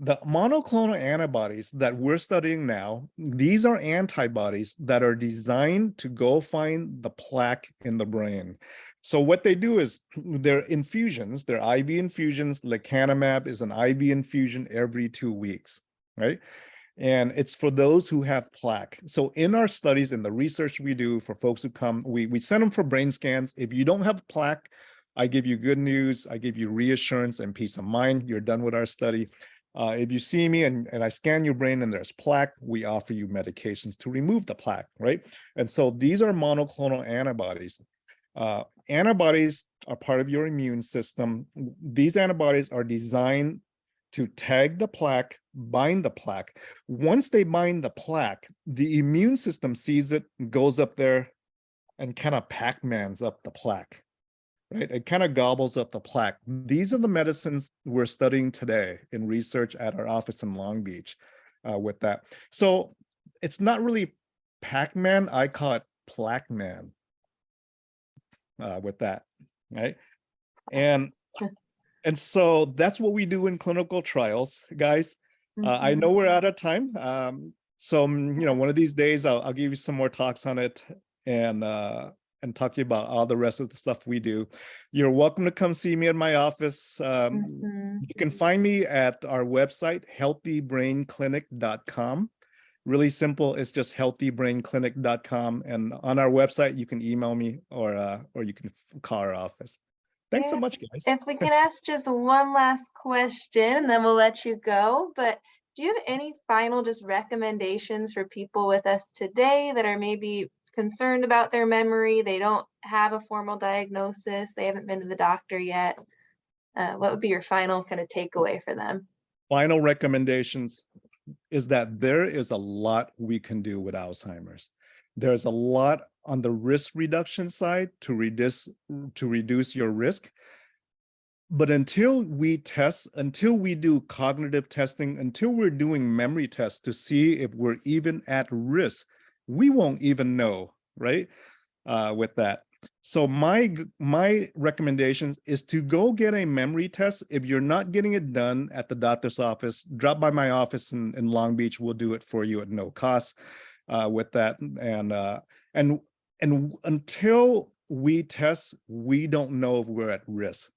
The monoclonal antibodies that we're studying now, these are antibodies that are designed to go find the plaque in the brain. So what they do is they're infusions, they're IV infusions. Lecanemab is an IV infusion every 2 weeks, right? And it's for those who have plaque. So in our studies, in the research we do for folks who come, we send them for brain scans. If you don't have plaque, I give you good news. I give you reassurance and peace of mind. You're done with our study. If you see me and I scan your brain and there's plaque, we offer you medications to remove the plaque, right? And so these are monoclonal antibodies. Antibodies are part of your immune system. These antibodies are designed to tag the plaque, bind the plaque. Once they bind the plaque, the immune system sees it, goes up there and kind of Pac-Mans up the plaque, right? It kind of gobbles up the plaque. These are the medicines we're studying today in research at our office in Long Beach with that. So it's not really Pac-Man, I call it Plaque Man with that, right? And so that's what we do in clinical trials, guys. I know we're out of time. So, one of these days I'll give you some more talks on it and talk to you about all the rest of the stuff we do. You're welcome to come see me at my office. You can find me at our website, healthybrainclinic.com. Really simple. It's just healthybrainclinic.com. And on our website, you can email me or you can call our office. Thanks so much, guys. If we can ask just one last question, and then we'll let you go. But do you have any final just recommendations for people with us today that are maybe concerned about their memory? They don't have a formal diagnosis. They haven't been to the doctor yet. What would be your final kind of takeaway for them? Final recommendations is that there is a lot we can do with Alzheimer's. There's a lot on the risk reduction side to reduce your risk. But until we test, until we do cognitive testing, until we're doing memory tests to see if we're even at risk, we won't even know, right? With that. So my recommendation is to go get a memory test. If you're not getting it done at the doctor's office, drop by my office in Long Beach. We'll do it for you at no cost with that. And until we test, we don't know if we're at risk.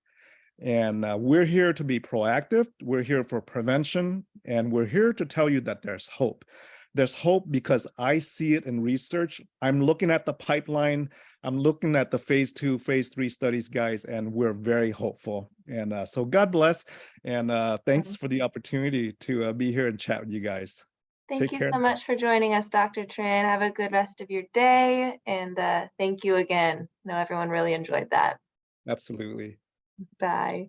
And we're here to be proactive. We're here for prevention. And we're here to tell you that there's hope. There's hope because I see it in research. I'm looking at the pipeline. I'm looking at the phase 2, phase 3 studies, guys, and we're very hopeful. And so God bless. And thanks for the opportunity to be here and chat with you guys. Thank you so much for joining us, Dr. Trin. Have a good rest of your day. And thank you again. I know everyone really enjoyed that. Absolutely. Bye.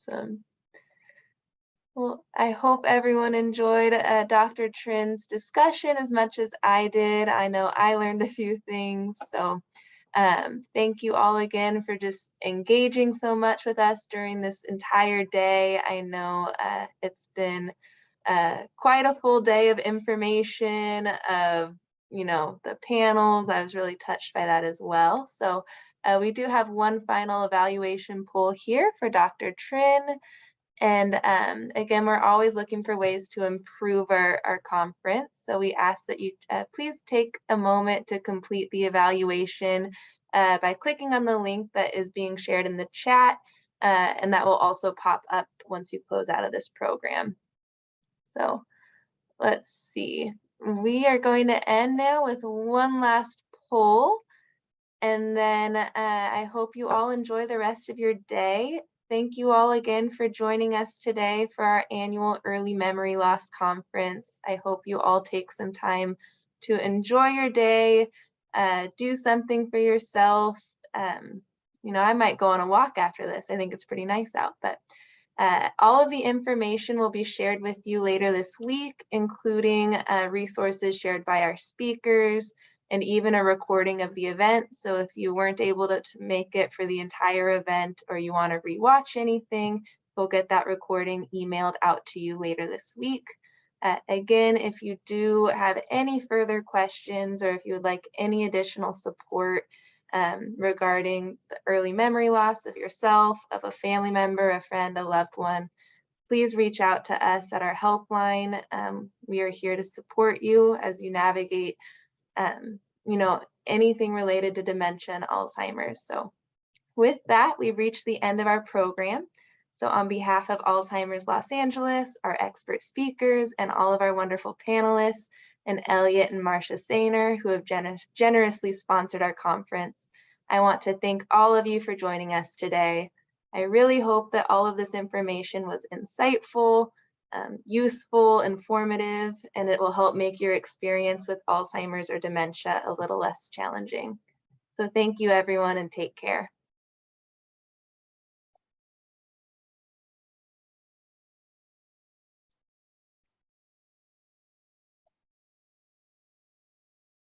Awesome. Well, I hope everyone enjoyed Dr. Trin's discussion as much as I did. I know I learned a few things. So Thank you all again for just engaging so much with us during this entire day. I know it's been quite a full day of information, of, you know, the panels. I was really touched by that as well. So we do have one final evaluation poll here for Dr. Trin. And again, we're always looking for ways to improve our conference. So we ask that you please take a moment to complete the evaluation by clicking on the link that is being shared in the chat. And that will also pop up once you close out of this program. So let's see. We are going to end now with one last poll. And then I hope you all enjoy the rest of your day. Thank you all again for joining us today for our annual Early Memory Loss Conference. I hope you all take some time to enjoy your day, do something for yourself. You know, I might go on a walk after this. I think it's pretty nice out, but all of the information will be shared with you later this week, including resources shared by our speakers, and even a recording of the event. So if you weren't able to make it for the entire event, or you want to rewatch anything, we'll get that recording emailed out to you later this week. Again, if you do have any further questions, or if you would like any additional support regarding the early memory loss of yourself, of a family member, a friend, a loved one, please reach out to us at our helpline. We are here to support you as you navigate you know, anything related to dementia and Alzheimer's. So with that, we've reached the end of our program. So on behalf of Alzheimer's Los Angeles, our expert speakers, and all of our wonderful panelists, and Elliot and Marcia Sainer, who have generously sponsored our conference, I want to thank all of you for joining us today. I really hope that all of this information was insightful, useful, informative, and it will help make your experience with Alzheimer's or dementia a little less challenging. So thank you, everyone, and take care.